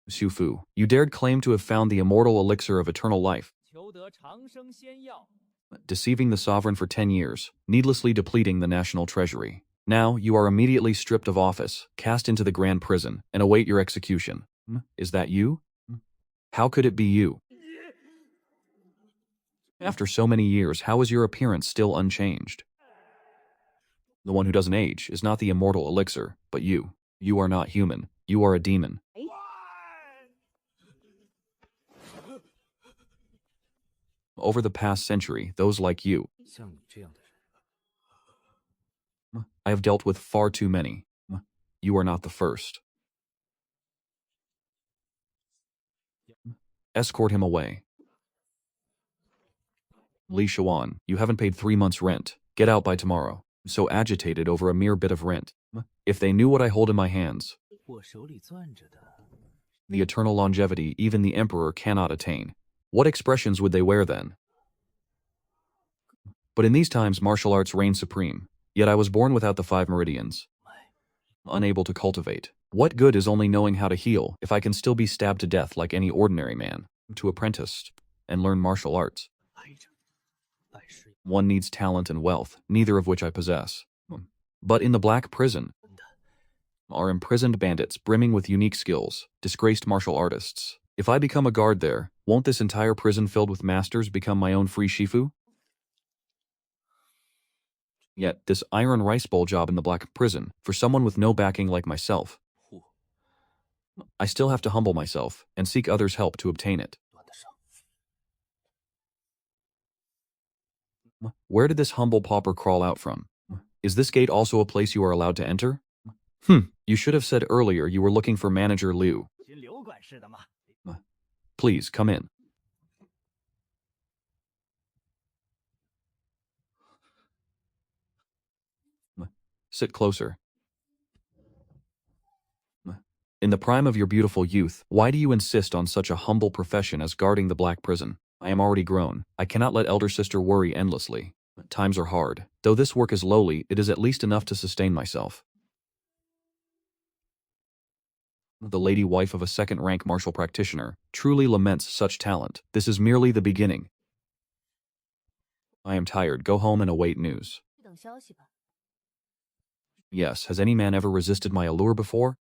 Fu, you dared claim to have found the immortal elixir of eternal life, deceiving the sovereign for 10 years, needlessly depleting the national treasury. Now, you are immediately stripped of office, cast into the grand prison, and await your execution. Is that you? How could it be you? After so many years, how is your appearance still unchanged? The one who doesn't age is not the immortal elixir, but you. You are not human. You are a demon. Over the past century, those like you, I have dealt with far too many. You are not the first. Escort him away. Li Xuan, you haven't paid 3 months' rent. Get out by tomorrow. So agitated over a mere bit of rent. If they knew what I hold in my hands, the eternal longevity even the emperor cannot attain, what expressions would they wear then? But in these times martial arts reign supreme, yet I was born without the 5 meridians. Unable to cultivate. What good is only knowing how to heal if I can still be stabbed to death like any ordinary man? To apprentice and learn martial arts. One needs talent and wealth, neither of which I possess. But in the black prison are imprisoned bandits brimming with unique skills, disgraced martial artists. If I become a guard there, won't this entire prison filled with masters become my own free Shifu? Yet, this iron rice bowl job in the black prison, for someone with no backing like myself, I still have to humble myself and seek others' help to obtain it. Where did this humble pauper crawl out from? Is this gate also a place you are allowed to enter? You should have said earlier you were looking for Manager Liu. Please, come in. Sit closer. In the prime of your beautiful youth, why do you insist on such a humble profession as guarding the black prison? I am already grown. I cannot let elder sister worry endlessly. Times are hard. Though this work is lowly, it is at least enough to sustain myself. The lady wife of a second-rank martial practitioner truly laments such talent. This is merely the beginning. I am tired. Go home and await news. Yes, has any man ever resisted my allure before?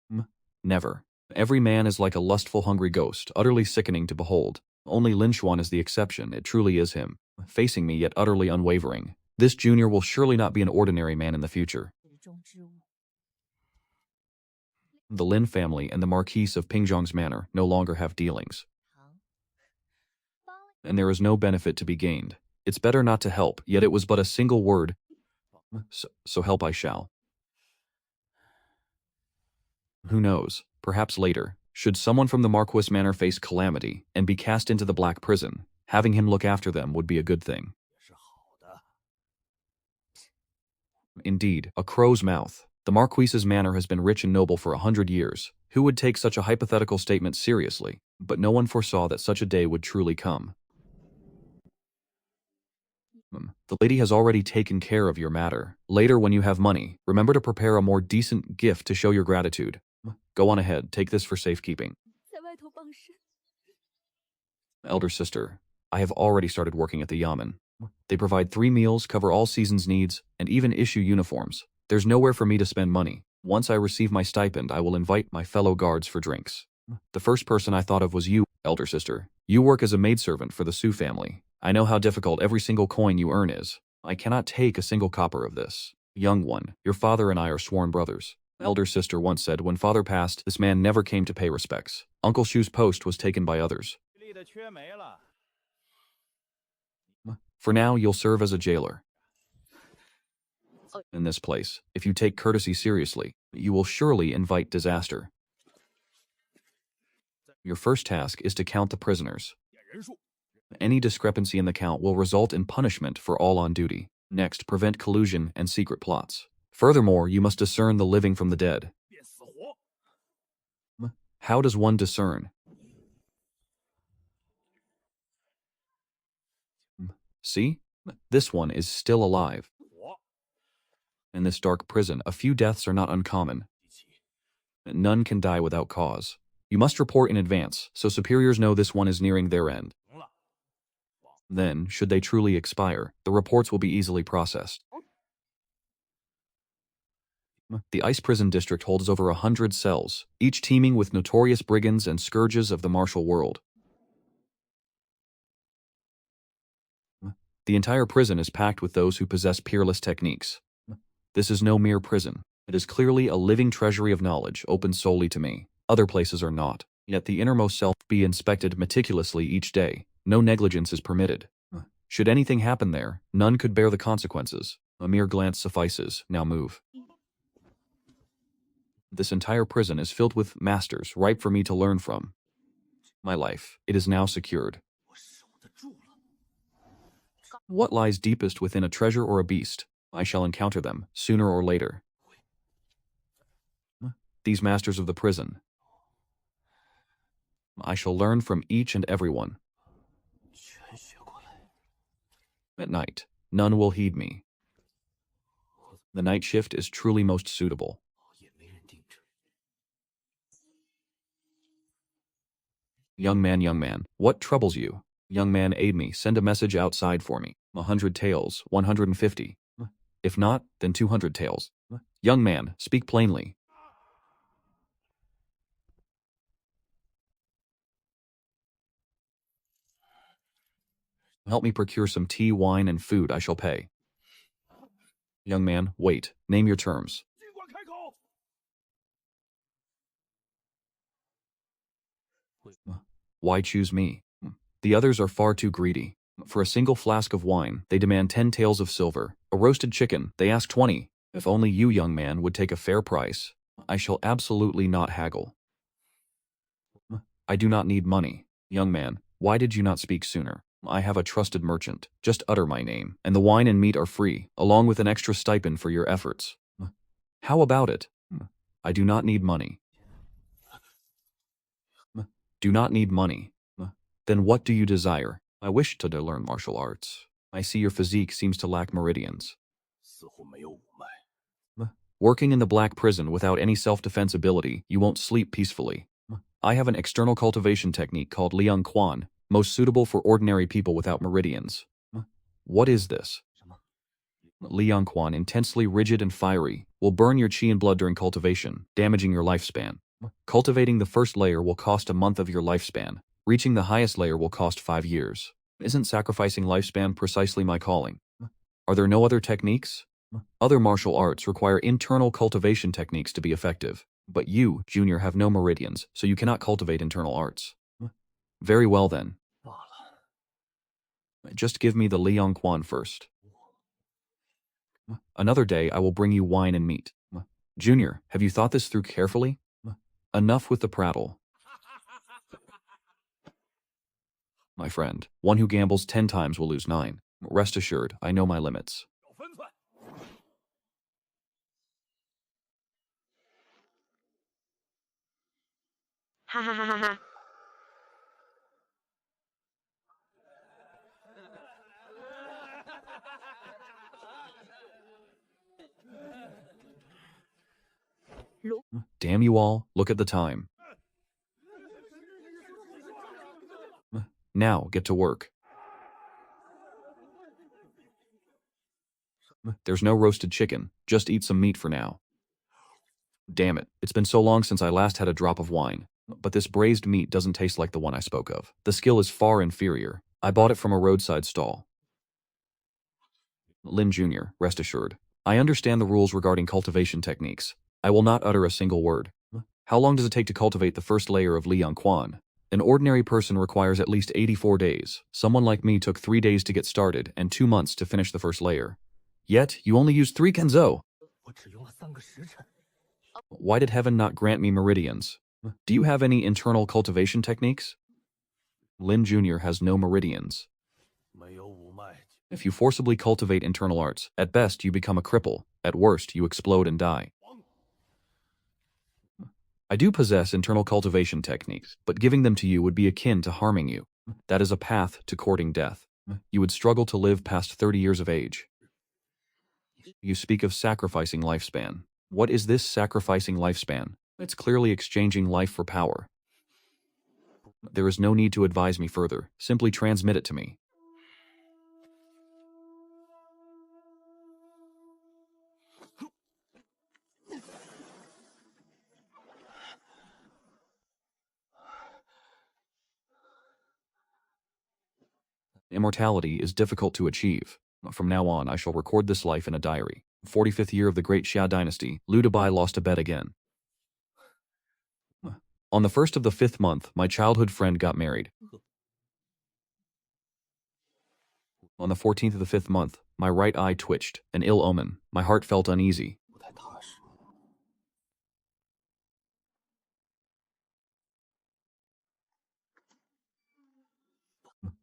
Never. Every man is like a lustful, hungry ghost, utterly sickening to behold. Only Lin Xuan is the exception. It truly is him, facing me yet utterly unwavering. This junior will surely not be an ordinary man in the future. The Lin family and the Marquise of Pingzhong's manor no longer have dealings. And there is no benefit to be gained. It's better not to help, yet it was but a single word. So help I shall. Who knows, perhaps later, should someone from the Marquis manor face calamity and be cast into the black prison, having him look after them would be a good thing. Indeed, a crow's mouth. The Marquis's manor has been rich and noble for 100 years. Who would take such a hypothetical statement seriously? But no one foresaw that such a day would truly come. The lady has already taken care of your matter. Later, when you have money, remember to prepare a more decent gift to show your gratitude. Go on ahead, take this for safekeeping. Elder sister, I have already started working at the yamen. They provide 3 meals, cover all season's needs, and even issue uniforms. There's nowhere for me to spend money. Once I receive my stipend, I will invite my fellow guards for drinks. The first person I thought of was you, elder sister. You work as a maidservant for the Su family. I know how difficult every single coin you earn is. I cannot take a single copper of this. Young one, your father and I are sworn brothers. Elder sister once said when father passed, this man never came to pay respects. Uncle Shu's post was taken by others. For now, you'll serve as a jailer. In this place, if you take courtesy seriously, you will surely invite disaster. Your first task is to count the prisoners. Any discrepancy in the count will result in punishment for all on duty. Next, prevent collusion and secret plots. Furthermore, you must discern the living from the dead. How does one discern? See? This one is still alive. In this dark prison, a few deaths are not uncommon. None can die without cause. You must report in advance, so superiors know this one is nearing their end. Then, should they truly expire, the reports will be easily processed. The Ice Prison District holds over 100 cells, each teeming with notorious brigands and scourges of the martial world. The entire prison is packed with those who possess peerless techniques. This is no mere prison. It is clearly a living treasury of knowledge open solely to me. Other places are not. Yet the innermost cell be inspected meticulously each day. No negligence is permitted. Should anything happen there, none could bear the consequences. A mere glance suffices. Now move. This entire prison is filled with masters ripe for me to learn from. My life, it is now secured. What lies deepest within a treasure or a beast? I shall encounter them, sooner or later. These masters of the prison. I shall learn from each and every one. At night, none will heed me. The night shift is truly most suitable. Young man, what troubles you? Young man, aid me, send a message outside for me. 100 taels, 150. If not, then 200 taels. Young man, speak plainly. Help me procure some tea, wine, and food, I shall pay. Young man, wait, name your terms. Why choose me? The others are far too greedy. For a single flask of wine, they demand 10 taels of silver. A roasted chicken, they ask 20. If only you, young man, would take a fair price. I shall absolutely not haggle. I do not need money. Young man, why did you not speak sooner? I have a trusted merchant. Just utter my name, and the wine and meat are free, along with an extra stipend for your efforts. How about it? I do not need money. Do not need money. Then what do you desire? I wish to learn martial arts. I see your physique seems to lack meridians. Working in the black prison without any self-defense ability, you won't sleep peacefully. I have an external cultivation technique called Liang Quan, most suitable for ordinary people without meridians. What is this? Liang Quan, intensely rigid and fiery, will burn your chi and blood during cultivation, damaging your lifespan. Cultivating the first layer will cost a month of your lifespan. Reaching the highest layer will cost 5 years. Isn't sacrificing lifespan precisely my calling? Are there no other techniques? Other martial arts require internal cultivation techniques to be effective. But you, Junior, have no meridians, so you cannot cultivate internal arts. Very well then. Just give me the Liang Quan first. Another day I will bring you wine and meat. Junior, have you thought this through carefully? Enough with the prattle. My friend, one who gambles 10 times will lose 9. Rest assured, I know my limits. Ha ha ha ha ha. Damn you all, look at the time. Now, get to work. There's no roasted chicken, just eat some meat for now. Damn it, it's been so long since I last had a drop of wine. But this braised meat doesn't taste like the one I spoke of. The skill is far inferior. I bought it from a roadside stall. Lin Jr., rest assured. I understand the rules regarding cultivation techniques. I will not utter a single word. How long does it take to cultivate the first layer of Liang Quan? An ordinary person requires at least 84 days. Someone like me took 3 days to get started and 2 months to finish the first layer. Yet, you only used 3 kenzo. Why did heaven not grant me meridians? Do you have any internal cultivation techniques? Lin Jr. has no meridians. If you forcibly cultivate internal arts, at best you become a cripple, at worst you explode and die. I do possess internal cultivation techniques, but giving them to you would be akin to harming you. That is a path to courting death. You would struggle to live past 30 years of age. You speak of sacrificing lifespan. What is this sacrificing lifespan? It's clearly exchanging life for power. There is no need to advise me further. Simply transmit it to me. Immortality is difficult to achieve. From now on, I shall record this life in a diary. 45th year of the Great Xia dynasty, Liu Dabai lost a bet again. On the 1st of the 5th month, my childhood friend got married. On the 14th of the 5th month, my right eye twitched, an ill omen. My heart felt uneasy.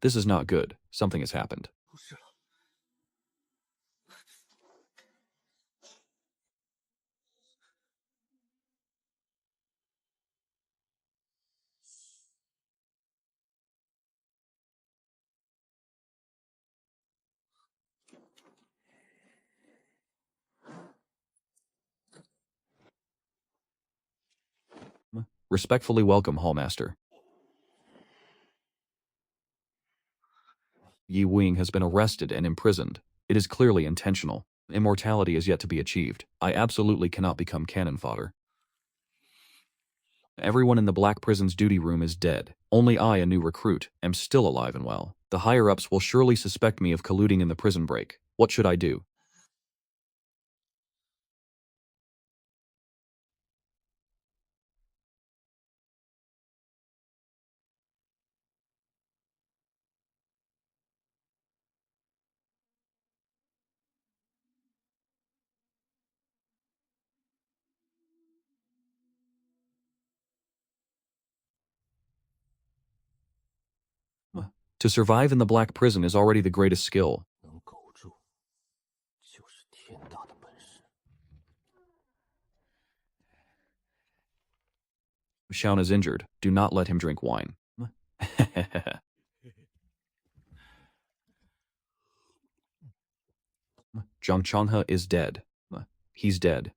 This is not good. Something has happened. Respectfully welcome, Hallmaster. Yi Wing has been arrested and imprisoned. It is clearly intentional. Immortality is yet to be achieved. I absolutely cannot become cannon fodder. Everyone in the Black Prison's duty room is dead. Only I, a new recruit, am still alive and well. The higher-ups will surely suspect me of colluding in the prison break. What should I do? To survive in the Black Prison is already the greatest skill. Xian is injured. Do not let him drink wine. Zhang Changhe is dead. He's dead.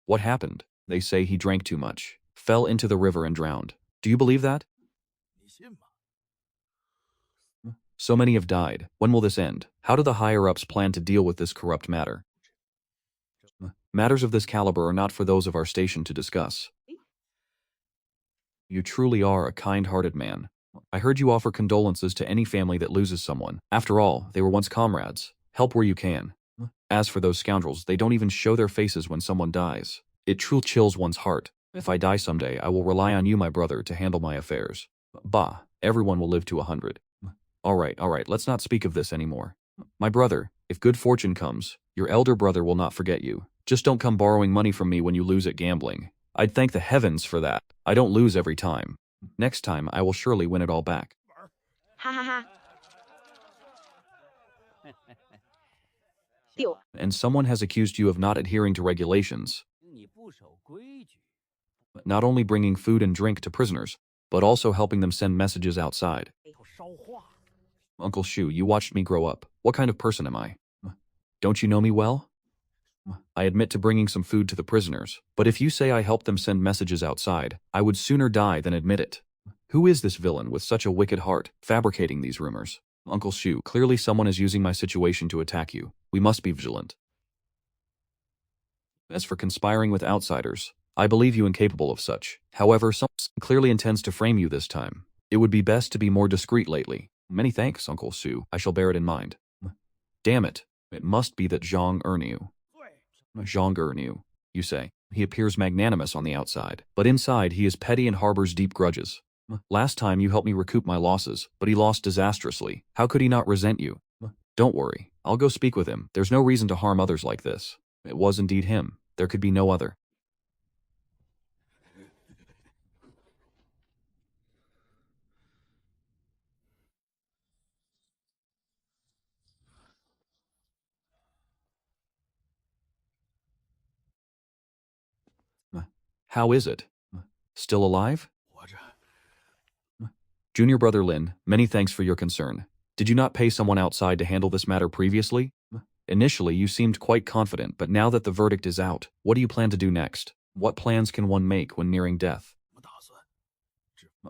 What happened? They say he drank too much, fell into the river and drowned. Do you believe that? So many have died. When will this end? How do the higher-ups plan to deal with this corrupt matter? Matters of this caliber are not for those of our station to discuss. You truly are a kind-hearted man. I heard you offer condolences to any family that loses someone. After all, they were once comrades. Help where you can. As for those scoundrels, they don't even show their faces when someone dies. It truly chills one's heart. If I die someday, I will rely on you, my brother, to handle my affairs. Bah, everyone will live to 100. All right, let's not speak of this anymore. My brother, if good fortune comes, your elder brother will not forget you. Just don't come borrowing money from me when you lose at gambling. I'd thank the heavens for that. I don't lose every time. Next time, I will surely win it all back. Ha ha ha. And someone has accused you of not adhering to regulations. Not only bringing food and drink to prisoners, but also helping them send messages outside. Uncle Shu, you watched me grow up. What kind of person am I? Don't you know me well? I admit to bringing some food to the prisoners, but if you say I helped them send messages outside, I would sooner die than admit it. Who is this villain with such a wicked heart, fabricating these rumors? Uncle Shu, clearly someone is using my situation to attack you. We must be vigilant. As for conspiring with outsiders, I believe you incapable of such. However, someone clearly intends to frame you this time. It would be best to be more discreet lately. Many thanks, Uncle Sue. I shall bear it in mind. Damn it. It must be that Zhang Erniu. Zhang Erniu, you say. He appears magnanimous on the outside, but inside he is petty and harbors deep grudges. Last time you helped me recoup my losses, but he lost disastrously. How could he not resent you? Don't worry. I'll go speak with him. There's no reason to harm others like this. It was indeed him. There could be no other. How is it? Still alive? Junior Brother Lin, many thanks for your concern. Did you not pay someone outside to handle this matter previously? Initially, you seemed quite confident, but now that the verdict is out, what do you plan to do next? What plans can one make when nearing death?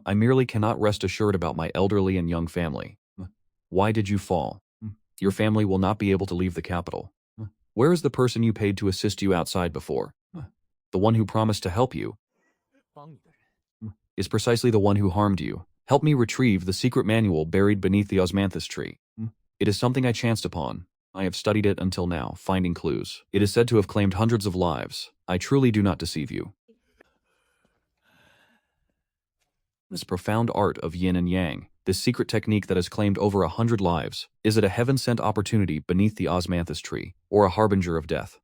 I merely cannot rest assured about my elderly and young family. Why did you fall? Your family will not be able to leave the capital. Where is the person you paid to assist you outside before? The one who promised to help you is precisely the one who harmed you. Help me retrieve the secret manual buried beneath the osmanthus tree. It is something I chanced upon. I have studied it until now, finding clues. It is said to have claimed hundreds of lives. I truly do not deceive you. This profound art of yin and yang, this secret technique that has claimed over 100 lives, is it a heaven-sent opportunity beneath the osmanthus tree, or a harbinger of death?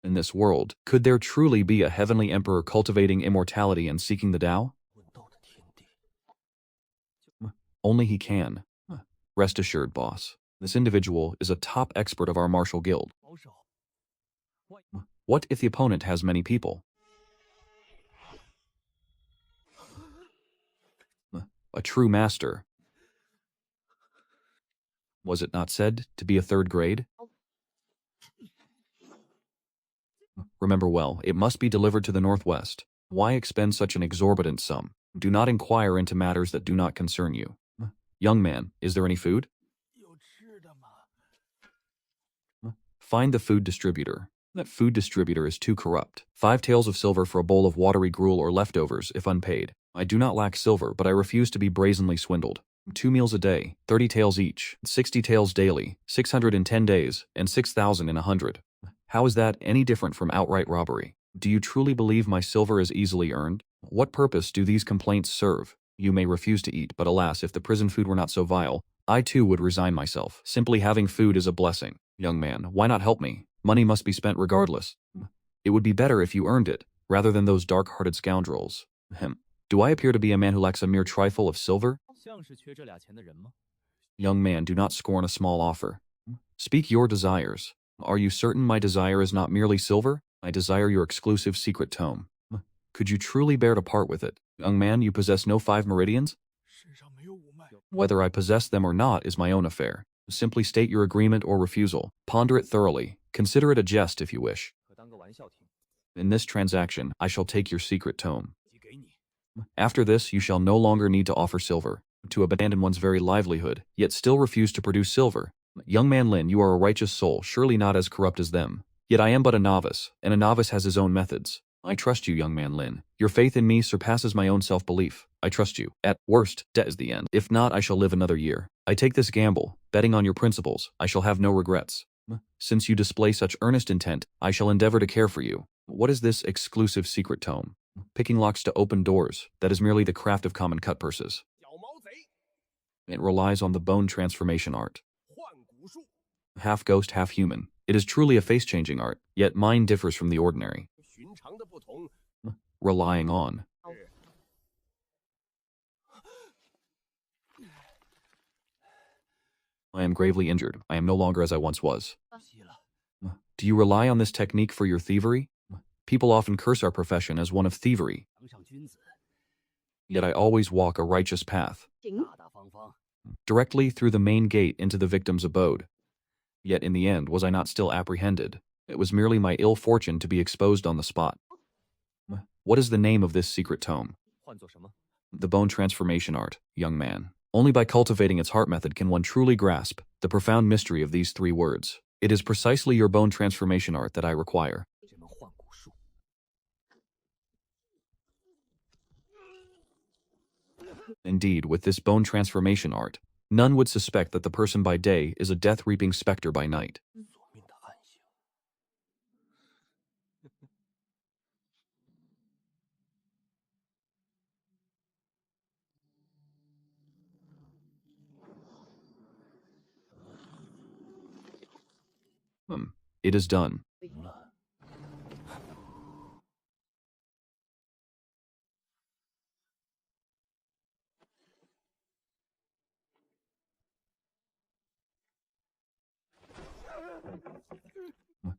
In this world, could there truly be a heavenly emperor cultivating immortality and seeking the Tao? Only he can. Rest assured, boss. This individual is a top expert of our martial guild. What if the opponent has many people? A true master. Was it not said to be a third grade? Remember well, it must be delivered to the northwest. Why expend such an exorbitant sum? Do not inquire into matters that do not concern you. Young man, is there any food? Find the food distributor. That food distributor is too corrupt. 5 taels of silver for a bowl of watery gruel or leftovers, if unpaid. I do not lack silver, but I refuse to be brazenly swindled. 2 meals a day, 30 taels each, 60 taels daily, 600 in 10 days, and 6,000 in 100. How is that any different from outright robbery? Do you truly believe my silver is easily earned? What purpose do these complaints serve? You may refuse to eat, but alas, if the prison food were not so vile, I too would resign myself. Simply having food is a blessing. Young man, why not help me? Money must be spent regardless. It would be better if you earned it, rather than those dark-hearted scoundrels. Do I appear to be a man who lacks a mere trifle of silver? Young man, do not scorn a small offer. Speak your desires. Are you certain my desire is not merely silver? I desire your exclusive secret tome. Could you truly bear to part with it? Young man, you possess no 5 meridians? Whether I possess them or not is my own affair. Simply state your agreement or refusal. Ponder it thoroughly. Consider it a jest if you wish. In this transaction, I shall take your secret tome. After this, you shall no longer need to offer silver, to abandon one's very livelihood, yet still refuse to produce silver. Young man Lin, you are a righteous soul, surely not as corrupt as them. Yet I am but a novice, and a novice has his own methods. I trust you, young man Lin. Your faith in me surpasses my own self-belief. I trust you. At worst, debt is the end. If not, I shall live another year. I take this gamble, betting on your principles. I shall have no regrets. Since you display such earnest intent, I shall endeavor to care for you. What is this exclusive secret tome? Picking locks to open doors. That is merely the craft of common cut purses. It relies on the bone transformation art. Half ghost, half human. It is truly a face-changing art, yet mine differs from the ordinary. Relying on. I am gravely injured. I am no longer as I once was. Do you rely on this technique for your thievery? People often curse our profession as one of thievery. Yet I always walk a righteous path, directly through the main gate into the victim's abode. Yet in the end, was I not still apprehended? It was merely my ill fortune to be exposed on the spot. What is the name of this secret tome? The bone transformation art, young man. Only by cultivating its heart method can one truly grasp the profound mystery of these 3 words. It is precisely your bone transformation art that I require. Indeed, with this bone transformation art, none would suspect that the person by day is a death-reaping specter by night. It is done.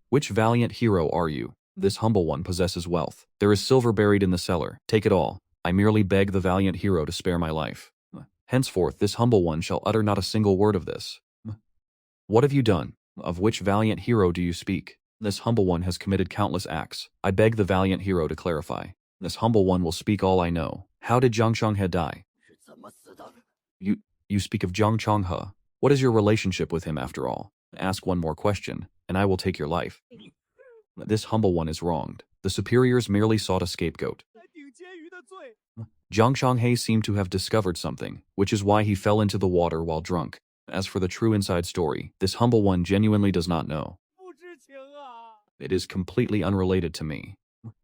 Which valiant hero are you? This humble one possesses wealth. There is silver buried in the cellar. Take it all. I merely beg the valiant hero to spare my life. Henceforth, this humble one shall utter not a single word of this. What have you done? Of which valiant hero do you speak? This humble one has committed countless acts. I beg the valiant hero to clarify. This humble one will speak all I know. How did Jiang Changhe die? You speak of Jiang Changhe. What is your relationship with him after all? Ask one more question, and I will take your life. This humble one is wronged. The superiors merely sought a scapegoat. Jiang Changhe seemed to have discovered something, which is why he fell into the water while drunk. As for the true inside story, this humble one genuinely does not know. It is completely unrelated to me.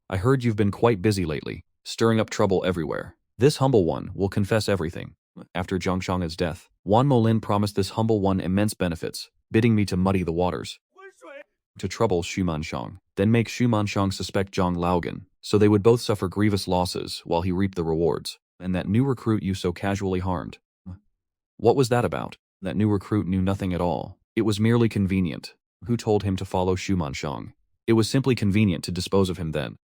I heard you've been quite busy lately, stirring up trouble everywhere. This humble one will confess everything. After Jiang Changhe's death, Wan Molin promised this humble one immense benefits, bidding me to muddy the waters, to trouble Xu Manshang, then make Xu Manshang suspect Zhang Laogan, so they would both suffer grievous losses while he reaped the rewards, and that new recruit you so casually harmed. What was that about? That new recruit knew nothing at all. It was merely convenient. Who told him to follow Xu Manshang? It was simply convenient to dispose of him then.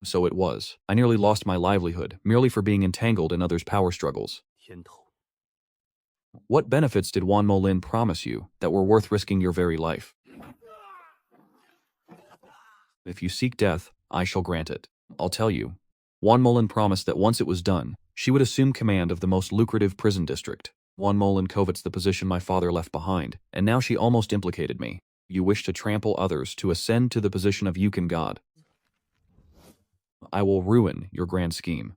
So it was. I nearly lost my livelihood, merely for being entangled in others' power struggles. What benefits did Wan Molin promise you that were worth risking your very life? If you seek death, I shall grant it. I'll tell you. Wan Molin promised that once it was done, she would assume command of the most lucrative prison district. Wan Molin covets the position my father left behind, and now she almost implicated me. You wish to trample others to ascend to the position of Yukon God. I will ruin your grand scheme.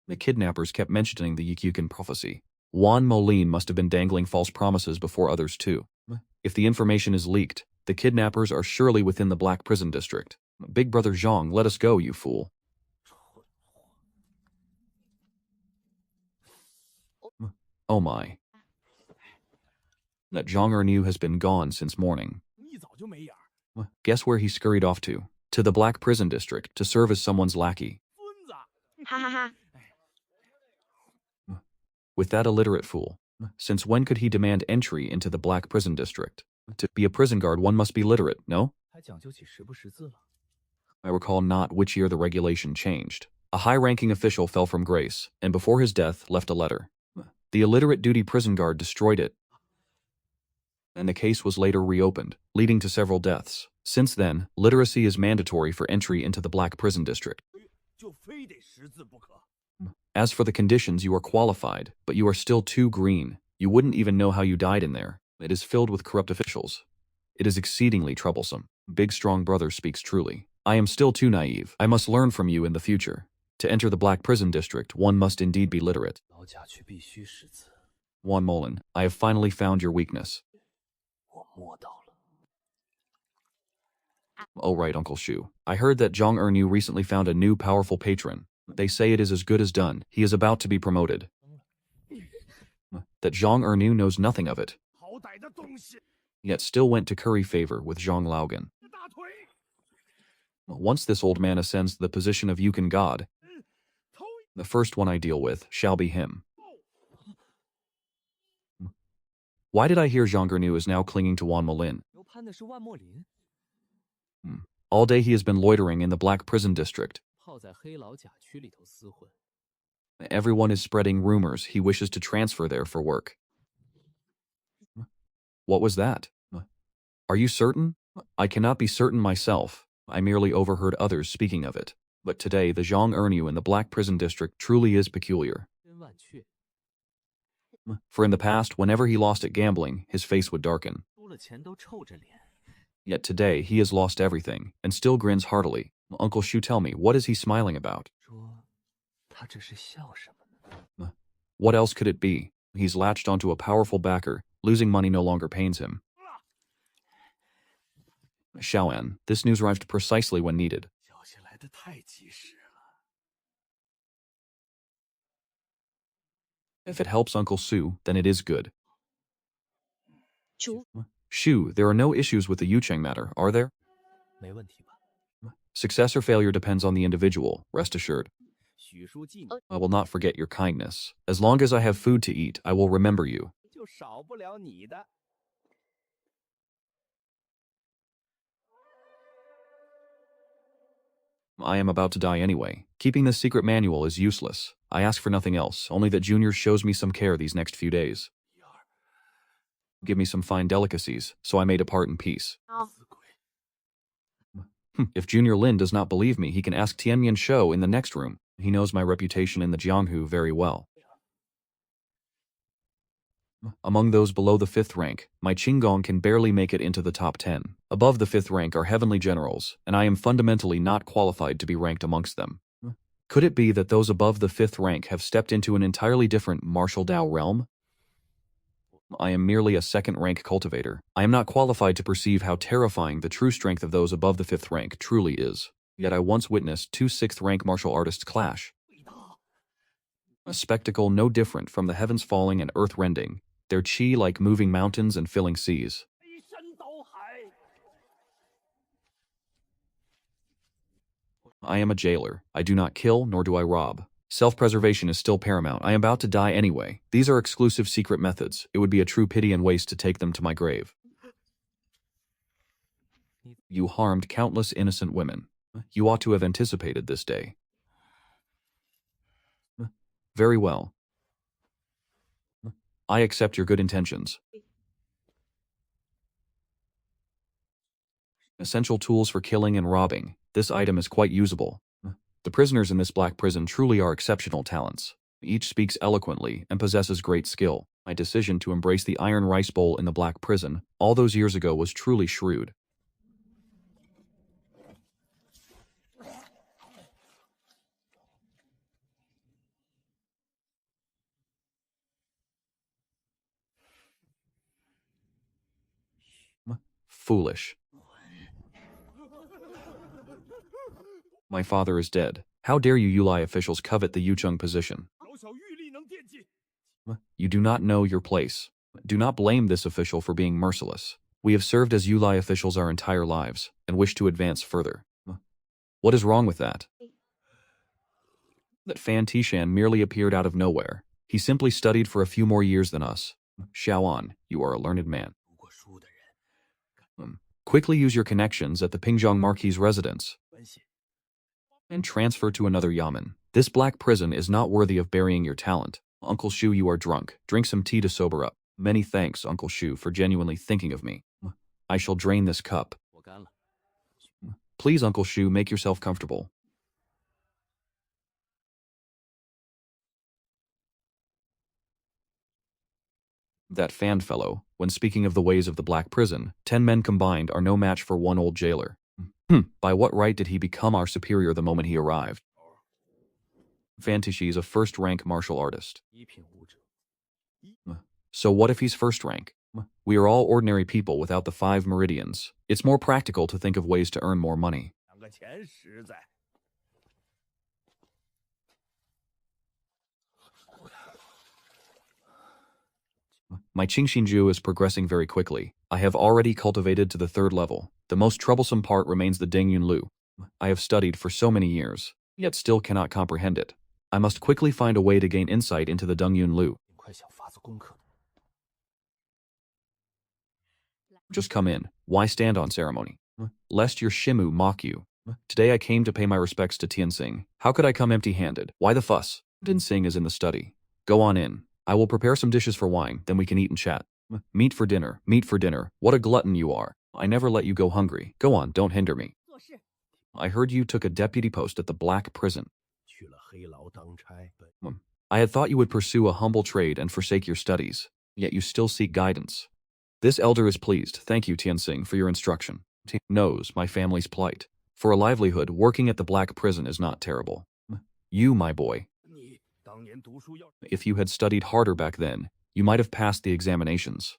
The kidnappers kept mentioning the Yukon prophecy. Wan Molin must have been dangling false promises before others too. If the information is leaked, the kidnappers are surely within the Black Prison District. Big Brother Zhang, let us go, you fool. Oh my. That Zhang Ernu has been gone since morning. Guess where he scurried off to? To the Black Prison District to serve as someone's lackey. Ha ha ha. With that illiterate fool. Since when could he demand entry into the Black Prison District? To be a prison guard, one must be literate, no? I recall not which year the regulation changed. A high-ranking official fell from grace, and before his death left a letter. The illiterate duty prison guard destroyed it, and the case was later reopened, leading to several deaths. Since then, literacy is mandatory for entry into the Black Prison District. As for the conditions, you are qualified, but you are still too green. You wouldn't even know how you died in there. It is filled with corrupt officials. It is exceedingly troublesome. Big Strong Brother speaks truly. I am still too naive. I must learn from you in the future. To enter the Black Prison District, one must indeed be literate. Wan Molin, I have finally found your weakness. Oh right, Uncle Shu. I heard that Zhang Ernu recently found a new powerful patron. They say it is as good as done. He is about to be promoted. That Zhang Ernu knows nothing of it, yet still went to curry favor with Zhang Laogan. Once this old man ascends to the position of Yukon God, the first one I deal with shall be him. Why did I hear Zhang Ernu is now clinging to Wan Molin? All day he has been loitering in the Black Prison District. Everyone is spreading rumors he wishes to transfer there for work. What was that? Are you certain? I cannot be certain myself. I merely overheard others speaking of it. But today the Zhang Ernu in the Black Prison District truly is peculiar. For in the past, whenever he lost at gambling, his face would darken. Yet today he has lost everything, and still grins heartily. Uncle Shu, tell me, what is he smiling about? What else could it be? He's latched onto a powerful backer. Losing money no longer pains him. Xiaoan, this news arrived precisely when needed. If it helps Uncle Su, then it is good. Chu. Shu, there are no issues with the Yucheng matter, are there? Success or failure depends on the individual, rest assured. I will not forget your kindness. As long as I have food to eat, I will remember you. 少不了你的。I am about to die anyway. Keeping this secret manual is useless. I ask for nothing else, only that Junior shows me some care these next few days. Give me some fine delicacies, so I may depart in peace. If Junior Lin does not believe me, he can ask Tianmian Shou in the next room. He knows my reputation in the Jianghu very well. Among those below the 5th rank, my Qinggong can barely make it into the top 10. Above the 5th rank are heavenly generals, and I am fundamentally not qualified to be ranked amongst them. Could it be that those above the 5th rank have stepped into an entirely different martial Dao realm? I am merely a 2nd rank cultivator. I am not qualified to perceive how terrifying the true strength of those above the 5th rank truly is. Yet I once witnessed 2 6th rank martial artists clash. A spectacle no different from the heavens falling and earth rending, their chi like moving mountains and filling seas. I am a jailer. I do not kill, nor do I rob. Self-preservation is still paramount. I am about to die anyway. These are exclusive secret methods. It would be a true pity and waste to take them to my grave. You harmed countless innocent women. You ought to have anticipated this day. Very well. I accept your good intentions. Essential tools for killing and robbing. This item is quite usable. The prisoners in this black prison truly are exceptional talents. Each speaks eloquently and possesses great skill. My decision to embrace the iron rice bowl in the black prison all those years ago was truly shrewd. Foolish. My father is dead. How dare you Yulai officials covet the Yucheng position? You do not know your place. Do not blame this official for being merciless. We have served as Yulai officials our entire lives and wish to advance further. What is wrong with that? That Fan Tishan merely appeared out of nowhere. He simply studied for a few more years than us. Xiaoan, you are a learned man. Quickly use your connections at the Pingzhong Marquis' residence and transfer to another yamen. This black prison is not worthy of burying your talent. Uncle Shu, you are drunk. Drink some tea to sober up. Many thanks, Uncle Shu, for genuinely thinking of me. I shall drain this cup. Please, Uncle Shu, make yourself comfortable. That Fan fellow, when speaking of the ways of the black prison, 10 men combined are no match for one old jailer. By what right did he become our superior the moment he arrived? Fan Tishi is a first-rank martial artist. So what if he's first rank? We are all ordinary people without the 5 meridians. It's more practical to think of ways to earn more money. My Qingxinju is progressing very quickly. I have already cultivated to the 3rd level. The most troublesome part remains the Dengyun Lu. I have studied for so many years, yet still cannot comprehend it. I must quickly find a way to gain insight into the Dengyun Lu. Just come in. Why stand on ceremony? Lest your Shimu mock you. Today I came to pay my respects to Tianxing. How could I come empty-handed? Why the fuss? Tianxing is in the study. Go on in. I will prepare some dishes for wine, then we can eat and chat. Meat for dinner, meat for dinner. What a glutton you are. I never let you go hungry. Go on, don't hinder me. I heard you took a deputy post at the black prison. I had thought you would pursue a humble trade and forsake your studies, yet you still seek guidance. This elder is pleased. Thank you, Tianxing, for your instruction. Knows my family's plight. For a livelihood, working at the black prison is not terrible. You, my boy, if you had studied harder back then, you might have passed the examinations.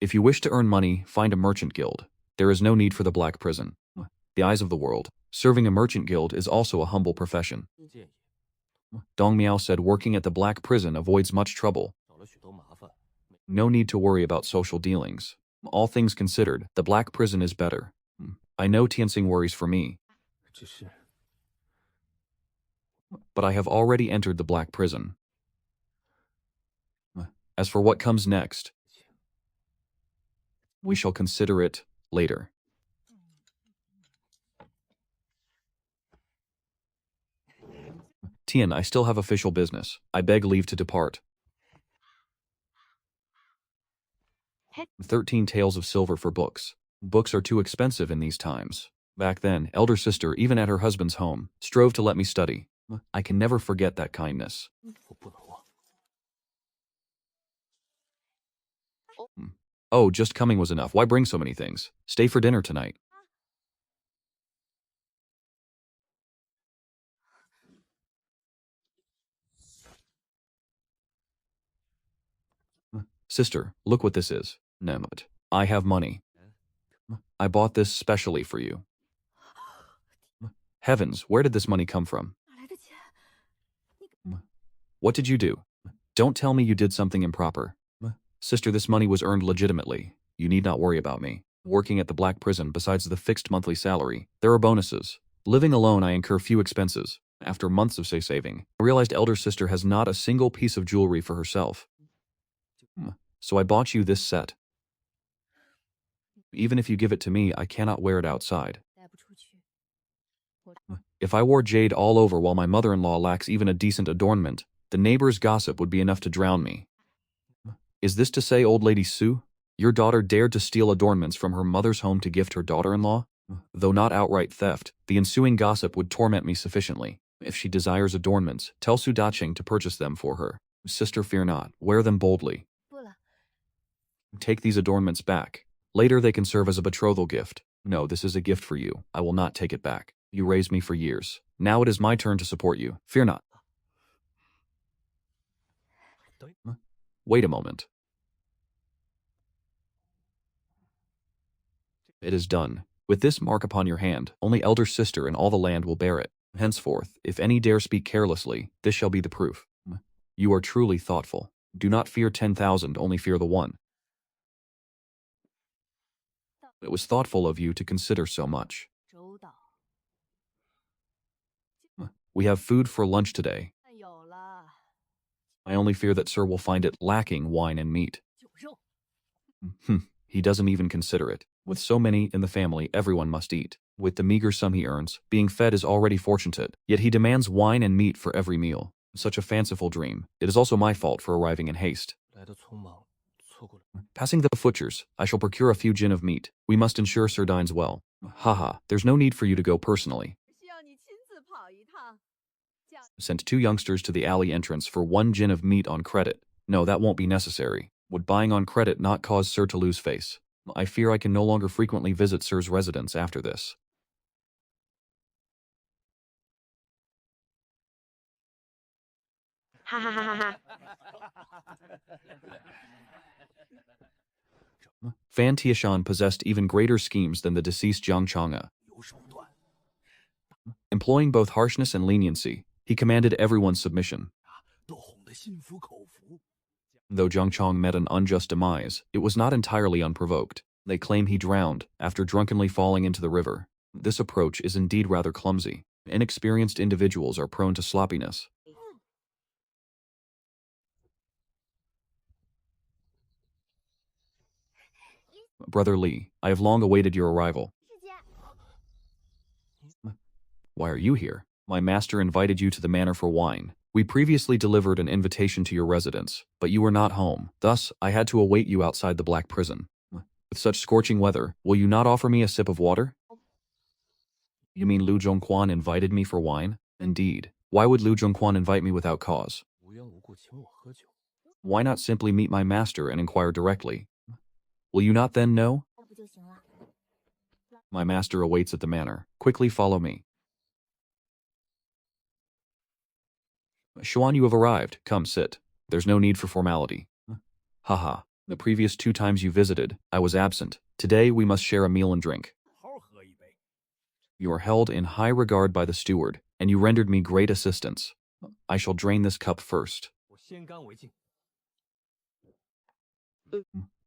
If you wish to earn money, find a merchant guild. There is no need for the black prison. The eyes of the world, serving a merchant guild is also a humble profession. Dong Miao said working at the black prison avoids much trouble. No need to worry about social dealings. All things considered, the black prison is better. I know Tianxing worries for me, but I have already entered the black prison. As for what comes next, We shall consider it later. Tian, I still have official business. I beg leave to depart. 13 taels of silver for books. Books are too expensive in these times. Back then, elder sister, even at her husband's home, strove to let me study. I can never forget that kindness. Oh, just coming was enough. Why bring so many things? Stay for dinner tonight. Sister, look what this is. No, but I have money. I bought this specially for you. Heavens, where did this money come from? What did you do? Don't tell me you did something improper. Sister, this money was earned legitimately. You need not worry about me. Working at the Black Prison, besides the fixed monthly salary, there are bonuses. Living alone, I incur few expenses. After months of saving, I realized elder sister has not a single piece of jewelry for herself. So I bought you this set. Even if you give it to me, I cannot wear it outside. If I wore jade all over while my mother-in-law lacks even a decent adornment, the neighbors' gossip would be enough to drown me. Is this to say, old lady Sue, your daughter dared to steal adornments from her mother's home to gift her daughter-in-law? Though not outright theft, the ensuing gossip would torment me sufficiently. If she desires adornments, tell Su Dacheng to purchase them for her. Sister, fear not. Wear them boldly. Take these adornments back. Later they can serve as a betrothal gift. No, this is a gift for you. I will not take it back. You raised me for years. Now it is my turn to support you. Fear not. Wait a moment. It is done. With this mark upon your hand, only elder sister in all the land will bear it. Henceforth, if any dare speak carelessly, this shall be the proof. You are truly thoughtful. Do not fear 10,000, only fear the one. It was thoughtful of you to consider so much. We have food for lunch today. I only fear that sir will find it lacking wine and meat. He doesn't even consider it. With so many in the family, everyone must eat. With the meager sum he earns, being fed is already fortunate, yet he demands wine and meat for every meal. Such a fanciful dream. It is also my fault for arriving in haste. Passing the butchers, I shall procure a few gin of meat. We must ensure sir dines well. Haha, there's no need for you to go personally. Sent 2 youngsters to the alley entrance for 1 gin of meat on credit. No, that won't be necessary. Would buying on credit not cause sir to lose face? I fear I can no longer frequently visit sir's residence after this. Ha ha ha ha. Fan Tiashan possessed even greater schemes than the deceased Jiang Chang'e. Employing both harshness and leniency, he commanded everyone's submission. Though Jiang Chang met an unjust demise, it was not entirely unprovoked. They claim he drowned after drunkenly falling into the river. This approach is indeed rather clumsy. Inexperienced individuals are prone to sloppiness. Brother Li, I have long awaited your arrival. Why are you here? My master invited you to the manor for wine. We previously delivered an invitation to your residence, but you were not home. Thus, I had to await you outside the Black Prison. With such scorching weather, will you not offer me a sip of water? You mean Lu Zhongquan invited me for wine? Indeed. Why would Lu Zhongquan invite me without cause? Why not simply meet my master and inquire directly? Will you not then know? My master awaits at the manor. Quickly follow me. Xuan, you have arrived. Come, sit. There's no need for formality. Haha. The previous 2 times you visited, I was absent. Today we must share a meal and drink. You are held in high regard by the steward, and you rendered me great assistance. I shall drain this cup first.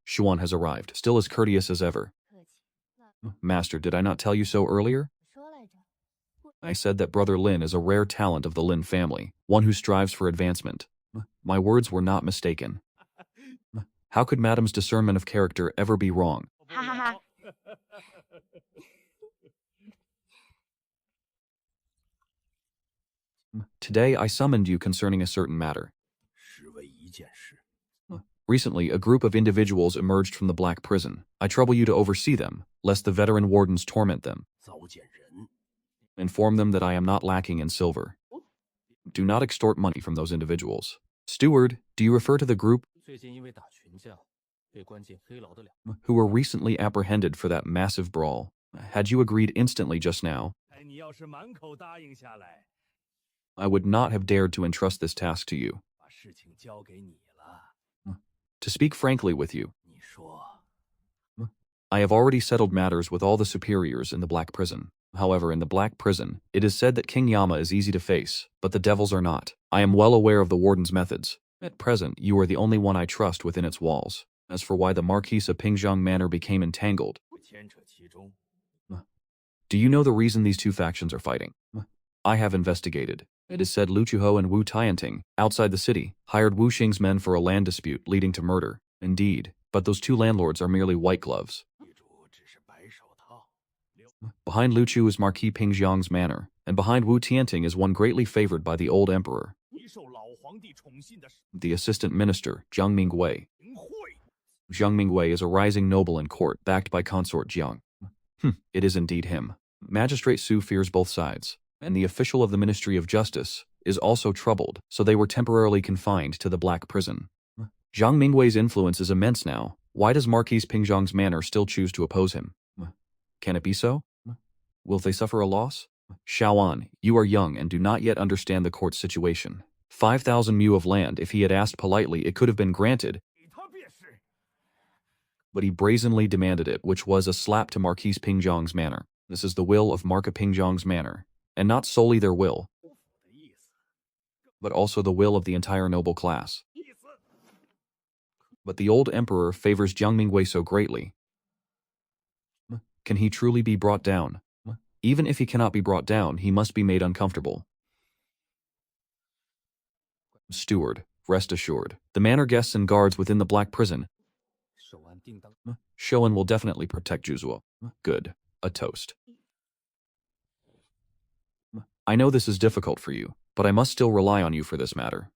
Xuan has arrived, still as courteous as ever. Master, did I not tell you so earlier? I said that Brother Lin is a rare talent of the Lin family, one who strives for advancement. My words were not mistaken. How could Madame's discernment of character ever be wrong? 哈哈哈。Today I summoned you concerning a certain matter. Recently, a group of individuals emerged from the Black Prison. I trouble you to oversee them, lest the veteran wardens torment them. Inform them that I am not lacking in silver. Do not extort money from those individuals. Steward, do you refer to the group who were recently apprehended for that massive brawl? Had you agreed instantly just now, I would not have dared to entrust this task to you. To speak frankly with you, I have already settled matters with all the superiors in the Black Prison. However, in the Black Prison, it is said that King Yama is easy to face, but the devils are not. I am well aware of the warden's methods. At present, you are the only one I trust within its walls. As for why the Marquis of Pingzhang Manor became entangled, do you know the reason these two factions are fighting? I have investigated. It is said Lu Chuho and Wu Tianting, outside the city, hired Wu Xing's men for a land dispute leading to murder. Indeed, but those two landlords are merely white gloves. Behind Lu Chu is Marquis Pingzhang's manor, and behind Wu Tianting is one greatly favored by the old emperor, the assistant minister, Jiang Mingwei. Jiang Mingwei is a rising noble in court, backed by consort Jiang. It is indeed him. Magistrate Su fears both sides, and the official of the Ministry of Justice is also troubled, so they were temporarily confined to the Black Prison. Jiang Mingwei's influence is immense now. Why does Marquis Pingzhang's manor still choose to oppose him? Can it be so? Will they suffer a loss? Xiaoan, you are young and do not yet understand the court's situation. 5,000 mu of land, if he had asked politely, it could have been granted, but he brazenly demanded it, which was a slap to Marquis Pingzhang's manor. This is the will of Marquis Pingzhang's manor, and not solely their will, but also the will of the entire noble class. But the old emperor favors Jiang Mingwei so greatly. Can he truly be brought down? Even if he cannot be brought down, he must be made uncomfortable. Steward, rest assured, the manor guests and guards within the Black Prison, Shoan will definitely protect Juzuo. Good. A toast. I know this is difficult for you, but I must still rely on you for this matter.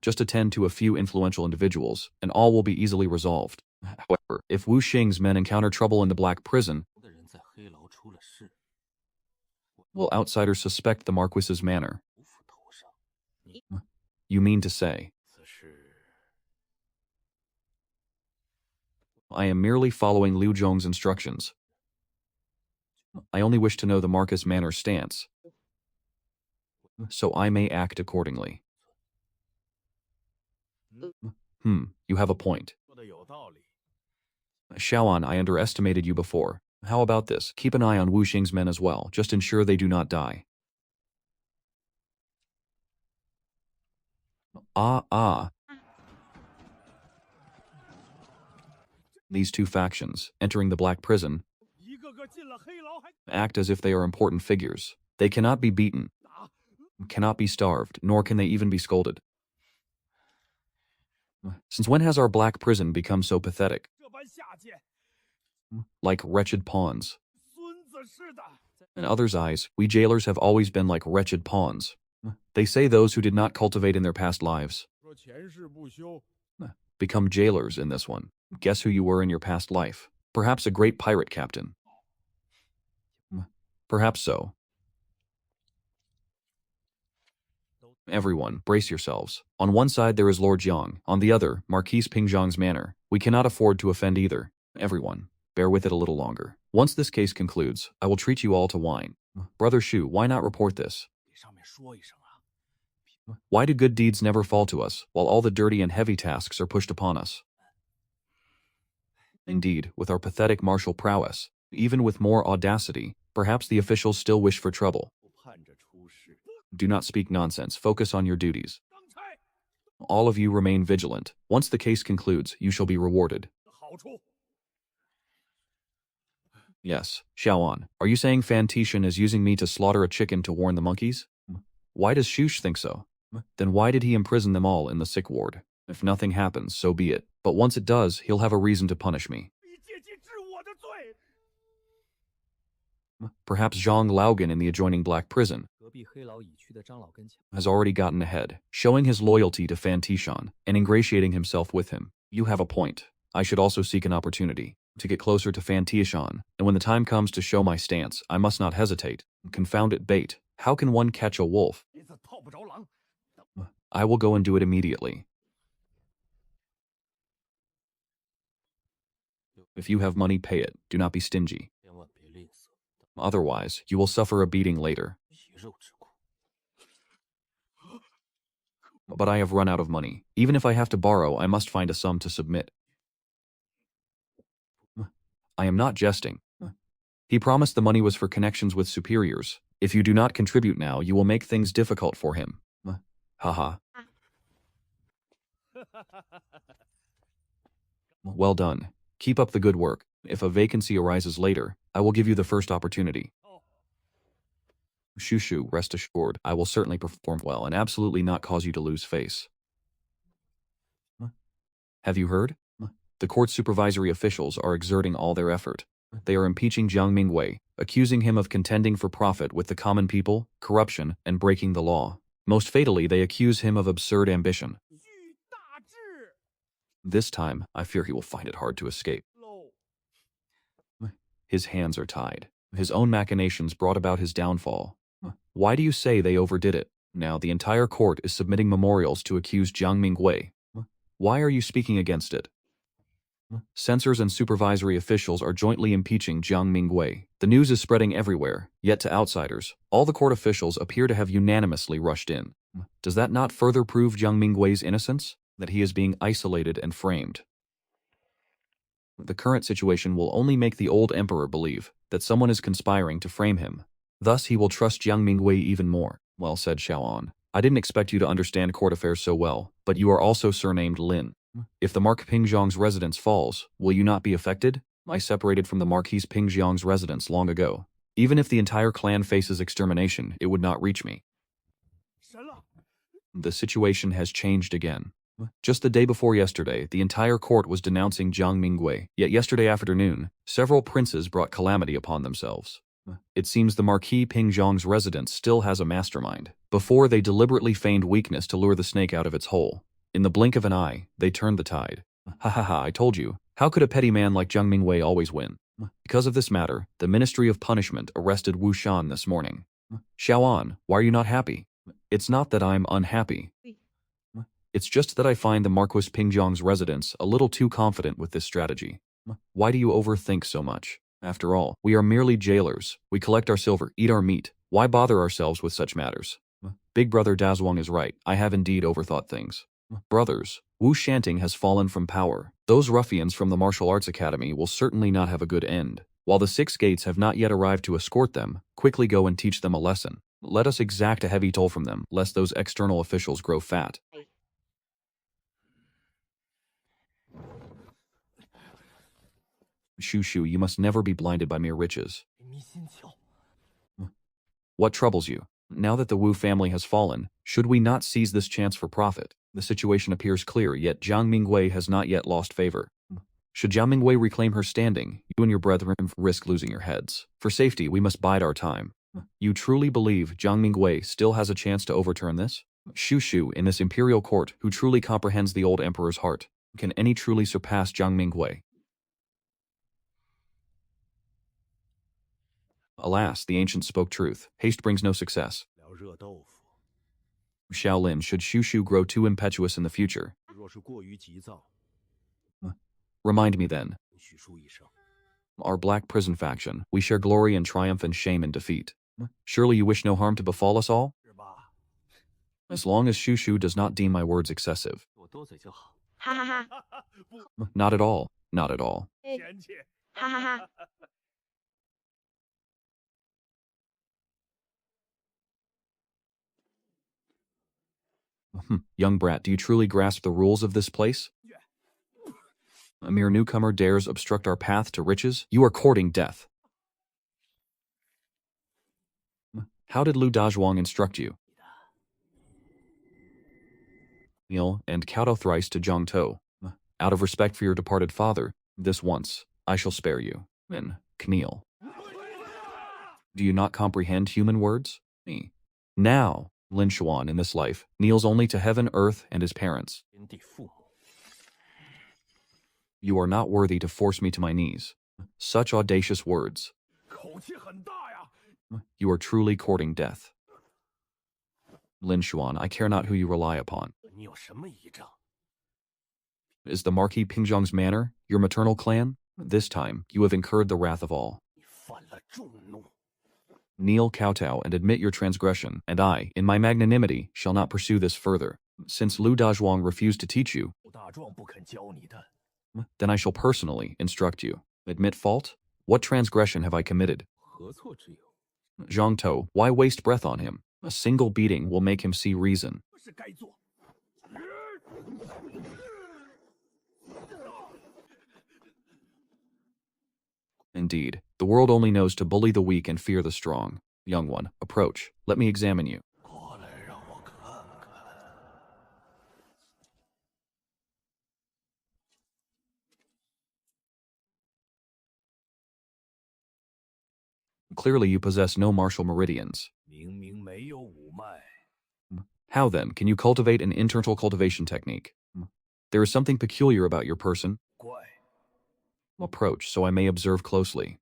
Just attend to a few influential individuals, and all will be easily resolved. However, if Wu Xing's men encounter trouble in the Black Prison, will outsiders suspect the Marquis's manor? You mean to say? I am merely following Liu Zhong's instructions. I only wish to know the Marquis Manor's stance, so I may act accordingly. You have a point. Xiaoan, I underestimated you before. How about this? Keep an eye on Wu Xing's men as well. Just ensure they do not die. These two factions, entering the Black Prison, act as if they are important figures. They cannot be beaten, cannot be starved, nor can they even be scolded. Since when has our Black Prison become so pathetic? Like wretched pawns. In others' eyes, we jailers have always been like wretched pawns. They say those who did not cultivate in their past lives become jailers in this one. Guess who you were in your past life? Perhaps a great pirate captain. Perhaps so. Everyone, brace yourselves. On one side there is Lord Jiang, on the other, Marquis Pingzhang's manor. We cannot afford to offend either. Everyone, bear with it a little longer. Once this case concludes, I will treat you all to wine. Brother Shu, why not report this? Why do good deeds never fall to us, while all the dirty and heavy tasks are pushed upon us? Indeed, with our pathetic martial prowess, even with more audacity, perhaps the officials still wish for trouble. Do not speak nonsense, focus on your duties. All of you remain vigilant. Once the case concludes, you shall be rewarded. Yes, Xiaoan, are you saying Fan Tishan is using me to slaughter a chicken to warn the monkeys? Why does Shush think so? Then why did he imprison them all in the sick ward? If nothing happens, so be it. But once it does, he'll have a reason to punish me. Perhaps Zhang Laogan in the adjoining black prison has already gotten ahead, showing his loyalty to Fan Tishan and ingratiating himself with him. You have a point. I should also seek an opportunity to get closer to Fan Tishan, and when the time comes to show my stance, I must not hesitate. Confound it, bait. How can one catch a wolf? I will go and do it immediately. If you have money, pay it. Do not be stingy. Otherwise, you will suffer a beating later. But I have run out of money. Even if I have to borrow, I must find a sum to submit. I am not jesting. He promised the money was for connections with superiors. If you do not contribute now, you will make things difficult for him. Haha. Well done. Keep up the good work. If a vacancy arises later, I will give you the first opportunity. Shushu, rest assured, I will certainly perform well and absolutely not cause you to lose face. Have you heard? The court supervisory officials are exerting all their effort. They are impeaching Jiang Mingwei, accusing him of contending for profit with the common people, corruption, and breaking the law. Most fatally, they accuse him of absurd ambition. This time, I fear he will find it hard to escape. His hands are tied. His own machinations brought about his downfall. Why do you say they overdid it? Now the entire court is submitting memorials to accuse Jiang Mingwei. Why are you speaking against it? Censors and supervisory officials are jointly impeaching Jiang Mingwei. The news is spreading everywhere, yet to outsiders, all the court officials appear to have unanimously rushed in. Does that not further prove Jiang Mingwei's innocence? That he is being isolated and framed? The current situation will only make the old emperor believe that someone is conspiring to frame him. Thus he will trust Jiang Mingwei even more. Well said, Xiaoan. I didn't expect you to understand court affairs so well, but you are also surnamed Lin. If the Mark Pingzhang's residence falls, will you not be affected? I separated from the Marquis Pingzhang's residence long ago. Even if the entire clan faces extermination, it would not reach me. The situation has changed again. Just the day before yesterday, the entire court was denouncing Jiang Mingwei, yet yesterday afternoon, several princes brought calamity upon themselves. It seems the Marquis Pingzhang's residence still has a mastermind. Before, they deliberately feigned weakness to lure the snake out of its hole. In the blink of an eye, they turned the tide. Ha ha ha, I told you. How could a petty man like Jiang Mingwei always win? Because of this matter, the Ministry of Punishment arrested Wu Shan this morning. Xiaoan, why are you not happy? It's not that I'm unhappy. It's just that I find the Marquis Pingzhang's residence a little too confident with this strategy. Why do you overthink so much? After all, we are merely jailers. We collect our silver, eat our meat. Why bother ourselves with such matters? Big brother Dazwang is right. I have indeed overthought things. Brothers, Wu Shanting has fallen from power. Those ruffians from the Martial Arts Academy will certainly not have a good end. While the 6 gates have not yet arrived to escort them, quickly go and teach them a lesson. Let us exact a heavy toll from them, lest those external officials grow fat. Shushu, you must never be blinded by mere riches. What troubles you? Now that the Wu family has fallen, should we not seize this chance for profit? The situation appears clear, yet Jiang Mingwei has not yet lost favor. Should Jiang Mingwei reclaim her standing, you and your brethren risk losing your heads. For safety, we must bide our time. You truly believe Jiang Mingwei still has a chance to overturn this? Shushu, in this imperial court, who truly comprehends the old emperor's heart, can any truly surpass Jiang Mingwei? Alas, the ancients spoke truth. Haste brings no success. Shaolin, should Shushu grow too impetuous in the future? Remind me then. Our black prison faction, we share glory in triumph and shame in defeat. Surely you wish no harm to befall us all? As long as Shushu does not deem my words excessive. Ha ha ha. Not at all, not at all. Ha ha ha. Young brat, do you truly grasp the rules of this place? A mere newcomer dares obstruct our path to riches? You are courting death. How did Lu Dazhuang instruct you? Kneel and kowtow thrice to Zhang To. Out of respect for your departed father, this once, I shall spare you. And kneel. Do you not comprehend human words? Me. Now, Lin Xuan in this life kneels only to heaven, earth, and his parents. You are not worthy to force me to my knees. Such audacious words. You are truly courting death. Lin Xuan, I care not who you rely upon. Is the Marquis Pingzhong's manor your maternal clan? This time, you have incurred the wrath of all. Kneel, kowtow, and admit your transgression, and I, in my magnanimity, shall not pursue this further. Since Lu Dazhuang refused to teach you, then I shall personally instruct you. Admit fault? What transgression have I committed? Zhang To, why waste breath on him? A single beating will make him see reason. Indeed, the world only knows to bully the weak and fear the strong. Young one, approach. Let me examine you. Clearly you possess no martial meridians. How then can you cultivate an internal cultivation technique? There is something peculiar about your person. Approach so I may observe closely.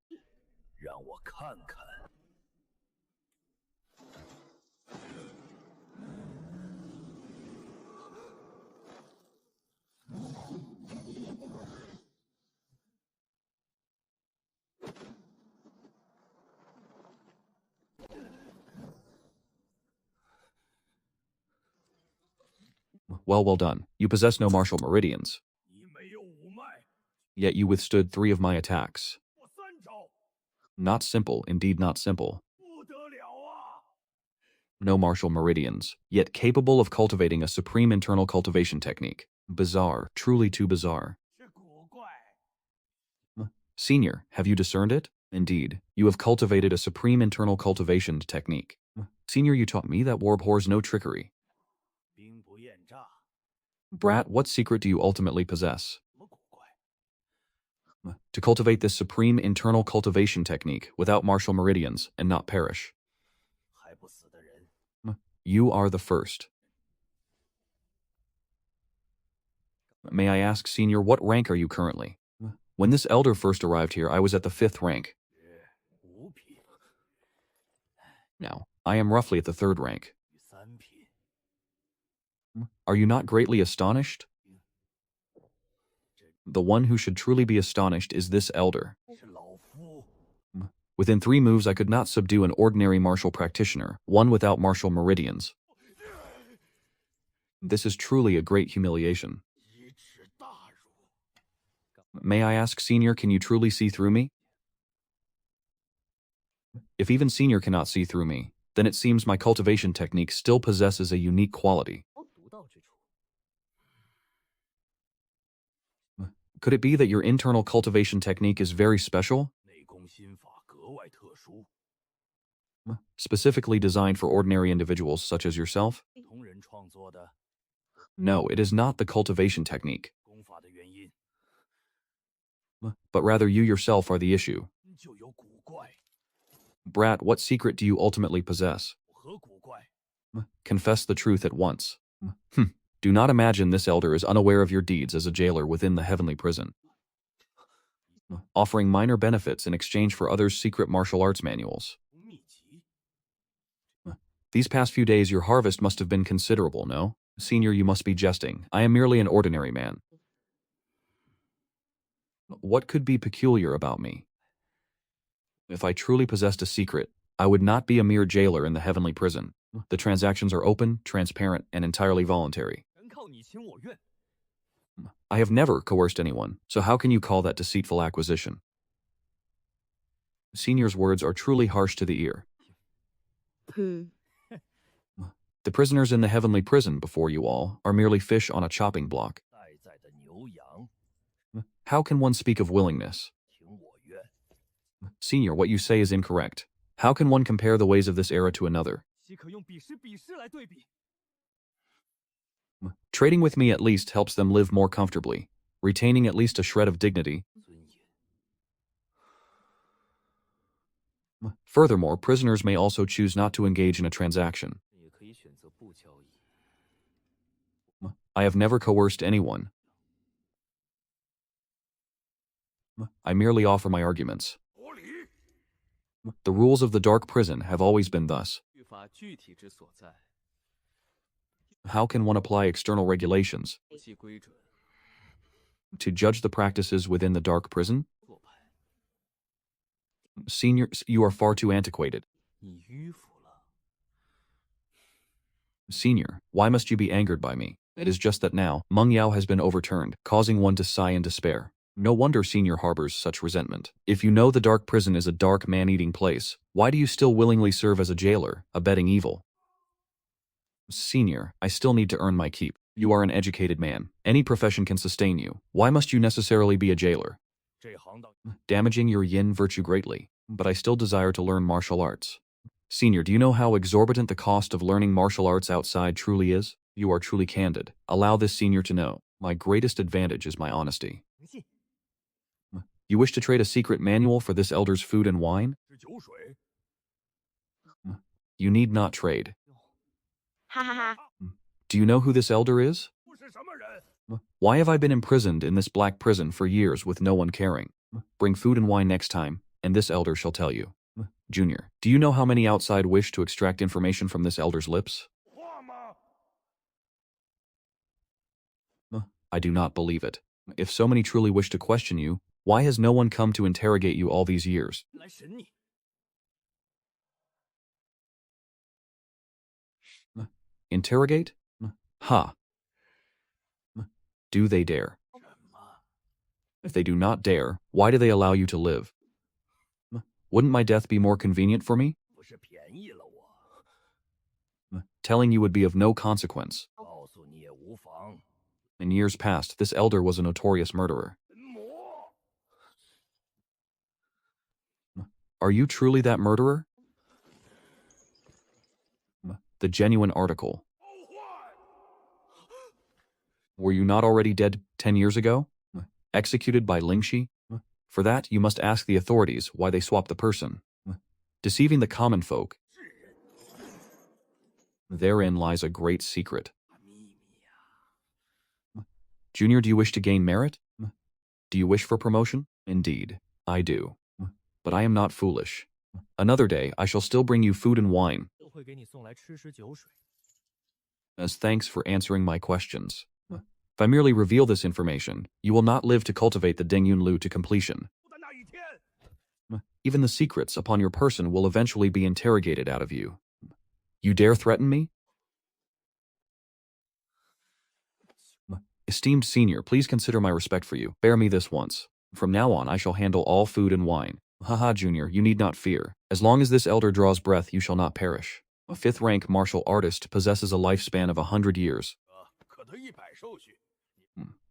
Well done. You possess no martial meridians. Yet you withstood 3 of my attacks. Not simple, indeed not simple. No martial meridians, yet capable of cultivating a supreme internal cultivation technique. Bizarre, truly too bizarre. Senior, have you discerned it? Indeed, you have cultivated a supreme internal cultivation technique. Senior, you taught me that war abhors no trickery. Brat, what secret do you ultimately possess? To cultivate this supreme internal cultivation technique without martial meridians and not perish. You are the first. May I ask, Senior, what rank are you currently? When this elder first arrived here, I was at the 5th rank. Now, I am roughly at the 3rd rank. Are you not greatly astonished? The one who should truly be astonished is this elder. Within 3 moves, I could not subdue an ordinary martial practitioner, one without martial meridians. This is truly a great humiliation. May I ask, Senior, can you truly see through me? If even Senior cannot see through me, then it seems my cultivation technique still possesses a unique quality. Could it be that your internal cultivation technique is very special? Specifically designed for ordinary individuals such as yourself? No, it is not the cultivation technique. But rather you yourself are the issue. Brat, what secret do you ultimately possess? Confess the truth at once. Do not imagine this elder is unaware of your deeds as a jailer within the heavenly prison, offering minor benefits in exchange for others' secret martial arts manuals. These past few days your harvest must have been considerable, no? Senior, you must be jesting. I am merely an ordinary man. What could be peculiar about me? If I truly possessed a secret, I would not be a mere jailer in the heavenly prison. The transactions are open, transparent, and entirely voluntary. I have never coerced anyone, so how can you call that deceitful acquisition? Senior's words are truly harsh to the ear. The prisoners in the heavenly prison before you all are merely fish on a chopping block. How can one speak of willingness? Senior, what you say is incorrect. How can one compare the ways of this era to another? Trading with me at least helps them live more comfortably. retaining at least a shred of dignity. Furthermore, prisoners may also choose not to engage in a transaction. I have never coerced anyone. I merely offer my arguments. The rules of the dark prison have always been thus. How can one apply external regulations to judge the practices within the dark prison? Senior, you are far too antiquated. Senior, why must you be angered by me? It is just that now, Meng Yao has been overturned, causing one to sigh in despair. No wonder Senior harbors such resentment. If you know the dark prison is a dark man-eating place, why do you still willingly serve as a jailer, abetting evil? Senior, I still need to earn my keep. You are an educated man. Any profession can sustain you. Why must you necessarily be a jailer? Damaging your yin virtue greatly, but I still desire to learn martial arts. Senior, do you know how exorbitant the cost of learning martial arts outside truly is? You are truly candid. Allow this senior to know. My greatest advantage is my honesty. You wish to trade a secret manual for this elder's food and wine? You need not trade. Do you know who this elder is? Why have I been imprisoned in this black prison for years with no one caring? Bring food and wine next time, and this elder shall tell you. Junior, do you know how many outside wish to extract information from this elder's lips? I do not believe it. If so many truly wish to question you, why has no one come to interrogate you all these years? Interrogate? Ha! Do they dare? If they do not dare, why do they allow you to live? Wouldn't my death be more convenient for me? Telling you would be of no consequence. In years past, this elder was a notorious murderer. Are you truly that murderer? The genuine article. Were you not already dead 10 years ago? Executed by Lingxi? For that, you must ask the authorities why they swapped the person. Deceiving the common folk. Therein lies a great secret. Junior, do you wish to gain merit? Do you wish for promotion? Indeed, I do. But I am not foolish. Another day, I shall still bring you food and wine. As thanks for answering my questions. If I merely reveal this information, you will not live to cultivate the Dingyun Lu to completion. Even the secrets upon your person will eventually be interrogated out of you. You dare threaten me? Esteemed senior, please consider my respect for you. Bear me this once. From now on, I shall handle all food and wine. Haha, junior, you need not fear. As long as this elder draws breath, you shall not perish. A 5th-rank martial artist possesses a lifespan of 100 years.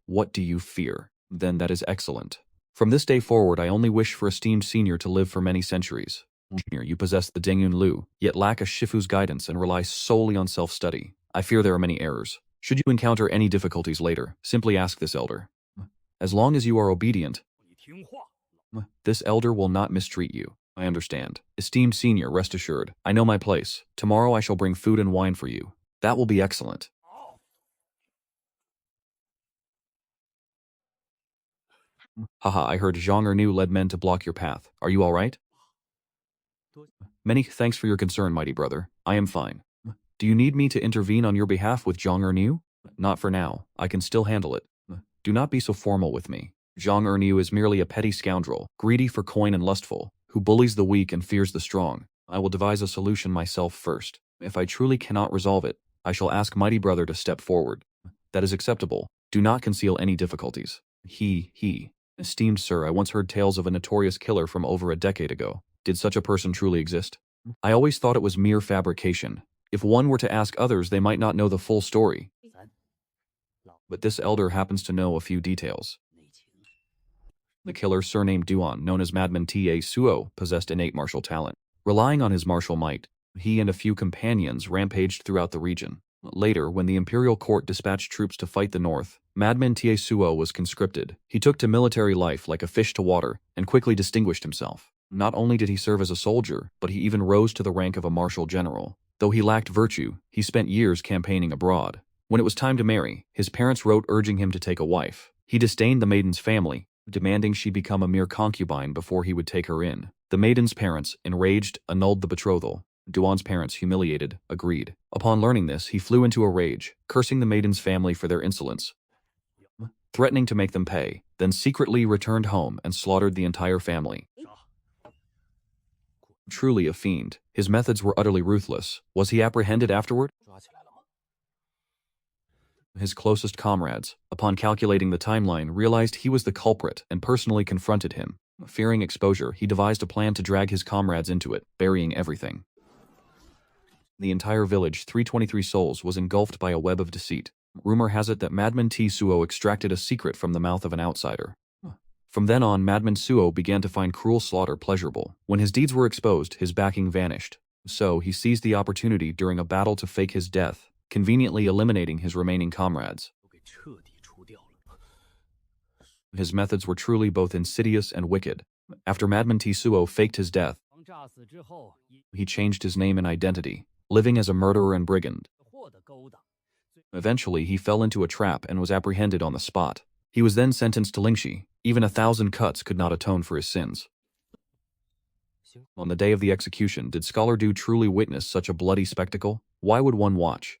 What do you fear? Then that is excellent. From this day forward, I only wish for esteemed senior to live for many centuries. Junior, you possess the Dingyun Lu, yet lack a Shifu's guidance and rely solely on self-study. I fear there are many errors. Should you encounter any difficulties later, simply ask this elder. As long as you are obedient, this elder will not mistreat you. I understand. Esteemed senior, rest assured. I know my place. Tomorrow I shall bring food and wine for you. That will be excellent. Haha, I heard Zhang Ernu led men to block your path. Are you all right? Many thanks for your concern, mighty brother. I am fine. Do you need me to intervene on your behalf with Zhang Ernu? Not for now. I can still handle it. Do not be so formal with me. Zhang Ernu is merely a petty scoundrel, greedy for coin and lustful, who bullies the weak and fears the strong. I will devise a solution myself first. If I truly cannot resolve it, I shall ask mighty brother to step forward. That is acceptable. Do not conceal any difficulties. He. Esteemed sir, I once heard tales of a notorious killer from over a decade ago. Did such a person truly exist? I always thought it was mere fabrication. If one were to ask others, they might not know the full story. But this elder happens to know a few details. The killer, surnamed Duan, known as Madman Ta Suo, possessed innate martial talent. Relying on his martial might, he and a few companions rampaged throughout the region. Later, when the imperial court dispatched troops to fight the north, Madman Tie Suo was conscripted. He took to military life like a fish to water and quickly distinguished himself. Not only did he serve as a soldier, but he even rose to the rank of a martial general. Though he lacked virtue, he spent years campaigning abroad. When it was time to marry, his parents wrote urging him to take a wife. He disdained the maiden's family, demanding she become a mere concubine before he would take her in. The maiden's parents, enraged, annulled the betrothal. Duan's parents, humiliated, agreed. Upon learning this, he flew into a rage, cursing the maiden's family for their insolence, threatening to make them pay, then secretly returned home and slaughtered the entire family. Truly a fiend. His methods were utterly ruthless. Was he apprehended afterward? His closest comrades, upon calculating the timeline, realized he was the culprit and personally confronted him. Fearing exposure, he devised a plan to drag his comrades into it, burying everything. The entire village, 323 souls, was engulfed by a web of deceit. Rumor has it that Madman T. Suo extracted a secret from the mouth of an outsider. From then on, Madman Suo began to find cruel slaughter pleasurable. When his deeds were exposed, his backing vanished. So, he seized the opportunity during a battle to fake his death, conveniently eliminating his remaining comrades. His methods were truly both insidious and wicked. After Madman T. Suo faked his death, he changed his name and identity, living as a murderer and brigand. Eventually, he fell into a trap and was apprehended on the spot. He was then sentenced to lingxi. Even 1,000 cuts could not atone for his sins. On the day of the execution, did Scholar Du truly witness such a bloody spectacle? Why would one watch?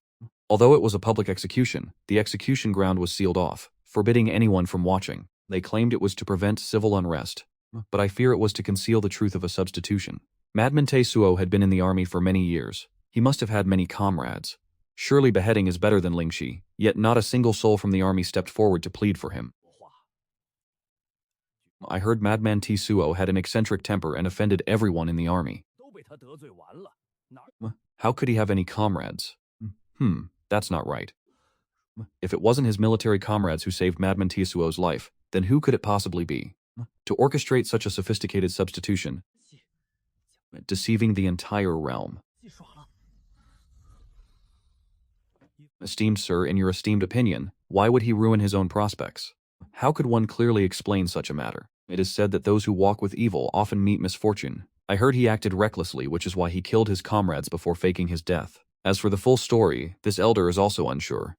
Although it was a public execution, the execution ground was sealed off, forbidding anyone from watching. They claimed it was to prevent civil unrest, but I fear it was to conceal the truth of a substitution. Madman Tae Suo had been in the army for many years. He must have had many comrades. Surely beheading is better than lingxi, yet not a single soul from the army stepped forward to plead for him. I heard Madman T. Suo had an eccentric temper and offended everyone in the army. How could he have any comrades? That's not right. If it wasn't his military comrades who saved Madman T. Suo's life, then who could it possibly be? To orchestrate such a sophisticated substitution, deceiving the entire realm. Esteemed sir, in your esteemed opinion, why would he ruin his own prospects? How could one clearly explain such a matter? It is said that those who walk with evil often meet misfortune. I heard he acted recklessly, which is why he killed his comrades before faking his death. As for the full story, this elder is also unsure.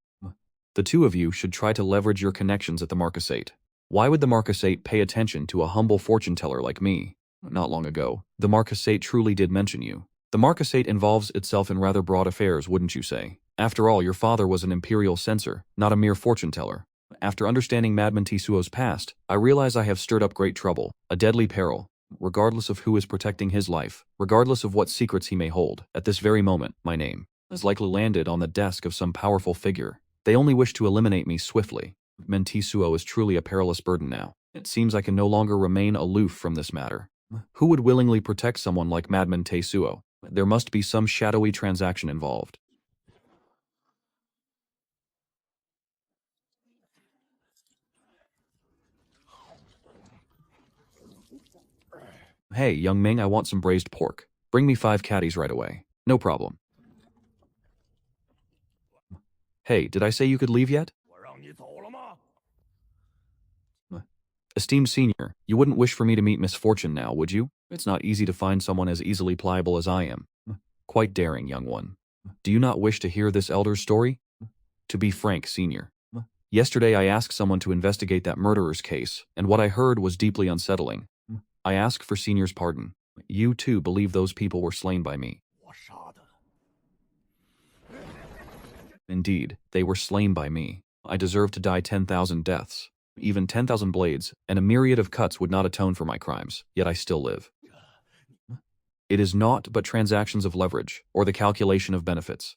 The two of you should try to leverage your connections at the Marquisate. Why would the Marquisate pay attention to a humble fortune teller like me? Not long ago, the Marquisate truly did mention you. The Marquisate involves itself in rather broad affairs, wouldn't you say? After all, your father was an imperial censor, not a mere fortune teller. After understanding Madman T. Suo's past, I realize I have stirred up great trouble, a deadly peril. Regardless of who is protecting his life, regardless of what secrets he may hold, at this very moment, my name has likely landed on the desk of some powerful figure. They only wish to eliminate me swiftly. Madman T. Suo is truly a perilous burden now. It seems I can no longer remain aloof from this matter. Who would willingly protect someone like Madman T. Suo? There must be some shadowy transaction involved. Hey, young Ming, I want some braised pork. Bring me 5 caddies right away. No problem. Hey, did I say you could leave yet? Esteemed senior, you wouldn't wish for me to meet misfortune now, would you? It's not easy to find someone as easily pliable as I am. Quite daring, young one. Do you not wish to hear this elder's story? To be frank, senior. Yesterday I asked someone to investigate that murderer's case, and what I heard was deeply unsettling. I ask for senior's pardon. You too believe those people were slain by me. Indeed, they were slain by me. I deserve to die 10,000 deaths. Even 10,000 blades, and a myriad of cuts would not atone for my crimes, yet I still live. It is naught but transactions of leverage, or the calculation of benefits.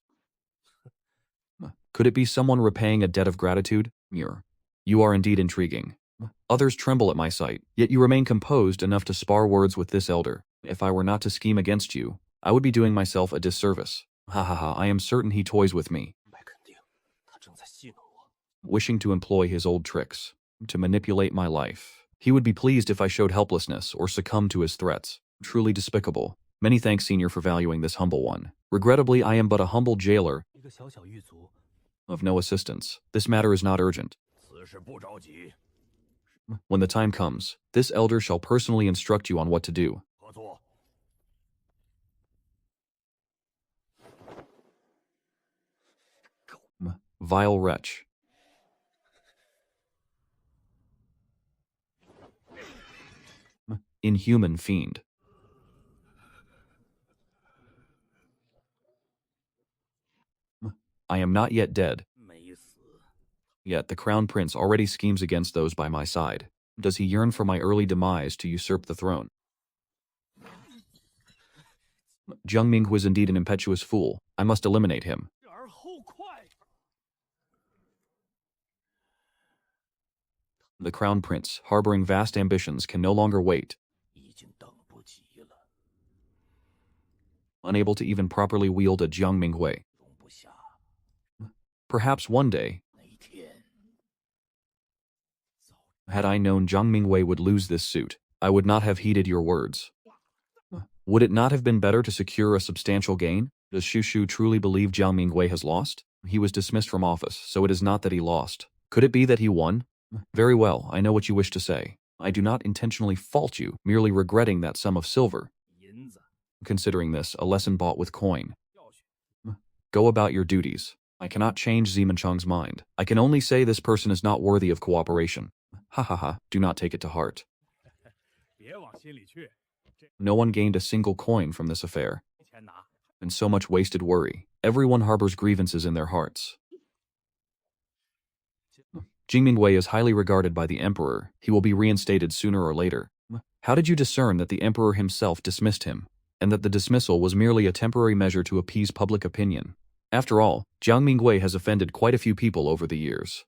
Could it be someone repaying a debt of gratitude? You are indeed intriguing. Others tremble at my sight, yet you remain composed enough to spar words with this elder. If I were not to scheme against you, I would be doing myself a disservice. I am certain he toys with me, wishing to employ his old tricks, to manipulate my life. He would be pleased if I showed helplessness or succumbed to his threats. Truly despicable. Many thanks, senior, for valuing this humble one. Regrettably, I am but a humble jailer. Of no assistance. This matter is not urgent. When the time comes, this elder shall personally instruct you on what to do. Vile wretch. Inhuman fiend. I am not yet dead. Yet the crown prince already schemes against those by my side. Does he yearn for my early demise to usurp the throne? Jiang Minghu is indeed an impetuous fool. I must eliminate him. The crown prince, harboring vast ambitions, can no longer wait. Unable to even properly wield a Jiang Minghui. Perhaps one day, had I known Jiang Mingwei would lose this suit, I would not have heeded your words. Would it not have been better to secure a substantial gain? Does Xu Shu truly believe Jiang Mingwei has lost? He was dismissed from office, so it is not that he lost. Could it be that he won? Very well, I know what you wish to say. I do not intentionally fault you, merely regretting that sum of silver. Considering this, a lesson bought with coin. Go about your duties. I cannot change Zimenchang's mind. I can only say this person is not worthy of cooperation. Ha ha ha, do not take it to heart. No one gained a single coin from this affair. And so much wasted worry. Everyone harbors grievances in their hearts. Jing Mingwei is highly regarded by the emperor. He will be reinstated sooner or later. How did you discern that the emperor himself dismissed him, and that the dismissal was merely a temporary measure to appease public opinion? After all, Jiang Mingwei has offended quite a few people over the years.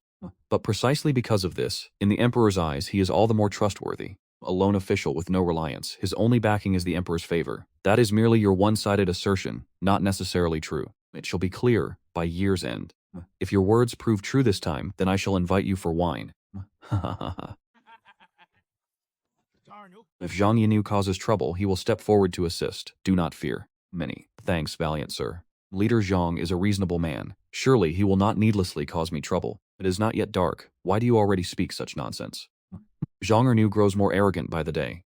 But precisely because of this, in the emperor's eyes, he is all the more trustworthy. A lone official with no reliance, his only backing is the emperor's favor. That is merely your one-sided assertion, not necessarily true. It shall be clear by year's end. If your words prove true this time, then I shall invite you for wine. If Zhang Yinu causes trouble, he will step forward to assist. Do not fear. Many thanks, valiant sir. Leader Zhang is a reasonable man. Surely he will not needlessly cause me trouble. It is not yet dark. Why do you already speak such nonsense? Zhang Ernu grows more arrogant by the day.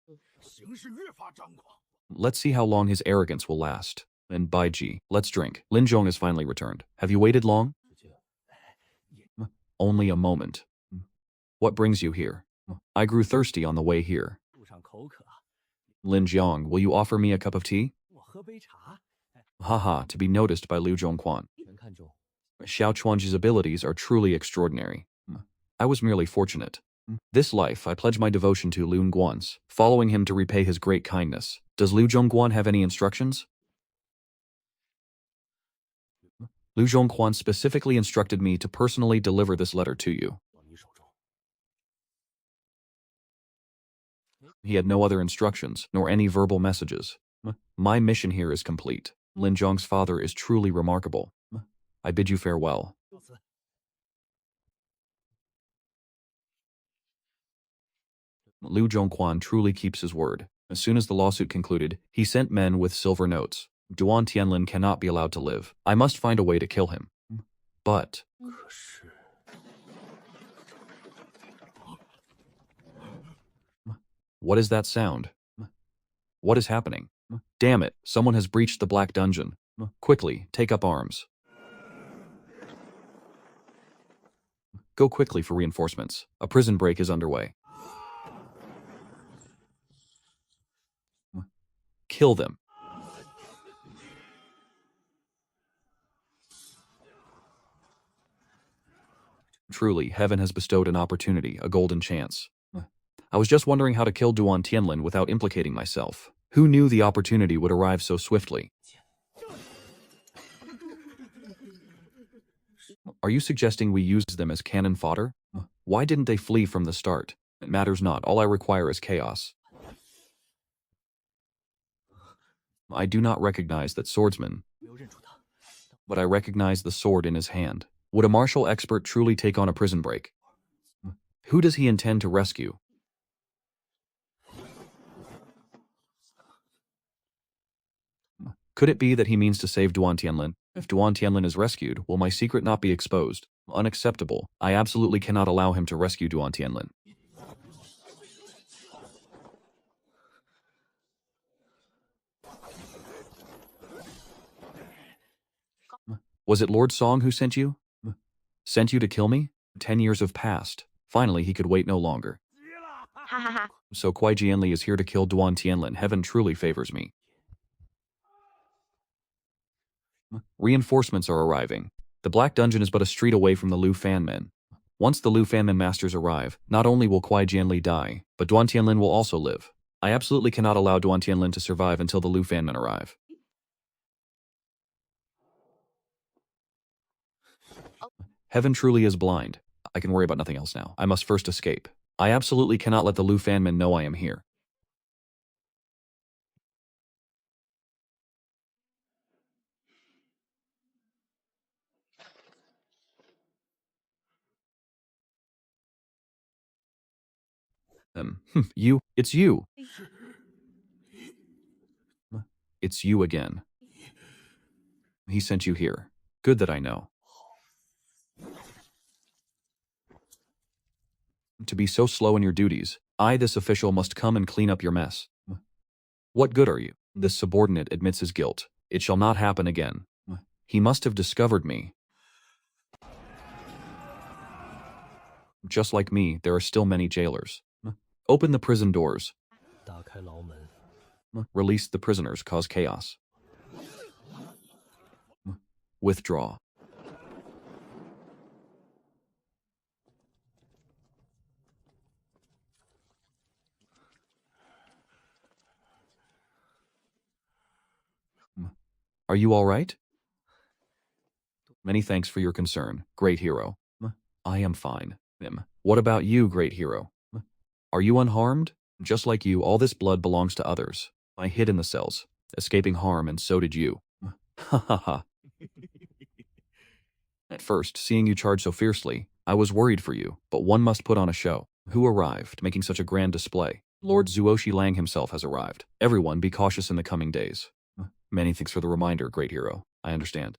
Let's see how long his arrogance will last. And Bai Ji, let's drink. Lin Zhong has finally returned. Have you waited long? Only a moment. What brings you here? I grew thirsty on the way here. Lin Jiang, will you offer me a cup of tea? Haha, to be noticed by Liu Zhongquan. Xiao Chuanji's abilities are truly extraordinary. I was merely fortunate. This life, I pledge my devotion to Liu Guan's, following him to repay his great kindness. Does Liu Zhongguan have any instructions? Liu Zhongquan specifically instructed me to personally deliver this letter to you. He had no other instructions, nor any verbal messages. My mission here is complete. Lin Zhong's father is truly remarkable. I bid you farewell. Liu Zhongquan truly keeps his word. As soon as the lawsuit concluded, he sent men with silver notes. Duan Tianlin cannot be allowed to live. I must find a way to kill him. But... What is that sound? What is happening? Damn it, someone has breached the Black Dungeon. Quickly, take up arms. Go quickly for reinforcements. A prison break is underway. Kill them. Truly, heaven has bestowed an opportunity, a golden chance. I was just wondering how to kill Duan Tianlin without implicating myself. Who knew the opportunity would arrive so swiftly? Are you suggesting we use them as cannon fodder? Why didn't they flee from the start? It matters not, all I require is chaos. I do not recognize that swordsman, but I recognize the sword in his hand. Would a martial expert truly take on a prison break? Who does he intend to rescue? Could it be that he means to save Duan Tianlin? If Duan Tianlin is rescued, will my secret not be exposed? Unacceptable. I absolutely cannot allow him to rescue Duan Tianlin. Was it Lord Song who sent you? Sent you to kill me? 10 years have passed. Finally, he could wait no longer. So Kuai Jianli is here to kill Duan Tianlin. Heaven truly favors me. Reinforcements are arriving. The Black Dungeon is but a street away from the Lu Fan men. Once the Lu Fan men masters arrive, not only will Kuai Jianli die, but Duan Tianlin will also live. I absolutely cannot allow Duan Tianlin to survive until the Lu Fan men arrive. Heaven truly is blind. I can worry about nothing else now. I must first escape. I absolutely cannot let the Lu Fan men know I am here. It's you. It's you again. He sent you here. Good that I know. To be so slow in your duties, I, this official, must come and clean up your mess. What good are you? This subordinate admits his guilt. It shall not happen again. He must have discovered me. Just like me, there are still many jailers. Open the prison doors. Release the prisoners, cause chaos. Withdraw. Are you all right? Many thanks for your concern, great hero. I am fine. What about you, great hero? Are you unharmed? Just like you, all this blood belongs to others. I hid in the cells, escaping harm, and so did you. Ha ha ha. At first, seeing you charge so fiercely, I was worried for you, but one must put on a show. Who arrived, making such a grand display? Lord Zuoshi Lang himself has arrived. Everyone be cautious in the coming days. Many thanks for the reminder, great hero. I understand.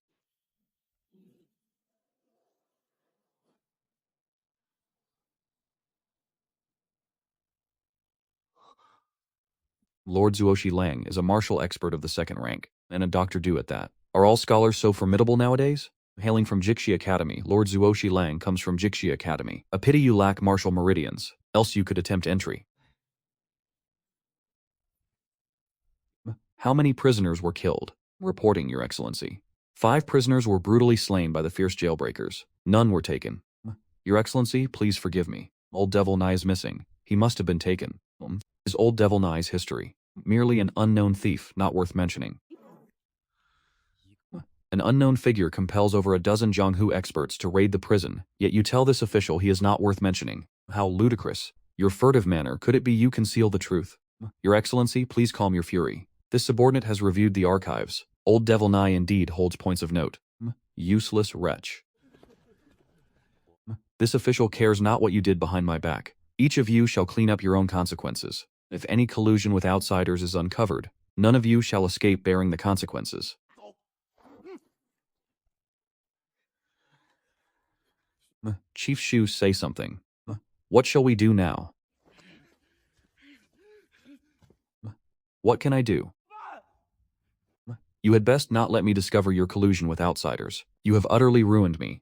Lord Zuoshi Lang is a martial expert of the second rank, and a Dr. Du at that. Are all scholars so formidable nowadays? Hailing from Jixi Academy, Lord Zuoshi Lang comes from Jixi Academy. A pity you lack martial meridians, else you could attempt entry. How many prisoners were killed? Reporting, Your Excellency. 5 prisoners were brutally slain by the fierce jailbreakers. None were taken. Your Excellency, please forgive me. Old Devil Nye is missing. He must have been taken. Is Old Devil Nye's history? Merely an unknown thief, not worth mentioning. An unknown figure compels over a dozen Zhonghu experts to raid the prison, yet you tell this official he is not worth mentioning. How ludicrous. Your furtive manner, could it be you conceal the truth? Your Excellency, please calm your fury. This subordinate has reviewed the archives. Old Devil Nye indeed holds points of note. Useless wretch. This official cares not what you did behind my back. Each of you shall clean up your own consequences. If any collusion with outsiders is uncovered, none of you shall escape bearing the consequences. Chief Shu, say something. What shall we do now? What can I do? You had best not let me discover your collusion with outsiders. You have utterly ruined me.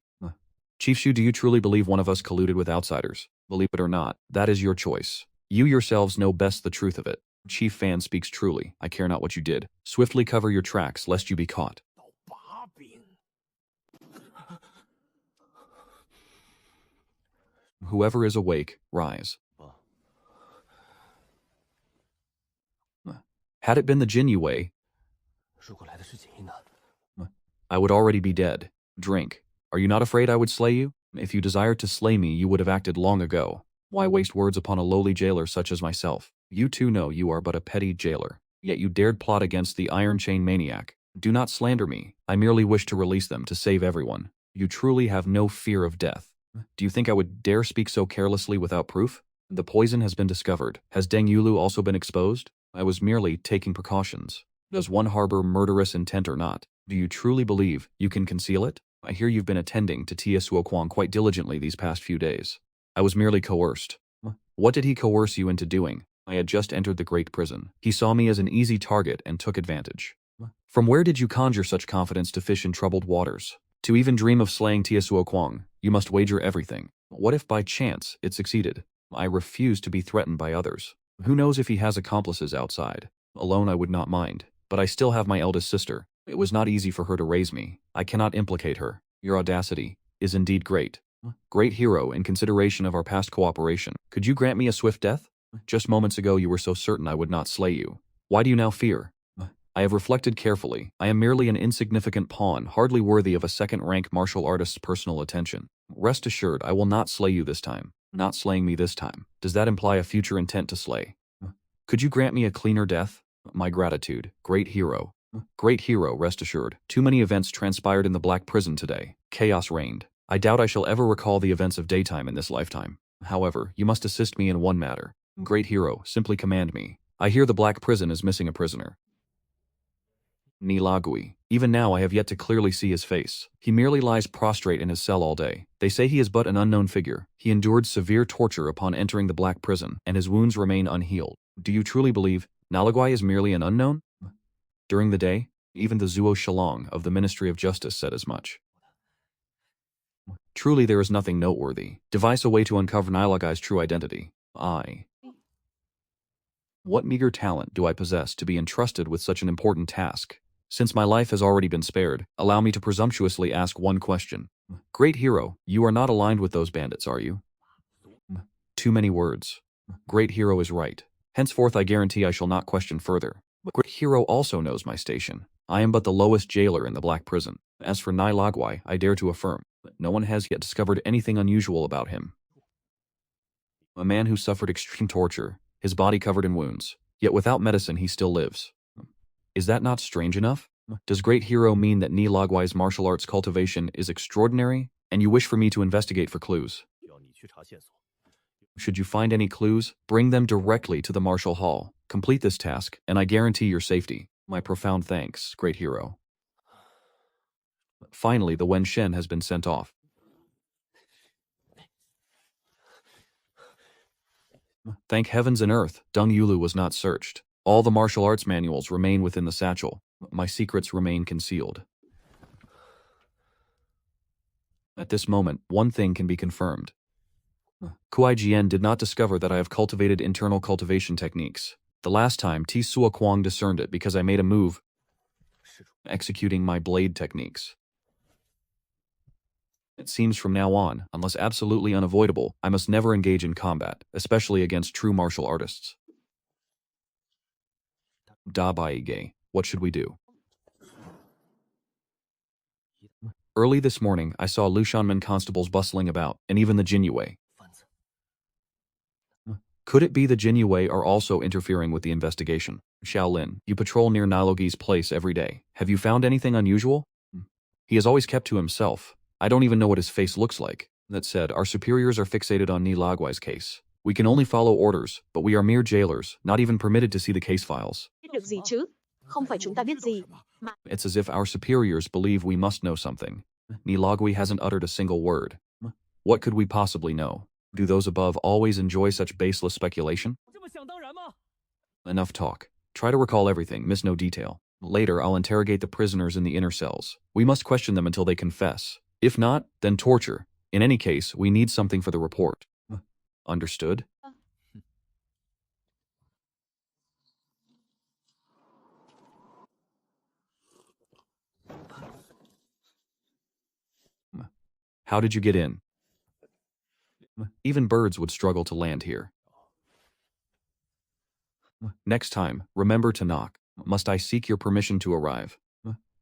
Chief Shu, do you truly believe one of us colluded with outsiders? Believe it or not, that is your choice. You yourselves know best the truth of it. Chief Fan speaks truly. I care not what you did. Swiftly cover your tracks, lest you be caught. Whoever is awake, rise. Had it been the Jin Yue, I would already be dead. Drink. Are you not afraid I would slay you? If you desired to slay me, you would have acted long ago. Why waste words upon a lowly jailer such as myself? You too know you are but a petty jailer. Yet you dared plot against the Iron Chain Maniac. Do not slander me. I merely wish to release them to save everyone. You truly have no fear of death. Do you think I would dare speak so carelessly without proof? The poison has been discovered. Has Deng Yulu also been exposed? I was merely taking precautions. Does one harbor murderous intent or not? Do you truly believe you can conceal it? I hear you've been attending to Tia Suoquang quite diligently these past few days. I was merely coerced. What did he coerce you into doing? I had just entered the great prison. He saw me as an easy target and took advantage. From where did you conjure such confidence to fish in troubled waters? To even dream of slaying Tia Suoquang, you must wager everything. What if by chance it succeeded? I refuse to be threatened by others. Who knows if he has accomplices outside? Alone I would not mind, but I still have my eldest sister. It was not easy for her to raise me. I cannot implicate her. Your audacity is indeed great. Great hero, in consideration of our past cooperation. Could you grant me a swift death? Just moments ago you were so certain I would not slay you. Why do you now fear? I have reflected carefully. I am merely an insignificant pawn, hardly worthy of a second-rank martial artist's personal attention. Rest assured, I will not slay you this time. Not slaying me this time. Does that imply a future intent to slay? Could you grant me a cleaner death? My gratitude. Great hero. Great hero, rest assured. Too many events transpired in the Black Prison today. Chaos reigned. I doubt I shall ever recall the events of daytime in this lifetime. However, you must assist me in one matter. Great hero, simply command me. I hear the Black Prison is missing a prisoner. Nilagui. Even now I have yet to clearly see his face. He merely lies prostrate in his cell all day. They say he is but an unknown figure. He endured severe torture upon entering the Black Prison, and his wounds remain unhealed. Do you truly believe Nilagui is merely an unknown? During the day, even the Zuo Shalong of the Ministry of Justice said as much. Truly there is nothing noteworthy. Devise a way to uncover Nilagui's true identity. What meager talent do I possess to be entrusted with such an important task? Since my life has already been spared, allow me to presumptuously ask one question. Great hero, you are not aligned with those bandits, are you? Too many words. Great hero is right. Henceforth I guarantee I shall not question further. Great hero also knows my station. I am but the lowest jailer in the Black Prison. As for Nilagui, I dare to affirm that no one has yet discovered anything unusual about him. A man who suffered extreme torture, his body covered in wounds, yet without medicine he still lives. Is that not strange enough? Does great hero mean that Nilagui's martial arts cultivation is extraordinary, and you wish for me to investigate for clues? Should you find any clues, bring them directly to the martial hall. Complete this task, and I guarantee your safety. My profound thanks, great hero. Finally, the Wen Shen has been sent off. Thank heavens and earth, Deng Yulu was not searched. All the martial arts manuals remain within the satchel. My secrets remain concealed. At this moment, one thing can be confirmed. Kuai Jian did not discover that I have cultivated internal cultivation techniques. The last time, Ti Suoquang discerned it because I made a move executing my blade techniques. It seems from now on, unless absolutely unavoidable, I must never engage in combat, especially against true martial artists. Da Baige, what should we do? Early this morning, I saw Lushanmen constables bustling about, and even the Jinyue. Could it be the Jinyue are also interfering with the investigation? Shaolin, you patrol near Nilogi's place every day. Have you found anything unusual? He has always kept to himself. I don't even know what his face looks like. That said, our superiors are fixated on Nilagui's case. We can only follow orders, but we are mere jailers, not even permitted to see the case files. Biết được gì chứ? Không phải chúng ta biết gì. It's as if our superiors believe we must know something. Nilagui hasn't uttered a single word. What could we possibly know? Do those above always enjoy such baseless speculation? Enough talk. Try to recall everything, miss no detail. Later, I'll interrogate the prisoners in the inner cells. We must question them until they confess. If not, then torture. In any case, we need something for the report. Understood? How did you get in? Even birds would struggle to land here. Next time, remember to knock. Must I seek your permission to arrive?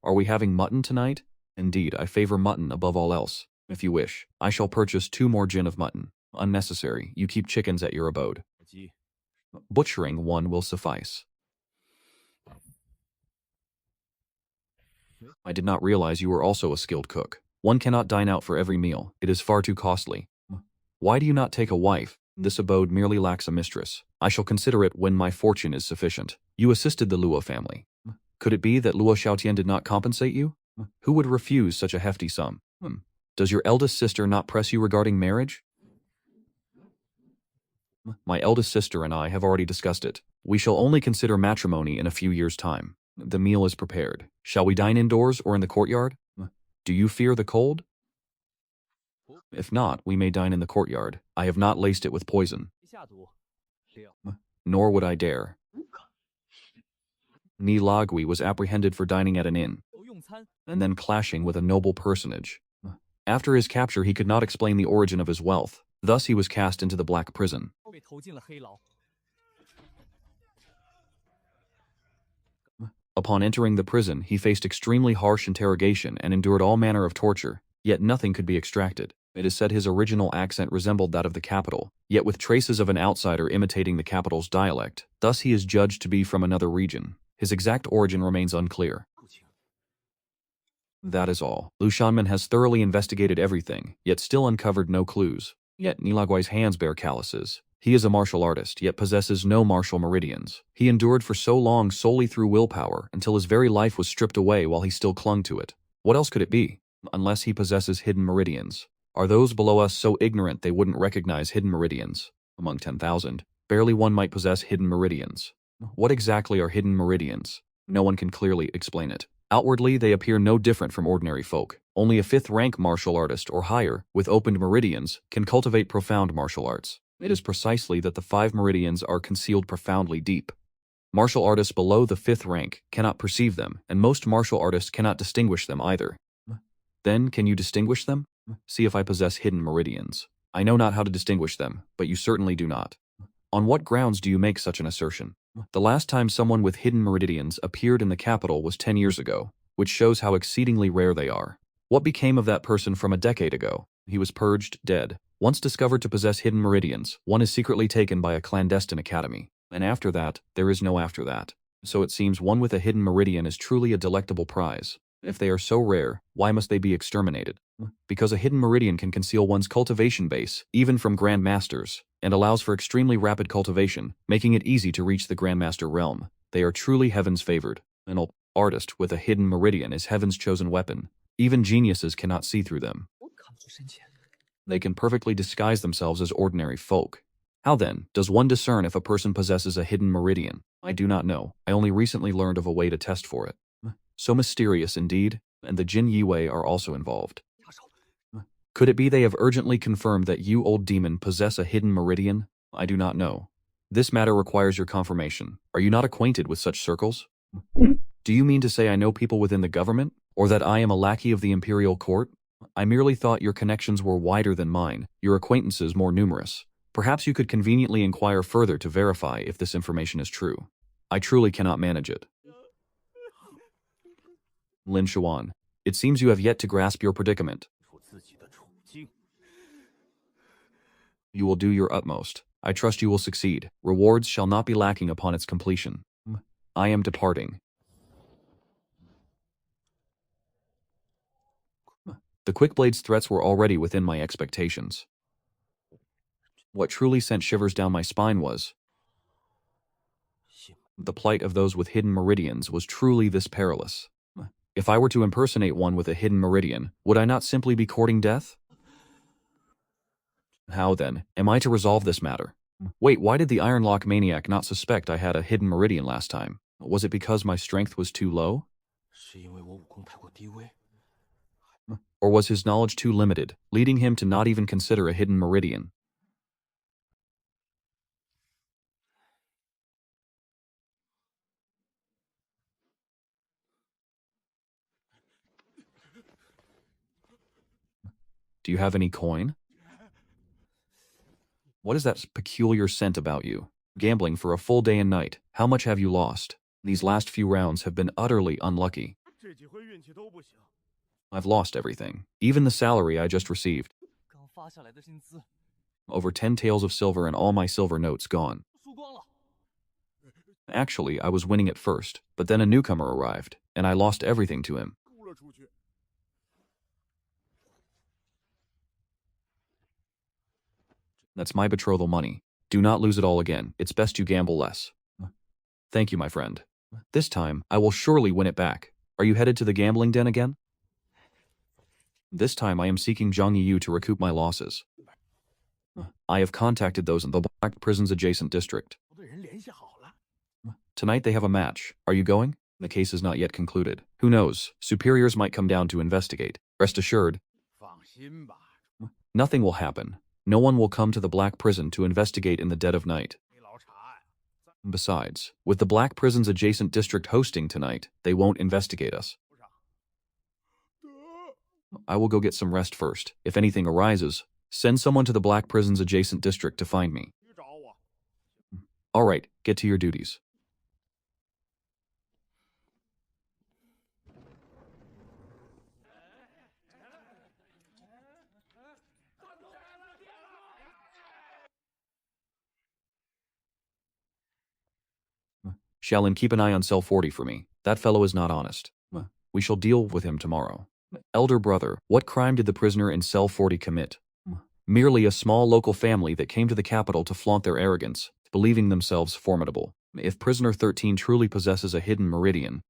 Are we having mutton tonight? Indeed, I favor mutton above all else. If you wish, I shall purchase 2 more gin of mutton. Unnecessary, you keep chickens at your abode. Butchering 1 will suffice. I did not realize you were also a skilled cook. One cannot dine out for every meal. It is far too costly. Why do you not take a wife? This abode merely lacks a mistress. I shall consider it when my fortune is sufficient. You assisted the Luo family. Could it be that Luo Xiaotian did not compensate you? Who would refuse such a hefty sum? Does your eldest sister not press you regarding marriage? My eldest sister and I have already discussed it. We shall only consider matrimony in a few years' time. The meal is prepared. Shall we dine indoors or in the courtyard? Do you fear the cold? If not, we may dine in the courtyard. I have not laced it with poison. Nor would I dare. Ni Lagui was apprehended for dining at an inn, and then clashing with a noble personage. After his capture, he could not explain the origin of his wealth. Thus he was cast into the black prison. Upon entering the prison, he faced extremely harsh interrogation and endured all manner of torture, yet nothing could be extracted. It is said his original accent resembled that of the capital, yet with traces of an outsider imitating the capital's dialect. Thus he is judged to be from another region. His exact origin remains unclear. That is all. Lu Shanmen has thoroughly investigated everything, yet still uncovered no clues. Yet Nilaguai's hands bear calluses. He is a martial artist, yet possesses no martial meridians. He endured for so long solely through willpower, until his very life was stripped away while he still clung to it. What else could it be? Unless he possesses hidden meridians. Are those below us so ignorant they wouldn't recognize hidden meridians? Among 10,000, barely one might possess hidden meridians. What exactly are hidden meridians? No one can clearly explain it. Outwardly, they appear no different from ordinary folk. Only a 5th rank martial artist or higher, with opened meridians, can cultivate profound martial arts. It is precisely that the 5 meridians are concealed profoundly deep. Martial artists below the 5th rank cannot perceive them, and most martial artists cannot distinguish them either. Then, can you distinguish them? See if I possess hidden meridians. I know not how to distinguish them, but you certainly do not. On what grounds do you make such an assertion? The last time someone with hidden meridians appeared in the capital was 10 years ago, which shows how exceedingly rare they are. What became of that person from a decade ago? He was purged, dead. Once discovered to possess hidden meridians, one is secretly taken by a clandestine academy. And after that, there is no after that. So it seems one with a hidden meridian is truly a delectable prize. If they are so rare, why must they be exterminated? Because a hidden meridian can conceal one's cultivation base, even from Grand Masters, and allows for extremely rapid cultivation, making it easy to reach the Grandmaster realm. They are truly heaven's favored. An artist with a hidden meridian is heaven's chosen weapon. Even geniuses cannot see through them. They can perfectly disguise themselves as ordinary folk. How then, does one discern if a person possesses a hidden meridian? I do not know. I only recently learned of a way to test for it. So mysterious indeed, and the Jin Yiwei are also involved. Could it be they have urgently confirmed that you, old demon, possess a hidden meridian? I do not know. This matter requires your confirmation. Are you not acquainted with such circles? Do you mean to say I know people within the government? Or that I am a lackey of the imperial court? I merely thought your connections were wider than mine, your acquaintances more numerous. Perhaps you could conveniently inquire further to verify if this information is true. I truly cannot manage it. Lin Xuan, it seems you have yet to grasp your predicament. You will do your utmost. I trust you will succeed. Rewards shall not be lacking upon its completion. I am departing. The Quickblade's threats were already within my expectations. What truly sent shivers down my spine was the plight of those with hidden meridians was truly this perilous. If I were to impersonate one with a hidden meridian, would I not simply be courting death? How, then, am I to resolve this matter? Wait, why did the Ironlock maniac not suspect I had a hidden meridian last time? Was it because my strength was too low? Or was his knowledge too limited, leading him to not even consider a hidden meridian? Do you have any coin? What is that peculiar scent about you? Gambling for a full day and night. How much have you lost? These last few rounds have been utterly unlucky. I've lost everything. Even the salary I just received. Over 10 taels of silver and all my silver notes gone. Actually, I was winning at first, but then a newcomer arrived, and I lost everything to him. That's my betrothal money. Do not lose it all again. It's best you gamble less. Thank you, my friend. This time, I will surely win it back. Are you headed to the gambling den again? This time I am seeking Zhang Yiyu to recoup my losses. I have contacted those in the Black Prison's adjacent district. Tonight they have a match. Are you going? The case is not yet concluded. Who knows? Superiors might come down to investigate. Rest assured, nothing will happen. No one will come to the Black Prison to investigate in the dead of night. Besides, with the Black Prison's adjacent district hosting tonight, they won't investigate us. I will go get some rest first. If anything arises, send someone to the Black Prison's adjacent district to find me. All right, get to your duties. Xiaolin, keep an eye on cell 40 for me. That fellow is not honest. We shall deal with him tomorrow. Elder brother, what crime did the prisoner in cell 40 commit? Merely a small local family that came to the capital to flaunt their arrogance, believing themselves formidable. If prisoner 13 truly possesses a hidden meridian,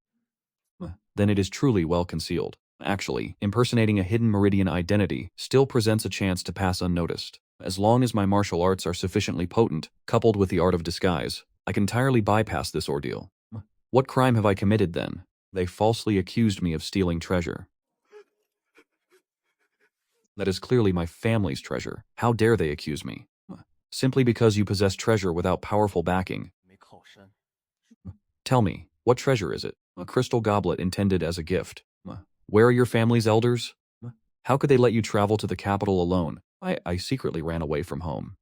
then it is truly well concealed. Actually, impersonating a hidden meridian identity still presents a chance to pass unnoticed. As long as my martial arts are sufficiently potent, coupled with the art of disguise, I can entirely bypass this ordeal. What crime have I committed then? They falsely accused me of stealing treasure. That is clearly my family's treasure. How dare they accuse me? Simply because you possess treasure without powerful backing. Tell me, what treasure is it? A crystal goblet intended as a gift. Where are your family's elders? How could they let you travel to the capital alone? I secretly ran away from home.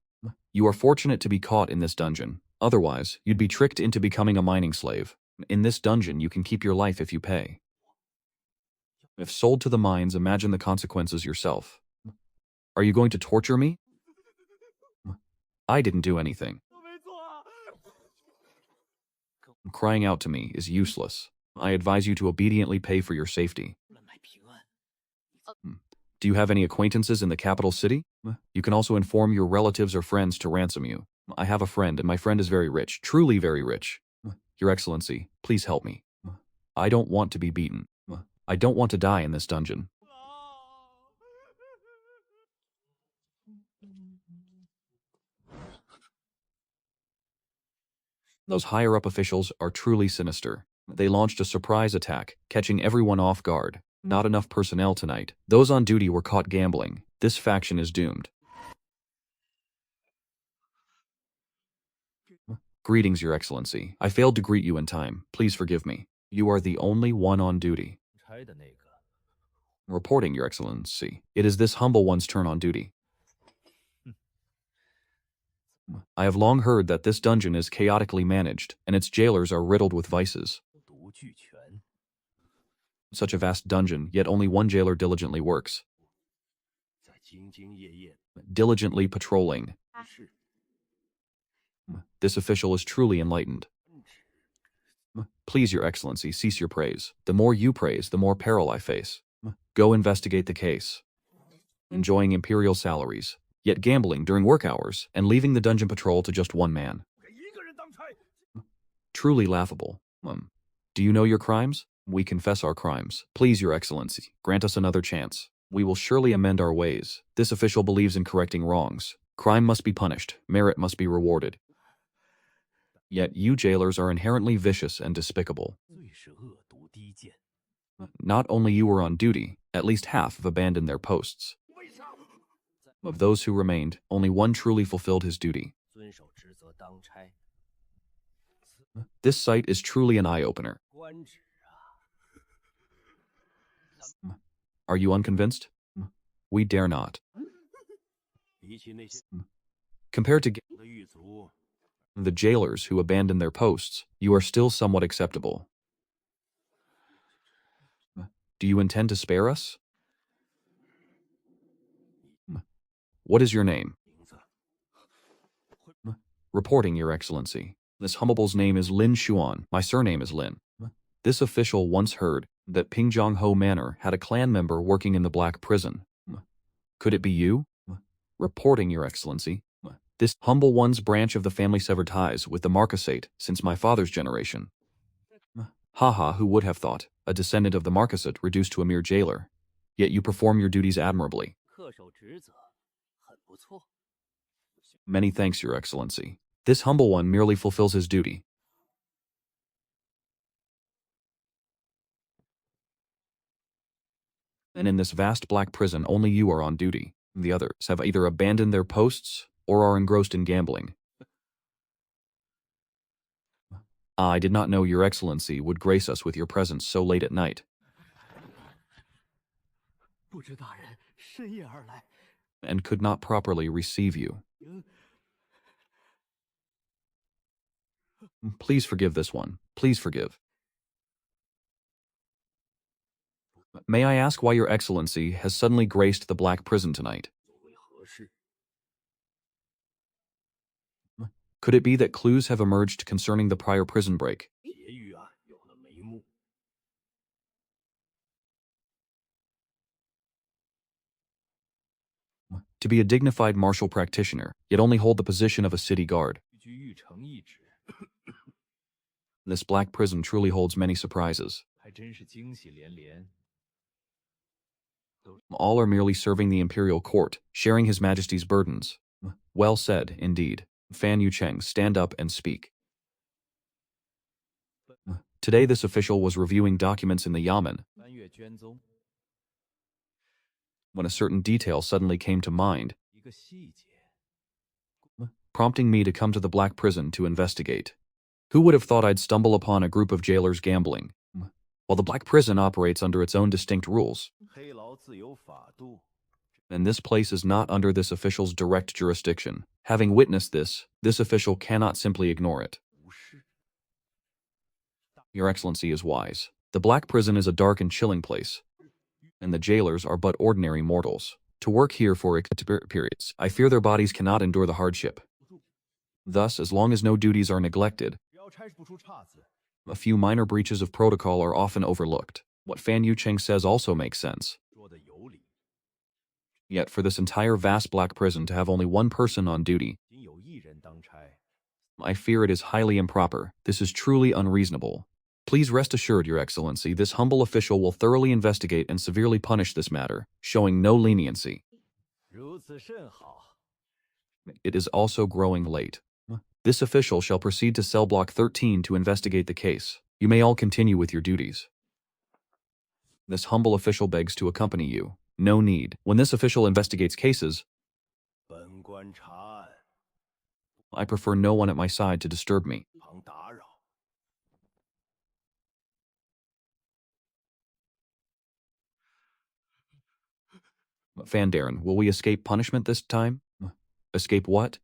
You are fortunate to be caught in this dungeon. Otherwise, you'd be tricked into becoming a mining slave. In this dungeon, you can keep your life if you pay. If sold to the mines, imagine the consequences yourself. Are you going to torture me? I didn't do anything. Crying out to me is useless. I advise you to obediently pay for your safety. Do you have any acquaintances in the capital city? You can also inform your relatives or friends to ransom you. I have a friend, and my friend is very rich, truly very rich. Your Excellency, please help me. I don't want to be beaten. I don't want to die in this dungeon. Those higher-up officials are truly sinister. They launched a surprise attack, catching everyone off guard. Not enough personnel tonight. Those on duty were caught gambling. This faction is doomed. Greetings, Your Excellency. I failed to greet you in time. Please forgive me. You are the only one on duty. Reporting, Your Excellency. It is this humble one's turn on duty. I have long heard that this dungeon is chaotically managed, and its jailers are riddled with vices. Such a vast dungeon, yet only one jailer diligently works. Diligently patrolling. This official is truly enlightened. Please, Your Excellency, cease your praise. The more you praise, the more peril I face. Go investigate the case. Enjoying imperial salaries, yet gambling during work hours, and leaving the dungeon patrol to just one man. Truly laughable. Do you know your crimes? We confess our crimes. Please, Your Excellency, grant us another chance. We will surely amend our ways. This official believes in correcting wrongs. Crime must be punished. Merit must be rewarded. Yet you jailers are inherently vicious and despicable. Not only you were on duty, at least half have abandoned their posts. Of those who remained, only one truly fulfilled his duty. This sight is truly an eye-opener. Are you unconvinced? We dare not. Compared to the jailers who abandoned their posts, you are still somewhat acceptable. Do you intend to spare us? What is your name? Reporting, Your Excellency. This humble's name is Lin Xuan. My surname is Lin. This official once heard that Pingzhongho Manor had a clan member working in the Black Prison. Could it be you? Reporting, Your Excellency. This humble one's branch of the family severed ties with the Marquisate since my father's generation. Haha, who would have thought? A descendant of the Marquisate reduced to a mere jailer. Yet you perform your duties admirably. 恪守职责，很不错。Many thanks, Your Excellency. This humble one merely fulfills his duty. And in this vast black prison, only you are on duty. The others have either abandoned their posts or are engrossed in gambling. I did not know Your Excellency would grace us with your presence so late at night. 不知大人深夜而来， And could not properly receive you. Please forgive this one. Please forgive. May I ask why Your Excellency has suddenly graced the black prison tonight? 所为何事？ Could it be that clues have emerged concerning the prior prison break? 劫狱案有了眉目。 To be a dignified martial practitioner, yet only hold the position of a city guard. 居玉成一职， This black prison truly holds many surprises. 还真是惊喜连连。 All are merely serving the imperial court, sharing His Majesty's burdens. Well said, indeed. Fan Yucheng, stand up and speak. Today this official was reviewing documents in the Yamen 翻阅卷宗， when a certain detail suddenly came to mind, 一个细节， prompting me to come to the black prison to investigate. Who would have thought I'd stumble upon a group of jailers gambling? While the black prison operates under its own distinct rules, 黑牢自有法度。 and this place is not under this official's direct jurisdiction. Having witnessed this, this official cannot simply ignore it. 无视， Your Excellency is wise. The black prison is a dark and chilling place, and the jailers are but ordinary mortals. To work here for extended periods, I fear their bodies cannot endure the hardship. Thus, as long as no duties are neglected, 只要拆不出岔子， a few minor breaches of protocol are often overlooked. What Fan Yucheng says also makes sense. 说的有理。 Yet for this entire vast black prison to have only one person on duty, 仅有一人当差， I fear it is highly improper. This is truly unreasonable. Please rest assured, Your Excellency, this humble official will thoroughly investigate and severely punish this matter, showing no leniency. 如此甚好。 It is also growing late. This official shall proceed to cell block 13 to investigate the case. You may all continue with your duties. This humble official begs to accompany you. No need. When this official investigates cases, 本官查案， I prefer no one at my side to disturb me. 旁打扰。 Fandaren, will we escape punishment this time? Escape what?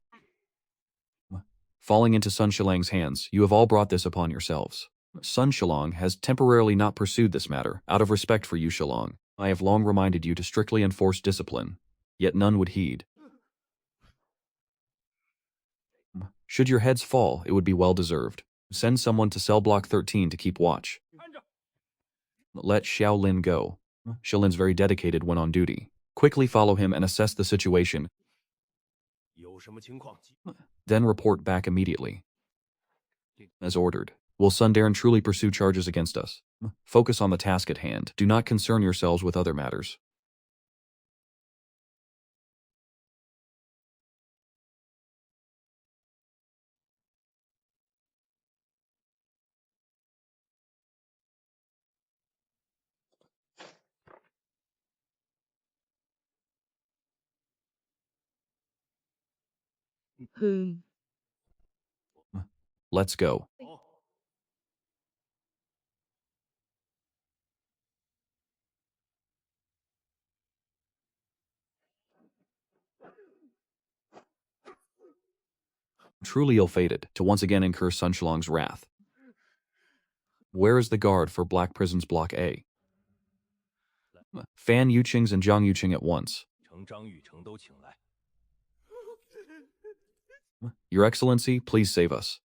Falling into Sun Shilang's hands, you have all brought this upon yourselves. Sun Shilang has temporarily not pursued this matter, out of respect for you, Shilang. I have long reminded you to strictly enforce discipline, yet none would heed. Should your heads fall, it would be well deserved. Send someone to cell block 13 to keep watch. Let Xiao Lin go. Xiaolin's very dedicated when on duty. Quickly follow him and assess the situation, 有什么情况？ then report back immediately. As ordered. Will Sundaren truly pursue charges against us? Focus on the task at hand. Do not concern yourselves with other matters. Let's go. 好， Truly ill-fated to once again incur Sun Shilang's wrath. Where is the guard for Black Prison's Block A? Fan Yuqing's and Zhang Yuqing at once. 成张玉成都请来。 Your Excellency, please save us.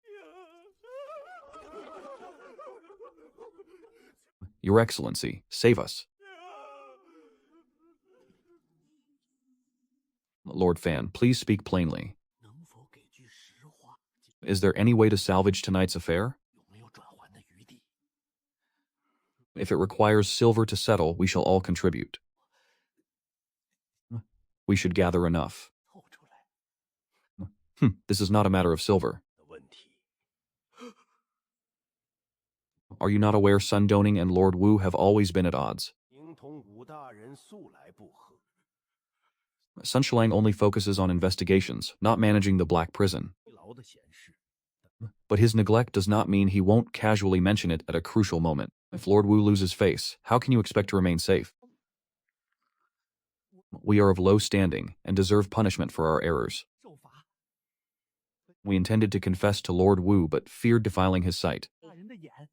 Your Excellency, save us. Lord Fan, please speak plainly. 能否给句实话？ Is there any way to salvage tonight's affair? 有没有转圜的余地？ If it requires silver to settle, we shall all contribute. We should gather enough. 凑出来 This is not a matter of silver. 的问题。 Are you not aware Sun Doning and Lord Wu have always been at odds? 您同武大人素来不和， Sun Shilang only focuses on investigations, not managing the Black Prison. 劳的闲事。 But his neglect does not mean he won't casually mention it at a crucial moment. If Lord Wu loses face, how can you expect to remain safe? We are of low standing and deserve punishment for our errors. 受罚， We intended to confess to Lord Wu but feared defiling his sight. 大人的眼，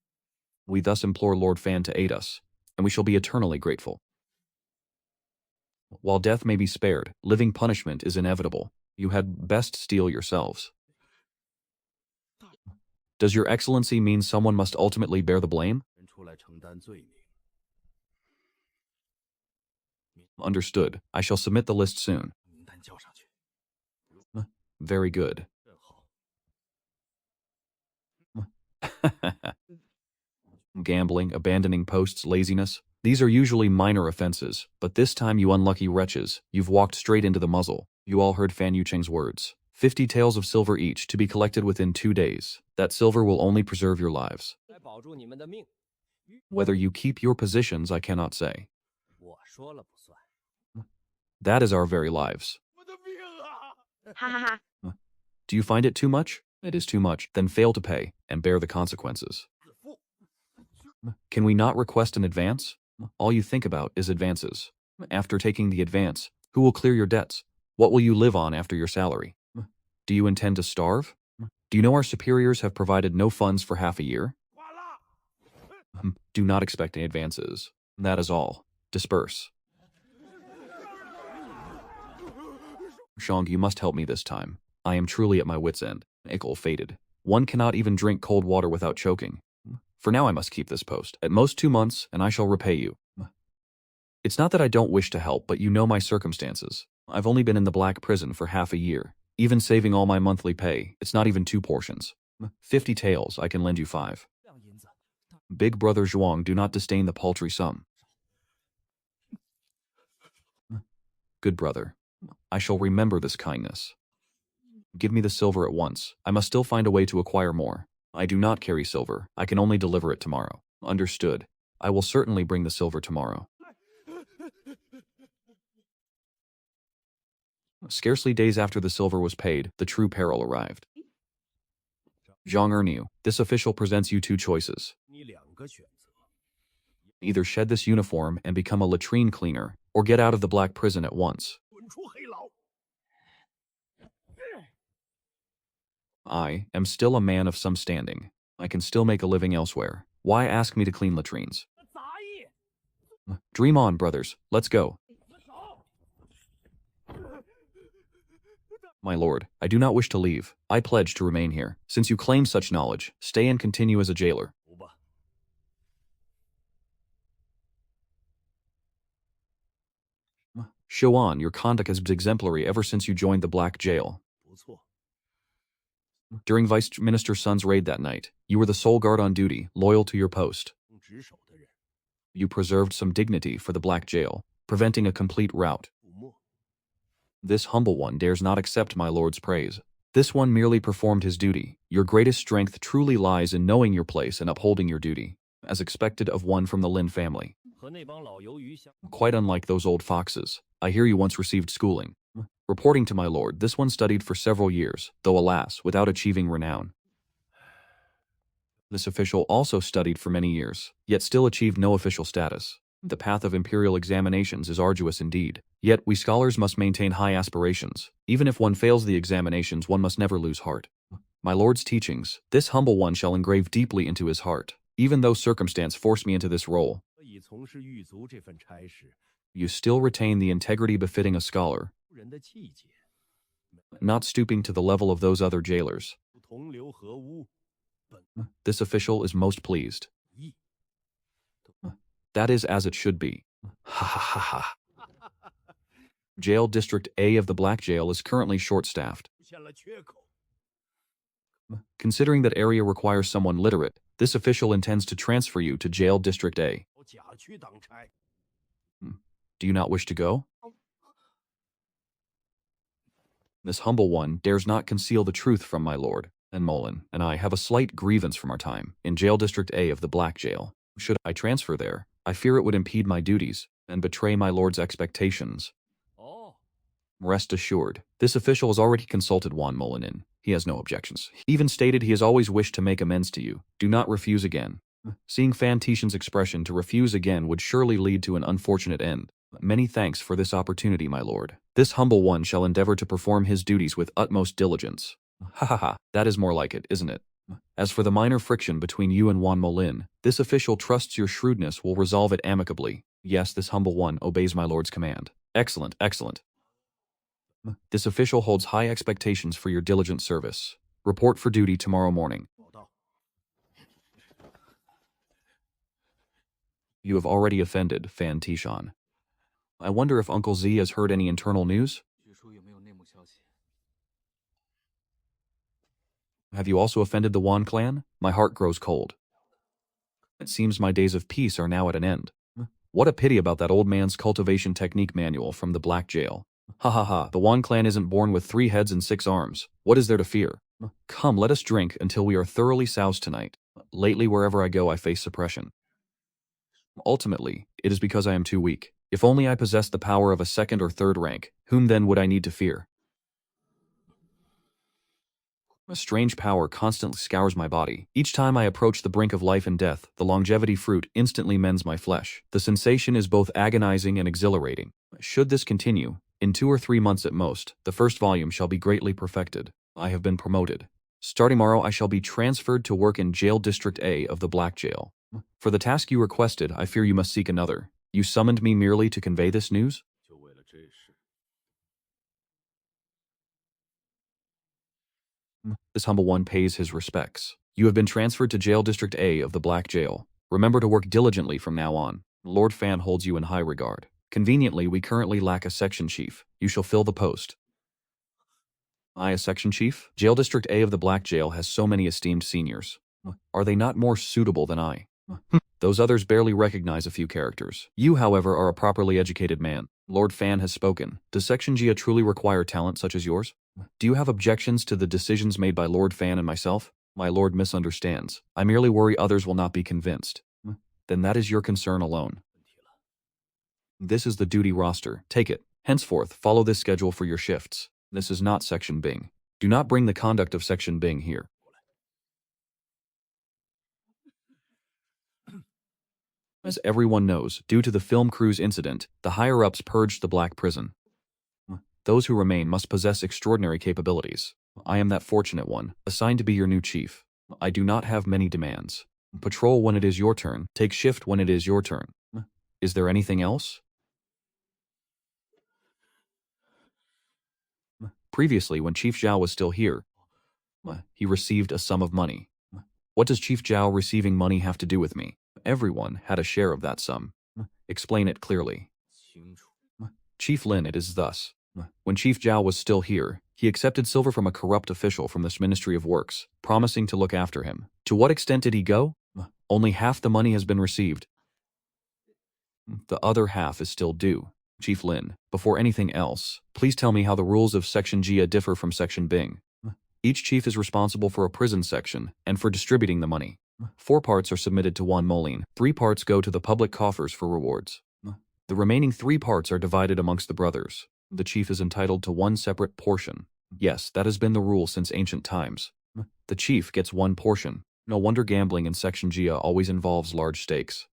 We thus implore Lord Fan to aid us, and we shall be eternally grateful. While death may be spared, living punishment is inevitable. You had best steel yourselves. Does your excellency mean someone must ultimately bear the blame? 人出来承担罪名。 Understood. I shall submit the list soon. 名单交上去， Very good. 正好。 Gambling, abandoning posts, laziness. These are usually minor offenses, but this time, you unlucky wretches, you've walked straight into the muzzle. You all heard Fan Yucheng's words. 50 taels of silver each to be collected within 2 days. That silver will only preserve your lives. 来保住你们的命， Whether you keep your positions, I cannot say. 我说了不算。 That is our very lives. 我的命啊！哈哈哈。 Do you find it too much? It is too much. Then fail to pay and bear the consequences. 自负， Can we not request an advance? All you think about is advances. After taking the advance, who will clear your debts? What will you live on after your salary? Do you intend to starve? Do you know our superiors have provided no funds for half a year? 挂了。 Do not expect any advances. That is all. Disperse. Shang, you must help me this time. I am truly at my wit's end. Ickle faded. One cannot even drink cold water without choking. For now I must keep this post. At most 2 months, and I shall repay you. It's not that I don't wish to help, but you know my circumstances. I've only been in the Black Prison for half a year. Even saving all my monthly pay, it's not even 2 portions. 50 taels, I can lend you 5. 亮银子， Big brother Zhuang, do not disdain the paltry sum. Good brother. I shall remember this kindness. Give me the silver at once. I must still find a way to acquire more. I do not carry silver. I can only deliver it tomorrow. Understood. I will certainly bring the silver tomorrow. Scarcely days after the silver was paid, the true peril arrived. Zhang Erniu, this official presents you 2 choices. 你2个选择。 Either shed this uniform and become a latrine cleaner, or get out of the Black Prison at once. 滚出黑牢！ I am still a man of some standing. I can still make a living elsewhere. Why ask me to clean latrines? 杂役， Dream on, brothers. Let's go. 走。 My lord, I do not wish to leave. I pledge to remain here. Since you claim such knowledge, stay and continue as a jailer. 走吧。 Shoan, your conduct has been exemplary ever since you joined the Black Jail. 不错， During Vice Minister Sun's raid that night, you were the sole guard on duty, loyal to your post. 值守的人， You preserved some dignity for the Black Jail, preventing a complete rout. 覆没。 This humble one dares not accept my lord's praise. This one merely performed his duty. Your greatest strength truly lies in knowing your place and upholding your duty, as expected of one from the Lin family. 和那帮老鱿鱼相， Quite unlike those old foxes. I hear you once received schooling. Reporting to my lord, this one studied for several years, though alas, without achieving renown. This official also studied for many years, yet still achieved no official status. The path of imperial examinations is arduous indeed. Yet we scholars must maintain high aspirations. Even if one fails the examinations, one must never lose heart. My lord's teachings, this humble one shall engrave deeply into his heart. Even though circumstance forced me into this role, 可以从事狱卒这份差事， you still retain the integrity befitting a scholar, 人的气节， not stooping to the level of those other jailers. 同流合污， This official is most pleased. 义。 That is as it should be. Ha ha ha ha. Jail District A of the Black Jail is currently short-staffed. 出现了缺口， Considering that area requires someone literate, this official intends to transfer you to Jail District A. 假去当差。Do you not wish to go? This humble one dares not conceal the truth from my lord, and Molin and I have a slight grievance from our time in Jail District A of the Black Jail. Should I transfer there, I fear it would impede my duties and betray my lord's expectations.哦， Rest assured, this official has already consulted Juan Molinin. He has no objections. He even stated he has always wished to make amends to you. Do not refuse again. Seeing Fan Tishan's expression to refuse again would surely lead to an unfortunate end. Many thanks for this opportunity, my lord. This humble one shall endeavor to perform his duties with utmost diligence. Ha ha ha, that is more like it, isn't it? As for the minor friction between you and Juan Molin, this official trusts your shrewdness will resolve it amicably. Yes, this humble one obeys my lord's command. Excellent, excellent. This official holds high expectations for your diligent service. Report for duty tomorrow morning. 报道。 You have already offended Fan Tishan. I wonder if Uncle Z has heard any internal news? 据说有没有内幕消息？ Have you also offended the Wan clan? My heart grows cold. It seems my days of peace are now at an end. What a pity about that old man's cultivation technique manual from the Black Jail. Ha ha ha, the Wan clan isn't born with 3 heads and 6 arms. What is there to fear? Come, let us drink until we are thoroughly soused tonight. Lately, wherever I go, I face suppression. Ultimately, it is because I am too weak. If only I possessed the power of a 2nd or 3rd rank, whom then would I need to fear? A strange power constantly scours my body. Each time I approach the brink of life and death, the longevity fruit instantly mends my flesh. The sensation is both agonizing and exhilarating. Should this continue, in 2 or 3 months at most, the first volume shall be greatly perfected. I have been promoted. Starting tomorrow, I shall be transferred to work in Jail District A of the Black Jail. For the task you requested, I fear you must seek another. You summoned me merely to convey this news? 就为了这事。 This humble one pays his respects. You have been transferred to Jail District A of the Black Jail. Remember to work diligently from now on. Lord Fan holds you in high regard. Conveniently, we currently lack a section chief. You shall fill the post. I, a section chief? Jail District A of the Black Jail has so many esteemed seniors. Are they not more suitable than I? Those others barely recognize a few characters. You, however, are a properly educated man. Lord Fan has spoken. Does Section Gia truly require talent such as yours? Do you have objections to the decisions made by Lord Fan and myself? My lord misunderstands. I merely worry others will not be convinced. Then that is your concern alone. 问题了。 This is the duty roster. Take it. Henceforth, follow this schedule for your shifts. This is not Section Bing. Do not bring the conduct of Section Bing here. As everyone knows, due to the film crew's incident, the higher-ups purged the Black Prison. Those who remain must possess extraordinary capabilities. I am that fortunate one, assigned to be your new chief. I do not have many demands. Patrol when it is your turn. Take shift when it is your turn. Is there anything else? Previously, when Chief Zhao was still here, he received a sum of money. What does Chief Zhao receiving money have to do with me? Everyone had a share of that sum. Explain it clearly. 清楚。 Chief Lin, it is thus. When Chief Zhao was still here, he accepted silver from a corrupt official from this Ministry of Works, promising to look after him. To what extent did he go? Only half the money has been received. The other half is still due. Chief Lin, before anything else, please tell me how the rules of Section Gia differ from Section Bing. Each chief is responsible for a prison section and for distributing the money. 4 parts are submitted to Juan Molin. 3 parts go to the public coffers for rewards. The remaining 3 parts are divided amongst the brothers. The chief is entitled to 1 separate portion. Yes, that has been the rule since ancient times. The chief gets 1 portion. No wonder gambling in Section Gia always involves large stakes.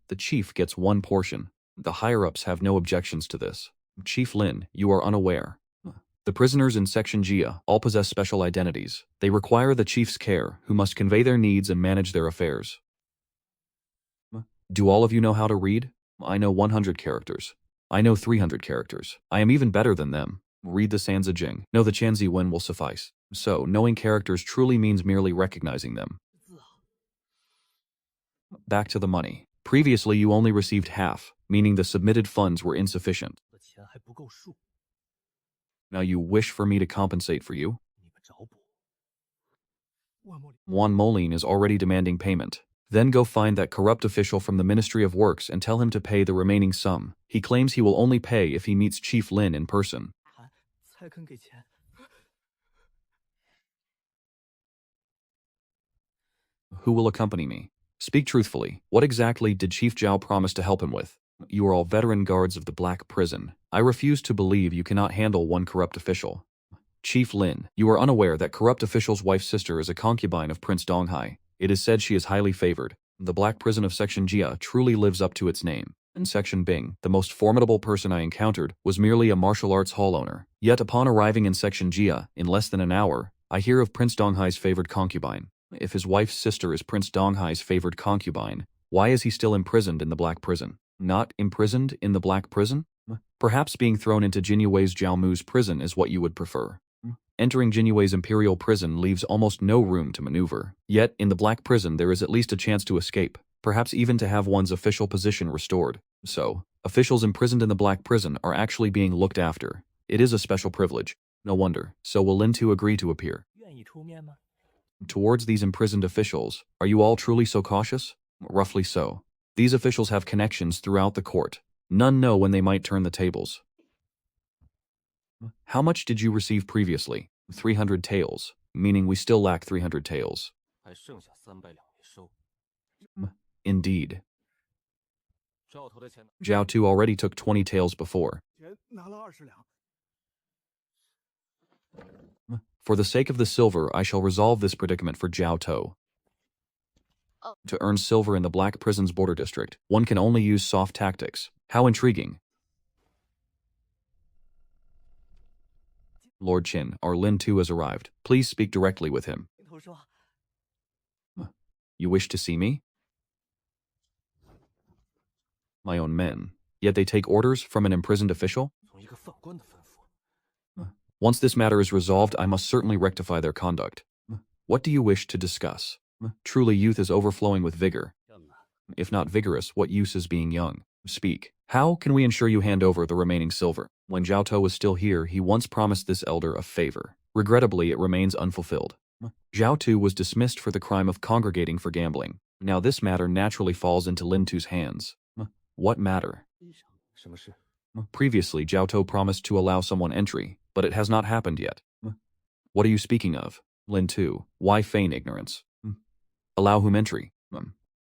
The chief gets 1 portion. The higher-ups have no objections to this. Chief Lin, you are unaware. The prisoners in Section Gia all possess special identities. They require the chief's care, who must convey their needs and manage their affairs. Do all of you know how to read? I know 100 characters. I know 300 characters. I am even better than them. Read the Sanzi Jing. No, the Chanzi Wen will suffice. So, knowing characters truly means merely recognizing them. Back to the money. Previously, you only received half, meaning the submitted funds were insufficient. 我的钱还不够数， Now you wish for me to compensate for you? 你们找补。万莫里， Juan Molin is already demanding payment. Then go find that corrupt official from the Ministry of Works and tell him to pay the remaining sum. He claims he will only pay if he meets Chief Lin in person. 才肯给钱。 Who will accompany me? Speak truthfully. What exactly did Chief Zhao promise to help him with? You are all veteran guards of the Black Prison. I refuse to believe you cannot handle one corrupt official. Chief Lin, you are unaware that corrupt official's wife's sister is a concubine of Prince Donghua. It is said she is highly favored. The Black Prison of Section Jia truly lives up to its name. In Section Bing, the most formidable person I encountered was merely a martial arts hall owner. Yet upon arriving in Section Jia, in less than an hour, I hear of Prince Donghui's favored concubine. If his wife's sister is Prince Donghui's favored concubine, why is he still imprisoned in the Black Prison? Not imprisoned in the Black Prison? Perhaps being thrown into Jinyue's Jiaomu's prison is what you would prefer. Entering Jinyue's imperial prison leaves almost no room to maneuver. Yet, in the Black Prison there is at least a chance to escape, perhaps even to have one's official position restored. So, officials imprisoned in the Black Prison are actually being looked after. It is a special privilege. No wonder. So will Lin Tu agree to appear? 愿意出面吗？ Towards these imprisoned officials, are you all truly so cautious? Roughly so. These officials have connections throughout the court. None know when they might turn the tables. How much did you receive previously? 300 taels, meaning we still lack 300 taels. 还剩下300两没收。 Indeed. 赵头的钱呢？ Zhao Tu already took 20 taels before. 钱拿了20两。 For the sake of the silver, I shall resolve this predicament for Zhao Tu. Oh. To earn silver in the Black Prison's border district, one can only use soft tactics. How intriguing. Lord Qin, our Lin Tu has arrived. Please speak directly with him. 头说， You wish to see me? My own men. Yet they take orders from an imprisoned official? 从一个犯官的吩咐。 Once this matter is resolved, I must certainly rectify their conduct. What do you wish to discuss? Truly, youth is overflowing with vigor. If not vigorous, what use is being young? Speak. How can we ensure you hand over the remaining silver? When Zhao Tu was still here, he once promised this elder a favor. Regrettably, it remains unfulfilled. Zhao Tu was dismissed for the crime of congregating for gambling. Now this matter naturally falls into Lin Tu's hands. What matter? 什么事？ Previously, Zhao Tu promised to allow someone entry, but it has not happened yet. What are you speaking of? Lin Tu, why feign ignorance? Allow whom entry?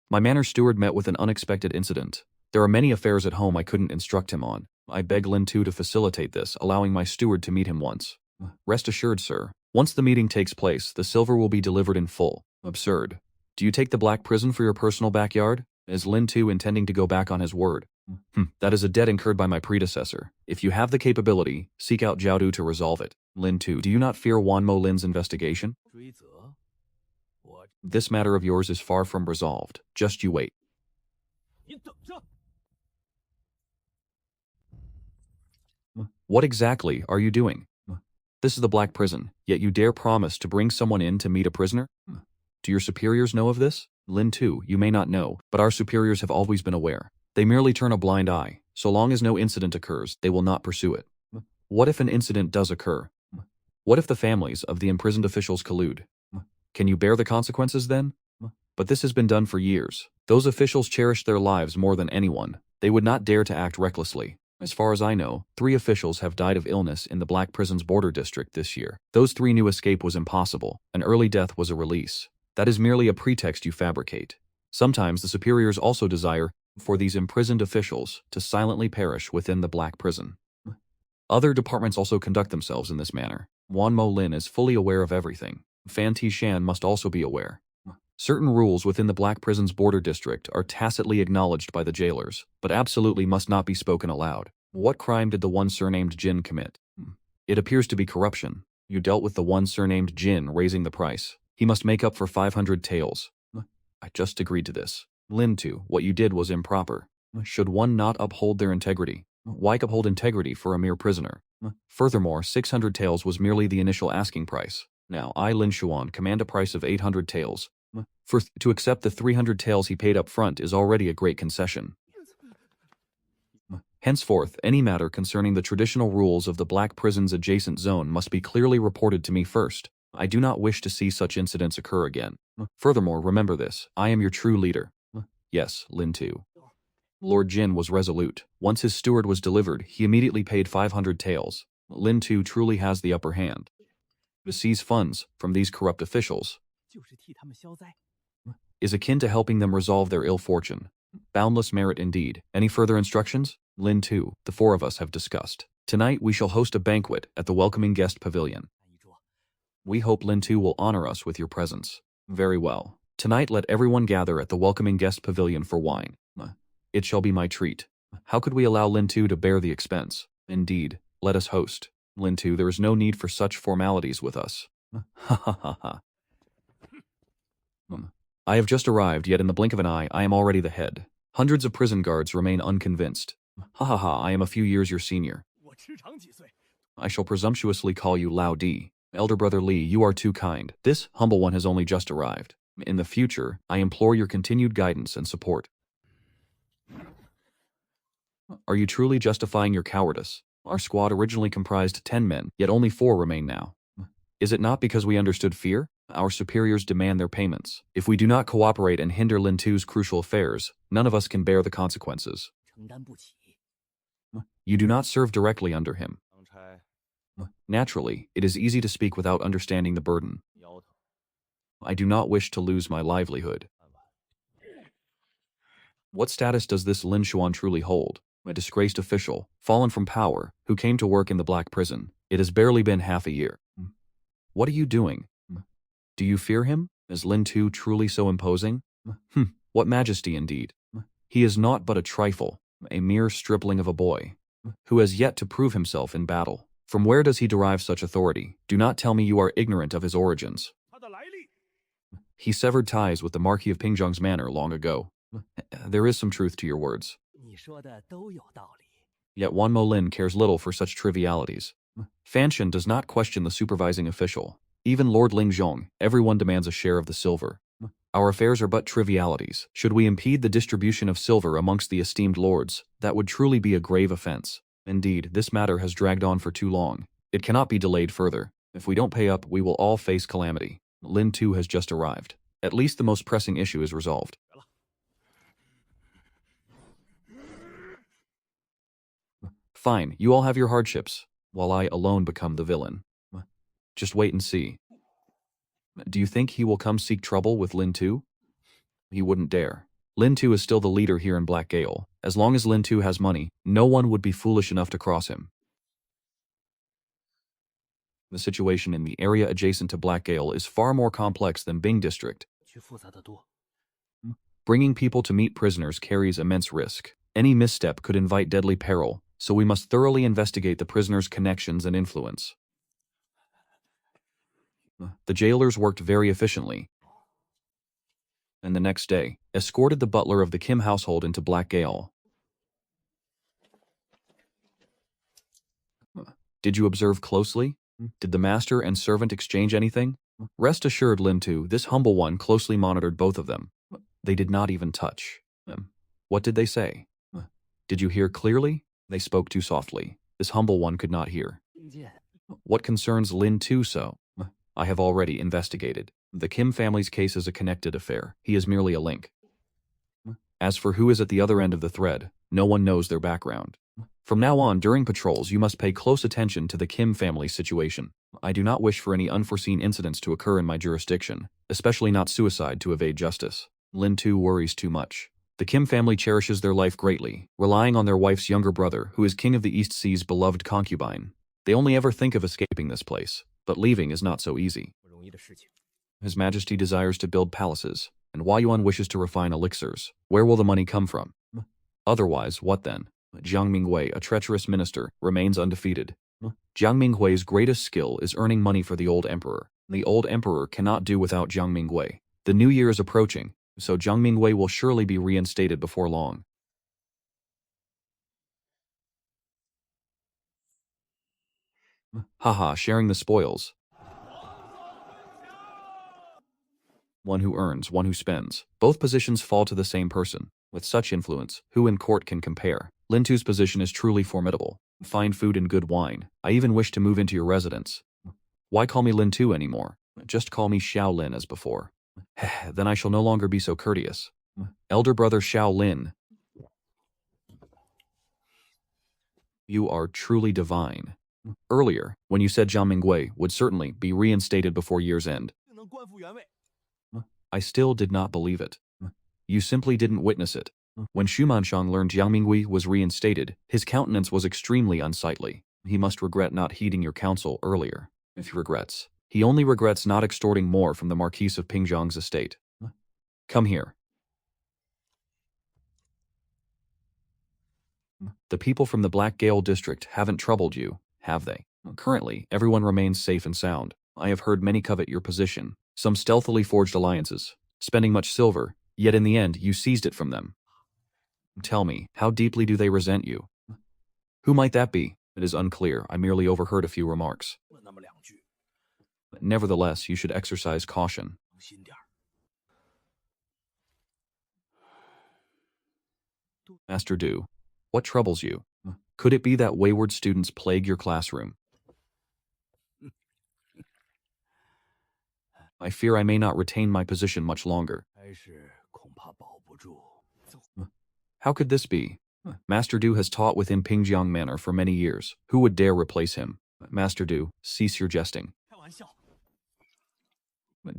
My manor steward met with an unexpected incident. There are many affairs at home I couldn't instruct him on. I beg Lin Tu to facilitate this, allowing my steward to meet him once. Rest assured, sir. Once the meeting takes place, the silver will be delivered in full. Absurd. Do you take the Black Prison for your personal backyard? Is Lin Tu intending to go back on his word? That is a debt incurred by my predecessor. If you have the capability, seek out Zhao Tu to resolve it. Lin Tu, do you not fear Wan Mo Lin's investigation? 追责？我 This matter of yours is far from resolved. Just you wait. 你等着。 What exactly are you doing? This is the Black Prison, yet you dare promise to bring someone in to meet a prisoner? Do your superiors know of this? Lin Tu, you may not know, but our superiors have always been aware. They merely turn a blind eye. So long as no incident occurs, they will not pursue it. What if an incident does occur? What if the families of the imprisoned officials collude? Can you bear the consequences then? But this has been done for years. Those officials cherish their lives more than anyone. They would not dare to act recklessly. As far as I know, 3 officials have died of illness in the Black Prison's border district this year. Those 3 knew escape was impossible. An early death was a release. That is merely a pretext you fabricate. Sometimes the superiors also desire for these imprisoned officials to silently perish within the Black Prison. Other departments also conduct themselves in this manner. Wan Mo Lin is fully aware of everything. Fan Tishan must also be aware. Certain rules within the Black Prison's border district are tacitly acknowledged by the jailers, but absolutely must not be spoken aloud. What crime did the one surnamed Jin commit? It appears to be corruption. You dealt with the one surnamed Jin raising the price. He must make up for 500 taels. I just agreed to this. Lin Tu, what you did was improper. Should one not uphold their integrity? Why uphold integrity for a mere prisoner? Furthermore, 600 taels was merely the initial asking price. Now, I, Lin Xuan, command a price of 800 taels. To accept the 300 taels he paid up front is already a great concession. Henceforth, any matter concerning the traditional rules of the Black Prison's adjacent zone must be clearly reported to me first. I do not wish to see such incidents occur again. Furthermore, remember this, I am your true leader. Yes, Lin Tu. Lord Jin was resolute. Once his steward was delivered, he immediately paid 500 taels. Lin Tu truly has the upper hand. To seize funds from these corrupt officials is akin to helping them resolve their ill fortune. Boundless merit indeed. Any further instructions? Lin Tu, the four of us have discussed. Tonight we shall host a banquet at the welcoming guest pavilion. We hope Lin Tu will honor us with your presence. Very well. Tonight let everyone gather at the welcoming guest pavilion for wine. It shall be my treat. How could we allow Lin Tu to bear the expense? Indeed, let us host. Lin Tu, there is no need for such formalities with us. Ha ha ha ha. I have just arrived, yet in the blink of an eye, I am already the head. Hundreds of prison guards remain unconvinced. Ha ha ha, I am a few years your senior. I shall presumptuously call you Lao Di. Elder brother Li, you are too kind. This humble one has only just arrived. In the future, I implore your continued guidance and support. Are you truly justifying your cowardice? Our squad originally comprised 10 men, yet only 4 remain now. Is it not because we understood fear? Our superiors demand their payments. If we do not cooperate and hinder Lin Tu's crucial affairs, none of us can bear the consequences. You do not serve directly under him. Naturally, it is easy to speak without understanding the burden. I do not wish to lose my livelihood. What status does this Lin Xuan truly hold? A disgraced official, fallen from power, who came to work in the black prison. It has barely been half a year. What are you doing? Do you fear him? Is Lin Tu truly so imposing? What majesty indeed. He is naught but a trifle, a mere stripling of a boy, who has yet to prove himself in battle. From where does he derive such authority? Do not tell me you are ignorant of his origins. He severed ties with the Marquis of Pingzhong's manor long ago. There is some truth to your words. Yet Wan Mo Lin cares little for such trivialities. Fanshan does not question the supervising official. Even Lord Ling Zhong, everyone demands a share of the silver. Our affairs are but trivialities. Should we impede the distribution of silver amongst the esteemed lords, that would truly be a grave offense. Indeed, this matter has dragged on for too long. It cannot be delayed further. If we don't pay up, we will all face calamity. Lin Tu has just arrived. At least the most pressing issue is resolved. Fine, you all have your hardships, while I alone become the villain. Just wait and see. Do you think he will come seek trouble with Lin Tu? He wouldn't dare. Lin Tu is still the leader here in Black Gale. As long as Lin Tu has money, no one would be foolish enough to cross him. The situation in the area adjacent to Black Gale is far more complex than Bing District. Bringing people to meet prisoners carries immense risk. Any misstep could invite deadly peril, so we must thoroughly investigate the prisoners' connections and influence. The jailers worked very efficiently, and the next day, escorted the butler of the Kim household into Black Gale. Did you observe closely? Did the master and servant exchange anything? Rest assured, Lin Tu, this humble one closely monitored both of them. They did not even touch. What did they say? Did you hear clearly? They spoke too softly. This humble one could not hear. What concerns Lin Tu so? I have already investigated. The Kim family's case is a connected affair. He is merely a link. As for who is at the other end of the thread, no one knows their background. From now on, during patrols, you must pay close attention to the Kim family situation. I do not wish for any unforeseen incidents to occur in my jurisdiction, especially not suicide to evade justice. Lin Tu worries too much. The Kim family cherishes their life greatly, relying on their wife's younger brother, who is king of the East Sea's beloved concubine. They only ever think of escaping this place, but leaving is not so easy. His Majesty desires to build palaces, and Hua Yuan wishes to refine elixirs. Where will the money come from? Otherwise, what then? Jiang Minghui, a treacherous minister, remains undefeated. Jiang Minghui's greatest skill is earning money for the old emperor. The old emperor cannot do without Jiang Minghui. The new year is approaching, so Jiang Minghui will surely be reinstated before long. Haha, sharing the spoils. One who earns, one who spends. Both positions fall to the same person. With such influence, who in court can compare? Lin Tu's position is truly formidable. Fine food and good wine. I even wish to move into your residence. Why call me Lin Tu anymore? Just call me Xiao Lin as before. Then I shall no longer be so courteous. Elder brother Xiao Lin, you are truly divine. Earlier, when you said Jiang Mingwei would certainly be reinstated before year's end, 能官复原位。 I still did not believe it. You simply didn't witness it. When Xu Manshang learned Jiang Mingwei was reinstated, his countenance was extremely unsightly. He must regret not heeding your counsel earlier. If he regrets, he only regrets not extorting more from the Marquis of Pingzhang's estate. Come here. The people from the Black Gale district haven't troubled you, have they? Currently, everyone remains safe and sound. I have heard many covet your position. Some stealthily forged alliances, spending much silver, yet in the end you seized it from them. Tell me, how deeply do they resent you? Who might that be? It is unclear. I merely overheard a few remarks. 了那么两句， Nevertheless, you should exercise caution. 当心点儿。 Master Du, what troubles you? Could it be that wayward students plague your classroom? I fear I may not retain my position much longer. 还是恐怕保不住。 How could this be? Master Du has taught within Pingjiang Manor for many years. Who would dare replace him? Master Du, cease your jesting. 开玩笑，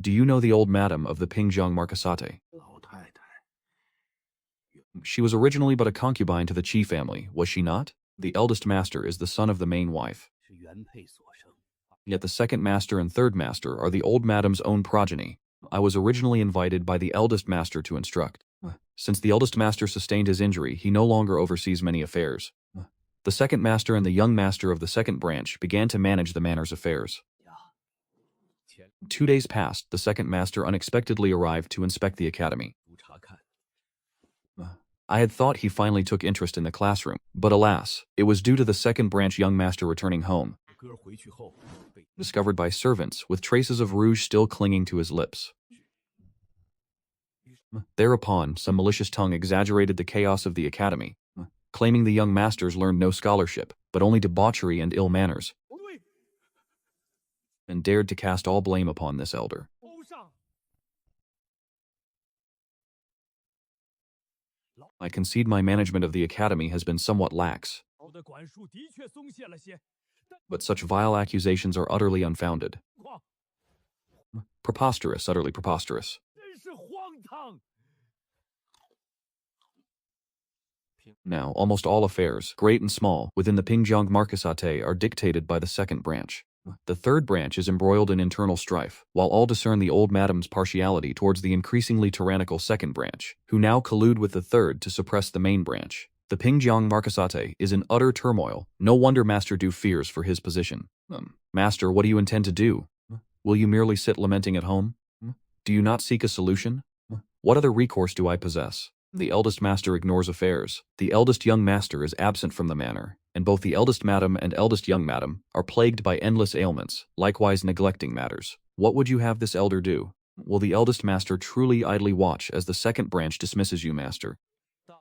Do you know the old madam of the Pingjiang Marquisate? 老太太 She was originally but a concubine to the Qi family, was she not? The eldest master is the son of the main wife. 是原配所生。 Yet the second master and third master are the old madam's own progeny. I was originally invited by the eldest master to instruct. Since the eldest master sustained his injury, he no longer oversees many affairs. The second master and the young master of the second branch began to manage the manor's affairs. 前 2 days passed, the second master unexpectedly arrived to inspect the academy. 督查看， I had thought he finally took interest in the classroom, but alas, it was due to the second branch young master returning home, 哥回去后被 discovered by servants with traces of rouge still clinging to his lips. Thereupon, some malicious tongue exaggerated the chaos of the academy, claiming the young masters learned no scholarship, but only debauchery and ill manners, 不对， and dared to cast all blame upon this elder. 欧上 I concede my management of the academy has been somewhat lax, 我的管束的确松懈了些，但 but such vile accusations are utterly unfounded. 况 Preposterous, utterly preposterous. 真是荒唐。 Now, almost all affairs, great and small, within the Pingjiang Marquisate are dictated by the second branch. The third branch is embroiled in internal strife, while all discern the old madam's partiality towards the increasingly tyrannical second branch, who now collude with the third to suppress the main branch. The Pingjiang Marquisate is in utter turmoil. No wonder Master Du fears for his position. Master, what do you intend to do? Will you merely sit lamenting at home? Do you not seek a solution? What other recourse do I possess? The eldest master ignores affairs. The eldest young master is absent from the manor, and both the eldest madam and eldest young madam are plagued by endless ailments, likewise neglecting matters. What would you have this elder do? Will the eldest master truly idly watch as the second branch dismisses you, master?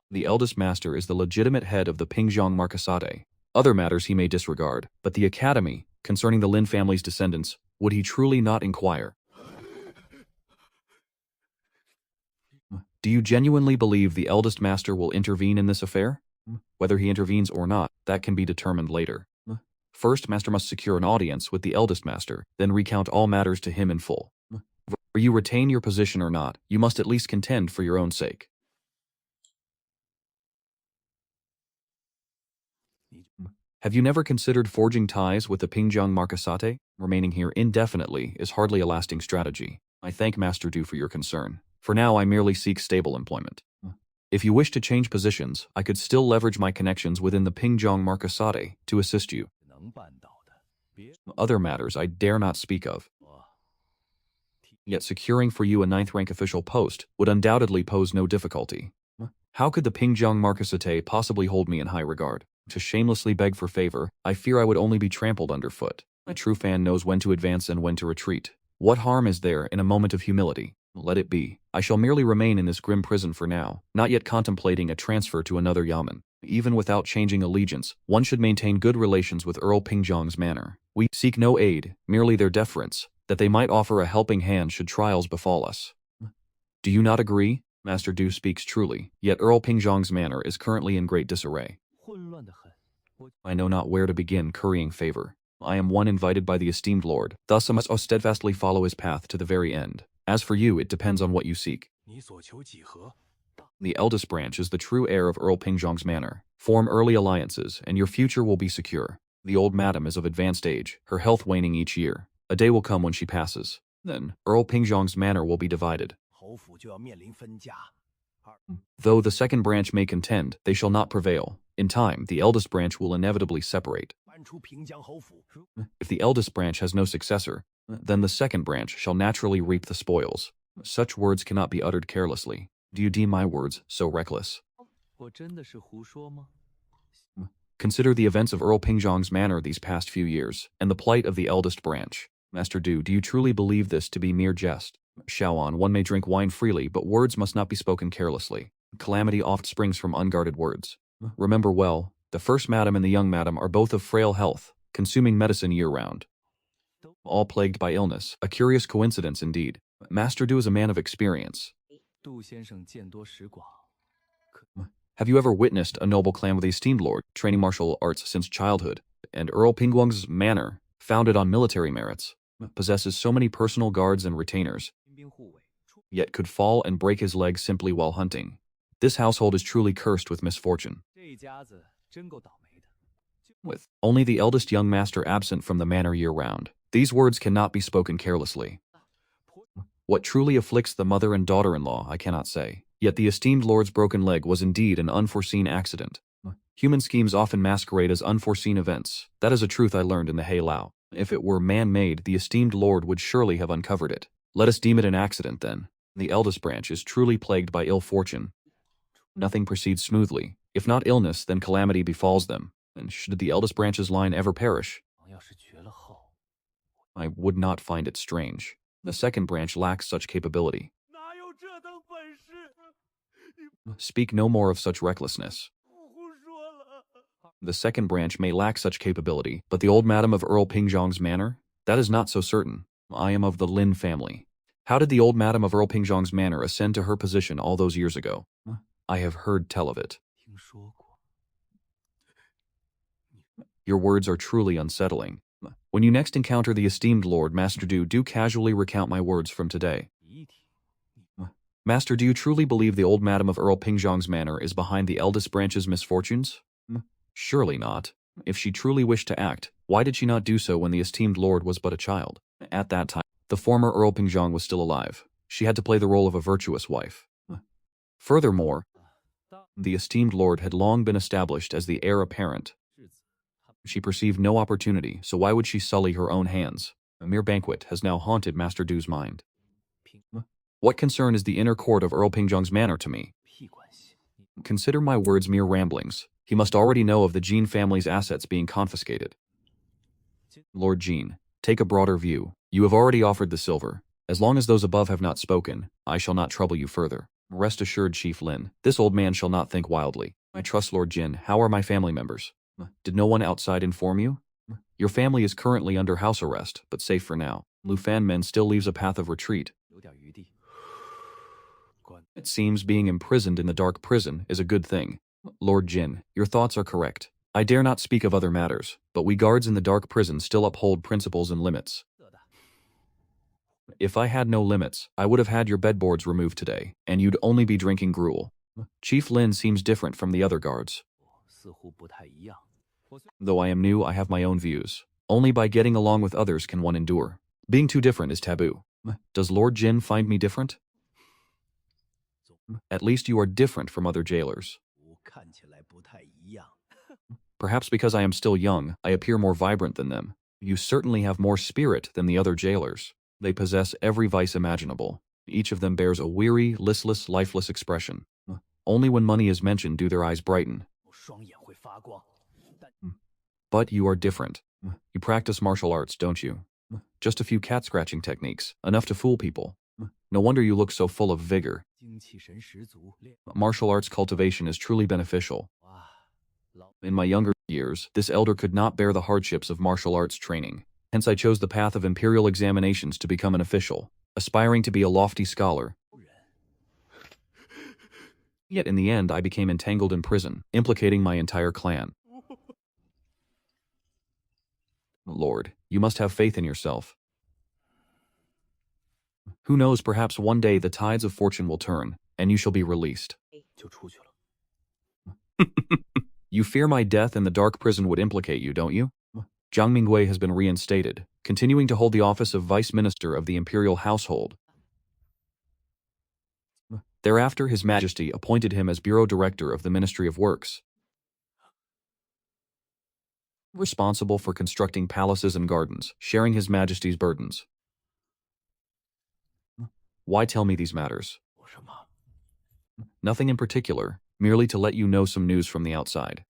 The eldest master is the legitimate head of the Pingjiang Marquisate. Other matters he may disregard, but the academy, concerning the Lin family's descendants, would he truly not inquire? Do you genuinely believe the eldest master will intervene in this affair? Whether he intervenes or not, that can be determined later. First, master must secure an audience with the eldest master, then recount all matters to him in full. Whether you retain your position or not, you must at least contend for your own sake. Have you never considered forging ties with the Pingjiang Marquisate? Remaining here indefinitely is hardly a lasting strategy. I thank Master Du for your concern. For now, I merely seek stable employment. If you wish to change positions, I could still leverage my connections within the Pingjiang Marquisate to assist you. 能办到的，别 Other matters I dare not speak of. 说。 Yet securing for you a 9th rank official post would undoubtedly pose no difficulty. How could the Pingjiang Marquisate possibly hold me in high regard? To shamelessly beg for favor, I fear I would only be trampled underfoot. A true fan knows when to advance and when to retreat. What harm is there in a moment of humility? Let it be. I shall merely remain in this grim prison for now, not yet contemplating a transfer to another yamen. Even without changing allegiance, one should maintain good relations with Earl Pingjiang's manor. We seek no aid, merely their deference, that they might offer a helping hand should trials befall us. Do you not agree? Master Du speaks truly, yet Earl Pingzhong's manor is currently in great disarray. 混乱的很。我 I know not where to begin currying favor. I am one invited by the esteemed lord, thus I must steadfastly follow his path to the very end. As for you, it depends on what you seek. 你所求几何？ The eldest branch is the true heir of Earl Pingzhong's manor. Form early alliances, and your future will be secure. The old madam is of advanced age, her health waning each year. A day will come when she passes. Then, Earl Pingzhong's manor will be divided. 侯府就要面临分家。 Though the second branch may contend, they shall not prevail. In time, the eldest branch will inevitably separate. 搬出平江侯府。 If the eldest branch has no successor, then the second branch shall naturally reap the spoils. Such words cannot be uttered carelessly. Do you deem my words so reckless? 我真的是胡说吗？ Consider the events of Earl Pingzhong's manor these past few years, and the plight of the eldest branch. Master Du, do you truly believe this to be mere jest? Xiaoan, one may drink wine freely, but words must not be spoken carelessly. Calamity oft springs from unguarded words. Remember well, the first madam and the young madam are both of frail health, consuming medicine year-round. All plagued by illness, a curious coincidence indeed. Master Du is a man of experience. 杜先生见多识广。 Have you ever witnessed a noble clan with a esteemed lord, training martial arts since childhood, and Earl Pingguang's manor, founded on military merits, possesses so many personal guards and retainers, 兵兵护卫，出 yet could fall and break his leg simply while hunting? This household is truly cursed with misfortune. 这一家子真够倒霉的。 With only the eldest young master absent from the manor year-round, these words cannot be spoken carelessly. What truly afflicts the mother and daughter-in-law, I cannot say. Yet the esteemed lord's broken leg was indeed an unforeseen accident. Human schemes often masquerade as unforeseen events. That is a truth I learned in the Hei Lao. If it were man-made, the esteemed lord would surely have uncovered it. Let us deem it an accident, then. The eldest branch is truly plagued by ill fortune. Nothing proceeds smoothly. If not illness, then calamity befalls them. And should the eldest branch's line ever perish, 要是绝了后， I would not find it strange. The second branch lacks such capability. 哪有这等本事？ Speak no more of such recklessness. 胡说了。 The second branch may lack such capability, but the old madam of Earl Pingzhong's manor? That is not so certain. I am of the Lin family. How did the old madam of Earl Pingzhong's manor ascend to her position all those years ago? I have heard tell of it. 听说过。 Your words are truly unsettling. When you next encounter the esteemed lord, Master Du, do casually recount my words from today. 提一提。 Master, do you truly believe the old madam of Earl Pingzhong's manor is behind the eldest branch's misfortunes? Surely not. If she truly wished to act, why did she not do so when the esteemed lord was but a child? At that time, the former Earl Pingzhong was still alive. She had to play the role of a virtuous wife. Furthermore, the esteemed lord had long been established as the heir apparent. 质子，他 She perceived no opportunity, so why would she sully her own hands? A mere banquet has now haunted Master Du's mind. 凭 What concern is the inner court of Earl Pingzhong's manor to me? 屁关系。 Consider my words mere ramblings. He must already know of the Jean family's assets being confiscated. Lord Jean, take a broader view. You have already offered the silver. As long as those above have not spoken, I shall not trouble you further. Rest assured, Chief Lin, this old man shall not think wildly. I trust Lord Jin. How are my family members? Did no one outside inform you? Your family is currently under house arrest, but safe for now. Lu Fan Men still leaves a path of retreat. 留点余地。关。 It seems being imprisoned in the dark prison is a good thing. Lord Jin, your thoughts are correct. I dare not speak of other matters, but we guards in the dark prison still uphold principles and limits. 色的。 If I had no limits, I would have had your bedboards removed today, and you'd only be drinking gruel. Chief Lin seems different from the other guards. 似乎不太一样。我虽 Though I am new, I have my own views. Only by getting along with others can one endure. Being too different is taboo. Does Lord Jin find me different? At least you are different from other jailers. 看起来不太一样。 Perhaps because I am still young, I appear more vibrant than them. You certainly have more spirit than the other jailers. They possess every vice imaginable. Each of them bears a weary, listless, lifeless expression. Only when money is mentioned do their eyes brighten. 双眼会发光。但 But you are different. You practice martial arts, don't you? Just a few cat-scratching techniques, enough to fool people. No wonder you look so full of vigor. 精气神十足。练 Martial arts cultivation is truly beneficial. 哇，老 In my younger years, this elder could not bear the hardships of martial arts training. Hence I chose the path of imperial examinations to become an official, aspiring to be a lofty scholar. 人 Yet in the end I became entangled in prison, implicating my entire clan. Lord, you must have faith in yourself. Who knows, perhaps one day the tides of fortune will turn, and you shall be released. 就出去了。 You fear my death and the dark prison would implicate you, don't you? Jiang Mingwei has been reinstated, continuing to hold the office of Vice Minister of the Imperial Household. Thereafter, His Majesty appointed him as Bureau Director of the Ministry of Works, responsible for constructing palaces and gardens, sharing His Majesty's burdens. Why tell me these matters? 我什么？ Nothing in particular, merely to let you know some news from the outside.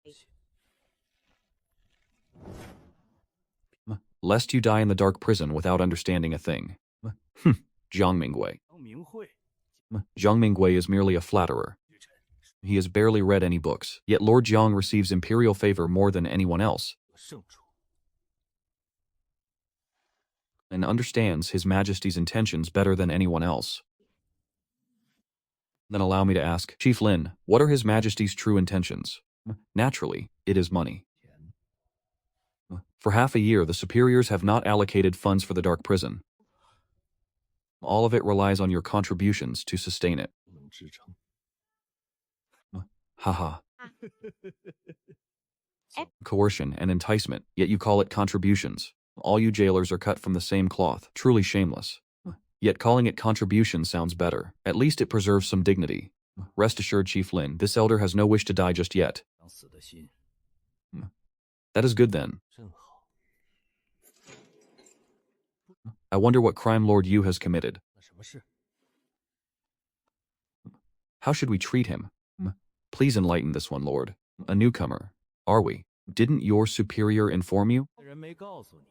Lest you die in the dark prison without understanding a thing. Jiang Mingwei. 张明慧， Jiang Mingwei is merely a flatterer. He has barely read any books, yet Lord Jiang receives imperial favor more than anyone else, 圣主， and understands His Majesty's intentions better than anyone else. Then allow me to ask, Chief Lin, what are His Majesty's true intentions? Naturally, it is money. 钱 For half a year, the superiors have not allocated funds for the dark prison. All of it relies on your contributions to sustain it. 不能支撑。 Haha. Eh. Coercion and enticement, yet you call it contributions. All you jailers are cut from the same cloth, truly shameless. Yet calling it contribution sounds better. At least it preserves some dignity. Rest assured, Chief Lin, this elder has no wish to die just yet. 想死的心 That is good then. 真好。 I wonder what crime Lord Yu has committed. 那什么事？ How should we treat him? Please enlighten this one, Lord. A newcomer. Are we? Didn't your superior inform you? 人没告诉你。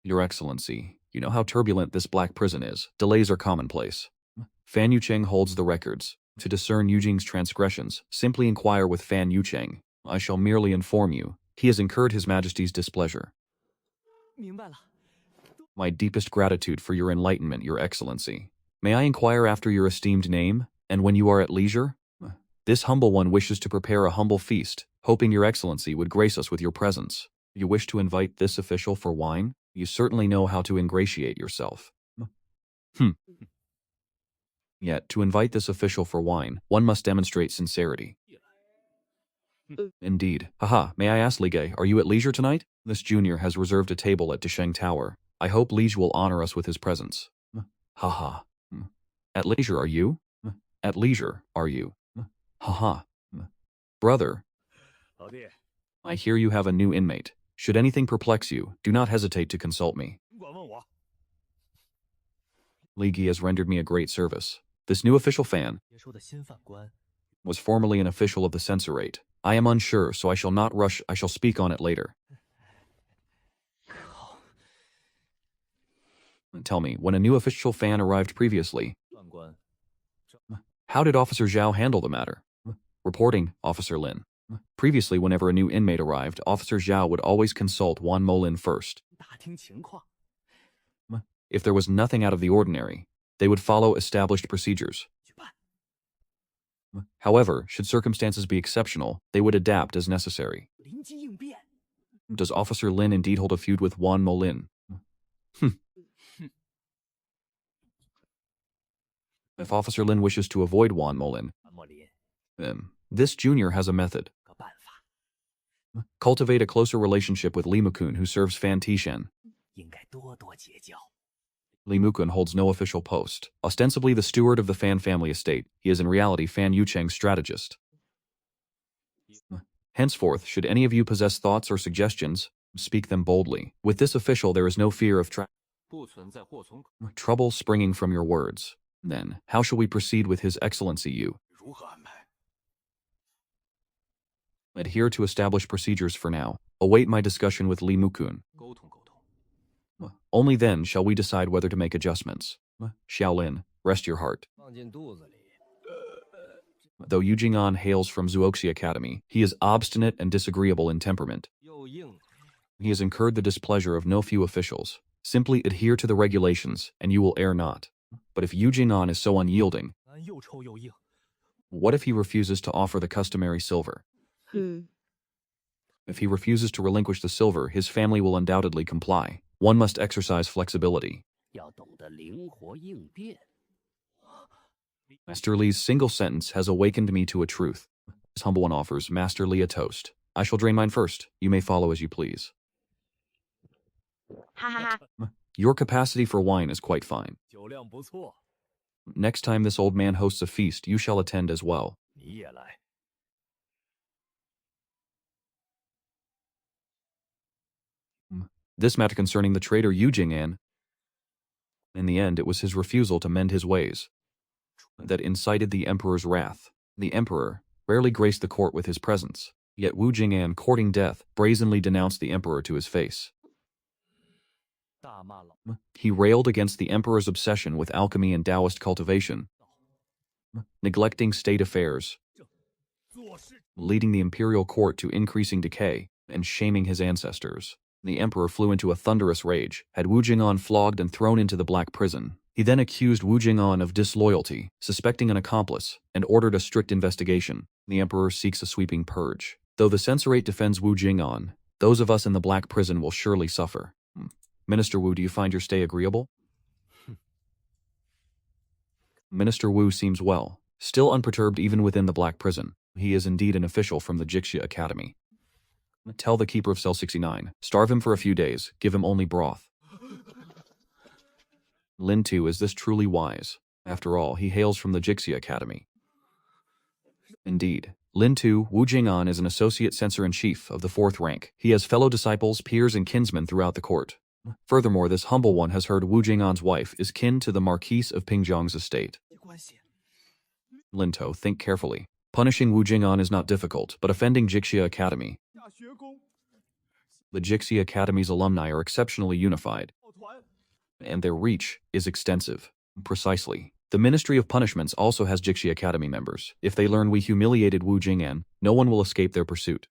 Your Excellency, you know how turbulent this black prison is. Delays are commonplace. Fan Yucheng holds the records. To discern Yujing's transgressions, simply inquire with Fan Yucheng. I shall merely inform you. He has incurred His Majesty's displeasure. 明白了。 My deepest gratitude for your enlightenment, Your Excellency. May I inquire after your esteemed name, and when you are at leisure? This humble one wishes to prepare a humble feast, hoping Your Excellency would grace us with your presence. You wish to invite this official for wine? You certainly know how to ingratiate yourself. Yet, to invite this official for wine, one must demonstrate sincerity. Indeed. Haha, may I ask, Lige, are you at leisure tonight? This junior has reserved a table at Desheng Tower. I hope Lige will honor us with his presence. Haha. At leisure, are you? At leisure, are you? Haha. Brother, 老弟， I hear you have a new inmate. Should anything perplex you, do not hesitate to consult me. 尽管问我。 Ligi has rendered me a great service. This new official Fan 接收的新犯官 was formerly an official of the censorate. I am unsure, so I shall not rush. I shall speak on it later. Tell me, when a new official Fan arrived previously, 犯官 how did Officer Zhao handle the matter? Reporting, Officer Lin. Previously, whenever a new inmate arrived, Officer Zhao would always consult Wan Molin first. 打听情况。 If there was nothing out of the ordinary, they would follow established procedures. 去办。 However, should circumstances be exceptional, they would adapt as necessary. 灵机应变。 Does Officer Lin indeed hold a feud with Wan Molin? If Officer Lin wishes to avoid Wan Molin, 安莫林， then this junior has a method. 个办法， Cultivate a closer relationship with Li Mukun, who serves Fan Tishan. 应该多多结交。 Li Mukun holds no official post. Ostensibly the steward of the Fan family estate, he is in reality Fan Yucheng's strategist. Henceforth, should any of you possess thoughts or suggestions, speak them boldly. With this official, there is no fear of 不存在祸从 trouble springing from your words. Then, how shall we proceed with His Excellency you? 如何安排？ Adhere to established procedures for now. Await my discussion with Li Mukun. 沟通沟通。 Only then shall we decide whether to make adjustments. Xiaolin, rest your heart. 放进肚子里。 Though Yu Jing'an hails from Zuoxi Academy, he is obstinate and disagreeable in temperament. 又硬。 He has incurred the displeasure of no few officials. Simply adhere to the regulations, and you will err not. But if Yu Jing'an is so unyielding, 俺又臭又硬， what if he refuses to offer the customary silver? If he refuses to relinquish the silver, his family will undoubtedly comply. One must exercise flexibility. 要懂得灵活应变。 Master Li's single sentence has awakened me to a truth. This humble one offers Master Li a toast. I shall drain mine first. You may follow as you please. 哈哈哈。 Your capacity for wine is quite fine. 酒量不错， Next time this old man hosts a feast, you shall attend as well. 你也来。 This matter concerning the traitor Yu Jing'an. In the end, it was his refusal to mend his ways that incited the emperor's wrath. The emperor rarely graced the court with his presence, yet Wu Jing'an, courting death, brazenly denounced the emperor to his face. 大骂老 He railed against the emperor's obsession with alchemy and Taoist cultivation, neglecting state affairs, 做事 leading the imperial court to increasing decay, and shaming his ancestors. The emperor flew into a thunderous rage, had Wu Jing'an flogged and thrown into the black prison. He then accused Wu Jing'an of disloyalty, suspecting an accomplice, and ordered a strict investigation. The emperor seeks a sweeping purge. Though the censorate defends Wu Jing'an, those of us in the black prison will surely suffer. Minister Wu, do you find your stay agreeable? Minister Wu seems well, still unperturbed even within the black prison. He is indeed an official from the Xianxia Academy. Tell the keeper of cell 69, starve him for a few days, give him only broth. Lin Tu, is this truly wise? After all, he hails from the Xianxia Academy. Indeed, Lin Tu, Wu Jing'an is an associate censor-in-chief of the 4th rank. He has fellow disciples, peers, and kinsmen throughout the court. Furthermore, this humble one has heard Wu Jing'an's wife is kin to the Marquise of Pingjiang's estate. 关系。 Lin Tu, think carefully. Punishing Wu Jing'an is not difficult, but offending Xianxia Academy. 下学宫， The Xianxia Academy's alumni are exceptionally unified, 抱团， and their reach is extensive. Precisely. The Ministry of Punishments also has Xianxia Academy members. If they learn we humiliated Wu Jing'an, no one will escape their pursuit.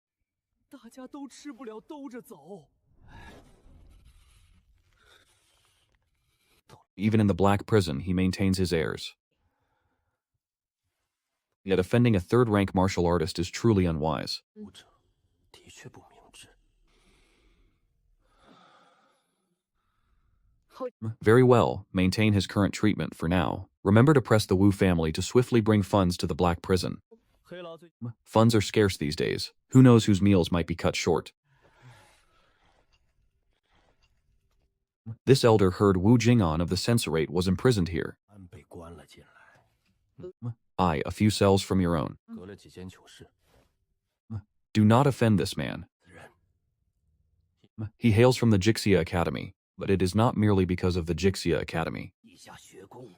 大家都吃不了兜着走。 Even in the black prison, he maintains his airs. Yet offending a 3rd-rank martial artist is truly unwise. 武者的确不明智。 Very well, maintain his current treatment for now. Remember to press the Wu family to swiftly bring funds to the black prison. 黑老最 Funds are scarce these days. Who knows whose meals might be cut short? This elder heard Wu Jing'an of the censorate was imprisoned here. 俺被关了进来， Aye, a few cells from your own. 隔了几间囚室。 Do not offend this man. 人 He hails from the Xianxia Academy, but it is not merely because of the Xianxia Academy. 地下学宫，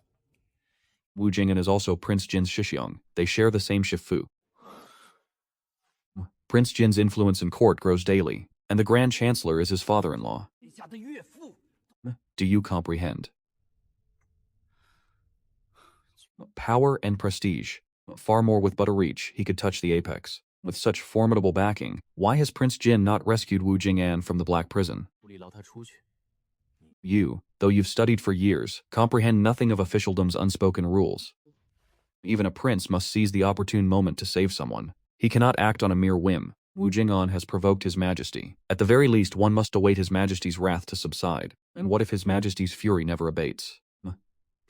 Wu Jing'an is also Prince Jin's Shixiang. They share the same shifu. Prince Jin's influence in court grows daily, and the Grand Chancellor is his father-in-law. 地下的岳父， Do you comprehend? Power and prestige. Far more with but a reach, he could touch the apex. With such formidable backing, why has Prince Jin not rescued Wu Jing'an from the black prison? 不理劳他出去。 You, though you've studied for years, comprehend nothing of officialdom's unspoken rules. Even a prince must seize the opportune moment to save someone. He cannot act on a mere whim. Wu Jing'an has provoked his majesty. At the very least, one must await his majesty's wrath to subside. And what if his majesty's fury never abates?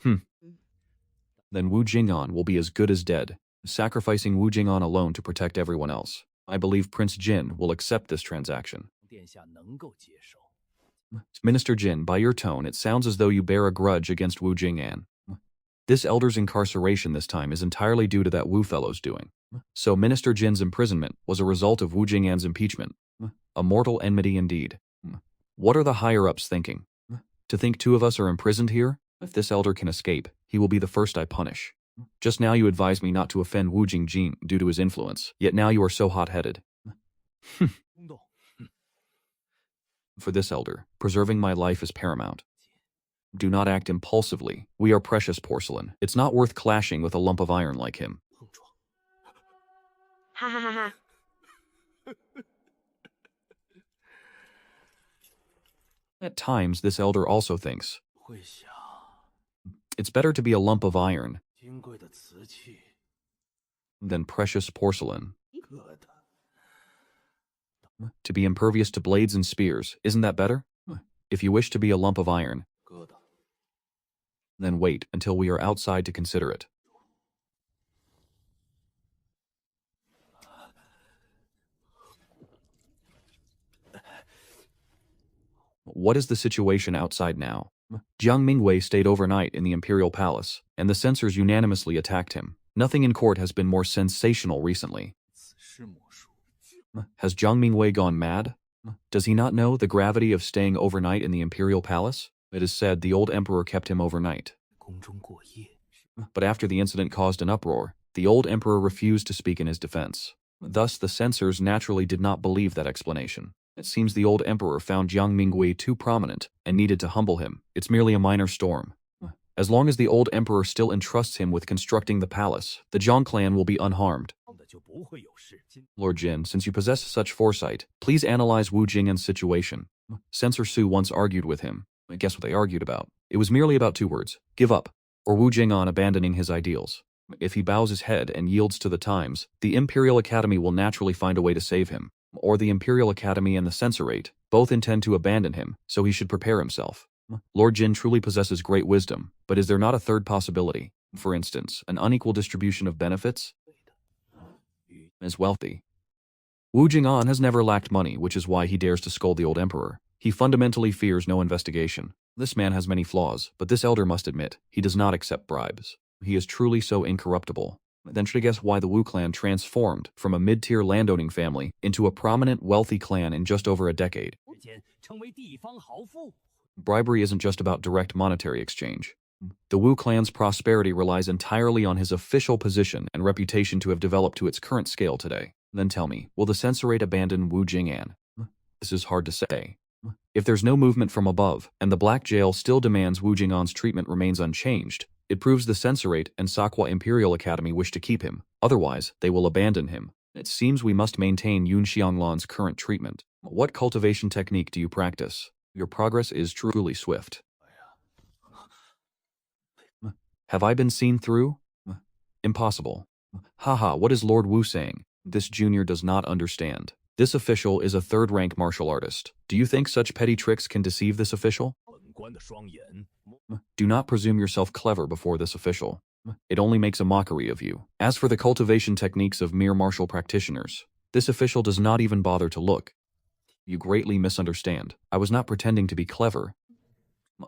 Then Wu Jing'an will be as good as dead, sacrificing Wu Jing'an alone to protect everyone else. I believe Prince Jin will accept this transaction. 殿下能够接受。 Minister Jin, by your tone, it sounds as though you bear a grudge against Wu Jing'an. This elder's incarceration this time is entirely due to that Wu fellow's doing. So Minister Jin's imprisonment was a result of Wu Jing'an's impeachment. A mortal enmity indeed. What are the higher-ups thinking? To think 2 of us are imprisoned here? If this elder can escape, he will be the first I punish. Just now you advised me not to offend Wu Jingjing due to his influence, yet now you are so hot-headed. 冲动， For this elder, preserving my life is paramount. Do not act impulsively. We are precious porcelain. It's not worth clashing with a lump of iron like him. 碰撞。 哈哈哈哈。 At times, this elder also thinks. 会想， It's better to be a lump of iron 金贵的瓷器， than precious porcelain. 疙瘩。 To be impervious to blades and spears, isn't that better? If you wish to be a lump of iron, 疙瘩， then wait until we are outside to consider it. What is the situation outside now? Jiang Mingwei stayed overnight in the imperial palace, and the censors unanimously attacked him. Nothing in court has been more sensational recently. 此事莫属。 Has Jiang Mingwei gone mad? Does he not know the gravity of staying overnight in the imperial palace? It is said the old emperor kept him overnight. 宫中过夜， But after the incident caused an uproar, the old emperor refused to speak in his defense. Thus, the censors naturally did not believe that explanation. It seems the old emperor found Jiang Mingwei too prominent and needed to humble him. It's merely a minor storm. As long as the old emperor still entrusts him with constructing the palace, the Zhang clan will be unharmed. 的就不会有事。今 Lord Jin, since you possess such foresight, please analyze Wu Jing'an's situation. Censor Su once argued with him. Guess what they argued about? It was merely about two words: give up, or Wu Jing'an abandoning his ideals. If he bows his head and yields to the times, the Imperial Academy will naturally find a way to save him. Or the Imperial Academy and the Censorate both intend to abandon him, so he should prepare himself. Lord Jin truly possesses great wisdom, but is there not a third possibility? For instance, an unequal distribution of benefits? Is wealthy. Wu Jing'an has never lacked money, which is why he dares to scold the old emperor. He fundamentally fears no investigation. This man has many flaws, but this elder must admit, he does not accept bribes. He is truly so incorruptible. Then should I guess why the Wu clan transformed from a mid-tier landowning family into a prominent, wealthy clan in just over a decade. 之间成为地方豪富。 Bribery isn't just about direct monetary exchange. The Wu clan's prosperity relies entirely on his official position and reputation to have developed to its current scale today. Then tell me, will the censorate abandon Wu Jing'an? This is hard to say. If there's no movement from above, and the Black Jail still demands Wu Jing'an's treatment remains unchanged, it proves the censorate and Sakwa Imperial Academy wish to keep him. Otherwise, they will abandon him. It seems we must maintain Yun Xianglan's current treatment. What cultivation technique do you practice? Your progress is truly swift. Have I been seen through? Impossible. Haha, what is Lord Wu saying? This junior does not understand. This official is a third-rank martial artist. Do you think such petty tricks can deceive this official? 本官的双眼， Do not presume yourself clever before this official. It only makes a mockery of you. As for the cultivation techniques of mere martial practitioners, this official does not even bother to look. You greatly misunderstand. I was not pretending to be clever.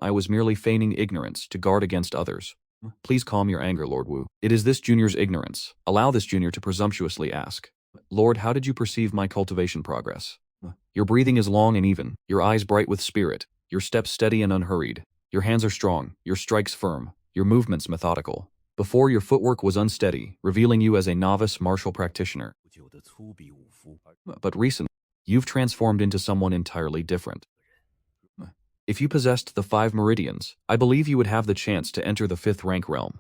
I was merely feigning ignorance to guard against others. Please calm your anger, Lord Wu. It is this junior's ignorance. Allow this junior to presumptuously ask. Lord, how did you perceive my cultivation progress? Your breathing is long and even, your eyes bright with spirit, your steps steady and unhurried. Your hands are strong, your strikes firm, your movements methodical. Before, your footwork was unsteady, revealing you as a novice martial practitioner. 不久的粗鄙武夫， But recently, you've transformed into someone entirely different. If you possessed the 5 meridians, I believe you would have the chance to enter the 5th rank realm.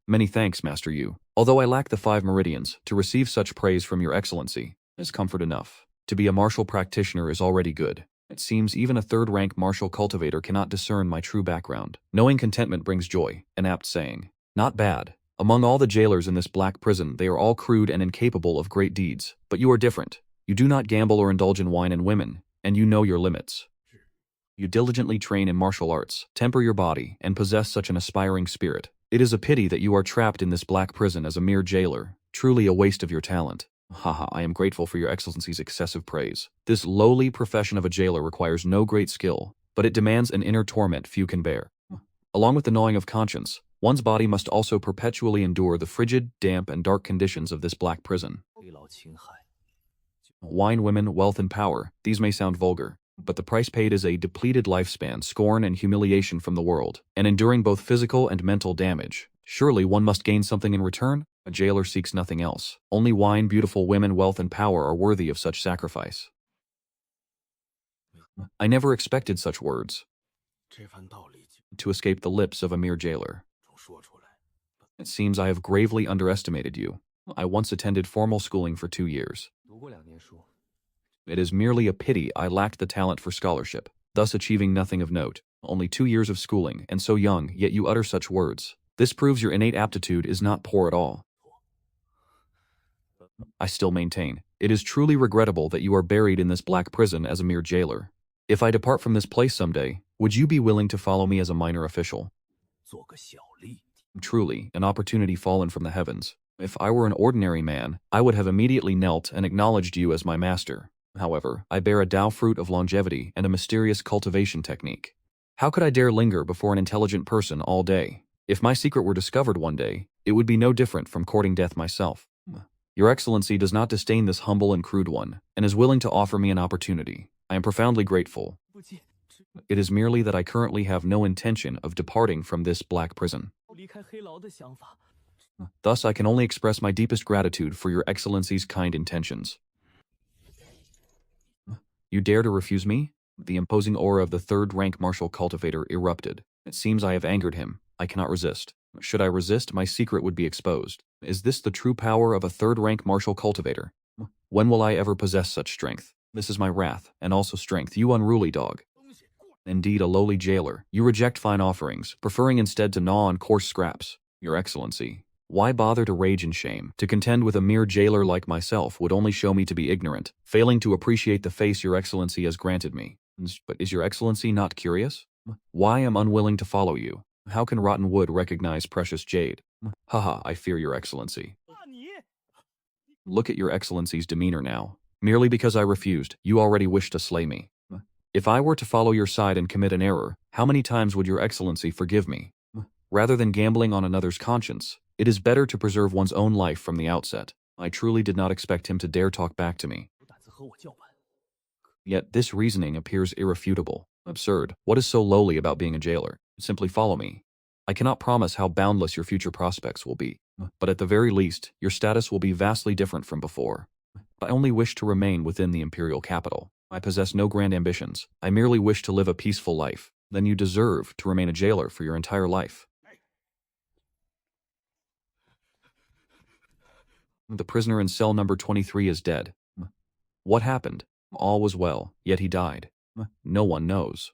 Many thanks, Master Yu. Although I lack the 5 meridians, to receive such praise from your excellency is comfort enough. To be a martial practitioner is already good. It seems even a 3rd-rank martial cultivator cannot discern my true background. Knowing contentment brings joy, an apt saying. Not bad. Among all the jailers in this black prison, they are all crude and incapable of great deeds. But you are different. You do not gamble or indulge in wine and women, and you know your limits. You diligently train in martial arts, temper your body, and possess such an aspiring spirit. It is a pity that you are trapped in this black prison as a mere jailer, truly a waste of your talent. Haha, I am grateful for your excellency's excessive praise. This lowly profession of a jailer requires no great skill, but it demands an inner torment few can bear. Along with the gnawing of conscience, one's body must also perpetually endure the frigid, damp, and dark conditions of this black prison. 黑老侵害， Wine, women, wealth, and power, these may sound vulgar, but the price paid is a depleted lifespan, scorn, and humiliation from the world, and enduring both physical and mental damage. Surely one must gain something in return? A jailer seeks nothing else. Only wine, beautiful women, wealth, and power are worthy of such sacrifice. I never expected such words 这番道理就 to escape the lips of a mere jailer. 说出来。 It seems I have gravely underestimated you. I once attended formal schooling for 2 years. 读过2年书， It is merely a pity I lacked the talent for scholarship, thus achieving nothing of note. Only 2 years of schooling, and so young, yet you utter such words. This proves your innate aptitude is not poor at all. I still maintain, it is truly regrettable that you are buried in this black prison as a mere jailer. If I depart from this place someday, would you be willing to follow me as a minor official? 做个小吏。 Truly, an opportunity fallen from the heavens. If I were an ordinary man, I would have immediately knelt and acknowledged you as my master. However, I bear a Tao fruit of longevity and a mysterious cultivation technique. How could I dare linger before an intelligent person all day? If my secret were discovered one day, it would be no different from courting death myself. Your Excellency does not disdain this humble and crude one, and is willing to offer me an opportunity. I am profoundly grateful. It is merely that I currently have no intention of departing from this black prison. 离开黑牢的想法。 Thus, I can only express my deepest gratitude for your Excellency's kind intentions. You dare to refuse me? The imposing aura of the third-rank martial cultivator erupted. It seems I have angered him. I cannot resist. Should I resist, my secret would be exposed. Is this the true power of a third-rank martial cultivator? When will I ever possess such strength? This is my wrath, and also strength, you unruly dog. Indeed, a lowly jailer. You reject fine offerings, preferring instead to gnaw on coarse scraps. Your Excellency, why bother to rage in shame? To contend with a mere jailer like myself would only show me to be ignorant, failing to appreciate the face your Excellency has granted me. But is your Excellency not curious? Why am unwilling to follow you? How can rotten wood recognize precious jade? Haha, I fear your Excellency. Look at your Excellency's demeanor now. Merely because I refused, you already wish to slay me. If I were to follow your side and commit an error, how many times would your Excellency forgive me? Rather than gambling on another's conscience, it is better to preserve one's own life from the outset. I truly did not expect him to dare talk back to me. 有胆子和我叫板。 Yet this reasoning appears irrefutable. Absurd. What is so lowly about being a jailer? Simply follow me. I cannot promise how boundless your future prospects will be, but at the very least, your status will be vastly different from before. I only wish to remain within the imperial capital. I possess no grand ambitions. I merely wish to live a peaceful life. Then you deserve to remain a jailer for your entire life. The prisoner in cell number 23 is dead. What happened? All was well, yet he died. No one knows.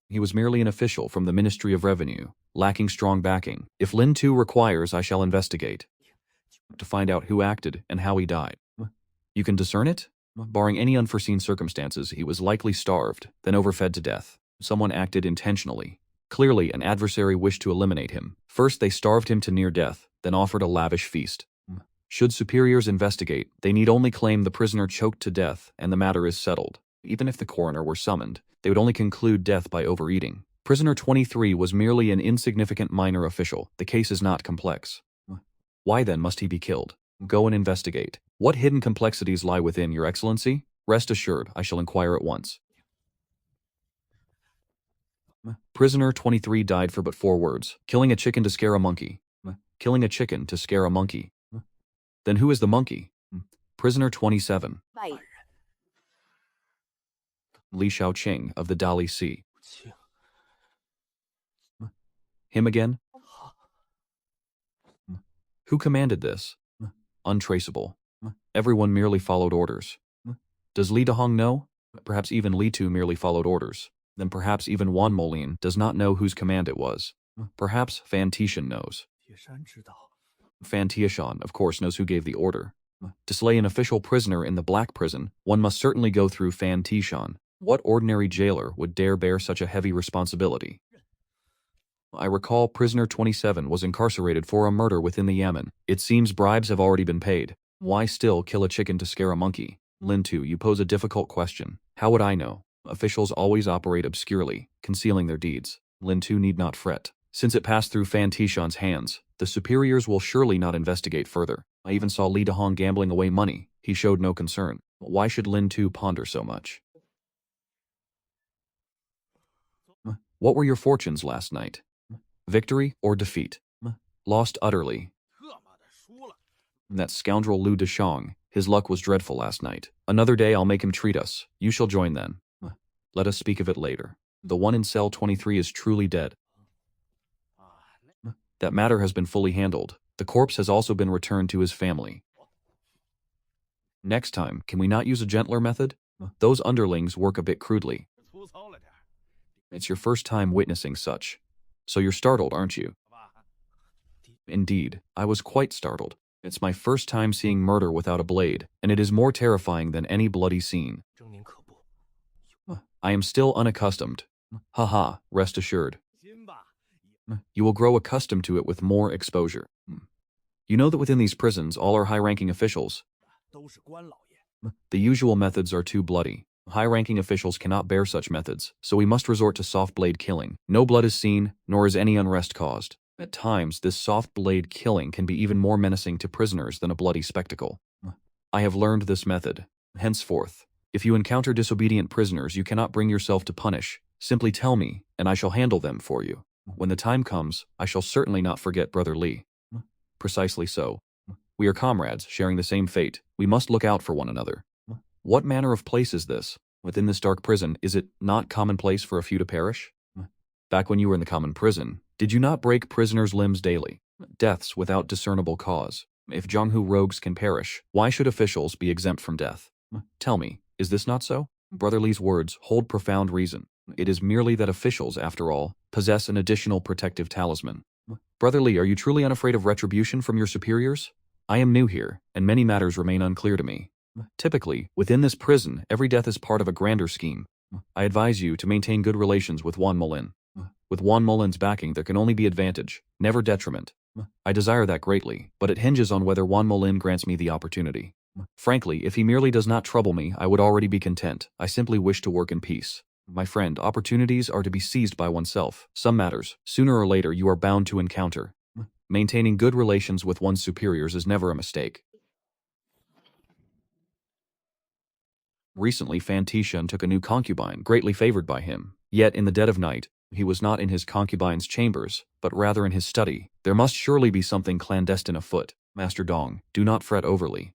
He was merely an official from the Ministry of Revenue, lacking strong backing. If Lin Tu requires, I shall investigate to find out who acted and how he died. You can discern it? Barring any unforeseen circumstances, he was likely starved, then overfed to death. Someone acted intentionally. Clearly, an adversary wished to eliminate him. First, they starved him to near death, then offered a lavish feast. Should superiors investigate, they need only claim the prisoner choked to death, and the matter is settled. Even if the coroner were summoned, they would only conclude death by overeating. Prisoner 23 was merely an insignificant minor official. The case is not complex. Why then must he be killed? Go and investigate. What hidden complexities lie within, Your Excellency? Rest assured, I shall inquire at once. Prisoner 23 died for but 4 words. Killing a chicken to scare a monkey. Killing a chicken to scare a monkey. Then who is the monkey? Prisoner 27. Li Shaoqing of the Dali Sea. Him again? Who commanded this? Untraceable. Everyone merely followed orders. Does Li Dehong know? Perhaps even Li Tu merely followed orders. Then perhaps even Wan Molin does not know whose command it was. Perhaps Fan Tishan knows. 铁山知道。 Fan Tiashan, of course, knows who gave the order. To slay an official prisoner in the Black Prison, one must certainly go through Fan Tishan. What ordinary jailer would dare bear such a heavy responsibility? I recall prisoner 27 was incarcerated for a murder within the Yamen. It seems bribes have already been paid. Why still kill a chicken to scare a monkey? Lin Tu, you pose a difficult question. How would I know? Officials always operate obscurely, concealing their deeds. Lin Tu need not fret. Since it passed through Fan Tishan's hands, the superiors will surely not investigate further. I even saw Li Dehong gambling away money. He showed no concern. Why should Lin Tu ponder so much? What were your fortunes last night? Victory or defeat? Lost utterly. 特么的输了。 That scoundrel Lu Deshang, his luck was dreadful last night. Another day I'll make him treat us. You shall join then. Let us speak of it later. The one in cell 23 is truly dead. That matter has been fully handled. The corpse has also been returned to his family. Next time, can we not use a gentler method? Those underlings work a bit crudely. 粗糙了点儿， It's your first time witnessing such. So you're startled, aren't you? 好吧？ Indeed, I was quite startled. It's my first time seeing murder without a blade, and it is more terrifying than any bloody scene. 狰狞可怖。 I am still unaccustomed. Haha, rest assured. 心吧， You will grow accustomed to it with more exposure. You know that within these prisons, all are high-ranking officials. 都是官老爷。 The usual methods are too bloody. High-ranking officials cannot bear such methods, so we must resort to soft blade killing. No blood is seen, nor is any unrest caused. At times, this soft blade killing can be even more menacing to prisoners than a bloody spectacle. I have learned this method. Henceforth, if you encounter disobedient prisoners you cannot bring yourself to punish, simply tell me, and I shall handle them for you. When the time comes, I shall certainly not forget Brother Li. Precisely so. We are comrades, sharing the same fate. We must look out for one another. What manner of place is this? Within this dark prison, is it not commonplace for a few to perish? Back when you were in the common prison, did you not break prisoners' limbs daily? Deaths without discernible cause. If Donghua rogues can perish, why should officials be exempt from death? Tell me, is this not so? Brother Li's words hold profound reason. It is merely that officials, after all, possess an additional protective talisman. Brother Li, are you truly unafraid of retribution from your superiors? I am new here, and many matters remain unclear to me. Typically, within this prison, every death is part of a grander scheme. I advise you to maintain good relations with Juan Molin. With Juan Molin's backing, there can only be advantage, never detriment. I desire that greatly, but it hinges on whether Juan Molin grants me the opportunity. Frankly, if he merely does not trouble me, I would already be content. I simply wish to work in peace. My friend, opportunities are to be seized by oneself. Some matters, sooner or later, you are bound to encounter. Maintaining good relations with one's superiors is never a mistake. Recently, Fan Tishun took a new concubine, greatly favored by him. Yet, in the dead of night, he was not in his concubine's chambers, but rather in his study. There must surely be something clandestine afoot. Master Dong, do not fret overly.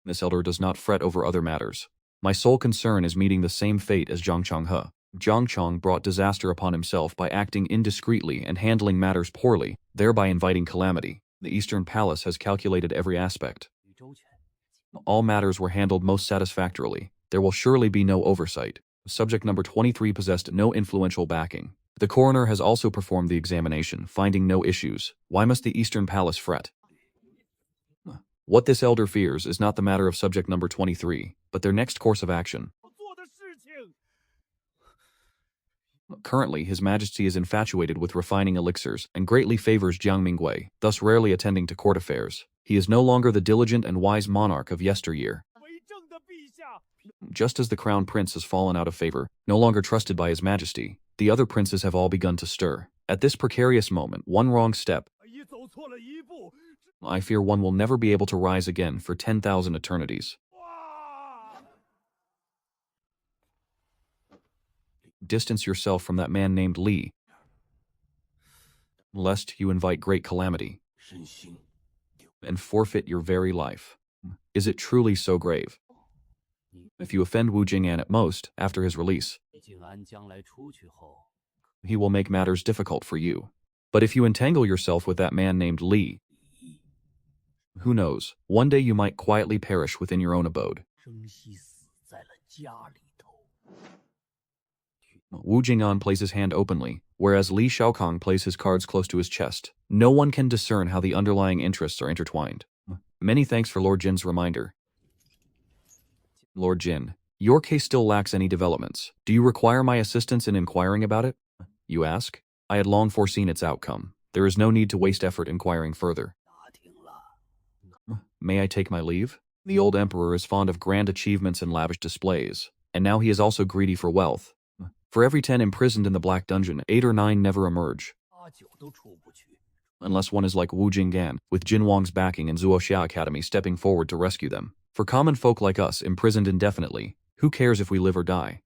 This elder does not fret over other matters. My sole concern is meeting the same fate as Zhang Changhe. Zhang Chang brought disaster upon himself by acting indiscreetly and handling matters poorly, thereby inviting calamity. The Eastern Palace has calculated every aspect. All matters were handled most satisfactorily. There will surely be no oversight. Subject number 23 possessed no influential backing. The coroner has also performed the examination, finding no issues. Why must the Eastern Palace fret? What this elder fears is not the matter of subject number 23, but their next course of action. 做的事情。 Currently, His Majesty is infatuated with refining elixirs and greatly favors Jiang Mingwei, thus rarely attending to court affairs. He is no longer the diligent and wise monarch of yesteryear. 为政的陛下。 Just as the crown prince has fallen out of favor, no longer trusted by His Majesty, the other princes have all begun to stir. At this precarious moment, one wrong step, 一走错了一步。 I fear one will never be able to rise again for 10,000 eternities. 哇！ Distance yourself from that man named Li, lest you invite great calamity 身心 and forfeit your very life. Is it truly so grave? If you offend Wu Jing'an at most, after his release, 静安将来出去后， he will make matters difficult for you. But if you entangle yourself with that man named Li, who knows, one day you might quietly perish within your own abode. 征西死在了家里头。 Wu Jing'an plays his hand openly, whereas Li Shaokong plays his cards close to his chest. No one can discern how the underlying interests are intertwined. Many thanks for Lord Jin's reminder. Lord Jin, your case still lacks any developments. Do you require my assistance in inquiring about it? You ask. I had long foreseen its outcome. There is no need to waste effort inquiring further. 打听了， May I take my leave? The old emperor is fond of grand achievements and lavish displays, and now he is also greedy for wealth. For every 10 imprisoned in the Black Dungeon, 8 or 9 never emerge. 8、9都出不去。 Unless one is like Wu Jing'an, with Jin Wang's backing and Zuoxia Academy stepping forward to rescue them. For common folk like us, imprisoned indefinitely, who cares if we live or die?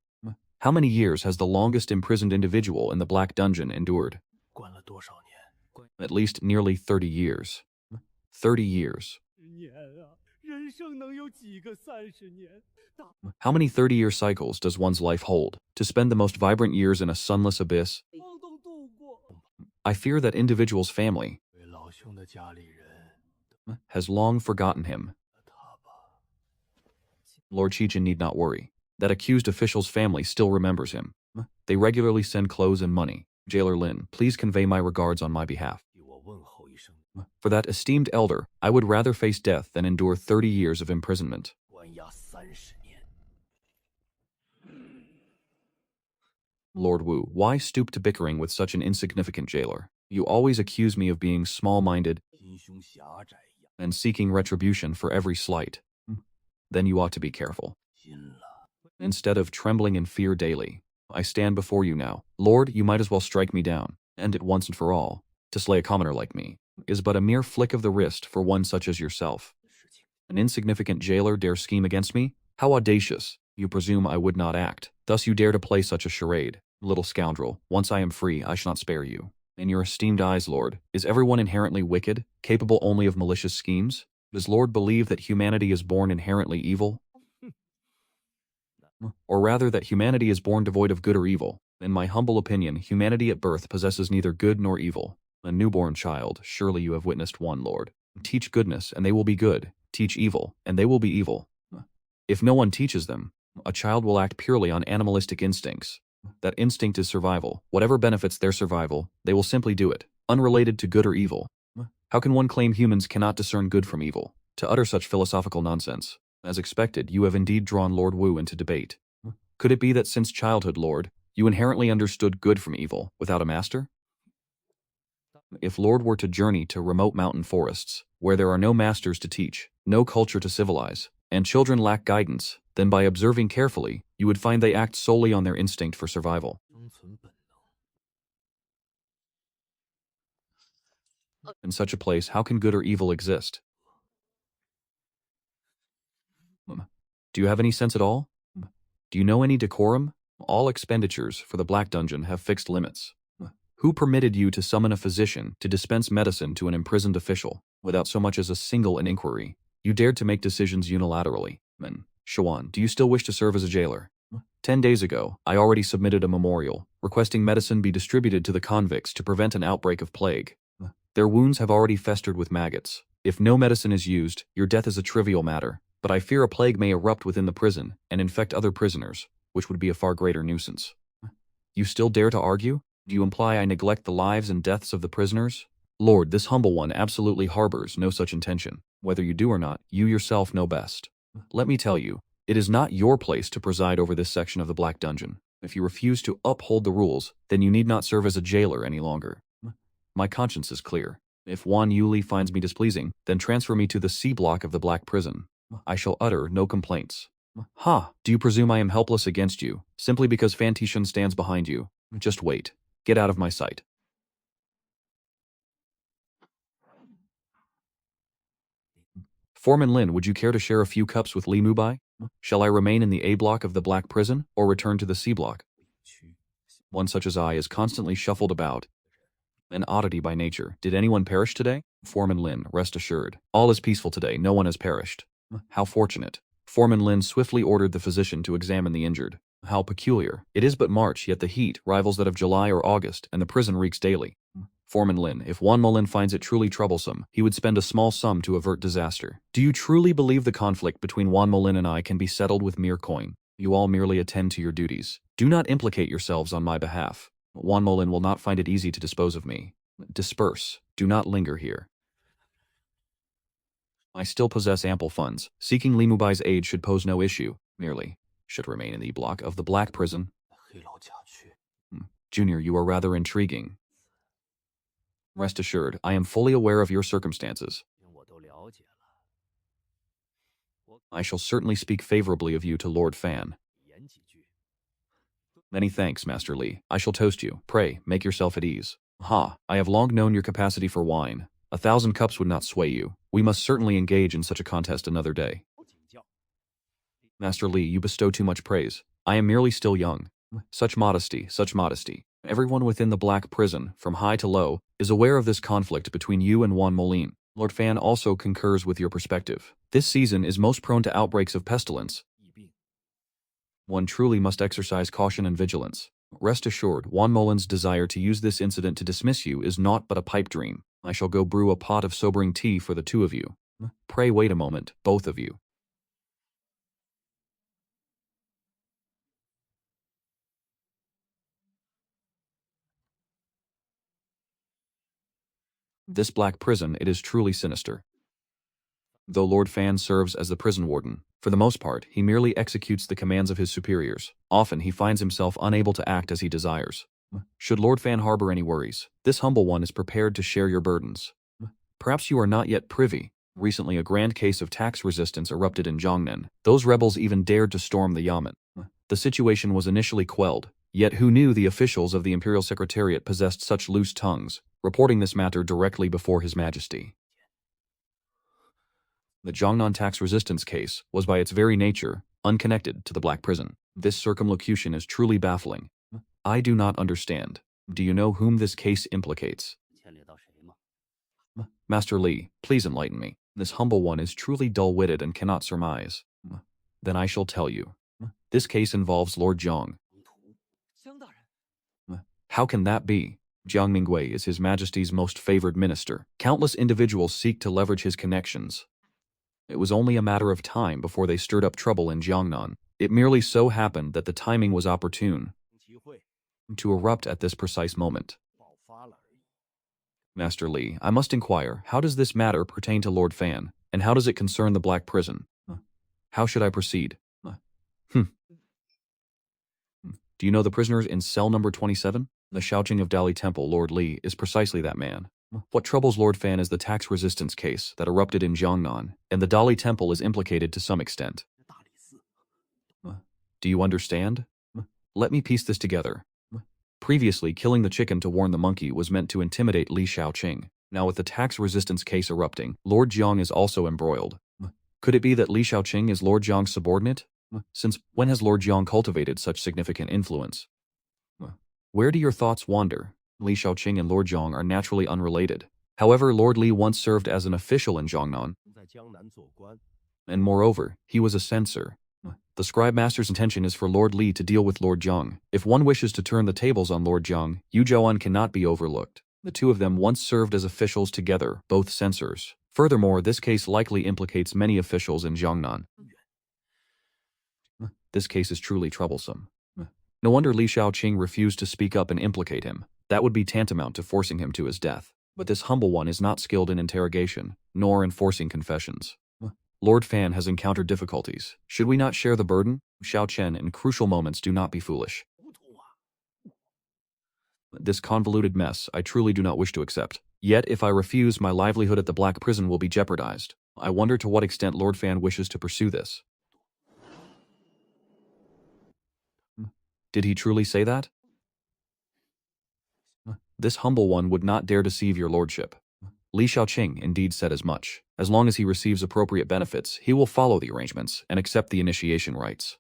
How many years has the longest imprisoned individual in the Black Dungeon endured? 关了多少年？ At least nearly 30 years. 30 years. 年啊，人生能有几个30年？ How many 30-year cycles does one's life hold? To spend the most vibrant years in a sunless abyss? 都度过。 I fear that individual's family 为老兄的家里人， has long forgotten him. 他吧。Lord Qijin need not worry. That accused official's family still remembers him. They regularly send clothes and money. Jailer Lin, please convey my regards on my behalf. 替我问候一声， For that esteemed elder, I would rather face death than endure 30 years of imprisonment. 关押30年。 Lord Wu, why stoop to bickering with such an insignificant jailer? You always accuse me of being small-minded 心胸狭窄呀， and seeking retribution for every slight. Then you ought to be careful. 心了。 Instead of trembling in fear daily, I stand before you now. Lord, you might as well strike me down, end it once and for all. To slay a commoner like me is but a mere flick of the wrist for one such as yourself. 事情 An insignificant jailer dare scheme against me? How audacious! You presume I would not act. Thus you dare to play such a charade. Little scoundrel, once I am free, I shall not spare you. In your esteemed eyes, Lord, is everyone inherently wicked, capable only of malicious schemes? Does Lord believe that humanity is born inherently evil? Or rather that humanity is born devoid of good or evil? In my humble opinion, humanity at birth possesses neither good nor evil. A newborn child, surely you have witnessed one, Lord. Teach goodness, and they will be good. Teach evil, and they will be evil. If no one teaches them, a child will act purely on animalistic instincts. That instinct is survival. Whatever benefits their survival, they will simply do it, unrelated to good or evil. How can one claim humans cannot discern good from evil? To utter such philosophical nonsense. As expected, you have indeed drawn Lord Wu into debate. Could it be that since childhood, Lord, you inherently understood good from evil, without a master? If Lord were to journey to remote mountain forests, where there are no masters to teach, no culture to civilize, and children lack guidance, then by observing carefully, you would find they act solely on their instinct for survival. 生存本能。 In such a place, how can good or evil exist? Do you have any sense at all? Do you know any decorum? All expenditures for the Black Dungeon have fixed limits. Who permitted you to summon a physician to dispense medicine to an imprisoned official, without so much as a single inquiry? You dared to make decisions unilaterally. Xuan, do you still wish to serve as a jailer? 10 days ago, I already submitted a memorial, requesting medicine be distributed to the convicts to prevent an outbreak of plague. Their wounds have already festered with maggots. If no medicine is used, your death is a trivial matter, but I fear a plague may erupt within the prison and infect other prisoners, which would be a far greater nuisance. You still dare to argue? Do you imply I neglect the lives and deaths of the prisoners? Lord, this humble one absolutely harbors no such intention. Whether you do or not, you yourself know best. Let me tell you, it is not your place to preside over this section of the Black Dungeon. If you refuse to uphold the rules, then you need not serve as a jailer any longer. My conscience is clear. If Wan Yuli finds me displeasing, then transfer me to the C block of the Black Prison. I shall utter no complaints. Ha! Do you presume I am helpless against you, simply because Fan Tishan stands behind you? Just wait. Get out of my sight. Foreman Lin, would you care to share a few cups with Li Mubai? Shall I remain in the A block of the Black Prison, or return to the C block? One such as I is constantly shuffled about. An oddity by nature. Did anyone perish today? Foreman Lin, rest assured. All is peaceful today, no one has perished. How fortunate. Foreman Lin swiftly ordered the physician to examine the injured. How peculiar. It is but March, yet the heat rivals that of July or August, and the prison reeks daily. Foreman Lin, if Wan Molin finds it truly troublesome, he would spend a small sum to avert disaster. Do you truly believe the conflict between Wan Molin and I can be settled with mere coin? You all merely attend to your duties. Do not implicate yourselves on my behalf. Wan Molin will not find it easy to dispose of me. Disperse. Do not linger here. I still possess ample funds. Seeking Li Mubai's aid should pose no issue. Merely, should remain in the block of the Black Prison. 黑牢假区， Junior, you are rather intriguing. Rest assured, I am fully aware of your circumstances. 我都了解了。 I shall certainly speak favorably of you to Lord Fan. 言几句， Many thanks, Master Li. I shall toast you. Pray, make yourself at ease. Ha, I have long known your capacity for wine. 1,000 cups would not sway you. We must certainly engage in such a contest another day. 请教。 Master Li, you bestow too much praise. I am merely still young. Such modesty, such modesty. Everyone within the Black Prison, from high to low, is aware of this conflict between you and Wan Molin. Lord Fan also concurs with your perspective. This season is most prone to outbreaks of pestilence. 疫病， One truly must exercise caution and vigilance. Rest assured, Wan Molin's desire to use this incident to dismiss you is naught but a pipe dream. I shall go brew a pot of sobering tea for the two of you. Pray wait a moment, both of you. This black prison, it is truly sinister. Though Lord Fan serves as the prison warden, for the most part, he merely executes the commands of his superiors. Often he finds himself unable to act as he desires. Should Lord Fan harbor any worries, this humble one is prepared to share your burdens. Perhaps you are not yet privy. Recently, a grand case of tax resistance erupted in Jiangnan. Those rebels even dared to storm the Yamen. The situation was initially quelled, yet who knew the officials of the Imperial Secretariat possessed such loose tongues, reporting this matter directly before His Majesty. The Jiangnan tax resistance case was by its very nature unconnected to the Black Prison. This circumlocution is truly baffling. I do not understand. Do you know whom this case implicates? Master Li, please enlighten me. This humble one is truly dull-witted and cannot surmise. Then I shall tell you. This case involves Lord Jiang. How can that be? Jiang Mingwei is His Majesty's most favored minister. Countless individuals seek to leverage his connections. It was only a matter of time before they stirred up trouble in Jiangnan. It merely so happened that the timing was opportune to erupt at this precise moment. Master Li, I must inquire, how does this matter pertain to Lord Fan, and how does it concern the Black Prison? How should I proceed? Do you know the prisoners in cell number 27? The Xiaoqing of Dali Temple, Lord Li, is precisely that man. What troubles Lord Fan is the tax resistance case that erupted in Jiangnan, and the Dali Temple is implicated to some extent. Do you understand? Let me piece this together. Previously, killing the chicken to warn the monkey was meant to intimidate Li Xiaoqing. Now with the tax resistance case erupting, Lord Jiang is also embroiled. Could it be that Li Xiaoqing is Lord Jiang's subordinate? Since when has Lord Jiang cultivated such significant influence? Where do your thoughts wander? Li Xiaoqing and Lord Jiang are naturally unrelated. However, Lord Li once served as an official in Jiangnan, and moreover, he was a censor. The scribe master's intention is for Lord Li to deal with Lord Jiang. If one wishes to turn the tables on Lord Jiang, Yu Zhaoan cannot be overlooked. The two of them once served as officials together, both censors. Furthermore, this case likely implicates many officials in Jiangnan. This case is truly troublesome. No wonder Li Xiaoqing refused to speak up and implicate him. That would be tantamount to forcing him to his death. But this humble one is not skilled in interrogation, nor in forcing confessions. Lord Fan has encountered difficulties. Should we not share the burden? Xiao Chen, in crucial moments, do not be foolish. This convoluted mess I truly do not wish to accept. Yet, if I refuse, my livelihood at the Black Prison will be jeopardized. I wonder to what extent Lord Fan wishes to pursue this. Did he truly say that? This humble one would not dare deceive your lordship. Li Xiaoqing indeed said as much. As long as he receives appropriate benefits, he will follow the arrangements and accept the initiation rites.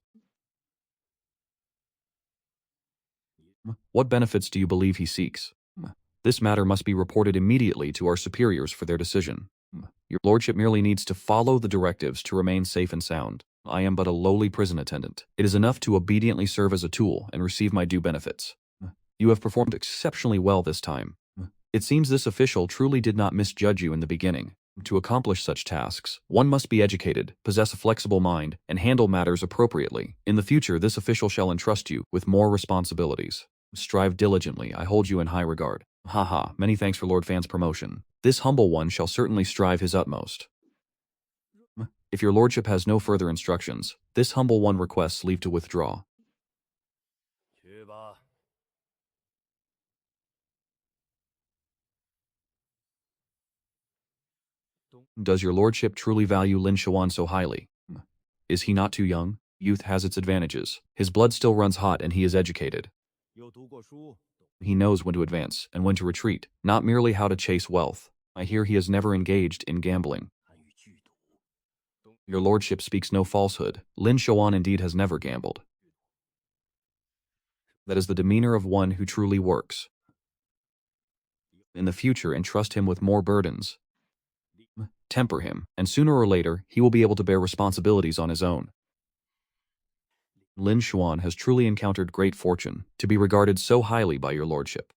What benefits do you believe he seeks? This matter must be reported immediately to our superiors for their decision. Your lordship merely needs to follow the directives to remain safe and sound. I am but a lowly prison attendant. It is enough to obediently serve as a tool and receive my due benefits. You have performed exceptionally well this time. It seems this official truly did not misjudge you in the beginning. To accomplish such tasks, one must be educated, possess a flexible mind, and handle matters appropriately. In the future, this official shall entrust you with more responsibilities. Strive diligently, I hold you in high regard. Haha, many thanks for Lord Fan's promotion. This humble one shall certainly strive his utmost. If your lordship has no further instructions, this humble one requests leave to withdraw. Does your lordship truly value Lin Shuan so highly? Is he not too young? Youth has its advantages. His blood still runs hot and he is educated. He knows when to advance and when to retreat, not merely how to chase wealth. I hear he has never engaged in gambling. Your lordship speaks no falsehood. Lin Shuan indeed has never gambled. That is the demeanor of one who truly works. In the future, entrust him with more burdens. Temper him, and sooner or later, he will be able to bear responsibilities on his own. Lin Shuan has truly encountered great fortune to be regarded so highly by your lordship.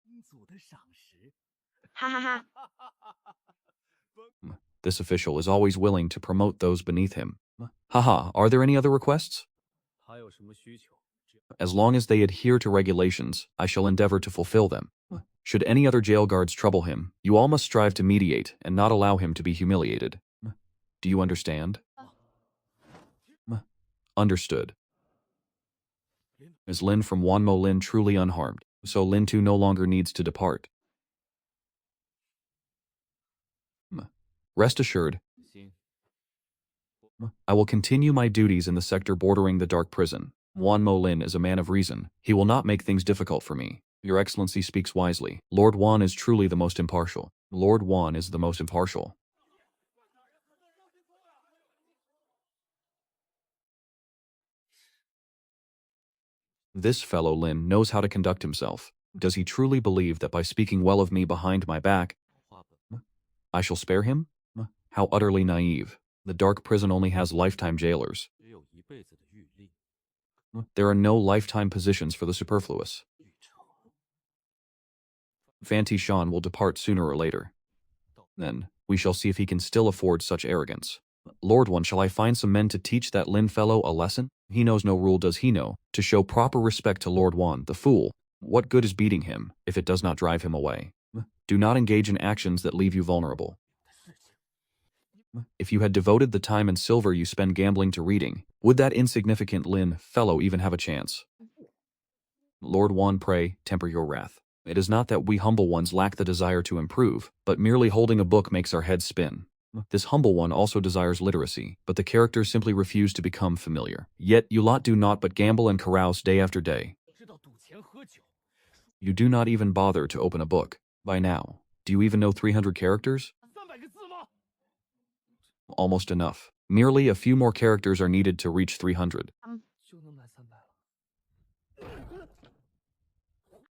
This official is always willing to promote those beneath him. Haha, are there any other requests? As long as they adhere to regulations, I shall endeavor to fulfill them. Should any other jail guards trouble him, you all must strive to mediate and not allow him to be humiliated. Do you understand? Understood. Is Lin from Wanmo Lin truly unharmed? So Lin too no longer needs to depart. Rest assured, I will continue my duties in the sector bordering the dark prison. Wanmo Lin is a man of reason. He will not make things difficult for me. Your Excellency speaks wisely. Lord Wan is truly the most impartial. Lord Wan is the most impartial. This fellow Lin knows how to conduct himself. Does he truly believe that by speaking well of me behind my back, I shall spare him? How utterly naive. The dark prison only has lifetime jailers. There are no lifetime positions for the superfluous. Fanti Shan will depart sooner or later. Then, we shall see if he can still afford such arrogance. Lord One, shall I find some men to teach that Lin fellow a lesson? He knows no rule, does he know? To show proper respect to Lord Wan, the fool. What good is beating him, if it does not drive him away? Do not engage in actions that leave you vulnerable. If you had devoted the time and silver you spend gambling to reading, would that insignificant Lin fellow even have a chance? Lord Wan, pray, temper your wrath. It is not that we humble ones lack the desire to improve, but merely holding a book makes our heads spin. This humble one also desires literacy, but the characters simply refuse to become familiar. Yet you lot do naught but gamble and carouse day after day. You do not even bother to open a book. By now, do you even know 300 characters? Almost enough. Merely a few more characters are needed to reach 300.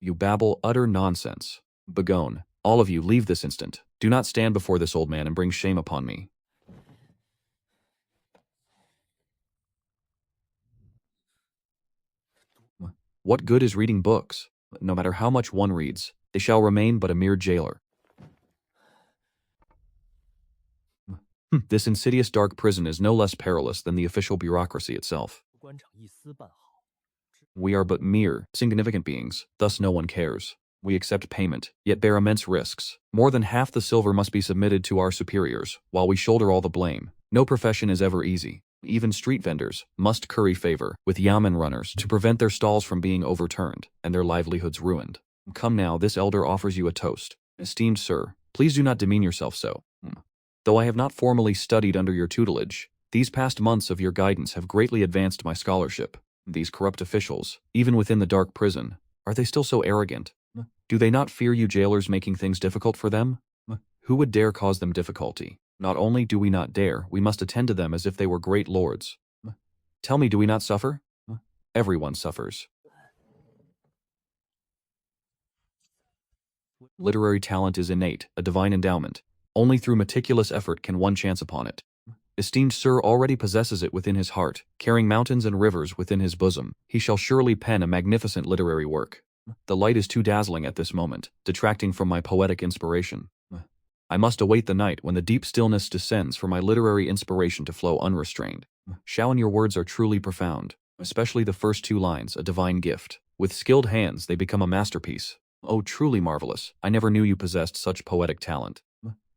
You babble utter nonsense. Begone. All of you, leave this instant. Do not stand before this old man and bring shame upon me. What good is reading books? No matter how much one reads, they shall remain but a mere jailer. This insidious dark prison is no less perilous than the official bureaucracy itself. We are but mere, insignificant beings, thus no one cares. We accept payment, yet bear immense risks. More than half the silver must be submitted to our superiors, while we shoulder all the blame. No profession is ever easy. Even street vendors must curry favor with yamen runners to prevent their stalls from being overturned and their livelihoods ruined. Come now, this elder offers you a toast. Esteemed sir, please do not demean yourself so. Though I have not formally studied under your tutelage, these past months of your guidance have greatly advanced my scholarship. These corrupt officials, even within the dark prison, are they still so arrogant? Do they not fear you jailers making things difficult for them? Who would dare cause them difficulty? Not only do we not dare, we must attend to them as if they were great lords. Tell me, do we not suffer? Everyone suffers. Literary talent is innate, a divine endowment. Only through meticulous effort can one chance upon it. Esteemed sir already possesses it within his heart, carrying mountains and rivers within his bosom. He shall surely pen a magnificent literary work. The light is too dazzling at this moment, detracting from my poetic inspiration. I must await the night when the deep stillness descends for my literary inspiration to flow unrestrained. Shaoan, your words are truly profound, especially the first two lines, a divine gift. With skilled hands, they become a masterpiece. Oh, truly marvelous. I never knew you possessed such poetic talent.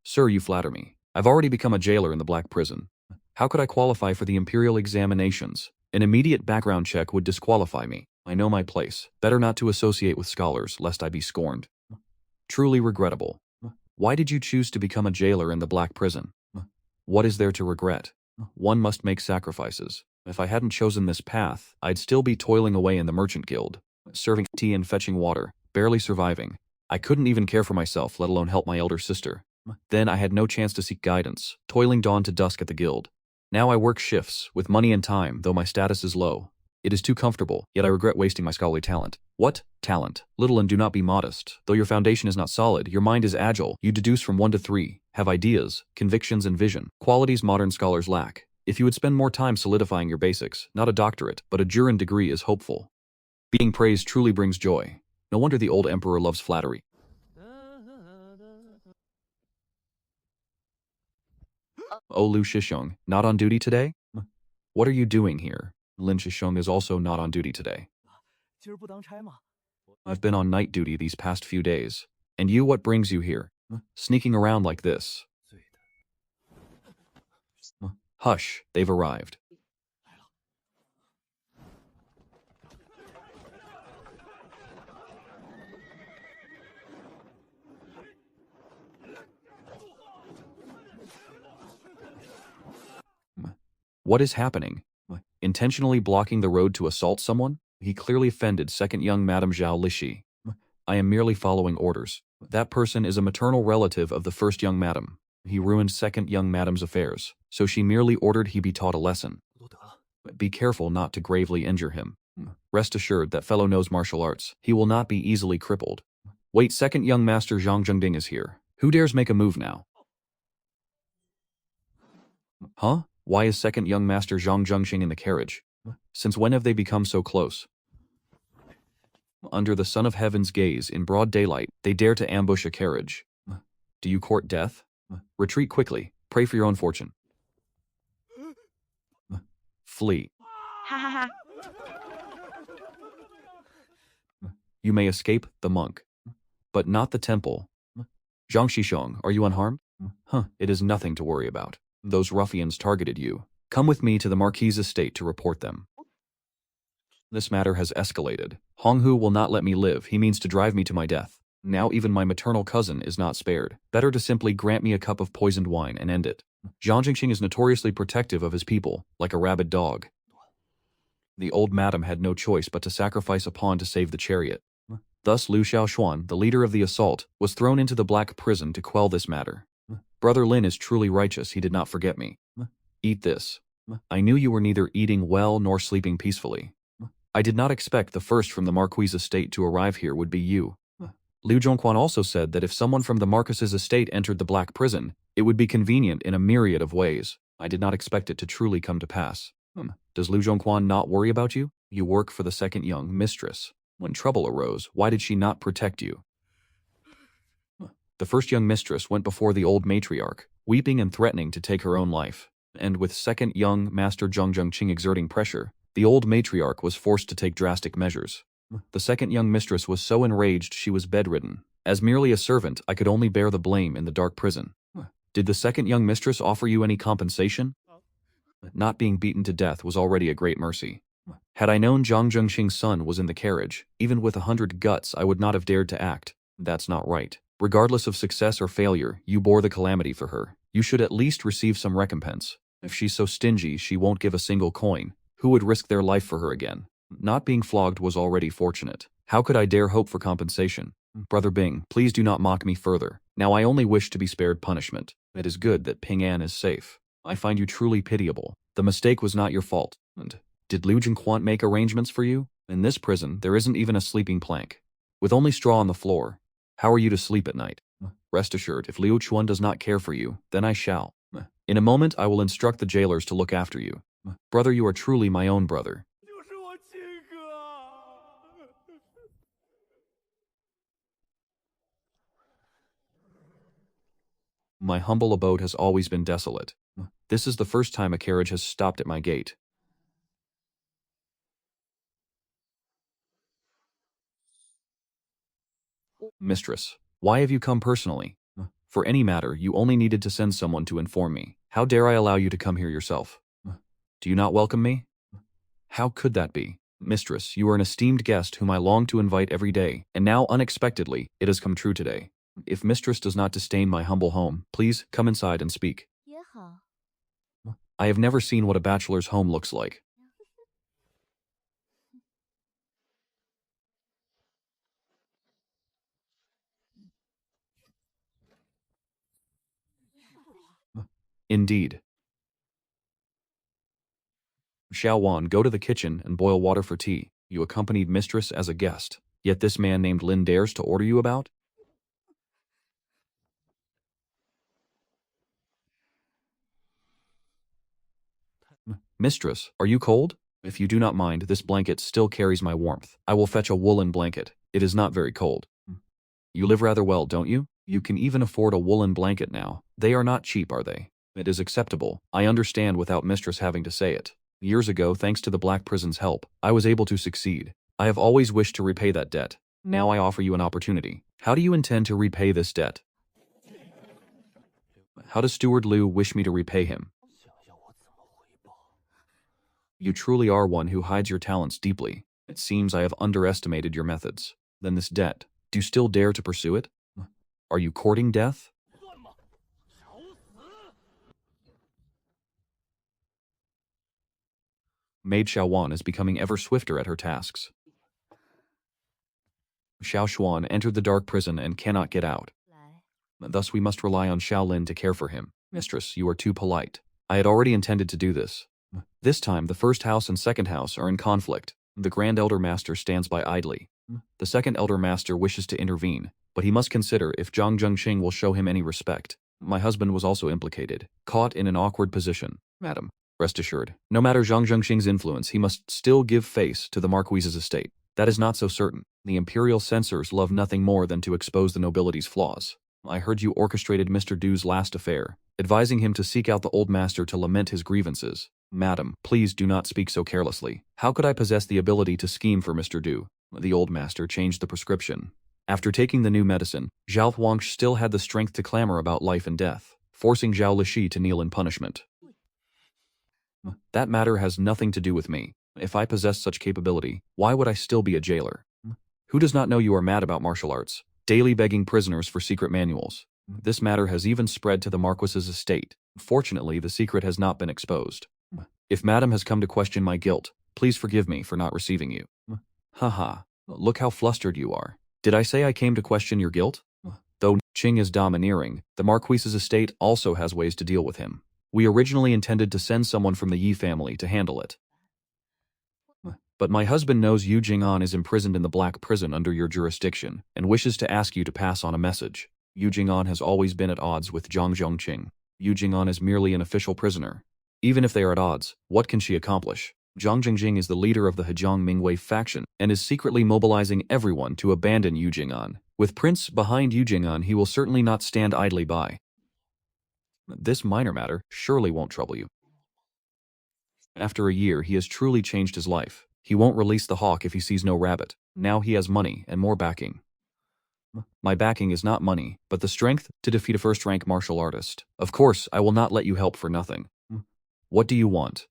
Sir, you flatter me. I've already become a jailer in the Black Prison. How could I qualify for the imperial examinations? An immediate background check would disqualify me. I know my place. Better not to associate with scholars, lest I be scorned. Truly regrettable. Why did you choose to become a jailer in the Black Prison? What is there to regret? One must make sacrifices. If I hadn't chosen this path, I'd still be toiling away in the merchant guild, serving tea and fetching water, barely surviving. I couldn't even care for myself, let alone help my elder sister. Then I had no chance to seek guidance, toiling dawn to dusk at the guild. Now I work shifts, with money and time, though my status is low. It is too comfortable, yet I regret wasting my scholarly talent. What? Talent. Little, and do not be modest. Though your foundation is not solid, your mind is agile. You deduce from 1 to 3, have ideas, convictions, and vision. Qualities modern scholars lack. If you would spend more time solidifying your basics, not a doctorate, but a Jurin degree is hopeful. Being praised truly brings joy. No wonder the old emperor loves flattery. Oh, Lu Shisheng, not on duty today? What are you doing here? Lin Shisheng is also not on duty today. I've been on night duty these past few days. And you, what brings you here? Sneaking around like this. 对的， Hush, they've arrived. What is happening? Intentionally blocking the road to assault someone? He clearly offended second young Madame Zhao Lishi. I am merely following orders. That person is a maternal relative of the first young madam. He ruined second young madam's affairs, so she merely ordered he be taught a lesson. 不都得了？ Be careful not to gravely injure him. Rest assured that fellow knows martial arts. He will not be easily crippled. Wait, second young master Zhang Zhengding is here. Who dares make a move now? Huh? Why is second young master Zhang Zhengxing in the carriage? Since when have they become so close? Under the son of heaven's gaze, in broad daylight, they dare to ambush a carriage. Do you court death? Retreat quickly. Pray for your own fortune. Flee. 哈哈哈。 You may escape the monk, but not the temple. Zhang Shishong, are you unharmed? It is nothing to worry about. Those ruffians targeted you. Come with me to the Marquis's estate to report them. This matter has escalated. Honghu will not let me live. He means to drive me to my death. Now even my maternal cousin is not spared. Better to simply grant me a cup of poisoned wine and end it. Zhang Jingxing is notoriously protective of his people, like a rabid dog. The old madam had no choice but to sacrifice a pawn to save the chariot. Thus Liu Xiaoshuan, the leader of the assault, was thrown into the black prison to quell this matter. Brother Lin is truly righteous. He did not forget me. Eat this. I knew you were neither eating well nor sleeping peacefully. I did not expect the first from the Marquis's estate to arrive here would be you. Liu Zhongquan also said that if someone from the Marquis's estate entered the black prison, it would be convenient in a myriad of ways. I did not expect it to truly come to pass. Does Liu Zhongquan not worry about you? You work for the second young mistress. When trouble arose, why did she not protect you? The first young mistress went before the old matriarch, weeping and threatening to take her own life. And with second young master Zhang Zhengqing exerting pressure, the old matriarch was forced to take drastic measures. The second young mistress was so enraged she was bedridden. As merely a servant, I could only bear the blame in the dark prison. Did the second young mistress offer you any compensation? Not being beaten to death was already a great mercy. Had I known Zhang Zhengxing's son was in the carriage, even with 100 guts, I would not have dared to act. That's not right. Regardless of success or failure, you bore the calamity for her. You should at least receive some recompense. If she's so stingy she won't give a single coin, who would risk their life for her again? Not being flogged was already fortunate. How could I dare hope for compensation? Brother Bing, please do not mock me further. Now I only wish to be spared punishment. It is good that Ping An is safe. I find you truly pitiable. The mistake was not your fault. And did Liu Jinquan make arrangements for you? In this prison, there isn't even a sleeping plank. With only straw on the floor, how are you to sleep at night? Rest assured, if Liu Chuan does not care for you, then I shall. In a moment, I will instruct the jailers to look after you. Brother, you are truly my own brother. 就是我亲哥。 My humble abode has always been desolate. This is the first time a carriage has stopped at my gate. Mistress, why have you come personally? For any matter, you only needed to send someone to inform me. How dare I allow you to come here yourself? Do you not welcome me? How could that be? Mistress, you are an esteemed guest whom I long to invite every day, and now unexpectedly, it has come true today. If mistress does not disdain my humble home, please come inside and speak. 也好。 I have never seen what a bachelor's home looks like. Indeed. Xiao Wan, go to the kitchen and boil water for tea. You accompanied mistress as a guest. Yet this man named Lin dares to order you about? Mistress, are you cold? If you do not mind, this blanket still carries my warmth. I will fetch a woolen blanket. It is not very cold. You live rather well, don't you? You can even afford a woolen blanket now. They are not cheap, are they? It is acceptable. I understand without mistress having to say it. Years ago, thanks to the Black Prison's help, I was able to succeed. I have always wished to repay that debt. Now I offer you an opportunity. How do you intend to repay this debt? How does Steward Liu wish me to repay him? 想要我怎么回报？ You truly are one who hides your talents deeply. It seems I have underestimated your methods. Then this debt, do you still dare to pursue it? Are you courting death? 算吗？找死！ Maid Xiaowan is becoming ever swifter at her tasks. Xiao Xuan entered the dark prison and cannot get out. Thus we must rely on Xiao Lin to care for him. Mistress, you are too polite. I had already intended to do this. This time the first house and second house are in conflict. The Grand Elder Master stands by idly. The second Elder Master wishes to intervene, but he must consider if Zhang Zhengqing will show him any respect. My husband was also implicated, caught in an awkward position. Madam, rest assured, no matter Zhang Zhengqing's influence, he must still give face to the Marquise's estate. That is not so certain. The imperial censors love nothing more than to expose the nobility's flaws. I heard you orchestrated Mr. Du's last affair, advising him to seek out the old master to lament his grievances. Madam, please do not speak so carelessly. How could I possess the ability to scheme for Mr. Du? The old master changed the prescription. After taking the new medicine, Zhao Huangsh still had the strength to clamor about life and death, forcing Zhao Lishi to kneel in punishment. That matter has nothing to do with me. If I possessed such capability, why would I still be a jailer? Who does not know you are mad about martial arts, daily begging prisoners for secret manuals? This matter has even spread to the Marquis's estate. Fortunately, the secret has not been exposed. If Madam has come to question my guilt, please forgive me for not receiving you. Haha, look how flustered you are. Did I say I came to question your guilt? Though Qing is domineering, the Marquis's estate also has ways to deal with him. We originally intended to send someone from the Yi family to handle it. But my husband knows Yu Jing'an is imprisoned in the Black Prison under your jurisdiction and wishes to ask you to pass on a message. Yu Jing'an has always been at odds with Zhang Zhongqing. Yu Jing'an is merely an official prisoner. Even if they are at odds, what can she accomplish? Zhang Jingjing is the leader of the Hejiang Mingwei faction and is secretly mobilizing everyone to abandon Yu Jing'an. With Prince behind Yu Jing'an, he will certainly not stand idly by. This minor matter surely won't trouble you. After a year, he has truly changed his life. He won't release the hawk if he sees no rabbit. Now he has money and more backing. My backing is not money, but the strength to defeat a first-rank martial artist. Of course, I will not let you help for nothing. What do you want?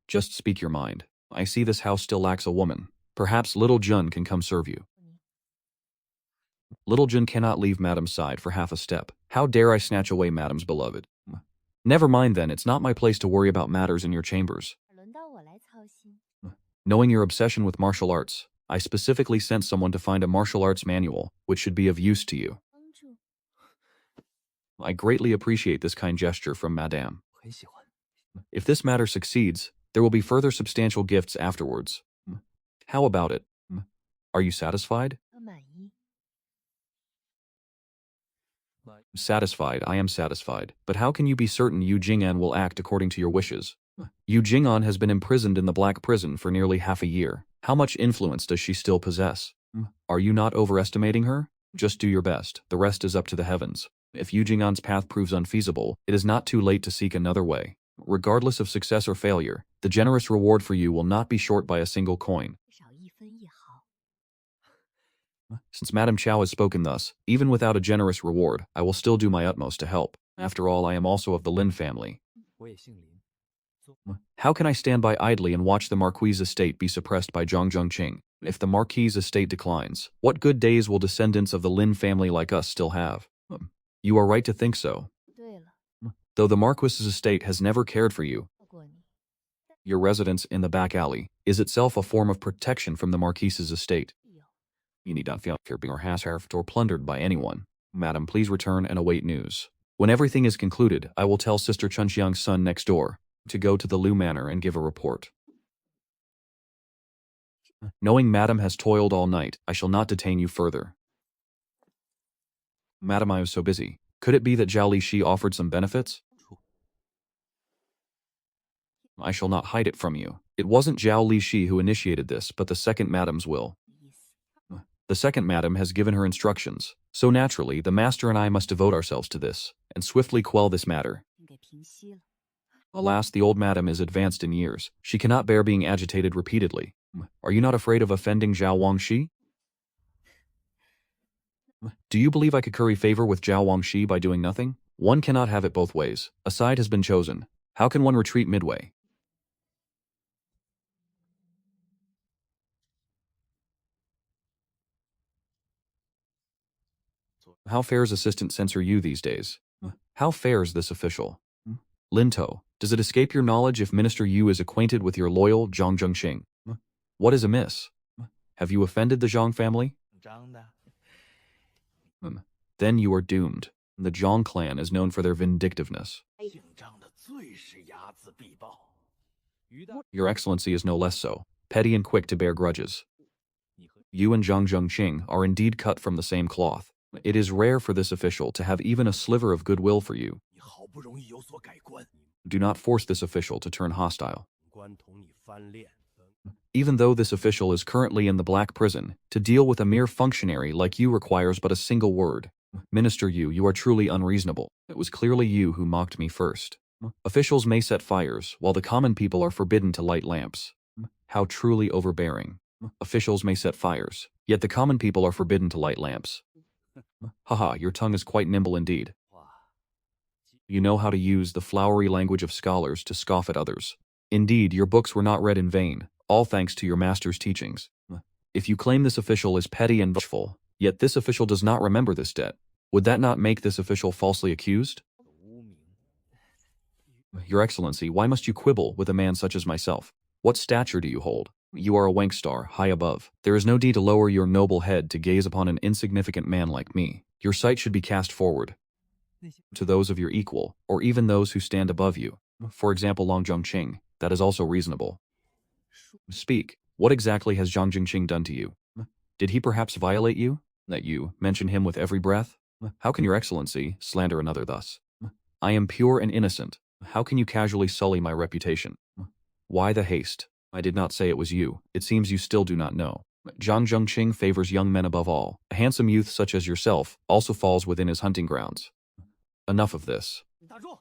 Just speak your mind. I see this house still lacks a woman. Perhaps Little Jun can come serve you. Little Jun cannot leave Madam's side for half a step. How dare I snatch away Madam's beloved? Never mind then, it's not my place to worry about matters in your chambers. 轮到我来操心。 Knowing your obsession with martial arts, I specifically sent someone to find a martial arts manual, which should be of use to you. 帮助 I greatly appreciate this kind gesture from Madame. 很喜欢。 If this matter succeeds, there will be further substantial gifts afterwards. How about it? Are you satisfied? 我满意。 Satisfied, I am satisfied. But how can you be certain Yu Jing'an will act according to your wishes? Yu Jing'an has been imprisoned in the Black Prison for nearly half a year. How much influence does she still possess? Are you not overestimating her? Just do your best. The rest is up to the heavens. If Yu Jing'an's path proves unfeasible, it is not too late to seek another way. Regardless of success or failure, the generous reward for you will not be short by a single coin. 至少1分1毫。 Since Madame Chow has spoken thus, even without a generous reward, I will still do my utmost to help. After all, I am also of the Lin family. 我也姓林。 How can I stand by idly and watch the Marquis' estate be suppressed by Zhang Zhongqing? If the Marquis' estate declines, what good days will descendants of the Lin family like us still have? You are right to think so. 对了， Though the Marquis' estate has never cared for you, 错过你。 your residence in the back alley is itself a form of protection from the Marquis' estate. 有 You need not feel being or harassed or plundered by anyone. Madam, please return and await news. When everything is concluded, I will tell Sister Chunxiang's son next door to go to the Lu Manor and give a report. Knowing Madam has toiled all night, I shall not detain you further. Madam, I was so busy. Could it be that Zhao Lishi offered some benefits? I shall not hide it from you. It wasn't Zhao Lishi who initiated this, but the second Madam's will. 意思。 The second Madam has given her instructions, so naturally, the Master and I must devote ourselves to this, and swiftly quell this matter. 给平息了。 Alas, the old Madam is advanced in years. She cannot bear being agitated repeatedly. Are you not afraid of offending Zhao Wangxi? Do you believe I could curry favor with Zhao Wangxi by doing nothing? One cannot have it both ways. A side has been chosen. How can one retreat midway? How fares assistant censor you these days? How fares this official? Linto, does it escape your knowledge if Minister Yu is acquainted with your loyal Zhang Zhengxing? What is amiss? Have you offended the Zhang family? 张的， Then you are doomed. The Zhang clan is known for their vindictiveness. 姓张的最是睚眦必报。于大， Your Excellency is no less so, petty and quick to bear grudges. 你和 You and Zhang Zhengxing are indeed cut from the same cloth. It is rare for this official to have even a sliver of goodwill for you. 你好不容易有所改观， Do not force this official to turn hostile. 官同你翻脸。 Even though this official is currently in the black prison, to deal with a mere functionary like you requires but a single word. Minister Yu, you are truly unreasonable. It was clearly you who mocked me first. Officials may set fires, while the common people are forbidden to light lamps. How truly overbearing. Officials may set fires, yet the common people are forbidden to light lamps. Haha, your tongue is quite nimble indeed. 哇， You know how to use the flowery language of scholars to scoff at others. Indeed, your books were not read in vain, all thanks to your master's teachings. If you claim this official is petty and vengeful, yet this official does not remember this debt, would that not make this official falsely accused? 无名。 Your Excellency, why must you quibble with a man such as myself? What stature do you hold? You are a wank star, high above. There is no need to lower your noble head to gaze upon an insignificant man like me. Your sight should be cast forward to those of your equal, or even those who stand above you. For example, Long Zhongqing. That is also reasonable. Speak. What exactly has Zhang Jingqing done to you? Did he perhaps violate you? That you mention him with every breath? How can your Excellency slander another thus? I am pure and innocent. How can you casually sully my reputation? Why the haste? I did not say it was you. It seems you still do not know. Zhang Zhengqing favors young men above all. A handsome youth such as yourself also falls within his hunting grounds. Enough of this. 打住！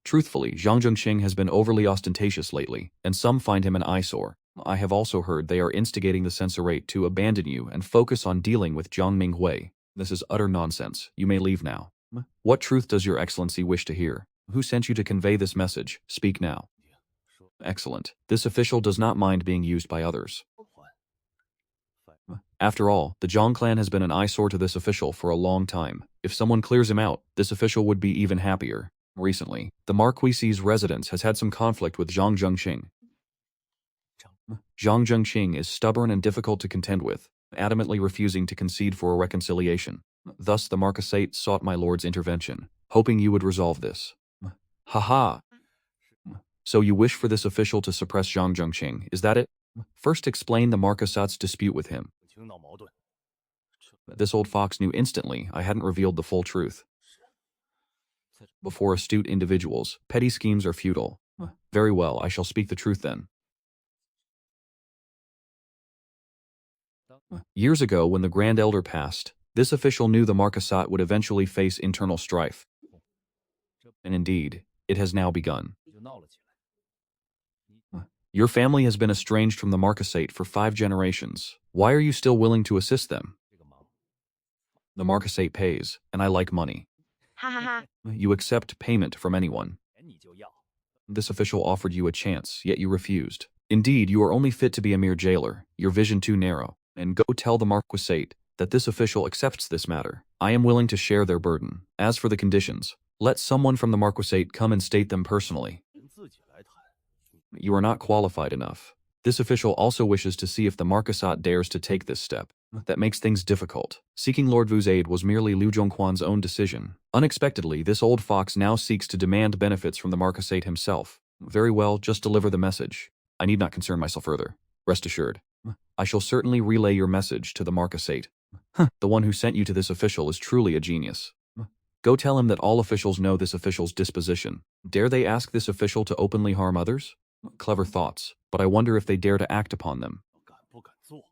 Truthfully, Zhang Zhengqing has been overly ostentatious lately, and some find him an eyesore. I have also heard they are instigating the censorate to abandon you and focus on dealing with Jiang Minghui. This is utter nonsense. You may leave now. What truth does your Excellency wish to hear? Who sent you to convey this message? Speak now. Excellent. This official does not mind being used by others. 还 After all, the Zhang clan has been an eyesore to this official for a long time. If someone clears him out, this official would be even happier. Recently, the Marquis's residence has had some conflict with Zhang Zhengqing. Zhang Zhengqing is stubborn and difficult to contend with, adamantly refusing to concede for a reconciliation. Thus, the Marquisate sought my lord's intervention, hoping you would resolve this. Haha. So you wish for this official to suppress Zhang Zhengqing, is that it? First explain the Marquisate's dispute with him. 不情闹矛盾。 This old fox knew instantly I hadn't revealed the full truth. Before astute individuals, petty schemes are futile. Very well, I shall speak the truth then. Years ago, when the Grand Elder passed, this official knew the Marquisate would eventually face internal strife. And indeed, it has now begun. 就闹了起来。 Your family has been estranged from the Marquisate for 5 generations. Why are you still willing to assist them? 这个忙， The Marquisate pays, and I like money. 哈哈哈。 You accept payment from anyone. 钱你就要。 This official offered you a chance, yet you refused. Indeed, you are only fit to be a mere jailer, your vision too narrow. And go tell the Marquisate that this official accepts this matter. I am willing to share their burden. As for the conditions, let someone from the Marquisate come and state them personally. 人自己来谈。 You are not qualified enough. This official also wishes to see if the Marquisate dares to take this step. That makes things difficult. Seeking Lord Vu's aid was merely Liu Zhongquan's own decision. Unexpectedly, this old fox now seeks to demand benefits from the Marquisate himself. Very well, just deliver the message. I need not concern myself further. Rest assured. I shall certainly relay your message to the Marquisate. The one who sent you to this official is truly a genius. Go tell him that all officials know this official's disposition. Dare they ask this official to openly harm others? Clever thoughts, but I wonder if they dare to act upon them. 敢不敢做？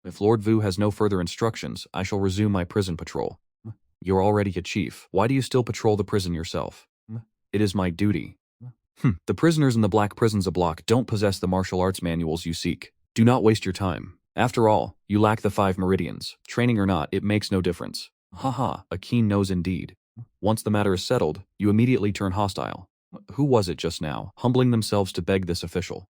If Lord Vu has no further instructions, I shall resume my prison patrol. You're already a chief. Why do you still patrol the prison yourself? It is my duty. The prisoners in the black prisons a block don't possess the martial arts manuals you seek. Do not waste your time. After all, you lack the 5 meridians. Training or not, it makes no difference. Haha, a keen nose indeed. Once the matter is settled, you immediately turn hostile. Who was it just now, humbling themselves to beg this official?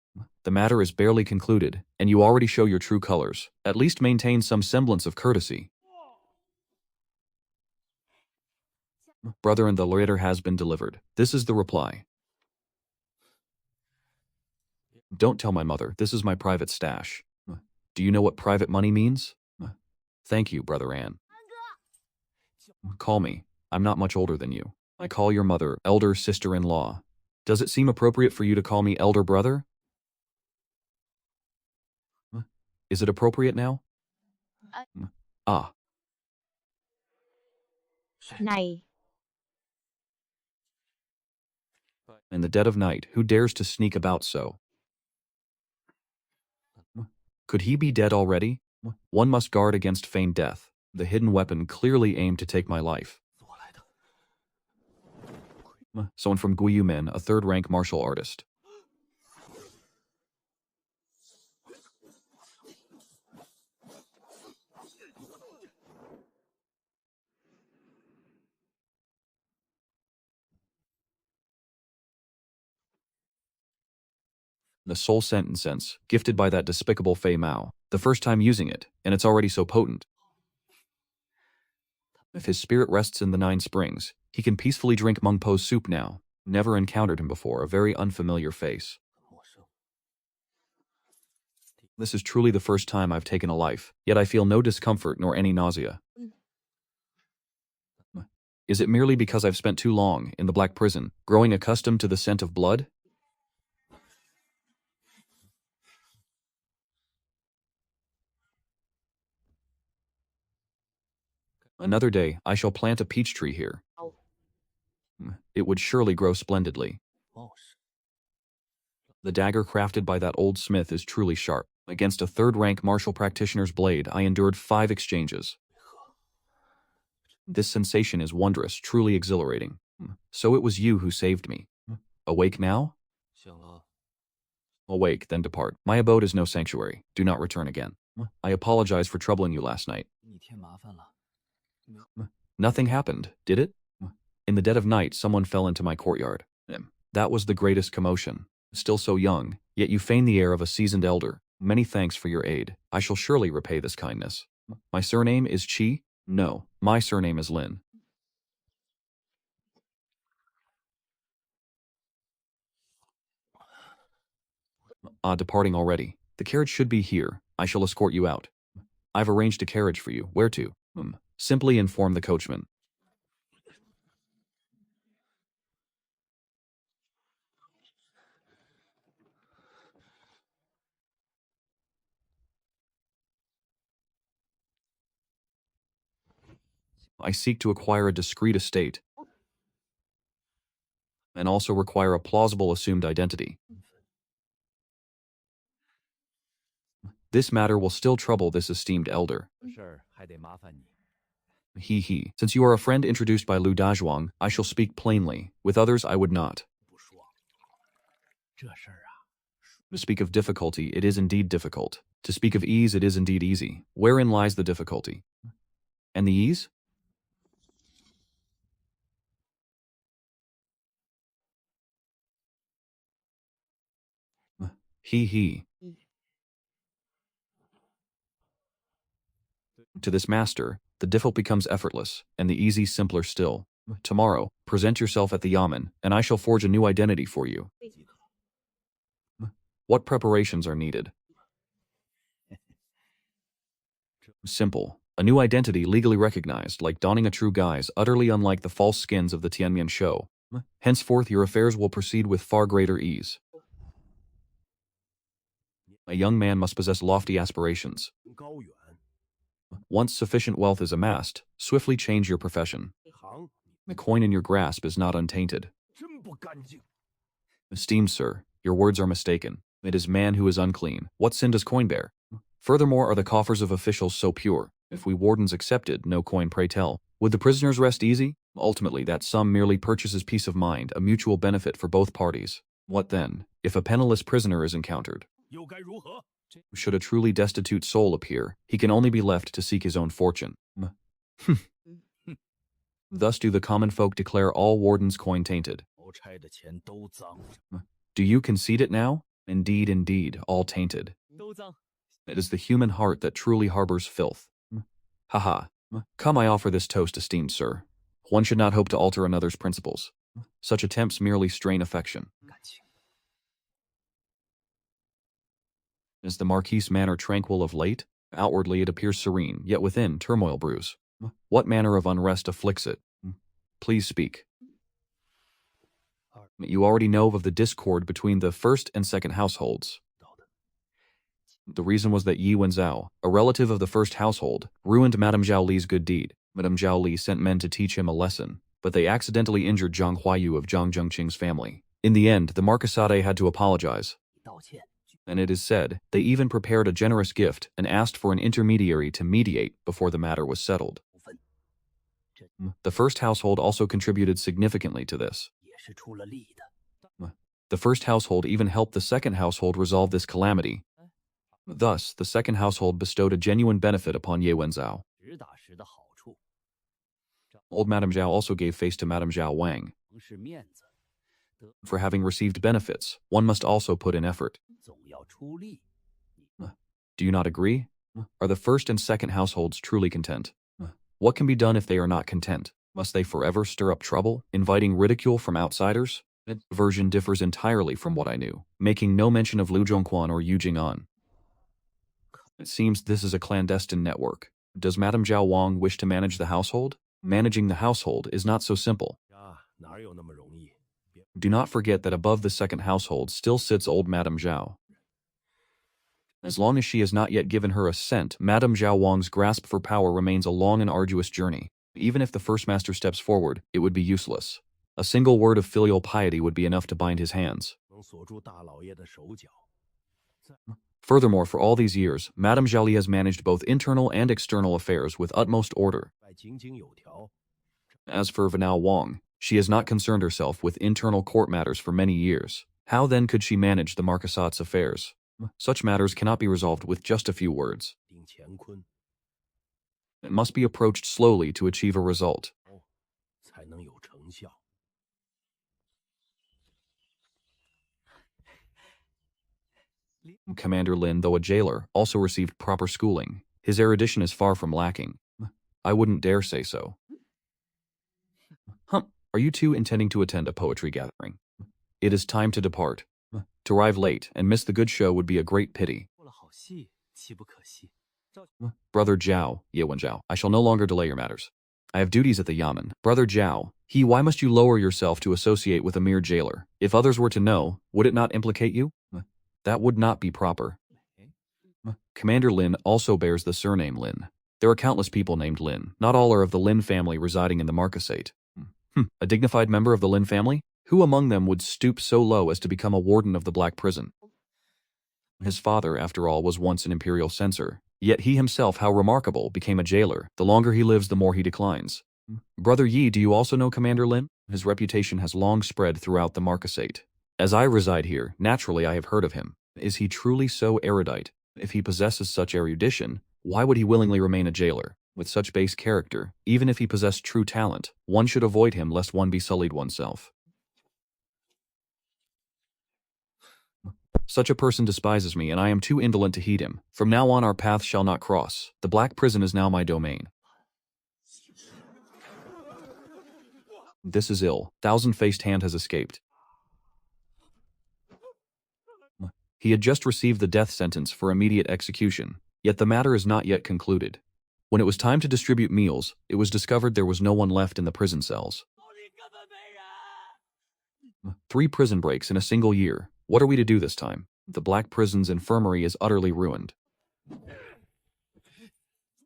The matter is barely concluded, and you already show your true colors. At least maintain some semblance of courtesy. Brother, and the letter has been delivered. This is the reply. Don't tell my mother, this is my private stash. Do you know what private money means? Thank you, Brother Ann. Call me. I'm not much older than you. I call your mother elder sister-in-law. Does it seem appropriate for you to call me elder brother? Is it appropriate now? Ah. Này. In the dead of night, who dares to sneak about so? Could he be dead already? One must guard against feigned death. The hidden weapon clearly aimed to take my life. Someone from Guiyumen, a third-rank martial artist. The soul sentence, gifted by that despicable Fei Mao. The first time using it, and it's already so potent. If his spirit rests in the 9 springs, he can peacefully drink Meng Po's soup now. Never encountered him before, a very unfamiliar face. This is truly the first time I've taken a life, yet I feel no discomfort nor any nausea. Is it merely because I've spent too long in the black prison, growing accustomed to the scent of blood? Another day, I shall plant a peach tree here. It would surely grow splendidly. The dagger crafted by that old smith is truly sharp. Against a third-rank martial practitioner's blade, I endured 5 exchanges. This sensation is wondrous, truly exhilarating. So it was you who saved me. Awake now? Awake, then depart. My abode is no sanctuary. Do not return again. I apologize for troubling you last night. Nothing happened, did it? In the dead of night, someone fell into my courtyard. That was the greatest commotion. Still so young, yet you feign the air of a seasoned elder. Many thanks for your aid. I shall surely repay this kindness. My surname is Qi? No, my surname is Lin. Departing already. The carriage should be here. I shall escort you out. I've arranged a carriage for you. Where to? Simply inform the coachman. I seek to acquire a discreet estate and also require a plausible assumed identity. This matter will still trouble this esteemed elder. He. Since you are a friend introduced by Lu Dazhuang, I shall speak plainly. With others, I would not. To speak of difficulty, it is indeed difficult. To speak of ease, it is indeed easy. Wherein lies the difficulty? And the ease? He. To this master, the difficult becomes effortless, and the easy simpler still. Tomorrow, present yourself at the yamen, and I shall forge a new identity for you. What preparations are needed? Simple. A new identity legally recognized, like donning a true guise, utterly unlike the false skins of the Tianmian show. Henceforth, your affairs will proceed with far greater ease. A young man must possess lofty aspirations. Once sufficient wealth is amassed, swiftly change your profession. The coin in your grasp is not untainted. Esteemed sir, your words are mistaken. It is man who is unclean. What sin does coin bear? Furthermore, are the coffers of officials so pure? If we wardens accepted, no coin, pray tell. Would the prisoners rest easy? Ultimately, that sum merely purchases peace of mind, a mutual benefit for both parties. What then, if a penniless prisoner is encountered? Should a truly destitute soul appear, he can only be left to seek his own fortune. Thus do the common folk declare all wardens' coin tainted. 邮差的钱都脏着。 Do you concede it now? Indeed, indeed, all tainted. 都脏。 It is the human heart that truly harbors filth. Haha. Come, I offer this toast, esteemed sir. One should not hope to alter another's principles. Such attempts merely strain affection. 感情 Is the Marquis' manner tranquil of late? Outwardly it appears serene, yet within turmoil brews. What manner of unrest afflicts it? Please speak. You already know of the discord between the first and second households. 到的。 The reason was that Yi Wenzhao, a relative of the first household, ruined Madame Zhao Li's good deed. Madame Zhao Li sent men to teach him a lesson, but they accidentally injured Zhang Huayu of Zhang Zhengqing's family. In the end, the Marquisate had to apologize. 道歉。 And it is said, they even prepared a generous gift and asked for an intermediary to mediate before the matter was settled. 部分 The first household also contributed significantly to this. 也是出了力的。 The first household even helped the second household resolve this calamity. Thus, the second household bestowed a genuine benefit upon Ye Wenzhao. 实打实的好处。 Old Madame Zhao also gave face to Madame Zhao Wang. 能是面子， For having received benefits, one must also put in effort. 总要出力。 Do you not agree? Are the first and second households truly content? What can be done if they are not content? Must they forever stir up trouble, inviting ridicule from outsiders? The version differs entirely from what I knew, making no mention of Liu Zhongquan or Yu Jing'an. It seems this is a clandestine network. Does Madame Zhao Wang wish to manage the household? Managing the household is not so simple. 呀，哪有那么容易？ Do not forget that above the second household still sits old Madame Zhao. As long as she has not yet given her assent, Madame Zhao Wang's grasp for power remains a long and arduous journey. Even if the first master steps forward, it would be useless. A single word of filial piety would be enough to bind his hands. 能锁住大老爷的手脚。 Furthermore, for all these years, Madame Zhao Li has managed both internal and external affairs with utmost order. 外井井有条。 As for Vanao Wang, she has not concerned herself with internal court matters for many years. How then could she manage the Marquisat's affairs? Such matters cannot be resolved with just a few words. 定乾坤， It must be approached slowly to achieve a result. 才能有成效。 Commander Lin, though a jailer, also received proper schooling. His erudition is far from lacking. I wouldn't dare say so. Are you two intending to attend a poetry gathering? It is time to depart. To arrive late and miss the good show would be a great pity. 过了好戏，岂不可惜？ Brother Zhao, Ye Wenzhao, I shall no longer delay your matters. I have duties at the yamen. Brother Zhao, why must you lower yourself to associate with a mere jailer? If others were to know, would it not implicate you? That would not be proper. Commander Lin also bears the surname Lin. There are countless people named Lin. Not all are of the Lin family residing in the Marquisate. A dignified member of the Lin family? Who among them would stoop so low as to become a warden of the Black Prison? His father, after all, was once an imperial censor. Yet he himself, how remarkable, became a jailer. The longer he lives, the more he declines. Brother Yi, do you also know Commander Lin? His reputation has long spread throughout the Marquisate. As I reside here, naturally I have heard of him. Is he truly so erudite? If he possesses such erudition, why would he willingly remain a jailer? With such base character, even if he possessed true talent, one should avoid him lest one be sullied oneself. Such a person despises me, and I am too indolent to heed him. From now on our paths shall not cross. The Black Prison is now my domain. This is ill. Thousand-faced hand has escaped. He had just received the death sentence for immediate execution, yet the matter is not yet concluded. When it was time to distribute meals, it was discovered there was no one left in the prison cells. 3 prison breaks in a single year. What are we to do this time? The Black Prison's infirmary is utterly ruined.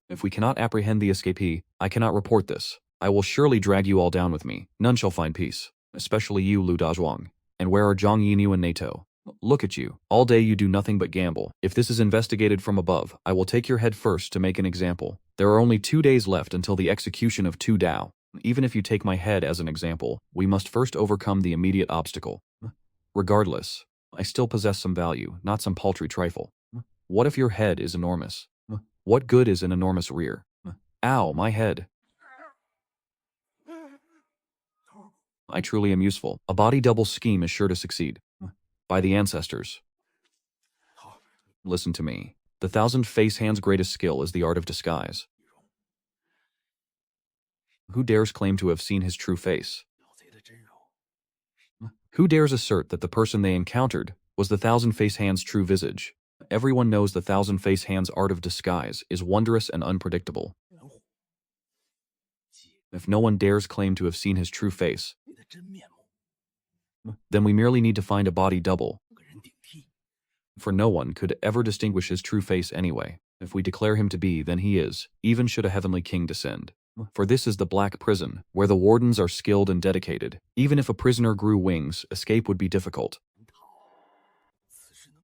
If we cannot apprehend the escapee, I cannot report this. I will surely drag you all down with me. None shall find peace, especially you, Lu Dazhuang. And where are Zhang Yinyu and Nato? Look at you. All day you do nothing but gamble. If this is investigated from above, I will take your head first to make an example. There are only 2 days left until the execution of Tu Dao. Even if you take my head as an example, we must first overcome the immediate obstacle. Regardless, I still possess some value, not some paltry trifle. What if your head is enormous? What good is an enormous rear? Ow, my head. I truly am useful. A body double scheme is sure to succeed. By the ancestors. Listen to me. The thousand face hand's greatest skill is the art of disguise. Who dares claim to have seen his true face? Who dares assert that the person they encountered was the thousand face hand's true visage? Everyone knows the thousand face hand's art of disguise is wondrous and unpredictable. If no one dares claim to have seen his true face, then we merely need to find a body double. For no one could ever distinguish his true face anyway. If we declare him to be, then he is, even should a heavenly king descend. For this is the Black Prison, where the wardens are skilled and dedicated. Even if a prisoner grew wings, escape would be difficult.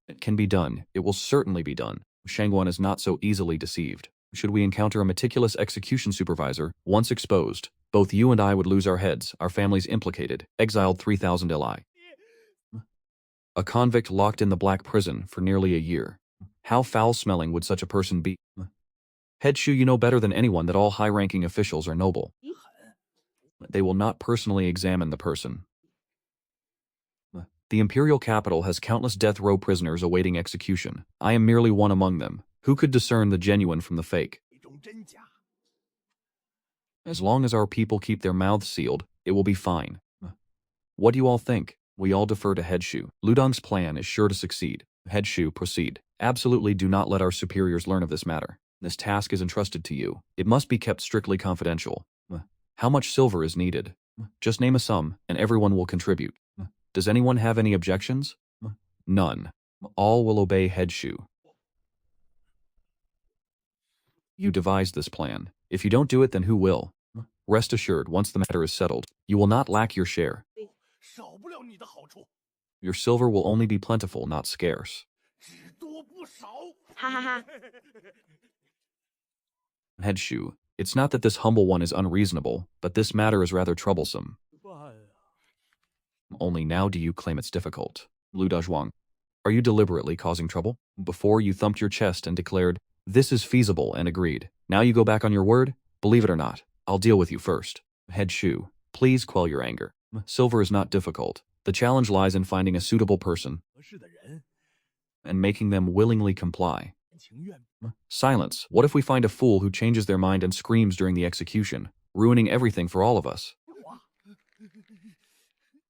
It can be done. It will certainly be done. Shangguan is not so easily deceived. Should we encounter a meticulous execution supervisor, once exposed, both you and I would lose our heads, our families implicated, exiled 3,000 Li. A convict locked in the Black Prison for nearly a year. How foul-smelling would such a person be? Headshu, you know better than anyone that all high-ranking officials are noble. They will not personally examine the person. The imperial capital has countless death row prisoners awaiting execution. I am merely one among them. Who could discern the genuine from the fake? As long as our people keep their mouths sealed, it will be fine. What do you all think? We all defer to Headshu. Ludong's plan is sure to succeed. Headshu, proceed. Absolutely do not let our superiors learn of this matter. This task is entrusted to you. It must be kept strictly confidential. How much silver is needed? Just name a sum, and everyone will contribute. Does anyone have any objections? None. All will obey Headshu. You devised this plan. If you don't do it, then who will? Rest assured, once the matter is settled, you will not lack your share. Your silver will only be plentiful, not scarce. Headshu, it's not that this humble one is unreasonable, but this matter is rather troublesome. Only now do you claim it's difficult. Lu Dazhuang, are you deliberately causing trouble? Before you thumped your chest and declared, this is feasible, and agreed. Now you go back on your word? Believe it or not, I'll deal with you first. Headshu, please quell your anger. Silver is not difficult. The challenge lies in finding a suitable person and making them willingly comply. Silence. What if we find a fool who changes their mind and screams during the execution, ruining everything for all of us?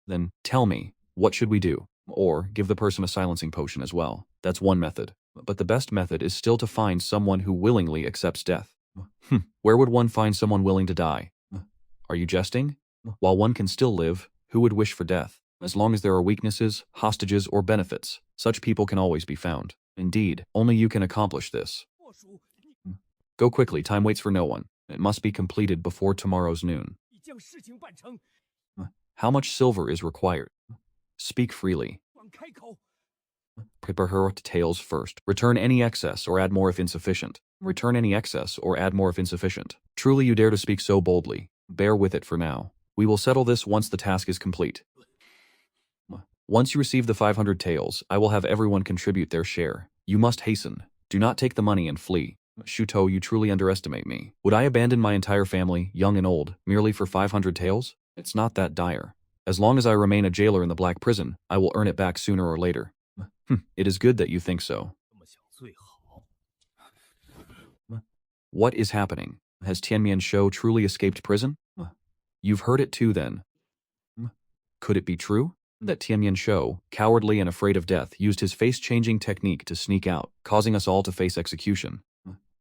Then tell me, what should we do? Or give the person a silencing potion as well. That's one method. But the best method is still to find someone who willingly accepts death. Where would one find someone willing to die? Are you jesting? While one can still live, who would wish for death? As long as there are weaknesses, hostages, or benefits, such people can always be found. Indeed, only you can accomplish this. Go quickly, time waits for no one. It must be completed before tomorrow's noon. How much silver is required? Speak freely. Prepare her details first. Return any excess or add more if insufficient. Return any excess or add more if insufficient. Truly you dare to speak so boldly. Bear with it for now. We will settle this once the task is complete. Once you receive the 500 taels, I will have everyone contribute their share. You must hasten. Do not take the money and flee. Shuto, you truly underestimate me. Would I abandon my entire family, young and old, merely for 500 taels? It's not that dire. As long as I remain a jailer in the Black Prison, I will earn it back sooner or later. It is good that you think so. What is happening? Has Tianmian Shou truly escaped prison? You've heard it too, then. Could it be true that Tianmian Shou, cowardly and afraid of death, used his face-changing technique to sneak out, causing us all to face execution?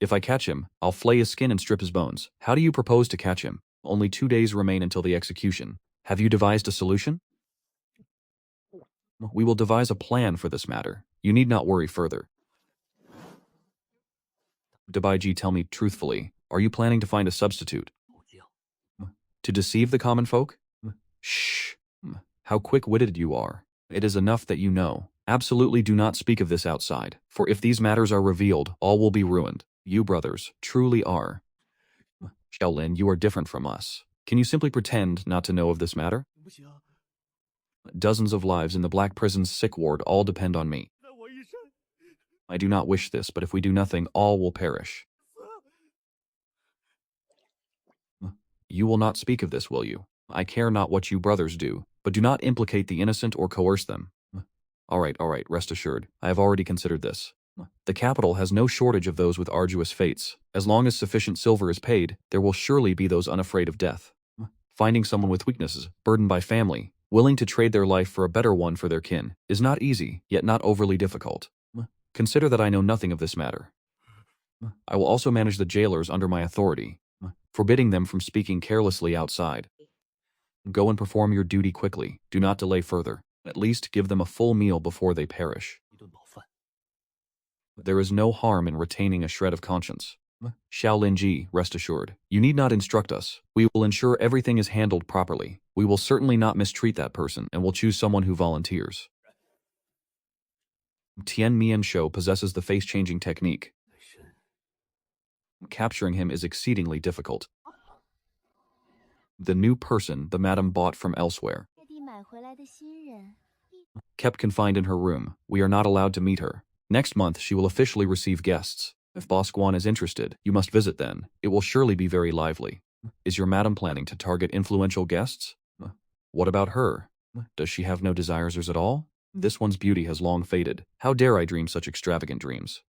If I catch him, I'll flay his skin and strip his bones. How do you propose to catch him? Only 2 days remain until the execution. Have you devised a solution? We will devise a plan for this matter. You need not worry further. Dabaiji, tell me truthfully, are you planning to find a substitute? To deceive the common folk? Shh. How quick-witted you are. It is enough that you know. Absolutely do not speak of this outside, for if these matters are revealed, all will be ruined. You brothers truly are. Shaolin, you are different from us. Can you simply pretend not to know of this matter? Dozens of lives in the Black Prison's sick ward all depend on me. I do not wish this, but if we do nothing, all will perish. You will not speak of this, will you? I care not what you brothers do, but do not implicate the innocent or coerce them. All right, rest assured. I have already considered this. The capital has no shortage of those with arduous fates. As long as sufficient silver is paid, there will surely be those unafraid of death. Finding someone with weaknesses, burdened by family, willing to trade their life for a better one for their kin, is not easy, yet not overly difficult. Consider that I know nothing of this matter. I will also manage the jailers under my authority, forbidding them from speaking carelessly outside. Go and perform your duty quickly. Do not delay further. At least give them a full meal before they perish. There is no harm in retaining a shred of conscience. Xiaolinji, rest assured. You need not instruct us. We will ensure everything is handled properly. We will certainly not mistreat that person and will choose someone who volunteers. Tian Mianshou possesses the face-changing technique. Capturing him is exceedingly difficult. The new person the madam bought from elsewhere. Kept confined in her room, we are not allowed to meet her. Next month she will officially receive guests. If Boss Guan is interested, you must visit then. It will surely be very lively. Is your madam planning to target influential guests? What about her? Does she have no desires at all? This one's beauty has long faded. How dare I dream such extravagant dreams?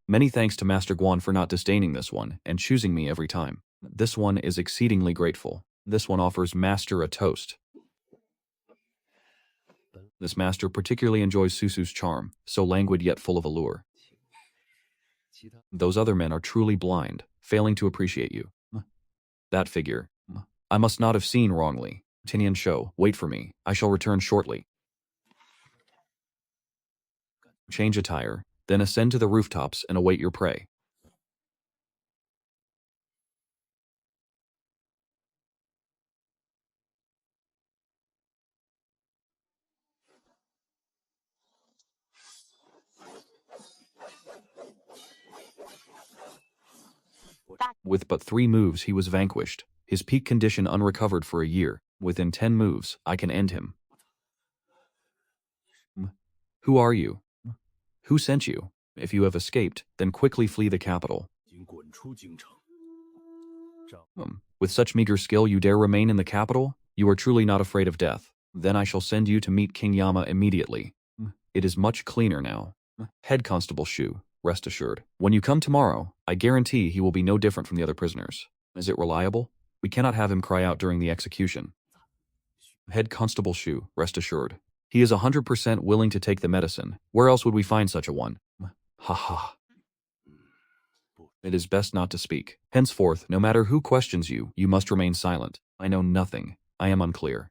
Many thanks to Master Guan for not disdaining this one and choosing me every time. This one is exceedingly grateful. This one offers Master a toast. This master particularly enjoys Susu's charm, so languid yet full of allure. Those other men are truly blind, failing to appreciate you. That figure. I must not have seen wrongly. Tinian Shou, wait for me. I shall return shortly. Change attire, then ascend to the rooftops and await your prey. With but 3 moves he was vanquished, his peak condition unrecovered for a year. Within 10 moves, I can end him. Who are you? Who sent you? If you have escaped, then quickly flee the capital. With such meager skill you dare remain in the capital? You are truly not afraid of death. Then I shall send you to meet King Yama immediately. It is much cleaner now. Head Constable Shu, rest assured. When you come tomorrow, I guarantee he will be no different from the other prisoners. Is it reliable? We cannot have him cry out during the execution. Head Constable Shu, rest assured. He is 100% willing to take the medicine. Where else would we find such a one? Ha ha. It is best not to speak. Henceforth, no matter who questions you, you must remain silent. I know nothing. I am unclear.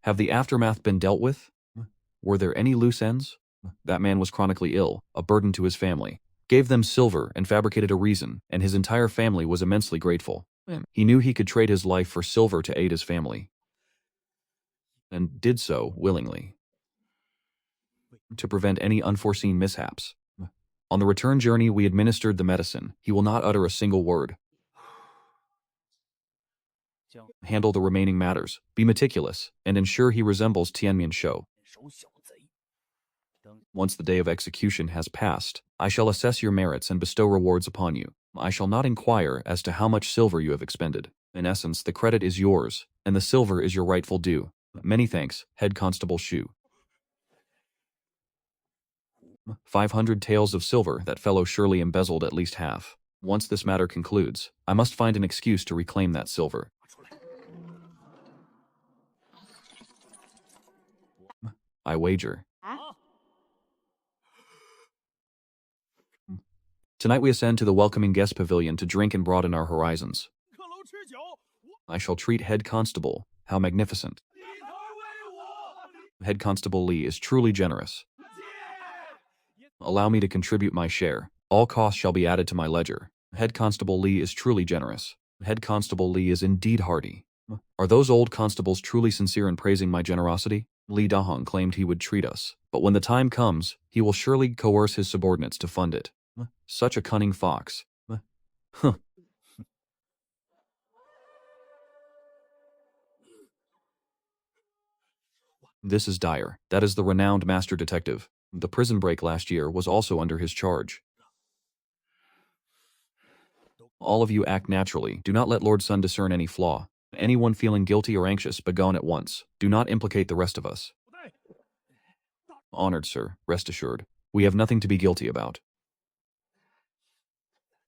Have the aftermath been dealt with? Were there any loose ends? That man was chronically ill, a burden to his family. Gave them silver and fabricated a reason, and his entire family was immensely grateful. He knew he could trade his life for silver to aid his family, and did so willingly, to prevent any unforeseen mishaps. On the return journey, we administered the medicine. He will not utter a single word. Handle the remaining matters. Be meticulous, and ensure he resembles Tianmian Shou. Once the day of execution has passed, I shall assess your merits and bestow rewards upon you. I shall not inquire as to how much silver you have expended. In essence, the credit is yours, and the silver is your rightful due. Many thanks, Head Constable Shu. 500 taels of silver, that fellow surely embezzled at least half. Once this matter concludes, I must find an excuse to reclaim that silver. I wager. Tonight we ascend to the welcoming guest pavilion to drink and broaden our horizons. I shall treat Head Constable. How magnificent. Head Constable Li is truly generous. Allow me to contribute my share. All costs shall be added to my ledger. Head Constable Li is truly generous. Head Constable Li is indeed hearty. Are those old constables truly sincere in praising my generosity? Li Dahong claimed he would treat us, but when the time comes, he will surely coerce his subordinates to fund it. Such a cunning fox. Huh. This is Dyer. That is the renowned master detective. The prison break last year was also under his charge. All of you act naturally. Do not let Lord Sun discern any flaw. Anyone feeling guilty or anxious, begone at once. Do not implicate the rest of us. Honored sir, rest assured. We have nothing to be guilty about.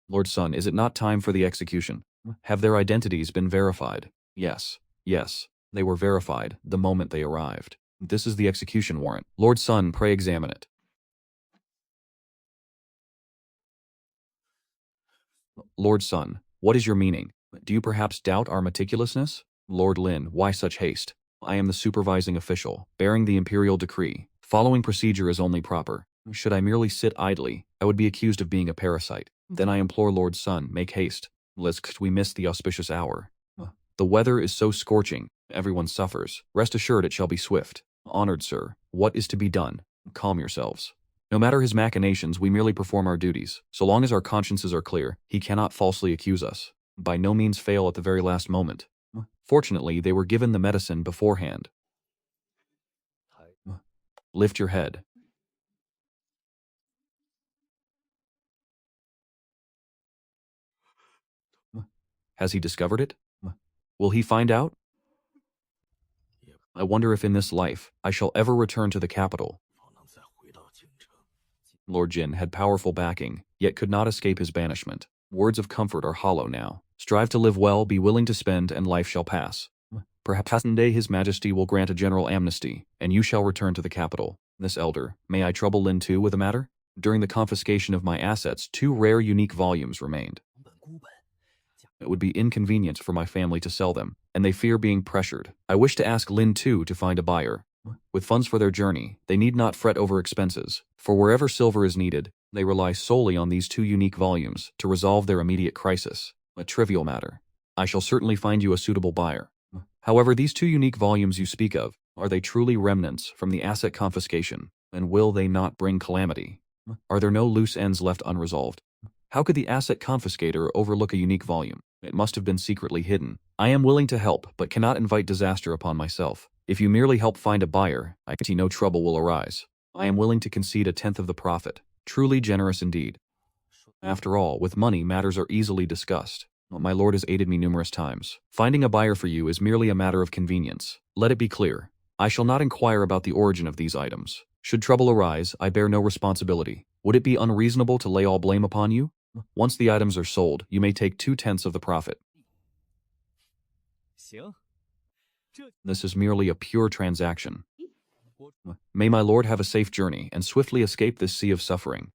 Lord Sun, is it not time for the execution? Have their identities been verified? Yes. Yes. They were verified the moment they arrived. This is the execution warrant. Lord Sun, pray examine it. Lord Sun, what is your meaning? Do you perhaps doubt our meticulousness? Lord Lin, why such haste? I am the supervising official, bearing the imperial decree. Following procedure is only proper. Should I merely sit idly, I would be accused of being a parasite. Then I implore Lord Sun, make haste, lest we miss the auspicious hour. The weather is so scorching, everyone suffers. Rest assured it shall be swift. Honored sir, what is to be done? Calm yourselves. No matter his machinations, we merely perform our duties. So long as our consciences are clear, he cannot falsely accuse us. By no means fail at the very last moment. Fortunately, they were given the medicine beforehand. Lift your head. Has he discovered it? Will he find out? I wonder if in this life, I shall ever return to the capital. Lord Jin had powerful backing, yet could not escape his banishment. Words of comfort are hollow now. Strive to live well, be willing to spend, and life shall pass. Perhaps one day his majesty will grant a general amnesty, and you shall return to the capital. This elder, may I trouble Lin too with a matter? During the confiscation of my assets, 2 rare unique volumes remained. It would be inconvenient for my family to sell them, and they fear being pressured. I wish to ask Lin too to find a buyer. With funds for their journey, they need not fret over expenses, for wherever silver is needed, they rely solely on these 2 unique volumes to resolve their immediate crisis. A trivial matter. I shall certainly find you a suitable buyer. However, these 2 unique volumes you speak of, are they truly remnants from the asset confiscation, and will they not bring calamity? Are there no loose ends left unresolved? How could the asset confiscator overlook a unique volume? It must have been secretly hidden. I am willing to help, but cannot invite disaster upon myself. If you merely help find a buyer, I see no trouble will arise. I am willing to concede 1/10 of the profit. Truly generous indeed. After all, with money matters are easily discussed. My lord has aided me numerous times. Finding a buyer for you is merely a matter of convenience. Let it be clear. I shall not inquire about the origin of these items. Should trouble arise, I bear no responsibility. Would it be unreasonable to lay all blame upon you? Once the items are sold, you may take 2/10 of the profit. This is merely a pure transaction. May my lord have a safe journey and swiftly escape this sea of suffering.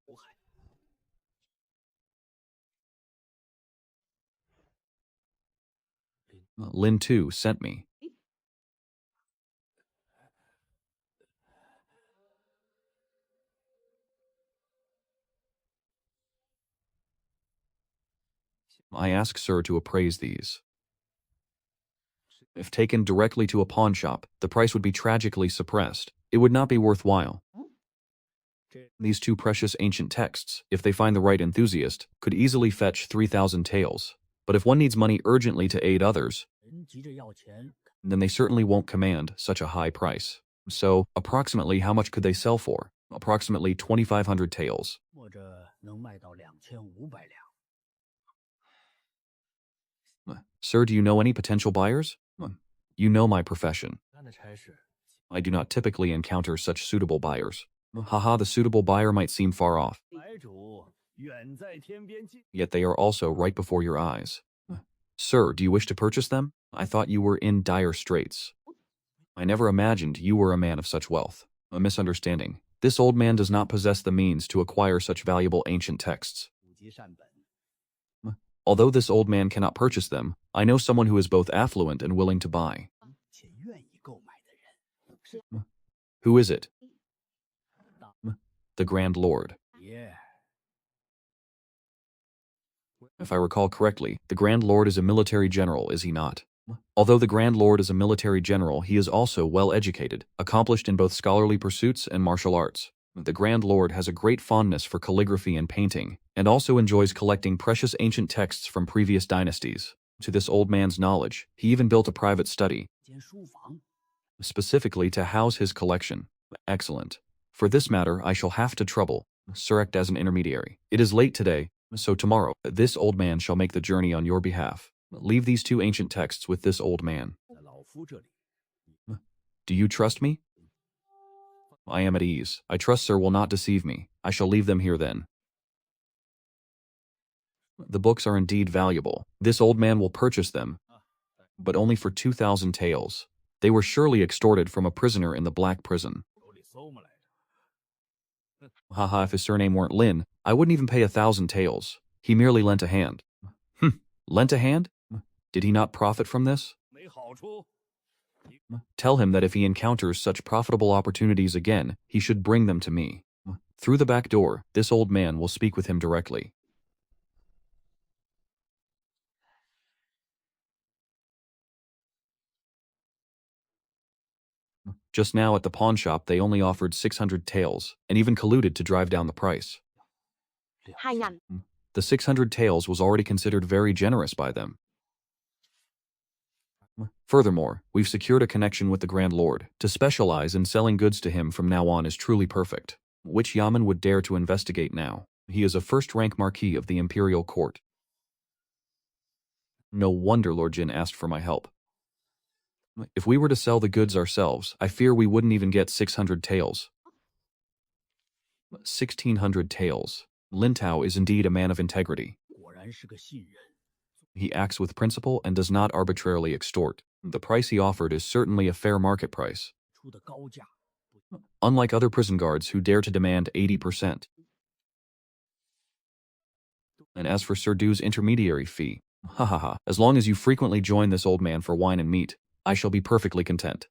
Lin too sent me. I ask sir to appraise these. If taken directly to a pawn shop, the price would be tragically suppressed. It would not be worthwhile. These 2 precious ancient texts, if they find the right enthusiast, could easily fetch 3,000 taels. But if one needs money urgently to aid others, then they certainly won't command such a high price. So, approximately how much could they sell for? Approximately 2,500 taels. Sir, do you know any potential buyers? You know my profession. I do not typically encounter such suitable buyers. Haha, the suitable buyer might seem far off. Yet they are also right before your eyes. Sir, do you wish to purchase them? I thought you were in dire straits. I never imagined you were a man of such wealth. A misunderstanding. This old man does not possess the means to acquire such valuable ancient texts. Although this old man cannot purchase them, I know someone who is both affluent and willing to buy. Who is it? The Grand Lord. If I recall correctly, the Grand Lord is a military general, is he not? Although the Grand Lord is a military general, he is also well educated, accomplished in both scholarly pursuits and martial arts. The Grand Lord has a great fondness for calligraphy and painting, and also enjoys collecting precious ancient texts from previous dynasties. To this old man's knowledge, he even built a private study, specifically to house his collection. Excellent. For this matter, I shall have to trouble, Sir, act as an intermediary. It is late today, so tomorrow, this old man shall make the journey on your behalf. Leave these 2 ancient texts with this old man. 在老夫这里， Do you trust me? I am at ease. I trust Sir will not deceive me. I shall leave them here then. The books are indeed valuable. This old man will purchase them, but only for 2,000 taels. They were surely extorted from a prisoner in the Black Prison. 手里搜嘛来着。 Haha, if his surname weren't Lin, I wouldn't even pay 1,000 taels. He merely lent a hand. Lent a hand? Did he not profit from this? 没好处。 Tell him that if he encounters such profitable opportunities again, he should bring them to me. Through the back door, this old man will speak with him directly. Just now at the pawn shop they only offered 600 taels, and even colluded to drive down the price. The 600 taels was already considered very generous by them. Furthermore, we've secured a connection with the Grand Lord. To specialize in selling goods to him from now on is truly perfect. Which Yamen would dare to investigate now? He is a first-rank marquis of the imperial court. No wonder Lord Jin asked for my help. If we were to sell the goods ourselves, I fear we wouldn't even get 600 taels. 1,600 taels. Lin Tao is indeed a man of integrity. 果然是个信人。 He acts with principle and does not arbitrarily extort. The price he offered is certainly a fair market price. 出的高价， Unlike other prison guards who dare to demand 80%. And as for Sir Du's intermediary fee, as long as you frequently join this old man for wine and meat, I shall be perfectly content.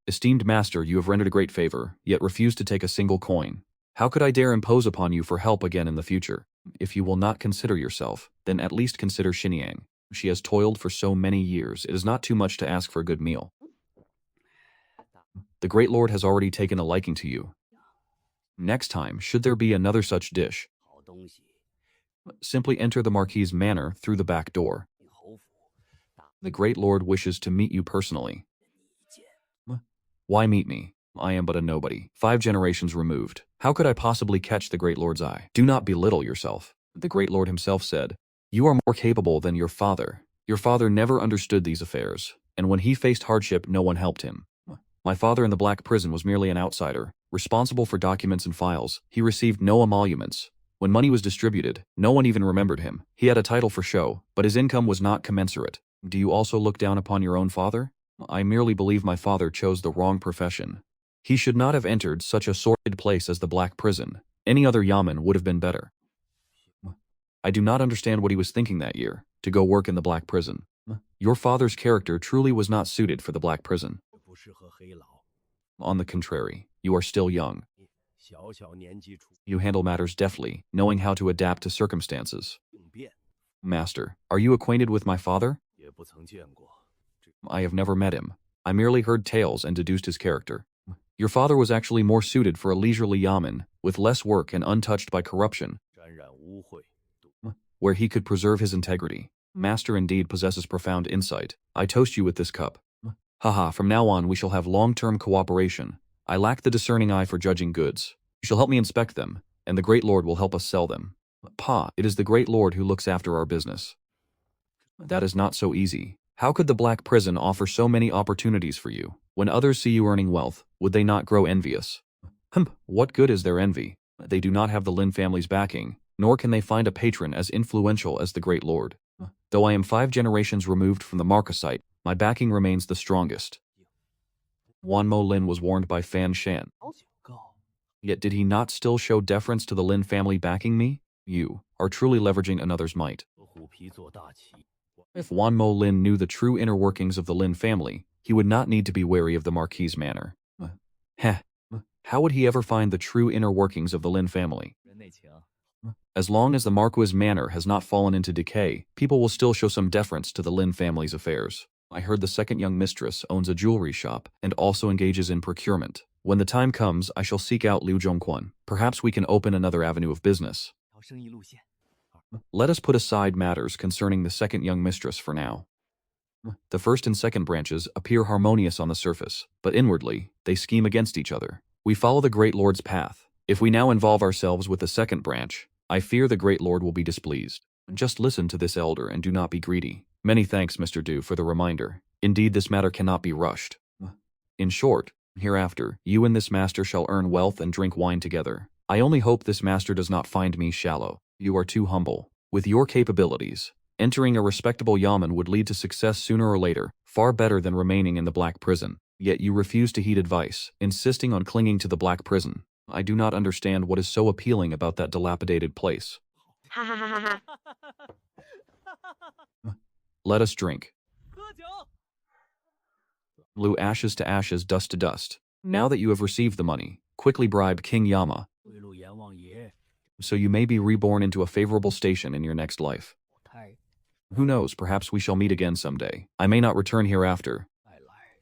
Esteemed master, you have rendered a great favor, yet refuse to take a single coin. How could I dare impose upon you for help again in the future? If you will not consider yourself, then at least consider Xinyang. She has toiled for so many years, it is not too much to ask for a good meal. The Great Lord has already taken a liking to you. Next time, should there be another such dish, 好东西。 simply enter the Marquis's manor through the back door. 侯府， The Great Lord wishes to meet you personally. Why meet me? I am but a nobody, 5 generations removed. How could I possibly catch the Great Lord's eye? Do not belittle yourself. The Great Lord himself said, "You are more capable than your father. Your father never understood these affairs, and when he faced hardship, no one helped him. My father in the Black Prison was merely an outsider, responsible for documents and files. He received no emoluments. When money was distributed, no one even remembered him. He had a title for show, but his income was not commensurate. Do you also look down upon your own father? I merely believe my father chose the wrong profession. He should not have entered such a sordid place as the Black Prison. Any other Yamen would have been better. I do not understand what he was thinking that year, to go work in the Black Prison. Your father's character truly was not suited for the Black Prison. 不适合黑老。 On the contrary, you are still young. 小小年纪处 You handle matters deftly, knowing how to adapt to circumstances. 应变， Master, are you acquainted with my father? 也不曾见过。 I have never met him. I merely heard tales and deduced his character. Your father was actually more suited for a leisurely Yamen, with less work and untouched by corruption, 沾染污秽， where he could preserve his integrity. Master indeed possesses profound insight. I toast you with this cup. Haha, from now on we shall have long-term cooperation. I lack the discerning eye for judging goods. You shall help me inspect them, and the Great Lord will help us sell them. Pa, it is the Great Lord who looks after our business. That is not so easy. How could the Black Prison offer so many opportunities for you? When others see you earning wealth, would they not grow envious? What good is their envy? They do not have the Lin family's backing, nor can they find a patron as influential as the Great Lord. Though I am 5 generations removed from the Marcosite, my backing remains the strongest. Wanmo Lin was warned by Fan Shan. 警告。 Yet did he not still show deference to the Lin family backing me? You are truly leveraging another's might. 和虎皮做大旗， If Wanmo Lin knew the true inner workings of the Lin family, he would not need to be wary of the Marquis's manor. Heh. How would he ever find the true inner workings of the Lin family? 人内情。 As long as the Marquis manor has not fallen into decay, people will still show some deference to the Lin family's affairs. I heard the second young mistress owns a jewelry shop and also engages in procurement. When the time comes, I shall seek out Liu Zhongquan. Perhaps we can open another avenue of business. 条生意路线。 Let us put aside matters concerning the second young mistress for now. The first and second branches appear harmonious on the surface, but inwardly, they scheme against each other. We follow the Great Lord's path. If we now involve ourselves with the second branch, I fear the Great Lord will be displeased. Just listen to this elder and do not be greedy. Many thanks, Mr. Du, for the reminder. Indeed, this matter cannot be rushed. In short, hereafter, you and this master shall earn wealth and drink wine together. I only hope this master does not find me shallow. You are too humble. With your capabilities, entering a respectable yamen would lead to success sooner or later, far better than remaining in the black prison. Yet you refuse to heed advice, insisting on clinging to the black prison. I do not understand what is so appealing about that dilapidated place. Let us drink. 喝酒。 Lu ashes to ashes, dust to dust. Now that you have received the money, quickly bribe King Yama, 贿赂阎王爷， so you may be reborn into a favorable station in your next life. 太 Who knows, perhaps we shall meet again someday. I may not return hereafter, 爱来。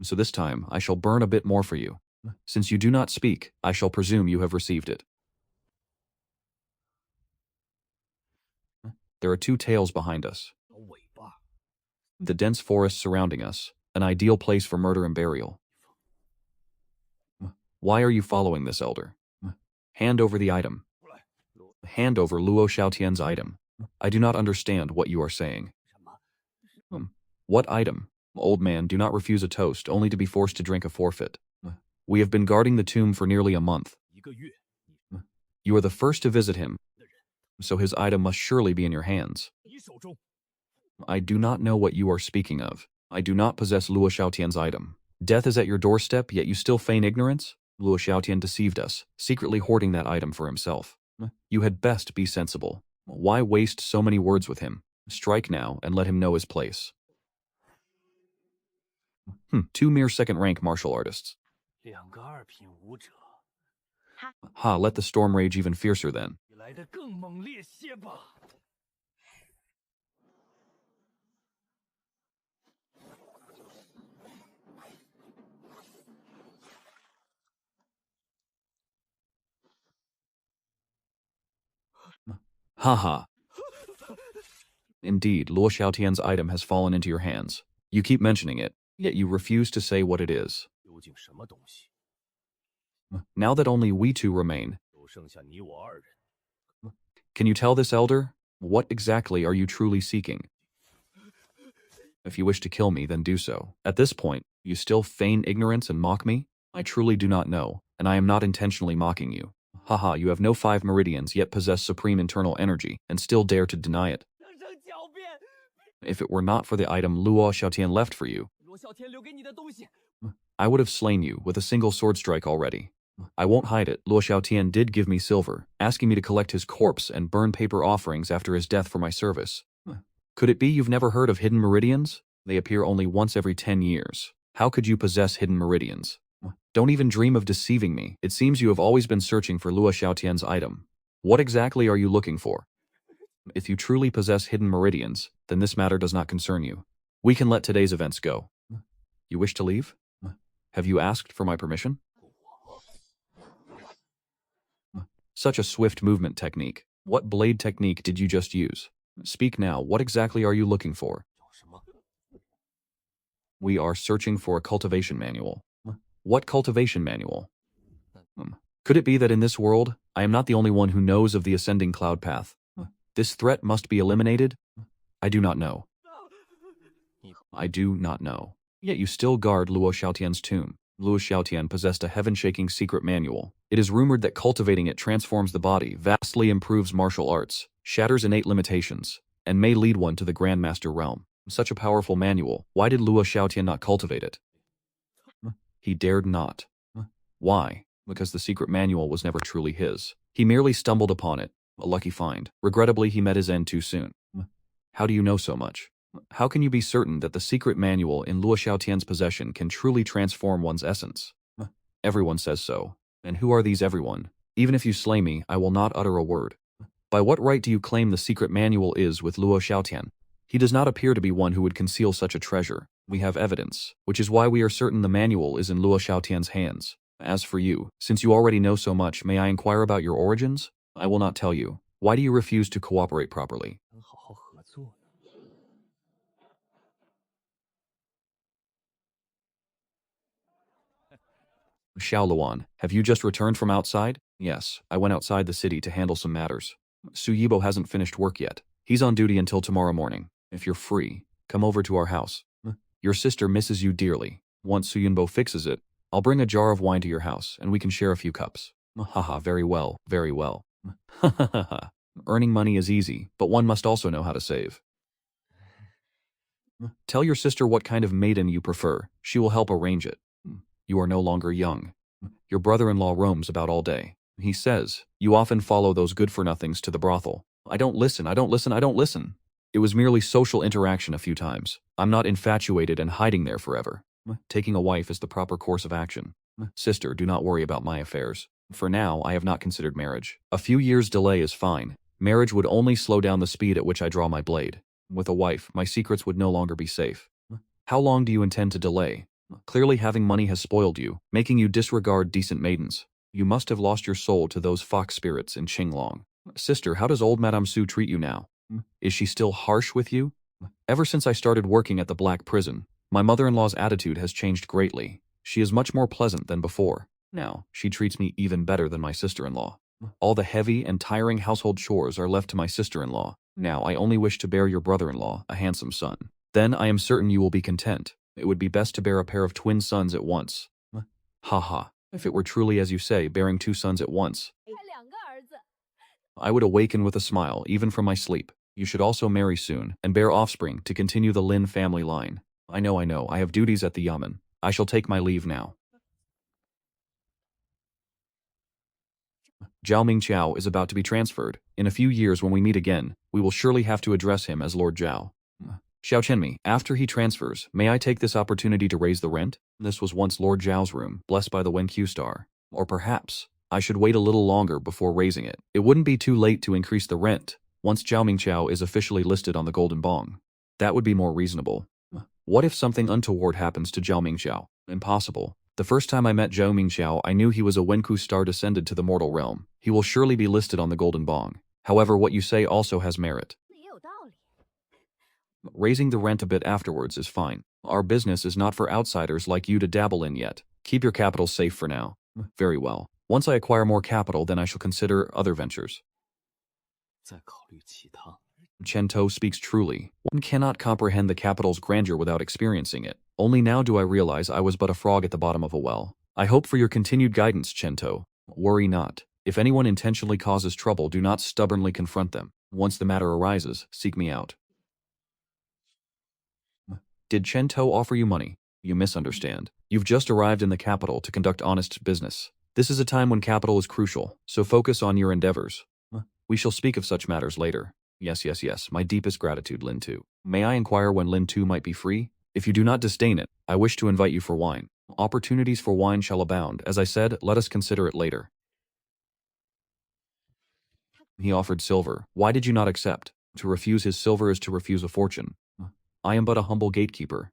so this time I shall burn a bit more for you. Since you do not speak, I shall presume you have received it. There are two tails behind us. 有尾巴， The dense forest surrounding us, an ideal place for murder and burial. Why are you following this, elder? Hand over the item. 出来。罗 Hand over Luo Xiaotian's item. I do not understand what you are saying. 什么？ What item? Old man, do not refuse a toast, only to be forced to drink a forfeit. We have been guarding the tomb for nearly a month. 一个月， You are the first to visit him, so his item must surely be in your hands. 你手中 I do not know what you are speaking of. I do not possess Luo Xiaotian's item. Death is at your doorstep, yet you still feign ignorance? Luo Xiaotian deceived us, secretly hoarding that item for himself. You had best be sensible. Why waste so many words with him? Strike now and let him know his place. 2 mere second-rank martial artists. 两个二品武者， Ha, let the storm rage even fiercer then. 你来的更猛烈些吧。 Haha. Indeed, Luo Xiaotian's item has fallen into your hands. You keep mentioning it, yet you refuse to say what it is. 究竟什么东西？ Now that only we two remain, 就剩下你我二人。 can you tell this elder? What exactly are you truly seeking? If you wish to kill me, then do so. At this point, you still feign ignorance and mock me? I truly do not know, and I am not intentionally mocking you. Haha, you have no 5 meridians, yet possess supreme internal energy, and still dare to deny it. 人生狡辩。 If it were not for the item Luo Xiaotian left for you, 罗啸天留给你的东西， I would have slain you with a single sword strike already. I won't hide it, Luo Xiaotian did give me silver, asking me to collect his corpse and burn paper offerings after his death for my service. Could it be you've never heard of hidden meridians? They appear only once every 10 years. How could you possess hidden meridians? Don't even dream of deceiving me. It seems you have always been searching for Luo Xiaotian's item. What exactly are you looking for? If you truly possess hidden meridians, then this matter does not concern you. We can let today's events go. You wish to leave? Have you asked for my permission? Such a swift movement technique. What blade technique did you just use? Speak now, what exactly are you looking for? 叫什么？ We are searching for a cultivation manual. What cultivation manual? Could it be that in this world, I am not the only one who knows of the ascending cloud path? This threat must be eliminated? I do not know. I do not know. Yet you still guard Luo Xiaotian's tomb. Luo Xiaotian possessed a heaven-shaking secret manual. It is rumored that cultivating it transforms the body, vastly improves martial arts, shatters innate limitations, and may lead one to the Grandmaster realm. Such a powerful manual, why did Luo Xiaotian not cultivate it? He dared not. Why? Because the secret manual was never truly his. He merely stumbled upon it, a lucky find. Regrettably, he met his end too soon. How do you know so much? How can you be certain that the secret manual in Luo Xiaotian's possession can truly transform one's essence? Everyone says so. And who are these everyone? Even if you slay me, I will not utter a word. By what right do you claim the secret manual is with Luo Xiaotian? He does not appear to be one who would conceal such a treasure. We have evidence, which is why we are certain the manual is in Luo Xiaotian's hands. As for you, since you already know so much, may I inquire about your origins? I will not tell you. Why do you refuse to cooperate properly? 能好好合作呢？ Xiaoluan, have you just returned from outside? Yes, I went outside the city to handle some matters. Su Yibo hasn't finished work yet. He's on duty until tomorrow morning. If you're free, come over to our house. Your sister misses you dearly. Once Su Yunbo fixes it, I'll bring a jar of wine to your house and we can share a few cups. Haha, very well, very well. Ha ha ha ha. Earning money is easy, but one must also know how to save. Tell your sister what kind of maiden you prefer. She will help arrange it. You are no longer young. Your brother-in-law roams about all day. He says, you often follow those good-for-nothings to the brothel. I don't listen. It was merely social interaction a few times. I'm not infatuated and hiding there forever. Taking a wife is the proper course of action. Sister, do not worry about my affairs. For now, I have not considered marriage. A few years' delay is fine. Marriage would only slow down the speed at which I draw my blade. With a wife, my secrets would no longer be safe. How long do you intend to delay? Clearly having money has spoiled you, making you disregard decent maidens. You must have lost your soul to those fox spirits in Qinglong. Sister, how does old Madame Su treat you now? Is she still harsh with you? Ever since I started working at the Black Prison, my mother-in-law's attitude has changed greatly. She is much more pleasant than before. Now, she treats me even better than my sister-in-law. All the heavy and tiring household chores are left to my sister-in-law. Now, I only wish to bear your brother-in-law a handsome son. Then I am certain you will be content. It would be best to bear a pair of twin sons at once. Ha ha. If it were truly as you say, bearing 2 sons at once, I would awaken with a smile, even from my sleep. You should also marry soon, and bear offspring to continue the Lin family line. I know, I have duties at the yamen. I shall take my leave now. Zhao Mingqiao is about to be transferred. In a few years when we meet again, we will surely have to address him as Lord Zhao. Xiao Chenmi, after he transfers, may I take this opportunity to raise the rent? This was once Lord Zhao's room, blessed by the Wenqiu star. Or perhaps, I should wait a little longer before raising it. It wouldn't be too late to increase the rent, once Zhao Mingqiao is officially listed on the Golden Bong. That would be more reasonable. What if something untoward happens to Zhao Mingqiao? Impossible. The first time I met Zhao Mingqiao, I knew he was a Wenku star descended to the mortal realm. He will surely be listed on the Golden Bong. However, what you say also has merit. Raising the rent a bit afterwards is fine. Our business is not for outsiders like you to dabble in yet. Keep your capital safe for now. Very well. Once I acquire more capital, then I shall consider other ventures. Chen To speaks truly. One cannot comprehend the capital's grandeur without experiencing it. Only now do I realize I was but a frog at the bottom of a well. I hope for your continued guidance, Chen To. Worry not. If anyone intentionally causes trouble, do not stubbornly confront them. Once the matter arises, seek me out. Did Chen To offer you money? You misunderstand. You've just arrived in the capital to conduct honest business. This is a time when capital is crucial, so focus on your endeavors. We shall speak of such matters later. Yes, my deepest gratitude, Lin Tu. May I inquire when Lin Tu might be free? If you do not disdain it, I wish to invite you for wine. Opportunities for wine shall abound. As I said, let us consider it later. He offered silver. Why did you not accept? To refuse his silver is to refuse a fortune. I am but a humble gatekeeper.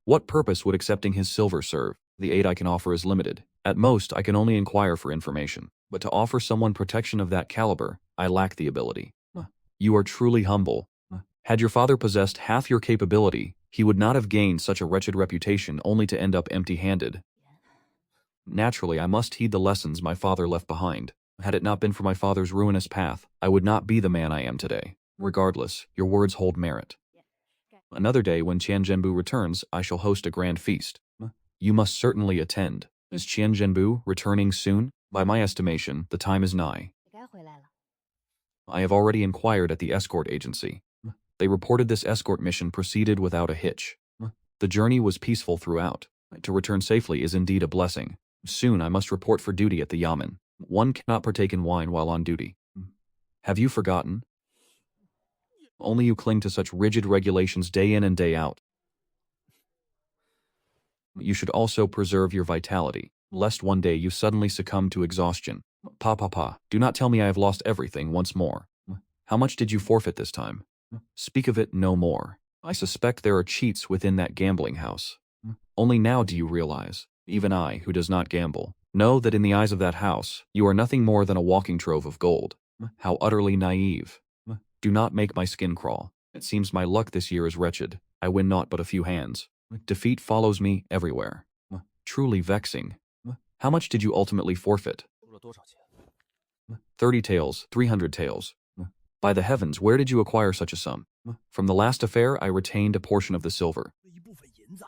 What purpose would accepting his silver serve? The aid I can offer is limited. At most, I can only inquire for information. But to offer someone protection of that caliber, I lack the ability. You are truly humble. Had your father possessed half your capability, he would not have gained such a wretched reputation only to end up empty-handed. Naturally, I must heed the lessons my father left behind. Had it not been for my father's ruinous path, I would not be the man I am today. Regardless, your words hold merit. Another day, when Qian Zhenbu returns, I shall host a grand feast. You must certainly attend. Is Qian Zhenbu returning soon? By my estimation, the time is nigh. I have already inquired at the escort agency. They reported this escort mission proceeded without a hitch. The journey was peaceful throughout. To return safely is indeed a blessing. Soon I must report for duty at the yamen. One cannot partake in wine while on duty. Have you forgotten? Only you cling to such rigid regulations day in and day out. You should also preserve your vitality, lest one day you suddenly succumb to exhaustion. Do not tell me I have lost everything once more. How much did you forfeit this time? Speak of it no more. I suspect there are cheats within that gambling house. Only now do you realize, even I, who does not gamble, know that in the eyes of that house, you are nothing more than a walking trove of gold. How utterly naive. Do not make my skin crawl. It seems my luck this year is wretched. I win naught but a few hands. Defeat follows me everywhere. Truly vexing. How much did you ultimately forfeit? 输了多少钱？ 30 taels, 300 taels. By the heavens, where did you acquire such a sum? From the last affair, I retained a portion of the silver. 一部分银子。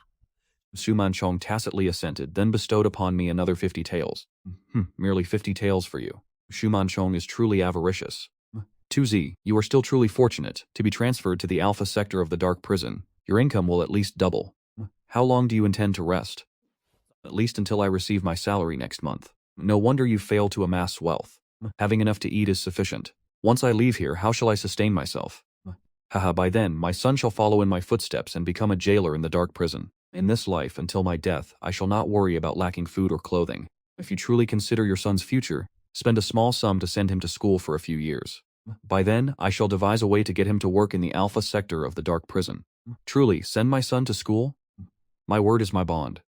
Su Manchong tacitly assented, then bestowed upon me another 50 taels. Merely 50 taels for you. Shu Manchong is truly avaricious. 2Z, you are still truly fortunate to be transferred to the Alpha sector of the dark prison. Your income will at least double. How long do you intend to rest? At least until I receive my salary next month. No wonder you fail to amass wealth. Having enough to eat is sufficient. Once I leave here, how shall I sustain myself? Haha, by then, my son shall follow in my footsteps and become a jailer in the dark prison. In this life, until my death, I shall not worry about lacking food or clothing. If you truly consider your son's future, spend a small sum to send him to school for a few years. By then, I shall devise a way to get him to work in the Alpha sector of the dark prison. Truly, send my son to school? My word is my bond.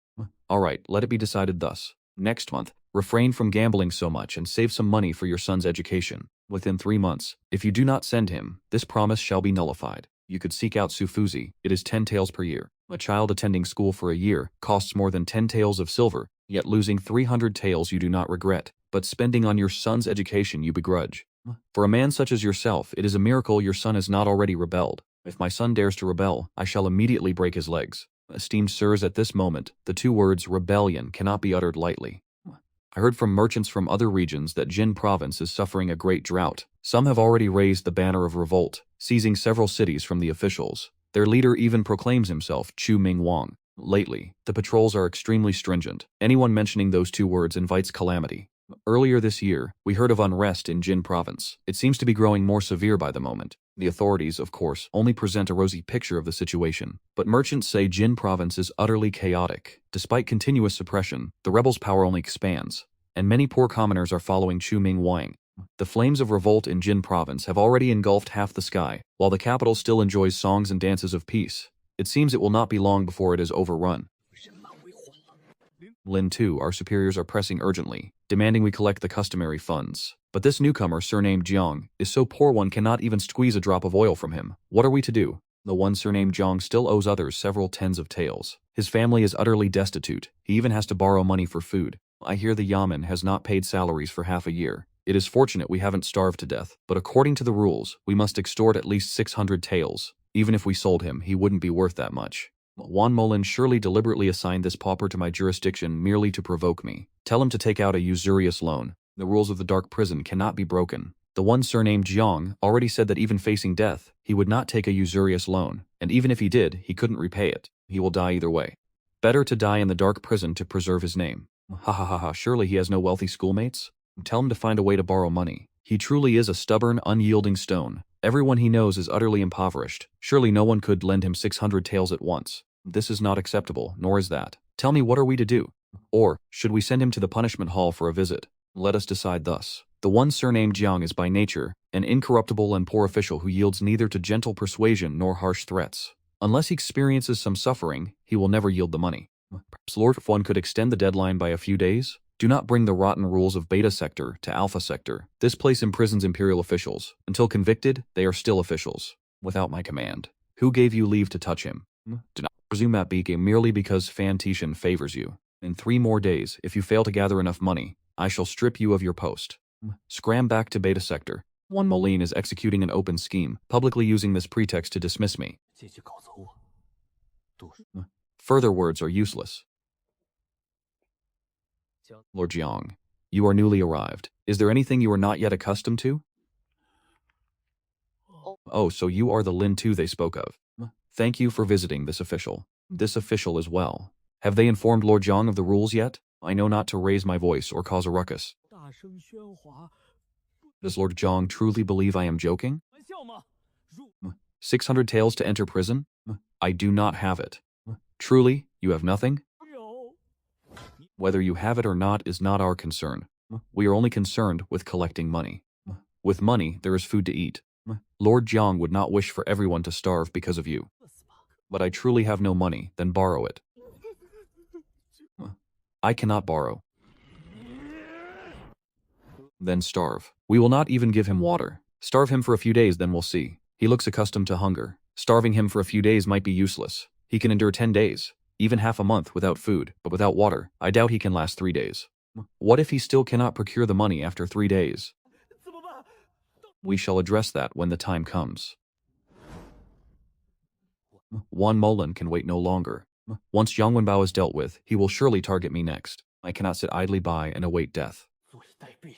Alright, let it be decided thus. Next month, refrain from gambling so much and save some money for your son's education. Within 3 months, if you do not send him, this promise shall be nullified. You could seek out Sufuzi, it is 10 taels per year. A child attending school for a year costs more than 10 taels of silver, yet losing 300 taels you do not regret, but spending on your son's education you begrudge. For a man such as yourself, it is a miracle your son has not already rebelled. If my son dares to rebel, I shall immediately break his legs. Esteemed sirs, at this moment, the 2 words rebellion cannot be uttered lightly. I heard from merchants from other regions that Jin province is suffering a great drought. Some have already raised the banner of revolt, seizing several cities from the officials. Their leader even proclaims himself Chu Ming Wang. Lately, the patrols are extremely stringent. Anyone mentioning those 2 words invites calamity. Earlier this year, we heard of unrest in Jin province. It seems to be growing more severe by the moment. The authorities, of course, only present a rosy picture of the situation, but merchants say Jin province is utterly chaotic. Despite continuous suppression, the rebels' power only expands, and many poor commoners are following Chu Ming Wang. The flames of revolt in Jin province have already engulfed half the sky, while the capital still enjoys songs and dances of peace. It seems it will not be long before it is overrun. 人满为患了。 Lin 2, our superiors are pressing urgently, demanding we collect the customary funds. But this newcomer, surnamed Jiang, is so poor one cannot even squeeze a drop of oil from him. What are we to do? The one surnamed Jiang still owes others several tens of taels. His family is utterly destitute. He even has to borrow money for food. I hear the Yamen has not paid salaries for half a year. It is fortunate we haven't starved to death, but according to the rules, we must extort at least 600 taels. Even if we sold him, he wouldn't be worth that much. Wan Molin surely deliberately assigned this pauper to my jurisdiction merely to provoke me. Tell him to take out a usurious loan. The rules of the dark prison cannot be broken. The one surnamed Jiang already said that even facing death, he would not take a usurious loan, and even if he did, he couldn't repay it. He will die either way. Better to die in the dark prison to preserve his name. Ha ha ha ha, surely he has no wealthy schoolmates? Tell him to find a way to borrow money. He truly is a stubborn, unyielding stone. Everyone he knows is utterly impoverished. Surely no one could lend him 600 taels at once. This is not acceptable, nor is that. Tell me, what are we to do? Or, should we send him to the punishment hall for a visit? Let us decide thus. The one surnamed Jiang is by nature an incorruptible and poor official who yields neither to gentle persuasion nor harsh threats. Unless he experiences some suffering, he will never yield the money. Perhaps Lord if one could extend the deadline by a few days? Do not bring the rotten rules of Beta Sector to Alpha Sector. This place imprisons imperial officials. Until convicted, they are still officials. Without my command. Who gave you leave to touch him? Do not presume that beacon merely because Fan Tishan favors you. In 3 more days, if you fail to gather enough money, I shall strip you of your post. Scram back to Beta Sector. One Moline is executing an open scheme, publicly using this pretext to dismiss me. 这就搞走我。都是 Further words are useless. Lord Jiang, you are newly arrived. Is there anything you are not yet accustomed to? Oh, so you are the Lin 2 they spoke of. Thank you for visiting this official. This official as well. Have they informed Lord Jiang of the rules yet? I know not to raise my voice or cause a ruckus. 大声喧哗， Does Lord Jiang truly believe I am joking? 玩笑吗？如 600 taels to enter prison? I do not have it. Truly, you have nothing? 有， Whether you have it or not is not our concern. We are only concerned with collecting money. With money, there is food to eat. Lord Jiang would not wish for everyone to starve because of you. 饿死吧！ But I truly have no money, then borrow it. I cannot borrow. Then starve. We will not even give him water. Starve him for a few days, then we'll see. He looks accustomed to hunger. Starving him for a few days might be useless. He can endure 10 days, even half a month without food, but without water, I doubt he can last 3 days. What if he still cannot procure the money after 3 days? 怎么办？ We shall address that when the time comes. Juan Moulin can wait no longer. Once Yang Wenbao is dealt with, he will surely target me next. I cannot sit idly by and await death. 坐以待毙。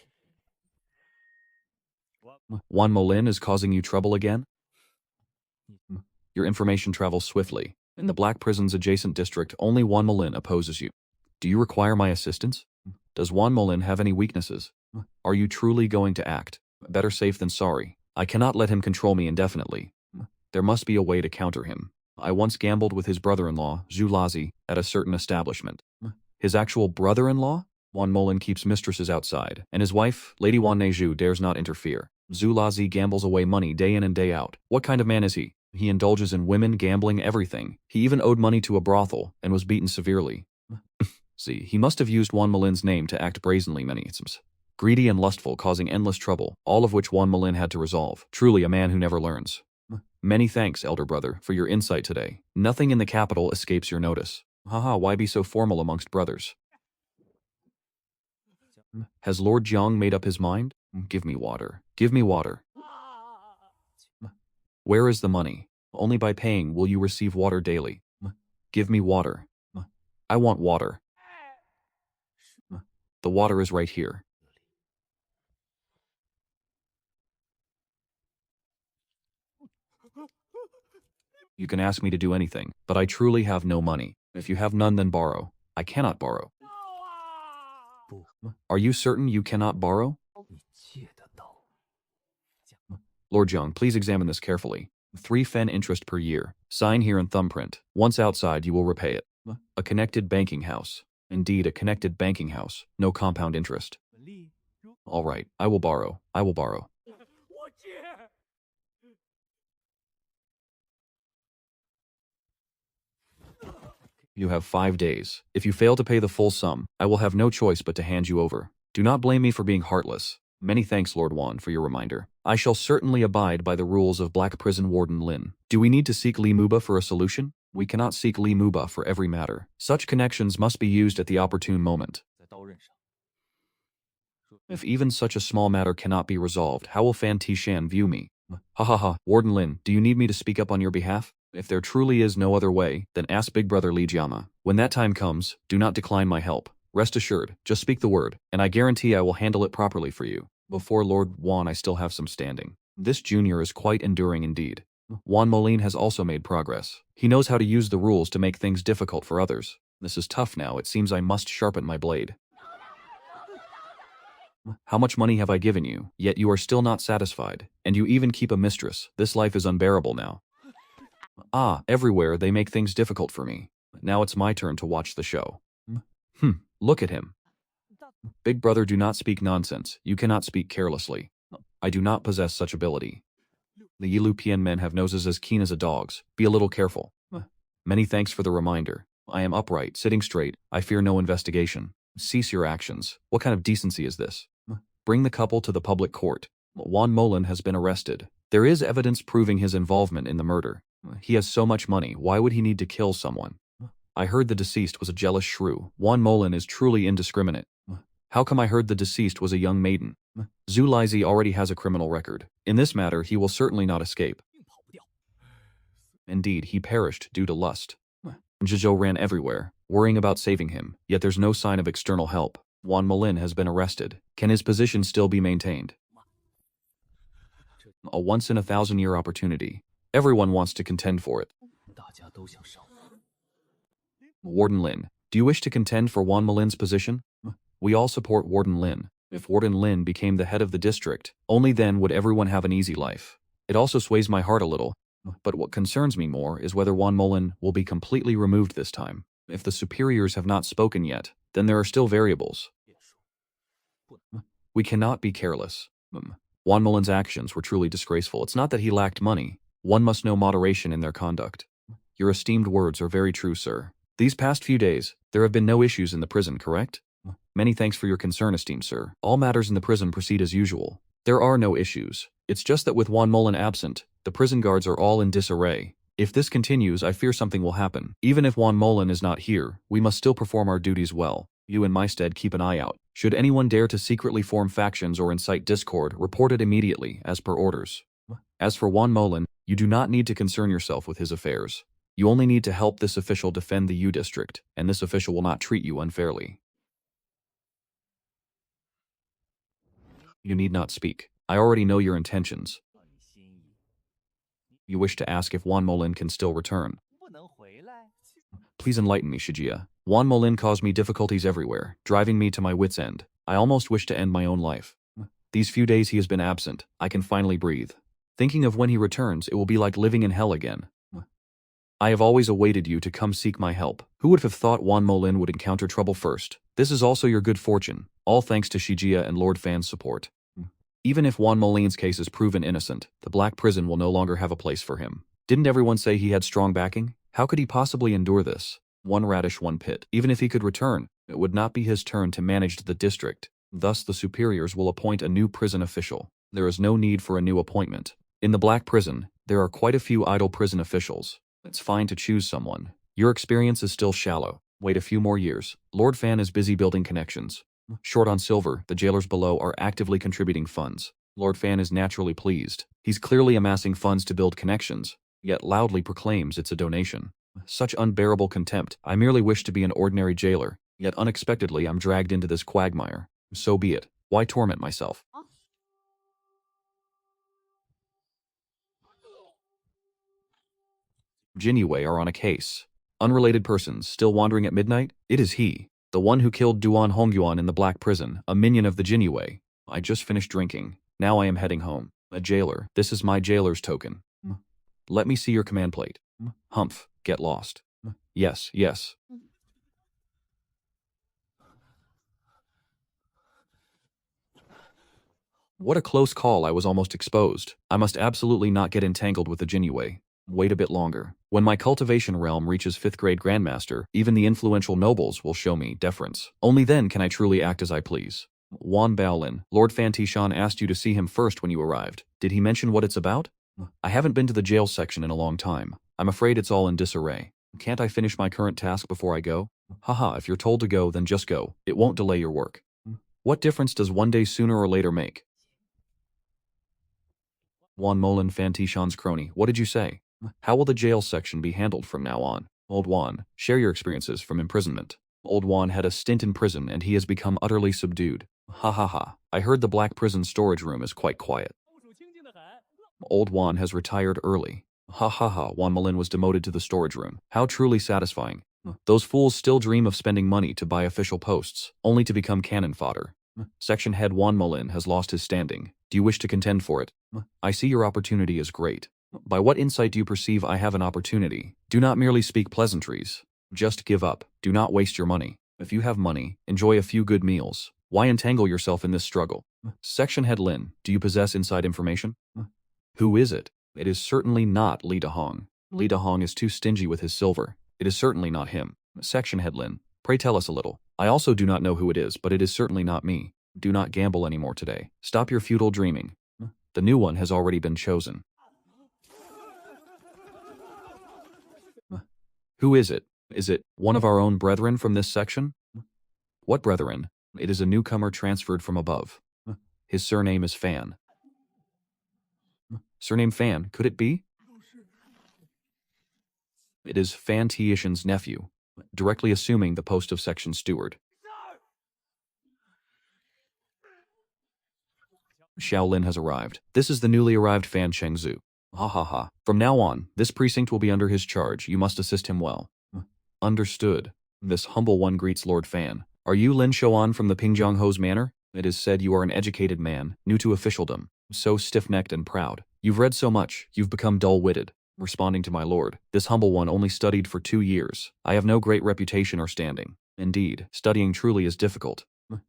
Juan Moulin is causing you trouble again? Your information travels swiftly. In the black prison's adjacent district, only Juan Moulin opposes you. Do you require my assistance? Does Juan Moulin have any weaknesses? Are you truly going to act? Better safe than sorry. I cannot let him control me indefinitely. There must be a way to counter him. I once gambled with his brother-in-law, Zhu Lazi, at a certain establishment. His actual brother-in-law? Juan Moulin keeps mistresses outside, and his wife, Lady Wan Neju, dares not interfere. Zhu Lazi gambles away money day in and day out. What kind of man is he? He indulges in women, gambling, everything. He even owed money to a brothel, and was beaten severely. See, he must have used Juan Moulin's name to act brazenly many times. Greedy and lustful, causing endless trouble, all of which Juan Moulin had to resolve. Truly a man who never learns. Many thanks, elder brother, for your insight today. Nothing in the capital escapes your notice. Haha, why be so formal amongst brothers? Has Lord Jiang made up his mind? Give me water. Give me water. Where is the money? Only by paying will you receive water daily. Give me water. I want water. The water is right here. You can ask me to do anything, but I truly have no money. If you have none, then borrow. I cannot borrow. Are you certain you cannot borrow? 你借得到。 Lord Jiang, please examine this carefully. 3 fen interest per year. Sign here and thumbprint. Once outside, you will repay it. A connected banking house. Indeed, a connected banking house. No compound interest. 本利如 All right, I will borrow. I will borrow. 我借。 You have 5 days. If you fail to pay the full sum, I will have no choice but to hand you over. Do not blame me for being heartless. Many thanks, Lord Wan, for your reminder. I shall certainly abide by the rules of Black Prison Warden Lin. Do we need to seek Li Muba for a solution? We cannot seek Li Muba for every matter. Such connections must be used at the opportune moment. 在刀刃上。 If even such a small matter cannot be resolved, how will Fan Tishan view me? Ha ha ha, Warden Lin, do you need me to speak up on your behalf? If there truly is no other way, then ask Big Brother Li Jiama. When that time comes, do not decline my help. Rest assured, just speak the word, and I guarantee I will handle it properly for you. Before Lord Wan, I still have some standing. This junior is quite enduring indeed. Juan Moulin has also made progress. He knows how to use the rules to make things difficult for others. This is tough now. It seems I must sharpen my blade. How much money have I given you? Yet you are still not satisfied. And you even keep a mistress. This life is unbearable now. Ah, everywhere they make things difficult for me. Now it's my turn to watch the show. Look at him. Big brother, do not speak nonsense. You cannot speak carelessly. I do not possess such ability. The Yilupian men have noses as keen as a dog's. Be a little careful. Many thanks for the reminder. I am upright, sitting straight. I fear no investigation. Cease your actions. What kind of decency is this? Bring the couple to the public court. Juan Moulin has been arrested. There is evidence proving his involvement in the murder. He has so much money, why would he need to kill someone? I heard the deceased was a jealous shrew. Juan Moulin is truly indiscriminate. How come I heard the deceased was a young maiden? Zhu Lizi already has a criminal record. In this matter, he will certainly not escape. 并跑不掉。 Indeed, he perished due to lust. Zhizhou ran everywhere, worrying about saving him, yet there's no sign of external help. Juan Moulin has been arrested. Can his position still be maintained? A once-in-a-thousand-year opportunity. Everyone wants to contend for it. 大家都想上。 Warden Lin, do you wish to contend for Juan Moulin's position? We all support Warden Lin. If Warden Lin became the head of the district, only then would everyone have an easy life. It also sways my heart a little, but what concerns me more is whether Juan Moulin will be completely removed this time. If the superiors have not spoken yet, then there are still variables. 变数。 We cannot be careless. Juan Moulin's actions were truly disgraceful. It's not that he lacked money. One must know moderation in their conduct. Your esteemed words are very true, sir. These past few days, there have been no issues in the prison, correct? Many thanks for your concern, esteemed sir. All matters in the prison proceed as usual. There are no issues. It's just that with Juan Moulin absent, the prison guards are all in disarray. If this continues, I fear something will happen. Even if Juan Moulin is not here, we must still perform our duties well. You in my stead keep an eye out. Should anyone dare to secretly form factions or incite discord, report it immediately, as per orders. As for Juan Molin, you do not need to concern yourself with his affairs. You only need to help this official defend the U district, and this official will not treat you unfairly. You need not speak. I already know your intentions. You wish to ask if Juan Molin can still return. Please enlighten me, Xianxia. Juan Molin caused me difficulties everywhere, driving me to my wit's end. I almost wish to end my own life. These few days he has been absent. I can finally breathe. Thinking of when he returns, it will be like living in hell again. I have always awaited you to come seek my help. Who would have thought Juan Molin would encounter trouble first? This is also your good fortune, all thanks to Xianxia and Lord Fan's support. Even if Juan Molin's case is proven innocent, the Black Prison will no longer have a place for him. Didn't everyone say he had strong backing? How could he possibly endure this? One radish, one pit. Even if he could return, it would not be his turn to manage the district. Thus the superiors will appoint a new prison official. There is no need for a new appointment. In the Black Prison, there are quite a few idle prison officials. It's fine to choose someone. Your experience is still shallow. Wait a few more years. Lord Fan is busy building connections. Short on silver, the jailers below are actively contributing funds. Lord Fan is naturally pleased. He's clearly amassing funds to build connections, yet loudly proclaims it's a donation. Such unbearable contempt. I merely wish to be an ordinary jailer, yet unexpectedly I'm dragged into this quagmire. So be it. Why torment myself? Jinyue are on a case. Unrelated persons still wandering at midnight? It is he. The one who killed Duan Hongyuan in the Black Prison, a minion of the Jinyue. I just finished drinking. Now I am heading home. A jailer. This is my jailer's token. Let me see your command plate. Humph. Get lost. Yes, yes. What a close call. I was almost exposed. I must absolutely not get entangled with the Jinyue. Wait a bit longer. When my cultivation realm reaches 5th grade Grandmaster, even the influential nobles will show me deference. Only then can I truly act as I please. Juan Baolin, Lord Fan Tishan asked you to see him first when you arrived. Did he mention what it's about? I haven't been to the jail section in a long time. I'm afraid it's all in disarray. Can't I finish my current task before I go? Haha, if you're told to go, then just go. It won't delay your work. What difference does one day sooner or later make? Juan Molin, Fan Tishan's crony. What did you say? How will the jail section be handled from now on? Old Juan, share your experiences from imprisonment. Old Juan had a stint in prison and he has become utterly subdued. Ha ha ha. I heard the Black Prison storage room is quite quiet. Old Juan has retired early. Ha ha ha. Juan Molin was demoted to the storage room. How truly satisfying. Those fools still dream of spending money to buy official posts, only to become cannon fodder. Section head Juan Molin has lost his standing. Do you wish to contend for it? I see your opportunity is great. By what insight do you perceive I have an opportunity? Do not merely speak pleasantries. Just give up. Do not waste your money. If you have money, enjoy a few good meals. Why entangle yourself in this struggle? Section head Lin, do you possess inside information? Who is it? It is certainly not Li Dahong. Li Dahong is too stingy with his silver. It is certainly not him. Section head Lin, pray tell us a little. I also do not know who it is, but it is certainly not me. Do not gamble anymore today. Stop your futile dreaming. The new one has already been chosen. Who is it? Is it one of our own brethren from this section? What brethren? It is a newcomer transferred from above. His surname is Fan. Surname Fan, could it be? It is Fan Tishan's nephew, directly assuming the post of section steward. Shaolin has arrived. This is the newly arrived Fan Chengzu. Ha ha ha. From now on, this precinct will be under his charge. You must assist him well. Understood. This humble one greets Lord Fan. Are you Lin Shouan from the Pingjiangho's manor? It is said you are an educated man, new to officialdom, so stiff-necked and proud. You've read so much, you've become dull-witted. Responding to my lord, this humble one only studied for 2 years. I have no great reputation or standing. Indeed, studying truly is difficult.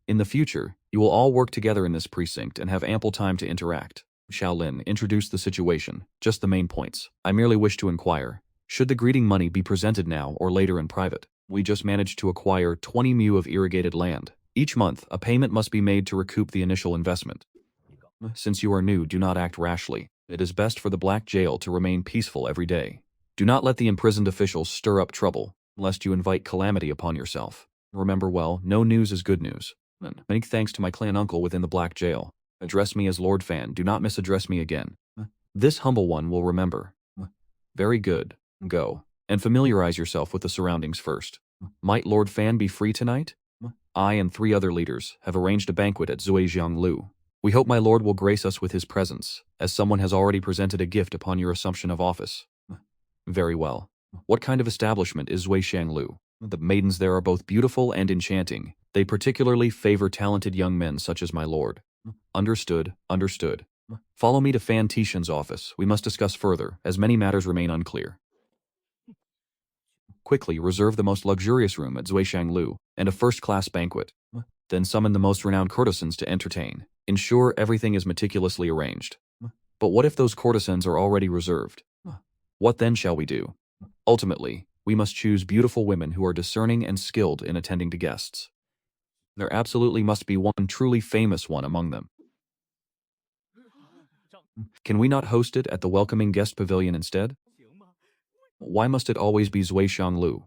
In the future, you will all work together in this precinct and have ample time to interact. Shaolin introduced the situation, just the main points. I merely wish to inquire, should the greeting money be presented now or later in private? We just managed to acquire 20 mu of irrigated land. Each month, a payment must be made to recoup the initial investment. Since you are new, do not act rashly. It is best for the Black Jail to remain peaceful every day. Do not let the imprisoned officials stir up trouble, lest you invite calamity upon yourself. Remember well, no news is good news. Many thanks to my clan uncle within the Black Jail. Address me as Lord Fan. Do not misaddress me again. This humble one will remember. Very good. Go. And familiarize yourself with the surroundings first. Might Lord Fan be free tonight? I and 3 other leaders have arranged a banquet at Zhuijianglu. We hope my lord will grace us with his presence, as someone has already presented a gift upon your assumption of office. Very well. What kind of establishment is Zhuijianglu? The maidens there are both beautiful and enchanting. They particularly favor talented young men such as my lord. Understood, understood. Follow me to Fan Tishan's office. We must discuss further, as many matters remain unclear. Quickly reserve the most luxurious room at Zhuijianglu and a first-class banquet. Then summon the most renowned courtesans to entertain. Ensure everything is meticulously arranged. But what if those courtesans are already reserved? What then shall we do? Ultimately, we must choose beautiful women who are discerning and skilled in attending to guests. There absolutely must be one truly famous one among them. Can we not host it at the welcoming guest pavilion instead? Why must it always be Zhuijianglu?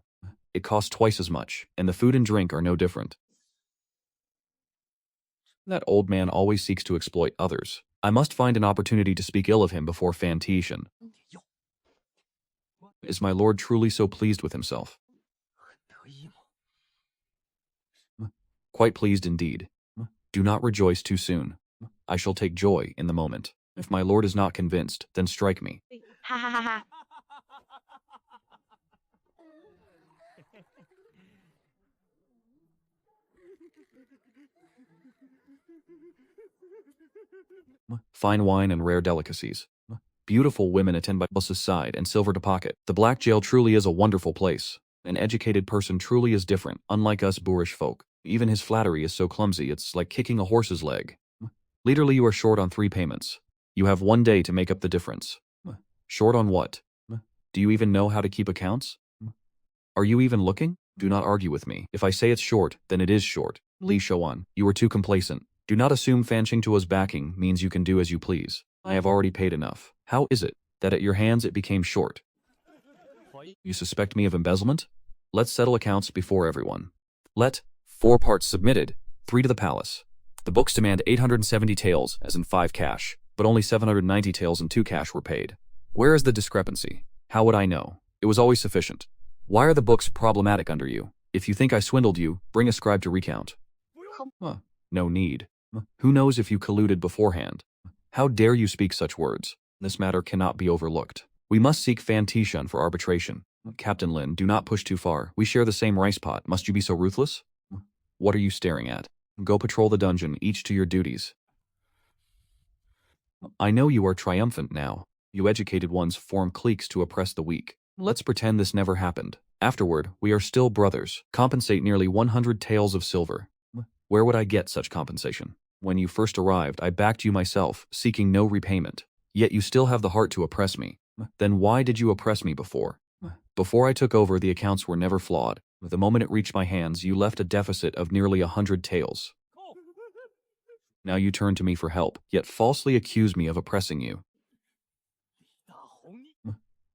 It costs twice as much, and the food and drink are no different. That old man always seeks to exploit others. I must find an opportunity to speak ill of him before Fan Tishan. Is my lord truly so pleased with himself? Quite pleased indeed. Do not rejoice too soon. I shall take joy in the moment. If my lord is not convinced, then strike me. Ha ha ha ha. Fine wine and rare delicacies. Beautiful women attend by boss's side and silver to pocket. The Black Jail truly is a wonderful place. An educated person truly is different, unlike us boorish folk. Even his flattery is so clumsy, it's like kicking a horse's leg. Leaderly, you are short on 3 payments. You have 1 day to make up the difference. Short on what? Do you even know how to keep accounts? Are you even looking? Do not argue with me. If I say it's short, then it is short. Li Shouan, you are too complacent. Do not assume Fan Qingtuo's backing means you can do as you please. I have already paid enough. How is it that at your hands it became short? You suspect me of embezzlement? Let's settle accounts before everyone. Let 4 parts submitted, 3 to the palace. The books demand 870 taels, as in 5 cash, but only 790 taels and 2 cash were paid. Where is the discrepancy? How would I know? It was always sufficient. Why are the books problematic under you? If you think I swindled you, bring a scribe to recount. No need. Who knows if you colluded beforehand? How dare you speak such words? This matter cannot be overlooked. We must seek Fan Tishan for arbitration. Captain Lin, do not push too far. We share the same rice pot. Must you be so ruthless? What are you staring at? Go patrol the dungeon, each to your duties. I know you are triumphant now. You educated ones form cliques to oppress the weak. Let's pretend this never happened. Afterward, we are still brothers. Compensate nearly 100 taels of silver. Where would I get such compensation? When you first arrived, I backed you myself, seeking no repayment. Yet you still have the heart to oppress me. Then why did you oppress me before? Before I took over, the accounts were never flawed. The moment it reached my hands, you left a deficit of nearly 100 taels. Now you turn to me for help, yet falsely accuse me of oppressing you.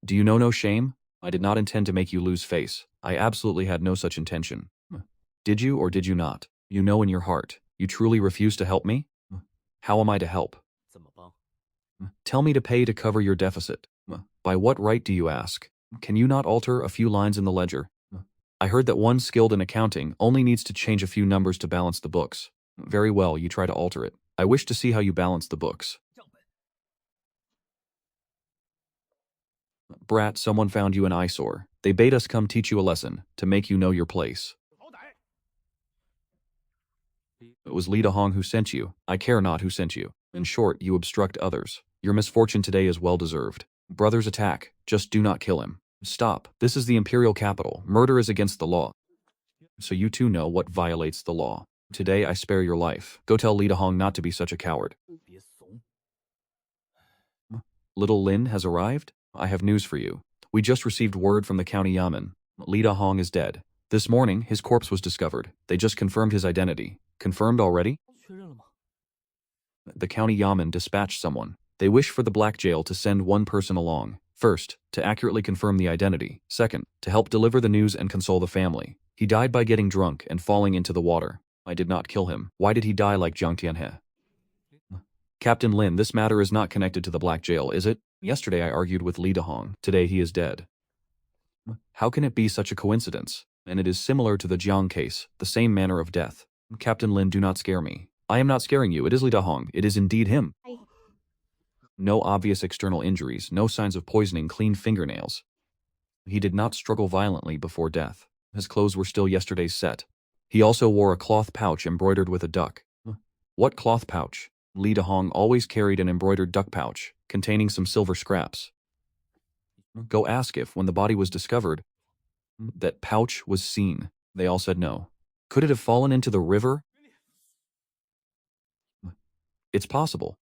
Do you know no shame? I did not intend to make you lose face. I absolutely had no such intention. Did you or did you not? You know in your heart. You truly refuse to help me? How am I to help? Tell me to pay to cover your deficit. By what right do you ask? Can you not alter a few lines in the ledger? I heard that one skilled in accounting only needs to change a few numbers to balance the books. Very well, you try to alter it. I wish to see how you balance the books. Brat, someone found you an eyesore. They bade us come teach you a lesson, to make you know your place. It was Li Dahong who sent you. I care not who sent you. In short, you obstruct others. Your misfortune today is well deserved. Brothers attack. Just do not kill him. Stop. This is the imperial capital. Murder is against the law. So you too know what violates the law. Today I spare your life. Go tell Li Dahong not to be such a coward. Little Lin has arrived? I have news for you. We just received word from the county yamen. Li Dahong is dead. This morning, his corpse was discovered. They just confirmed his identity. Confirmed already? The county yamen dispatched someone. They wish for the Black Jail to send one person along. First, to accurately confirm the identity. Second, to help deliver the news and console the family. He died by getting drunk and falling into the water. I did not kill him. Why did he die like Jiang Tianhe? Captain Lin, this matter is not connected to the Black Jail, is it? Yesterday I argued with Li Dahong. Today he is dead. How can it be such a coincidence? And it is similar to the Jiang case, the same manner of death. Captain Lin, do not scare me. I am not scaring you. It is Li Dahong. It is indeed him. No obvious external injuries, no signs of poisoning, clean fingernails. He did not struggle violently before death. His clothes were still yesterday's set. He also wore a cloth pouch embroidered with a duck. What cloth pouch? Li Dahong always carried an embroidered duck pouch, containing some silver scraps. Go ask if, when the body was discovered, that pouch was seen. They all said no. Could it have fallen into the river? It's possible.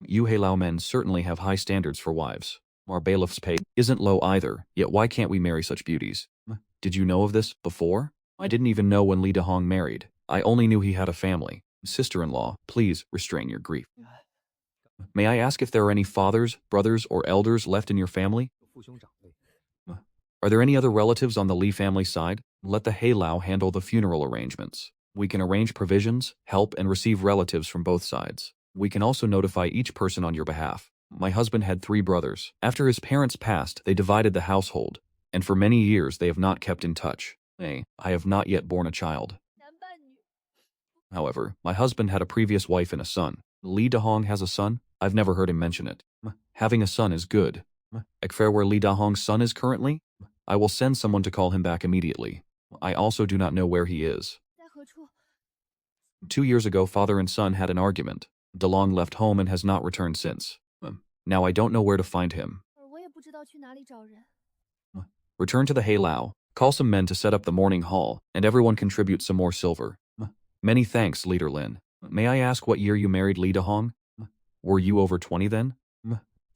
You Heilao men certainly have high standards for wives. Our bailiff's pay isn't low either, yet why can't we marry such beauties? Did you know of this before? I didn't even know when Li Dahong married. I only knew he had a family. Sister-in-law, please restrain your grief. May I ask if there are any fathers, brothers, or elders left in your family? Are there any other relatives on the Li family side? Let the Heilao handle the funeral arrangements. We can arrange provisions, help, and receive relatives from both sides. We can also notify each person on your behalf. My husband had 3 brothers. After his parents passed, they divided the household, and for many years they have not kept in touch. I have not yet born a child. However, my husband had a previous wife and a son. Li Dahong has a son? I've never heard him mention it. Having a son is good. Ekfair where Li Dahong's son is currently? I will send someone to call him back immediately. I also do not know where he is. 2 years ago, father and son had an argument. DeLong left home and has not returned since. Now I don't know where to find him. Return to the Heilao, call some men to set up the morning hall, and everyone contribute some more silver. Many thanks, Leader Lin. May I ask what year you married Li Dahong? Were you over 20 then?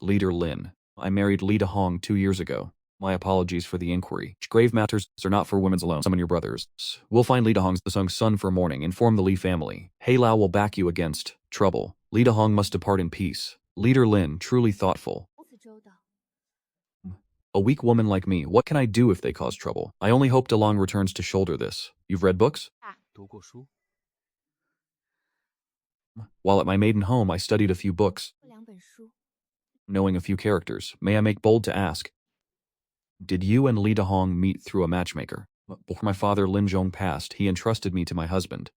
Leader Lin. I married Li Dahong 2 years ago. My apologies for the inquiry. Grave matters are not for women's alone. Summon your brothers. We'll find Li Dahong's son for mourning. Inform the Li family. Heilao will back you against trouble. Li Dahong must depart in peace. Leader Lin, truly thoughtful. A weak woman like me, what can I do if they cause trouble? I only hope DeLong returns to shoulder this. You've read books? While at my maiden home, I studied a few books. Knowing a few characters, may I make bold to ask, did you and Li Dahong meet through a matchmaker? Before my father Lin Zhong passed, he entrusted me to my husband.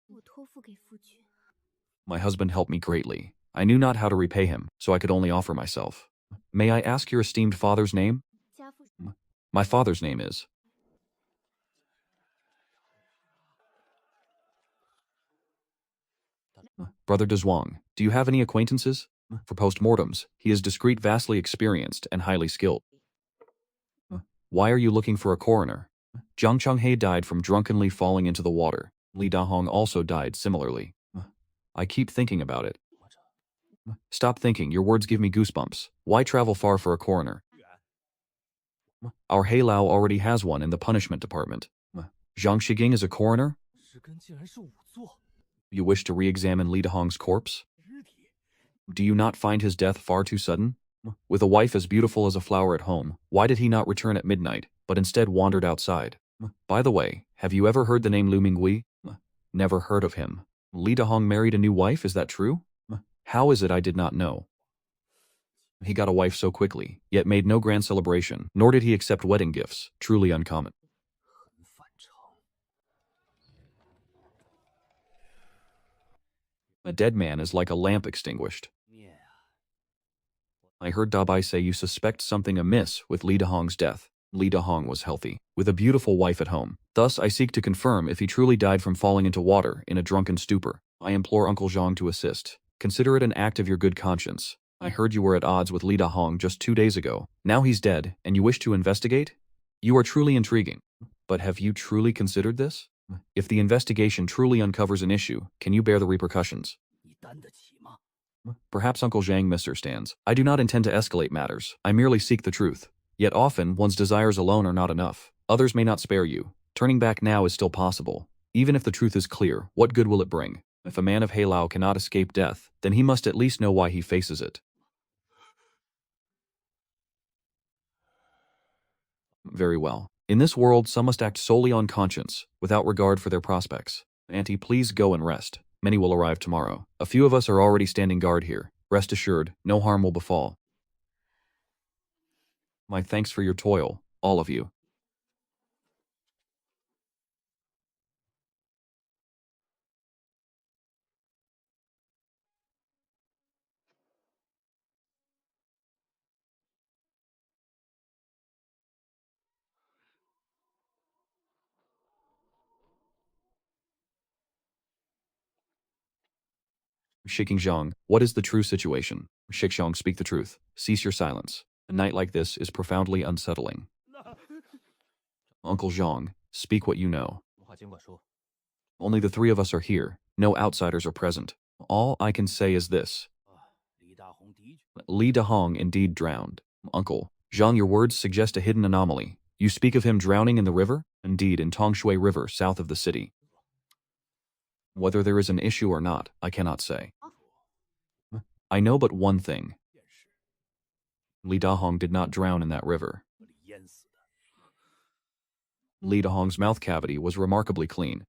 My husband helped me greatly. I knew not how to repay him, so I could only offer myself. May I ask your esteemed father's name? My father's name is... Brother De Zhuang, do you have any acquaintances? For postmortems, he is discreet, vastly experienced, and highly skilled. Why are you looking for a coroner? Jiang Changhe died from drunkenly falling into the water. Li Dahong also died similarly. I keep thinking about it. Stop thinking, your words give me goosebumps. Why travel far for a coroner? Our Heilao already has one in the punishment department. Zhang Shiging is a coroner? You wish to re-examine Li Dahong's corpse? Do you not find his death far too sudden? With a wife as beautiful as a flower at home, why did he not return at midnight, but instead wandered outside? By the way, have you ever heard the name Lu Minghui? Never heard of him. Li Dahong married a new wife, is that true? How is it I did not know? He got a wife so quickly, yet made no grand celebration, nor did he accept wedding gifts, truly uncommon. A dead man is like a lamp extinguished. I heard Dabai say you suspect something amiss with Li Dahong's death. Li Dahong was healthy, with a beautiful wife at home. Thus, I seek to confirm if he truly died from falling into water in a drunken stupor. I implore Uncle Zhang to assist. Consider it an act of your good conscience. I heard you were at odds with Li Dahong just 2 days ago. Now he's dead, and you wish to investigate? You are truly intriguing. But have you truly considered this? If the investigation truly uncovers an issue, can you bear the repercussions? Perhaps Uncle Zhang misunderstands. I do not intend to escalate matters. I merely seek the truth. Yet often, one's desires alone are not enough. Others may not spare you. Turning back now is still possible. Even if the truth is clear, what good will it bring? If a man of Heilao cannot escape death, then he must at least know why he faces it. Very well. In this world, some must act solely on conscience, without regard for their prospects. Auntie, please go and rest. Many will arrive tomorrow. A few of us are already standing guard here. Rest assured, no harm will befall. My thanks for your toil, all of you. Xingjiang, what is the true situation? Xingjiang, speak the truth. Cease your silence. A night like this is profoundly unsettling. Uncle Zhang, speak what you know. Only the three of us are here. No outsiders are present. All I can say is this. Li Dahong indeed drowned. Uncle, Zhang, your words suggest a hidden anomaly. You speak of him drowning in the river? Indeed, in Tongshui River, south of the city. Whether there is an issue or not, I cannot say. I know but one thing. Li Dahong did not drown in that river. Li Dahong's mouth cavity was remarkably clean,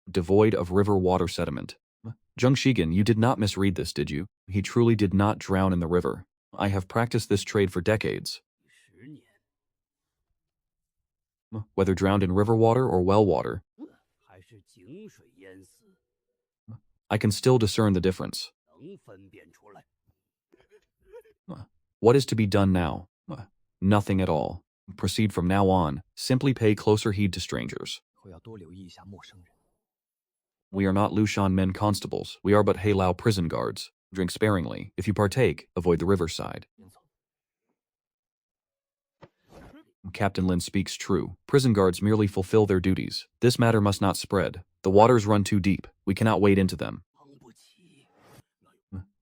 devoid of river water sediment. Zheng Shigan, you did not misread this, did you? He truly did not drown in the river. I have practiced this trade for decades. Whether drowned in river water or well water, I can still discern the difference. What is to be done now? Nothing at all. Proceed from now on. Simply pay closer heed to strangers. We are not Lushan men constables. We are but Heilao prison guards. Drink sparingly. If you partake, avoid the riverside. Captain Lin speaks true. Prison guards merely fulfill their duties. This matter must not spread. The waters run too deep. We cannot wade into them.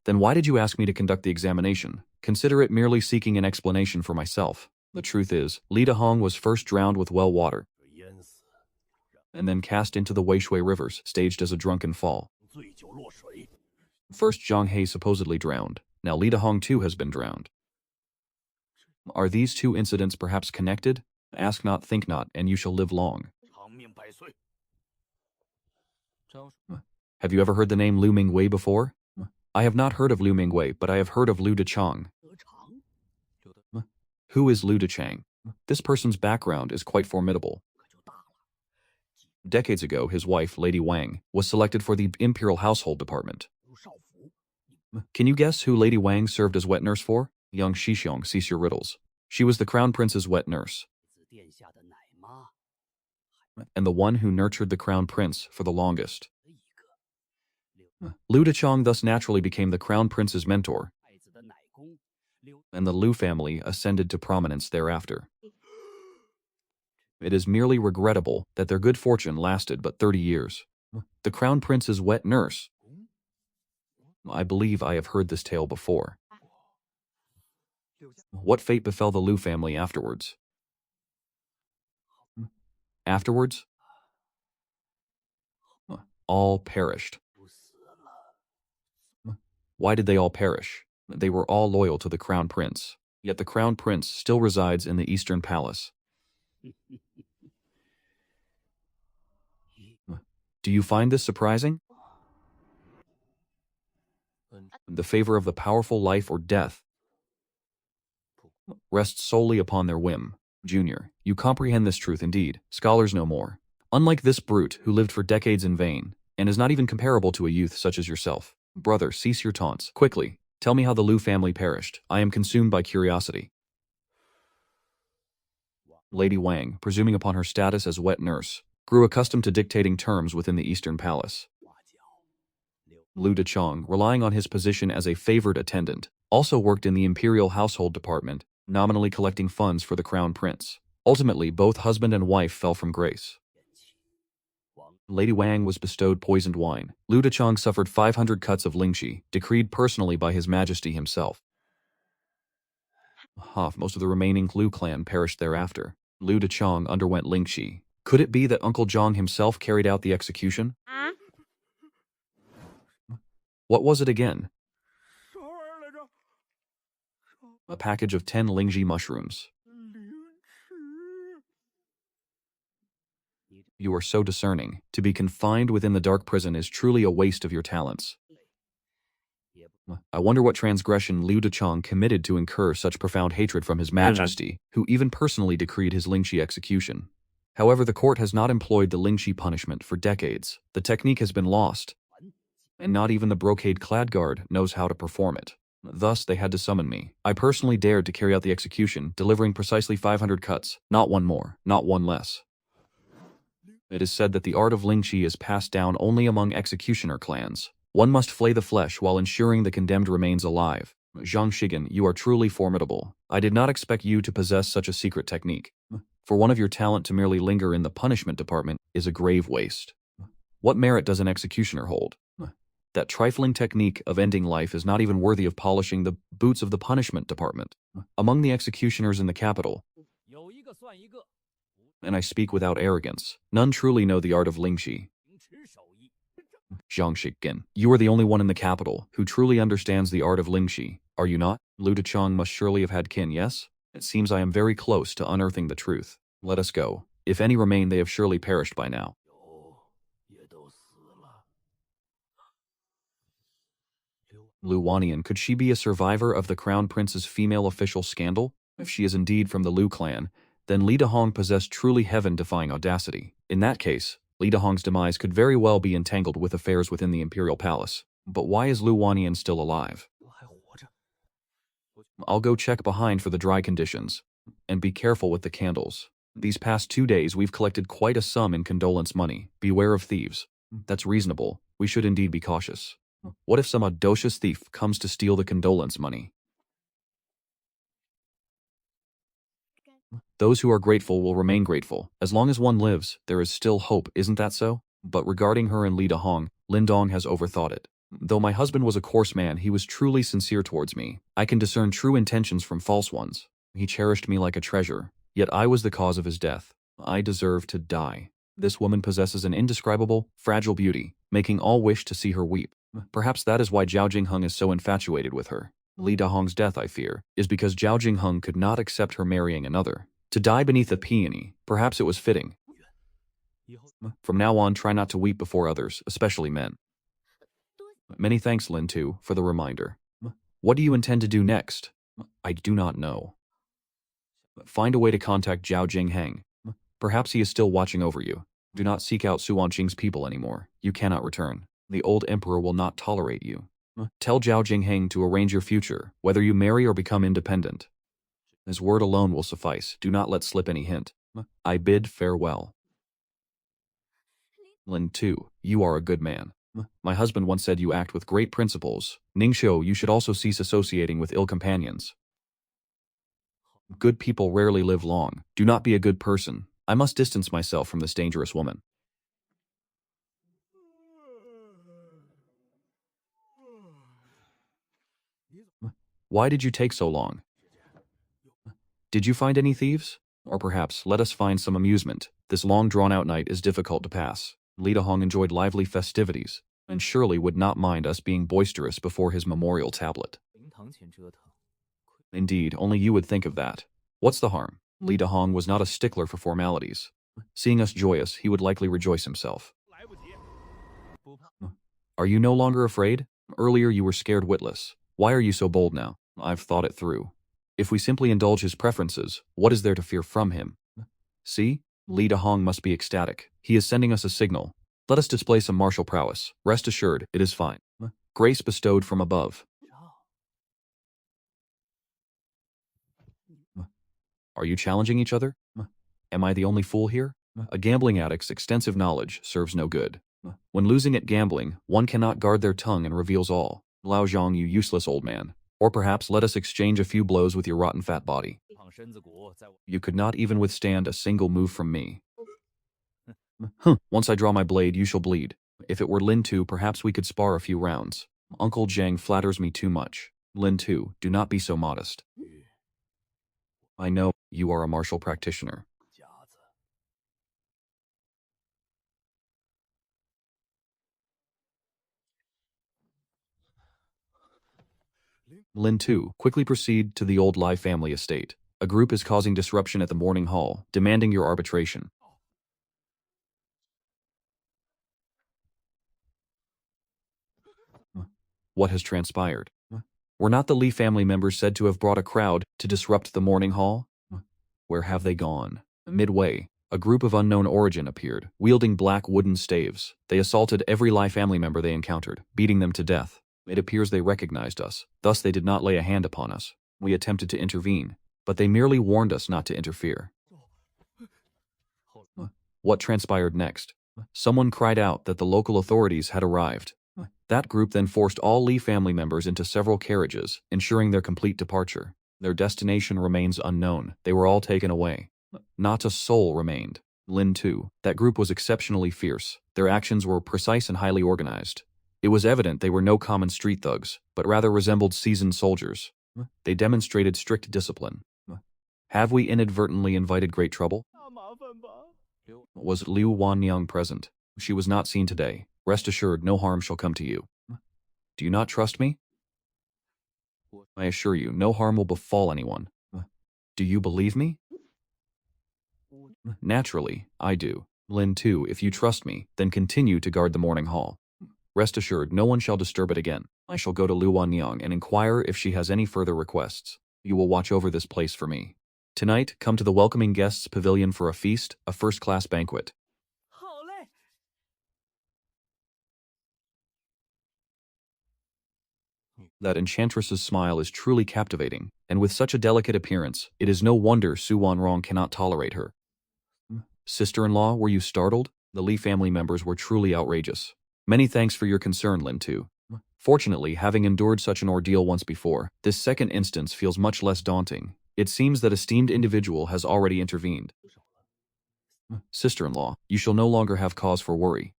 Then why did you ask me to conduct the examination? Consider it merely seeking an explanation for myself. The truth is, Li Dahong was first drowned with well water, and then cast into the Weishui rivers, staged as a drunken fall. First Zhang He supposedly drowned. Now Li Dahong too has been drowned. Are these two incidents perhaps connected? Ask not, think not, and you shall live long. Have you ever heard the name Lu Mingwei before? I have not heard of Lu Mingwei, but I have heard of Lu Dechang. Who is Lu Dechang? This person's background is quite formidable. Decades ago, his wife, Lady Wang, was selected for the Imperial Household Department. Can you guess who Lady Wang served as wet nurse for? Young Shixiong, cease your riddles. She was the Crown Prince's wet nurse, and the one who nurtured the Crown Prince for the longest. Lu Dechang thus naturally became the Crown Prince's mentor, and the Lu family ascended to prominence thereafter. It is merely regrettable that their good fortune lasted but 30 years. The Crown Prince's wet nurse. I believe I have heard this tale before. What fate befell the Lu family afterwards? Afterwards? All perished. Why did they all perish? They were all loyal to the Crown Prince. Yet the Crown Prince still resides in the Eastern Palace. Do you find this surprising? The favor of the powerful life or death rests solely upon their whim. Junior, you comprehend this truth indeed. Scholars know more. Unlike this brute who lived for decades in vain, and is not even comparable to a youth such as yourself. Brother, cease your taunts. Quickly, tell me how the Lu family perished. I am consumed by curiosity. Lady Wang, presuming upon her status as wet nurse, grew accustomed to dictating terms within the Eastern Palace. Lu Dechang, relying on his position as a favored attendant, also worked in the Imperial Household Department, nominally collecting funds for the Crown Prince. Ultimately, both husband and wife fell from grace. Lady Wang was bestowed poisoned wine. Lu Dechang suffered 500 cuts of lingqi, decreed personally by His Majesty himself. Most of the remaining Lu clan perished thereafter. Lu Dechang underwent lingqi. Could it be that Uncle Zhang himself carried out the execution? What was it again? A package of 10 lingji mushrooms. You are so discerning. To be confined within the dark prison is truly a waste of your talents. I wonder what transgression Liu Dechang committed to incur such profound hatred from his majesty, who even personally decreed his Lingxi execution. However, the court has not employed the Lingxi punishment for decades. The technique has been lost, and not even the brocade-clad guard knows how to perform it. Thus, they had to summon me. I personally dared to carry out the execution, delivering precisely 500 cuts, not one more, not one less. It is said that the art of Lingxi is passed down only among executioner clans. One must flay the flesh while ensuring the condemned remains alive. Zhang Shigen, you are truly formidable. I did not expect you to possess such a secret technique. For one of your talent to merely linger in the punishment department is a grave waste. What merit does an executioner hold? That trifling technique of ending life is not even worthy of polishing the boots of the punishment department. Among the executioners in the capital, and I speak without arrogance, none truly know the art of Lingxi. Zhang Shigen, you are the only one in the capital who truly understands the art of Lingxi, are you not? Liu Dechang must surely have had kin, yes? It seems I am very close to unearthing the truth. Let us go. If any remain, they have surely perished by now. Lu Wanian, could she be a survivor of the Crown Prince's female official scandal? If she is indeed from the Lu clan, then Li Dehong possessed truly heaven-defying audacity. In that case, Li Dehong's demise could very well be entangled with affairs within the imperial palace. But why is Lu Wanian still alive? I'll go check behind for the dry conditions. And be careful with the candles. These past 2 days we've collected quite a sum in condolence money. Beware of thieves. That's reasonable. We should indeed be cautious. What if some audacious thief comes to steal the condolence money? Those who are grateful will remain grateful. As long as one lives, there is still hope, isn't that so? But regarding her and Li Dehong, Lin Dong has overthought it. Though my husband was a coarse man, he was truly sincere towards me. I can discern true intentions from false ones. He cherished me like a treasure, yet I was the cause of his death. I deserve to die. This woman possesses an indescribable, fragile beauty, making all wish to see her weep. Perhaps that is why Zhao Jingheng is so infatuated with her. Li Dehong's death, I fear, is because Zhao Jingheng could not accept her marrying another. To die beneath a peony, perhaps it was fitting. From now on, try not to weep before others, especially men. Many thanks, Lin Tu, for the reminder. What do you intend to do next? I do not know. Find a way to contact Zhao Jingheng. Perhaps he is still watching over you. Do not seek out Su Wanqing's people anymore. You cannot return. The old emperor will not tolerate you. Tell Zhao Jingheng to arrange your future, whether you marry or become independent. His word alone will suffice. Do not let slip any hint. I bid farewell. Lin Tu, you are a good man. My husband once said you act with great principles. Ningxiu, you should also cease associating with ill companions. Good people rarely live long. Do not be a good person. I must distance myself from this dangerous woman. Why did you take so long? Did you find any thieves? Or perhaps, let us find some amusement. This long drawn-out night is difficult to pass. Li Dehong enjoyed lively festivities, and surely would not mind us being boisterous before his memorial tablet. Indeed, only you would think of that. What's the harm? Li Dehong was not a stickler for formalities. Seeing us joyous, he would likely rejoice himself. Are you no longer afraid? Earlier you were scared witless. Why are you so bold now? I've thought it through. If we simply indulge his preferences, what is there to fear from him? See? Li Dehong must be ecstatic. He is sending us a signal. Let us display some martial prowess. Rest assured, it is fine. Grace bestowed from above. Are you challenging each other? Am I the only fool here? A gambling addict's extensive knowledge serves no good. When losing at gambling, one cannot guard their tongue and reveals all. Lao Zhang, you useless old man. Or perhaps let us exchange a few blows with your rotten fat body. You could not even withstand a single move from me. Once I draw my blade, you shall bleed. If it were Lin Tu, perhaps we could spar a few rounds. Uncle Zhang flatters me too much. Lin Tu, do not be so modest. I know you are a martial practitioner. Lin Tu, quickly proceed to the old Lai family estate. A group is causing disruption at the morning hall, demanding your arbitration. What has transpired? Were not the Li family members said to have brought a crowd to disrupt the morning hall? Where have they gone? Midway, a group of unknown origin appeared, wielding black wooden staves. They assaulted every Li family member they encountered, beating them to death. It appears they recognized us, thus they did not lay a hand upon us. We attempted to intervene, but they merely warned us not to interfere. What transpired next? Someone cried out that the local authorities had arrived. That group then forced all Li family members into several carriages, ensuring their complete departure. Their destination remains unknown. They were all taken away. Not a soul remained. Lin too. That group was exceptionally fierce. Their actions were precise and highly organized. It was evident they were no common street thugs, but rather resembled seasoned soldiers. They demonstrated strict discipline. Have we inadvertently invited great trouble? 大麻烦吧。 Was Liu Wanniang present? She was not seen today. Rest assured, no harm shall come to you. Do you not trust me? I assure you, no harm will befall anyone. Do you believe me? Naturally, I do. Lin too, if you trust me, then continue to guard the morning hall. Rest assured, no one shall disturb it again. I shall go to Liu Wanniang and inquire if she has any further requests. You will watch over this place for me. Tonight, come to the welcoming guests' pavilion for a feast, a first-class banquet. 好嘞。 That enchantress's smile is truly captivating, and with such a delicate appearance, it is no wonder Su Wanrong cannot tolerate her. Sister-in-law, were you startled? The Li family members were truly outrageous. Many thanks for your concern, Lin Tu. Fortunately, having endured such an ordeal once before, this second instance feels much less daunting. It seems that esteemed individual has already intervened. Sister-in-law, you shall no longer have cause for worry.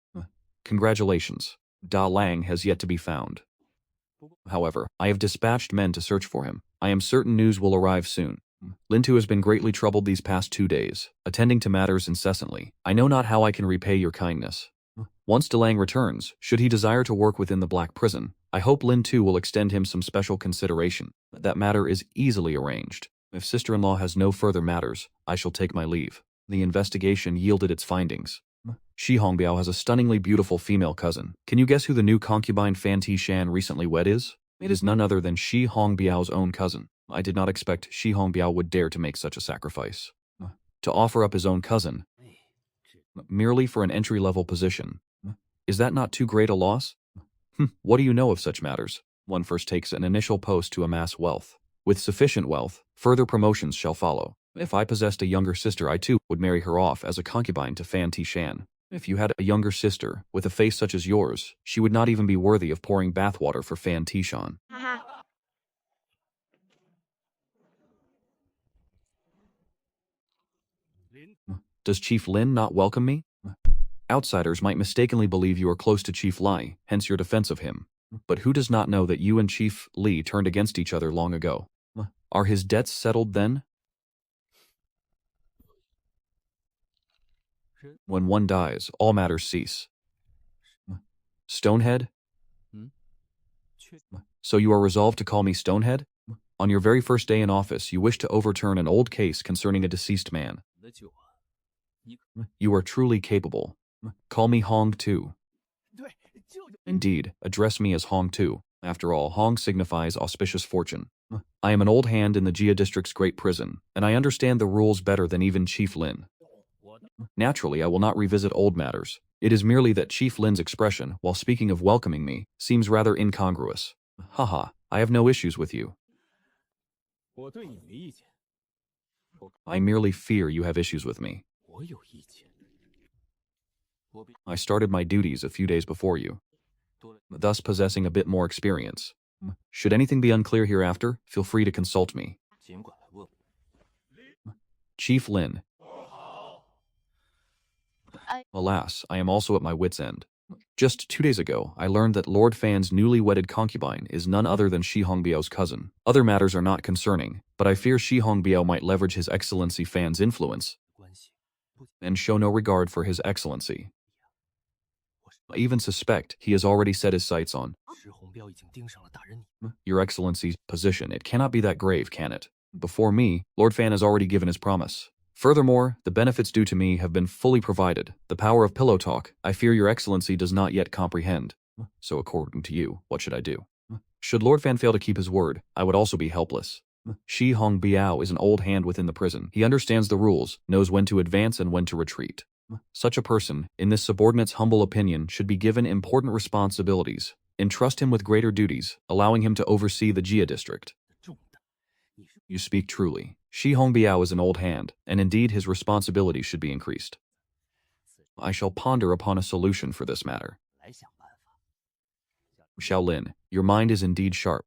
Congratulations. Da Lang has yet to be found. However, I have dispatched men to search for him. I am certain news will arrive soon. Lin Tu has been greatly troubled these past 2 days, attending to matters incessantly. I know not how I can repay your kindness. Once Da Lang returns, should he desire to work within the Black Prison, I hope Lin Tu will extend him some special consideration. That matter is easily arranged. If sister-in-law has no further matters, I shall take my leave. The investigation yielded its findings. Shi Hongbiao has a stunningly beautiful female cousin. Can you guess who the new concubine Fan Tishan recently wed is? It is none other than Shi Hongbiao's own cousin. I did not expect Shi Hongbiao would dare to make such a sacrifice. To offer up his own cousin, merely for an entry-level position. Is that not too great a loss? What do you know of such matters? One first takes an initial post to amass wealth. With sufficient wealth, further promotions shall follow. If I possessed a younger sister, I too would marry her off as a concubine to Fan Tishan. If you had a younger sister, with a face such as yours, she would not even be worthy of pouring bathwater for Fan Tishan. Does Chief Lin not welcome me? Outsiders might mistakenly believe you are close to Chief Lai, hence your defense of him. But who does not know that you and Chief Li turned against each other long ago? Are his debts settled then? When one dies, all matters cease. Stonehead? So you are resolved to call me Stonehead? On your very first day in office, you wish to overturn an old case concerning a deceased man. You are truly capable. Call me Hong Tu. 对，就 Indeed, address me as Hong Tu. After all, Hong signifies auspicious fortune. I am an old hand in the Jia District's great prison, and I understand the rules better than even Chief Lin. Naturally, I will not revisit old matters. It is merely that Chief Lin's expression, while speaking of welcoming me, seems rather incongruous. Haha, I have no issues with you. 我对你没意见， I merely fear you have issues with me. 我有意见。我比 I started my duties a few days before you, 多了 thus possessing a bit more experience. Should anything be unclear hereafter, feel free to consult me. 尽管来问。 Chief Lin. Alas, I am also at my wit's end. Just 2 days ago, I learned that Lord Fan's newly wedded concubine is none other than Shi Hongbiao's cousin. Other matters are not concerning, but I fear Shi Hongbiao might leverage His Excellency Fan's influence 关系， and show no regard for His Excellency. I even suspect he has already set his sights on 石红标已经盯上了大人你。 Your Excellency's position. It cannot be that grave, can it? Before me, Lord Fan has already given his promise. Furthermore, the benefits due to me have been fully provided. The power of pillow talk, I fear Your Excellency does not yet comprehend. So according to you, what should I do? Should Lord Fan fail to keep his word, I would also be helpless. Shi Hong Biao is an old hand within the prison. He understands the rules, knows when to advance and when to retreat. Such a person, in this subordinate's humble opinion, should be given important responsibilities. Entrust him with greater duties, allowing him to oversee the Jia district. You speak truly. Shi Hong Biao is an old hand, and indeed his responsibilities should be increased. I shall ponder upon a solution for this matter. Xiaolin, your mind is indeed sharp.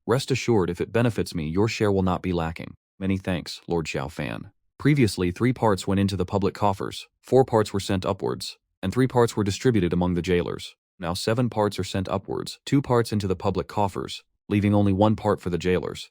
Rest assured, if it benefits me, your share will not be lacking. Many thanks, Lord Xiao Fan. Previously, 3 parts went into the public coffers, 4 parts were sent upwards, and 3 parts were distributed among the jailers. Now 7 parts are sent upwards, 2 parts into the public coffers, leaving only 1 part for the jailers.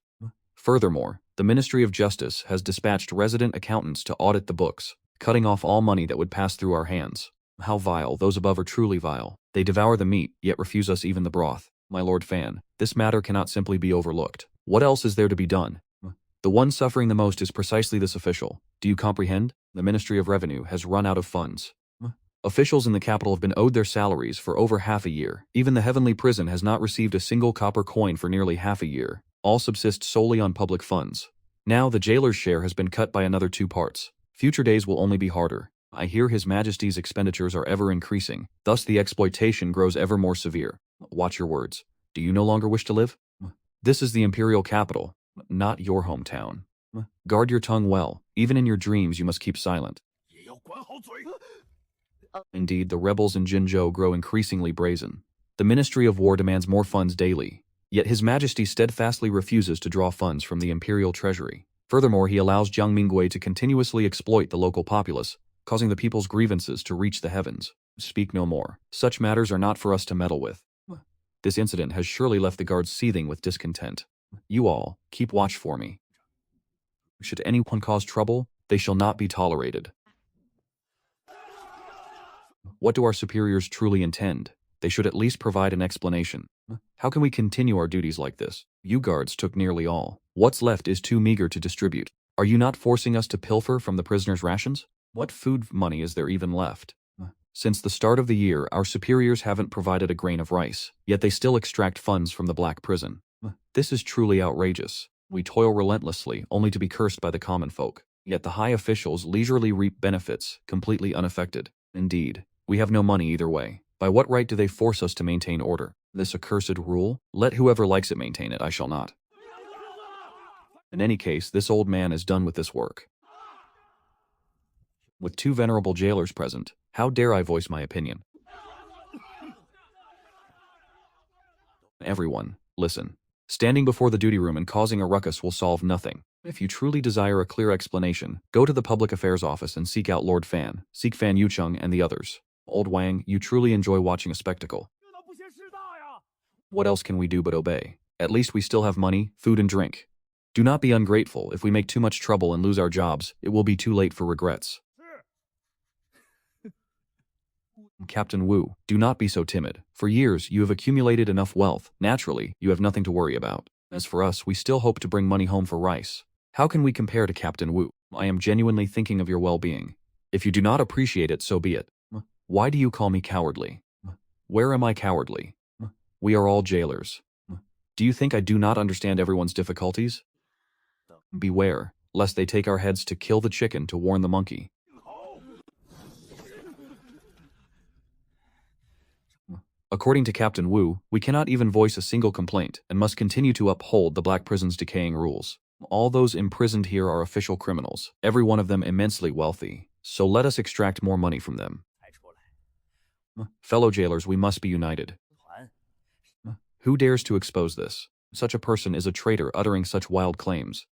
Furthermore, the Ministry of Justice has dispatched resident accountants to audit the books, cutting off all money that would pass through our hands. How vile, those above are truly vile. They devour the meat, yet refuse us even the broth. My Lord Fan, this matter cannot simply be overlooked. What else is there to be done? The one suffering the most is precisely this official. Do you comprehend? The Ministry of Revenue has run out of funds. Officials in the capital have been owed their salaries for over half a year. Even the heavenly prison has not received a single copper coin for nearly half a year. All subsist solely on public funds. Now the jailer's share has been cut by another 2 parts. Future days will only be harder. I hear His Majesty's expenditures are ever increasing. Thus the exploitation grows ever more severe. Watch your words. Do you no longer wish to live? This is the imperial capital, not your hometown. Guard your tongue well. Even in your dreams you must keep silent. Indeed, the rebels in Jinzhou grow increasingly brazen. The Ministry of War demands more funds daily. Yet His Majesty steadfastly refuses to draw funds from the imperial treasury. Furthermore, he allows Jiang Minggui to continuously exploit the local populace, causing the people's grievances to reach the heavens. Speak no more. Such matters are not for us to meddle with. This incident has surely left the guards seething with discontent. You all, keep watch for me. Should anyone cause trouble, they shall not be tolerated. What do our superiors truly intend? They should at least provide an explanation. How can we continue our duties like this? You guards took nearly all. What's left is too meager to distribute. Are you not forcing us to pilfer from the prisoners' rations? What food money is there even left? Since the start of the year, our superiors haven't provided a grain of rice, yet they still extract funds from the black prison. This is truly outrageous. We toil relentlessly, only to be cursed by the common folk. Yet the high officials leisurely reap benefits, completely unaffected. Indeed, we have no money either way. By what right do they force us to maintain order? This accursed rule? Let whoever likes it maintain it, I shall not. In any case, this old man is done with this work. With 2 venerable jailers present, how dare I voice my opinion? Everyone, listen. Standing before the duty room and causing a ruckus will solve nothing. If you truly desire a clear explanation, go to the Public Affairs Office and seek out Lord Fan, seek Fan Yucheng and the others. Old Wang, you truly enjoy watching a spectacle. What else can we do but obey? At least we still have money, food and drink. Do not be ungrateful. If we make too much trouble and lose our jobs, it will be too late for regrets. Captain Wu, do not be so timid. For years, you have accumulated enough wealth. Naturally, you have nothing to worry about. As for us, we still hope to bring money home for rice. How can we compare to Captain Wu? I am genuinely thinking of your well-being. If you do not appreciate it, so be it. Why do you call me cowardly? Where am I cowardly? We are all jailers. Do you think I do not understand everyone's difficulties? Beware, lest they take our heads to kill the chicken to warn the monkey. According to Captain Wu, we cannot even voice a single complaint and must continue to uphold the Black Prison's decaying rules. All those imprisoned here are official criminals, every one of them immensely wealthy, so let us extract more money from them. Fellow jailers, we must be united. Who dares to expose this? Such a person is a traitor uttering such wild claims.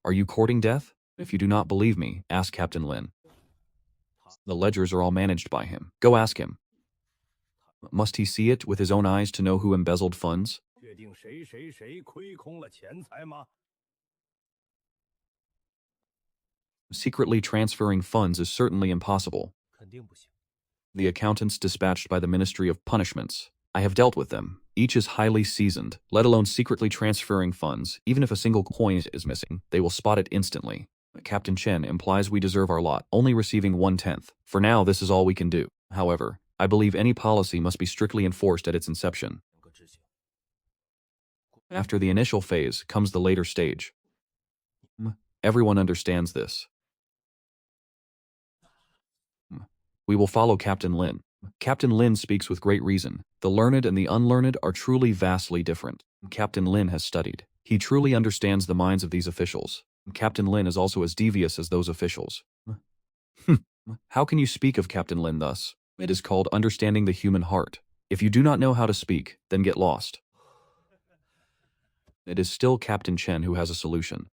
Are you courting death? If you do not believe me, ask Captain Lin. The ledgers are all managed by him. Go ask him. Must he see it with his own eyes to know who embezzled funds? Secretly transferring funds is certainly impossible. The accountants dispatched by the Ministry of Punishments. I have dealt with them. Each is highly seasoned, let alone secretly transferring funds. Even if a single coin is missing, they will spot it instantly. Captain Chen implies we deserve our lot, only receiving 1/10. For now, this is all we can do. However, I believe any policy must be strictly enforced at its inception. After the initial phase comes the later stage. Everyone understands this. We will follow Captain Lin. Captain Lin speaks with great reason. The learned and the unlearned are truly vastly different. Captain Lin has studied. He truly understands the minds of these officials. Captain Lin is also as devious as those officials. How can you speak of Captain Lin thus? It is called understanding the human heart. If you do not know how to speak, then get lost. It is still Captain Chen who has a solution.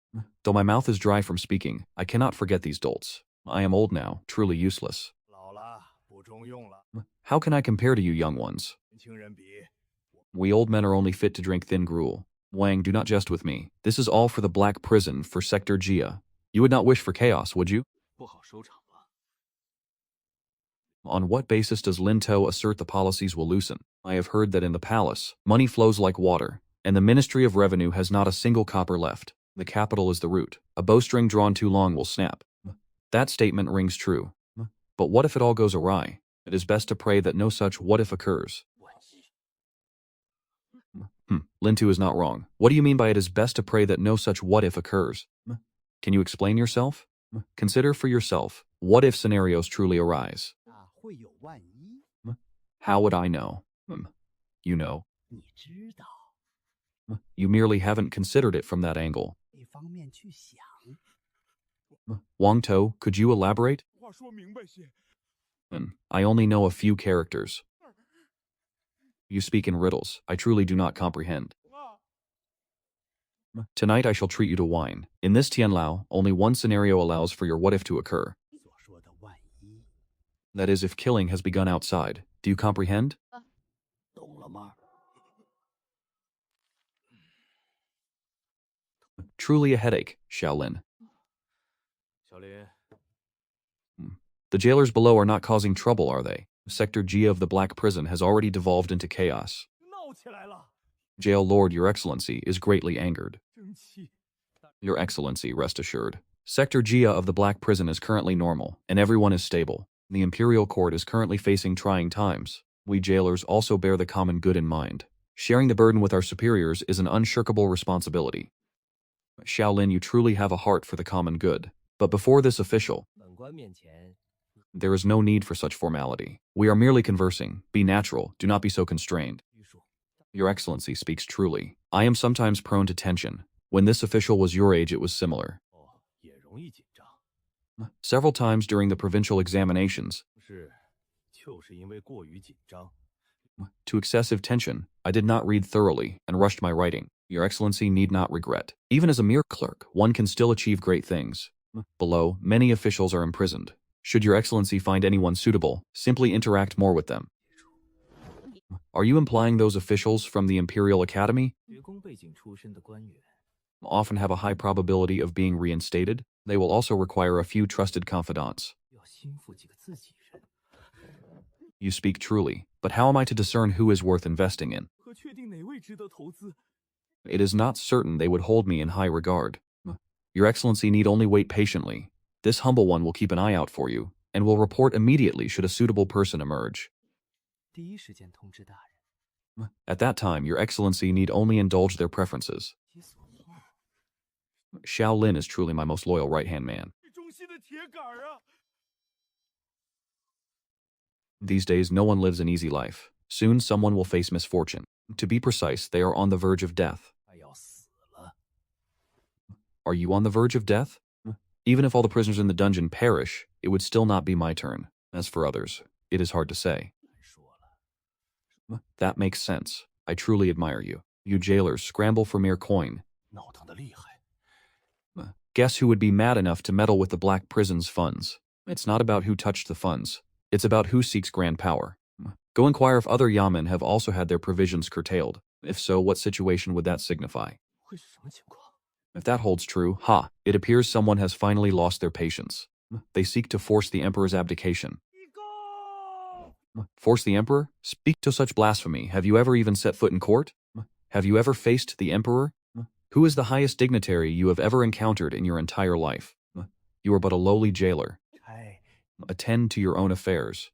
Though my mouth is dry from speaking, I cannot forget these dolts. I am old now, truly useless. 老了，不中用了。 How can I compare to you young ones? 年轻人比 We old men are only fit to drink thin gruel. Wang, do not jest with me. This is all for the black prison for Sector Jia. You would not wish for chaos, would you? 不好收场了。 On what basis does Lintou assert the policies will loosen? I have heard that in the palace, money flows like water, and the Ministry of Revenue has not a single copper left. The capital is the root. A bowstring drawn too long will snap. That statement rings true. But what if it all goes awry? It is best to pray that no such what-if occurs. 万一 Lintou is not wrong. What do you mean by it is best to pray that no such what-if occurs? Can you explain yourself? Consider for yourself, what if scenarios truly arise? 啊，会有万一。 How would I know? You know. 你知道， You merely haven't considered it from that angle. 这方面去想。 Wang Tou, could you elaborate? 话说明白些。 I only know a few characters. You speak in riddles. I truly do not comprehend. 啊， Tonight I shall treat you to wine. In this Tianlao, only one scenario allows for your what if to occur. 所说的万一， That is, if killing has begun outside. Do you comprehend? 懂了吗？ Truly a headache, Xiaolin. 小林， The jailers below are not causing trouble, are they? Sector G of the Black Prison has already devolved into chaos. 闹起来了， Jail Lord, Your Excellency, is greatly angered. 生气。 Your Excellency, rest assured. Sector Gia of the Black Prison is currently normal, and everyone is stable. The Imperial Court is currently facing trying times. We jailers also bear the common good in mind. Sharing the burden with our superiors is an unshirkable responsibility. Xiaolin, you truly have a heart for the common good. But before this official, 本官面前， there is no need for such formality. We are merely conversing. Be natural. Do not be so constrained. 拘束。 Your Excellency speaks truly. I am sometimes prone to tension. When this official was your age, it was similar. 哦，也容易紧张。 Several times during the provincial examinations, 是，就是因为过于紧张。 to excessive tension, I did not read thoroughly and rushed my writing. Your Excellency need not regret. Even as a mere clerk, one can still achieve great things. Below, many officials are imprisoned. Should Your Excellency find anyone suitable, simply interact more with them. Are you implying those officials from the Imperial Academy 学工背景出身的官员， often have a high probability of being reinstated? They will also require a few trusted confidants. 要心腹几个自己人。 You speak truly, but how am I to discern who is worth investing in? 和确定哪位值得投资？ It is not certain they would hold me in high regard. Your Excellency need only wait patiently. This humble one will keep an eye out for you, and will report immediately should a suitable person emerge. 第一时间通知大人。 At that time, Your Excellency need only indulge their preferences. 其所望。 Xiao Lin is truly my most loyal right-hand man. 中心的铁杆儿啊！ These days, no one lives an easy life. Soon, someone will face misfortune. To be precise, they are on the verge of death. 快要死了。 Are you on the verge of death? Even if all the prisoners in the dungeon perish, it would still not be my turn. As for others, it is hard to say. 难说了。 That makes sense. I truly admire you. You jailers scramble for mere coin. 闹腾的厉害。 Guess who would be mad enough to meddle with the Black Prison's funds? It's not about who touched the funds. It's about who seeks grand power. Go inquire if other yamen have also had their provisions curtailed. If so, what situation would that signify? 会是什么情况？ If that holds true, it appears someone has finally lost their patience. They seek to force the emperor's abdication. 一个。 Force the emperor? Speak to such blasphemy. Have you ever even set foot in court? Have you ever faced the emperor? Who is the highest dignitary you have ever encountered in your entire life? You are but a lowly jailer. 拆 Attend to your own affairs.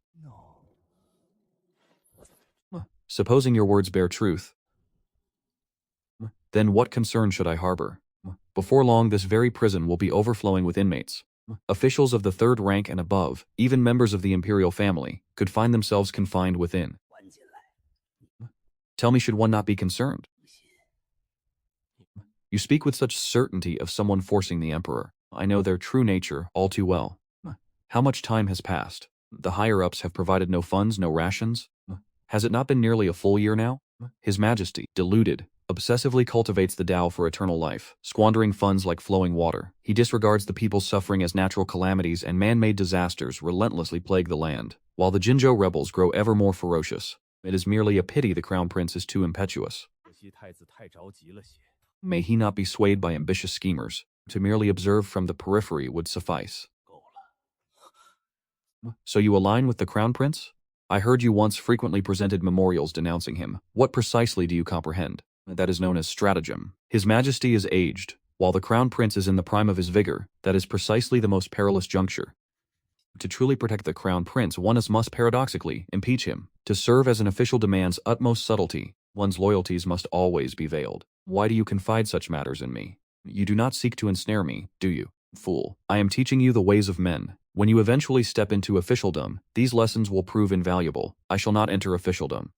no。 Supposing your words bear truth, Then what concern should I harbor? Before long, this very prison will be overflowing with inmates. Officials of the third rank and above, even members of the imperial family, could find themselves confined within. 关进来， Tell me, should one not be concerned? 不信。 You speak with such certainty of someone forcing the emperor. I know their true nature all too well. How much time has passed? The higher-ups have provided no funds, no rations? Has it not been nearly a full year now? His Majesty, deluded, obsessively cultivates the Tao for eternal life, squandering funds like flowing water. He disregards the people's suffering as natural calamities, and man-made disasters relentlessly plague the land, while the Jinzhou rebels grow ever more ferocious. It is merely a pity the crown prince is too impetuous. 可惜太子太着急了些。 May he not be swayed by ambitious schemers. To merely observe from the periphery would suffice. 够了， So you align with the crown prince? I heard you once frequently presented memorials denouncing him. What precisely do you comprehend? That is known as stratagem. His Majesty is aged, while the crown prince is in the prime of his vigor. That is precisely the most perilous juncture. To truly protect the crown prince, one must paradoxically impeach him. To serve as an official demands utmost subtlety. One's loyalties must always be veiled. Why do you confide such matters in me? You do not seek to ensnare me, do you? Fool, I am teaching you the ways of men. When you eventually step into officialdom, these lessons will prove invaluable. I shall not enter officialdom.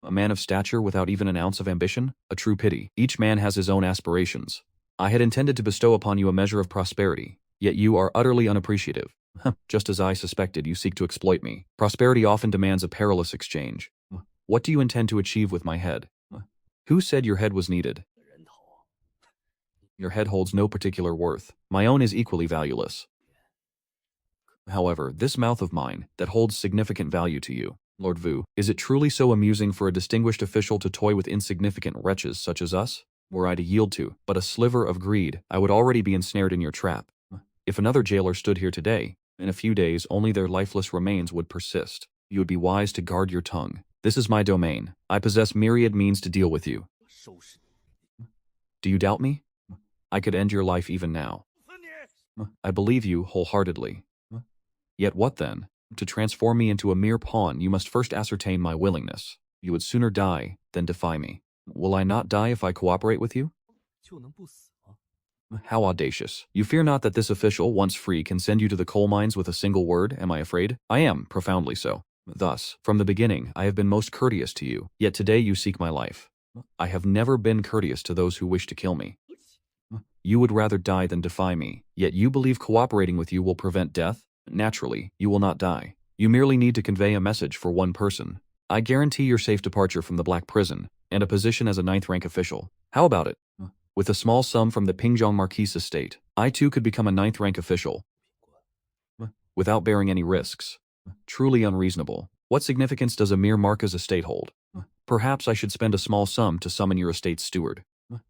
A man of stature without even an ounce of ambition? A true pity. Each man has his own aspirations. I had intended to bestow upon you a measure of prosperity, yet you are utterly unappreciative. Just as I suspected, you seek to exploit me. Prosperity often demands a perilous exchange. What do you intend to achieve with my head? Who said your head was needed? 人头， Your head holds no particular worth. My own is equally valueless. However, this mouth of mine, that holds significant value to you, Lord Vu, is it truly so amusing for a distinguished official to toy with insignificant wretches such as us? Were I to yield to but a sliver of greed, I would already be ensnared in your trap. If another jailer stood here today, in a few days only their lifeless remains would persist. You would be wise to guard your tongue. This is my domain. I possess myriad means to deal with you. 收拾你！ Do you doubt me? I could end your life even now. 死你！ I believe you wholeheartedly. Yet what then? To transform me into a mere pawn, you must first ascertain my willingness. You would sooner die than defy me. Will I not die if I cooperate with you? 就能不死吗？ How audacious. You fear not that this official, once free, can send you to the coal mines with a single word, am I afraid? I am, profoundly so. Thus, from the beginning, I have been most courteous to you, yet today you seek my life. I have never been courteous to those who wish to kill me. You would rather die than defy me, yet you believe cooperating with you will prevent death? Naturally, you will not die. You merely need to convey a message for one person. I guarantee your safe departure from the Black Prison, and a position as a 9th-rank official. How about it? With a small sum from the Pingzhong Marquis estate, I too could become a 9th-rank official. Without bearing any risks. Truly unreasonable. What significance does a mere Marquis estate hold? Perhaps I should spend a small sum to summon your estate's steward.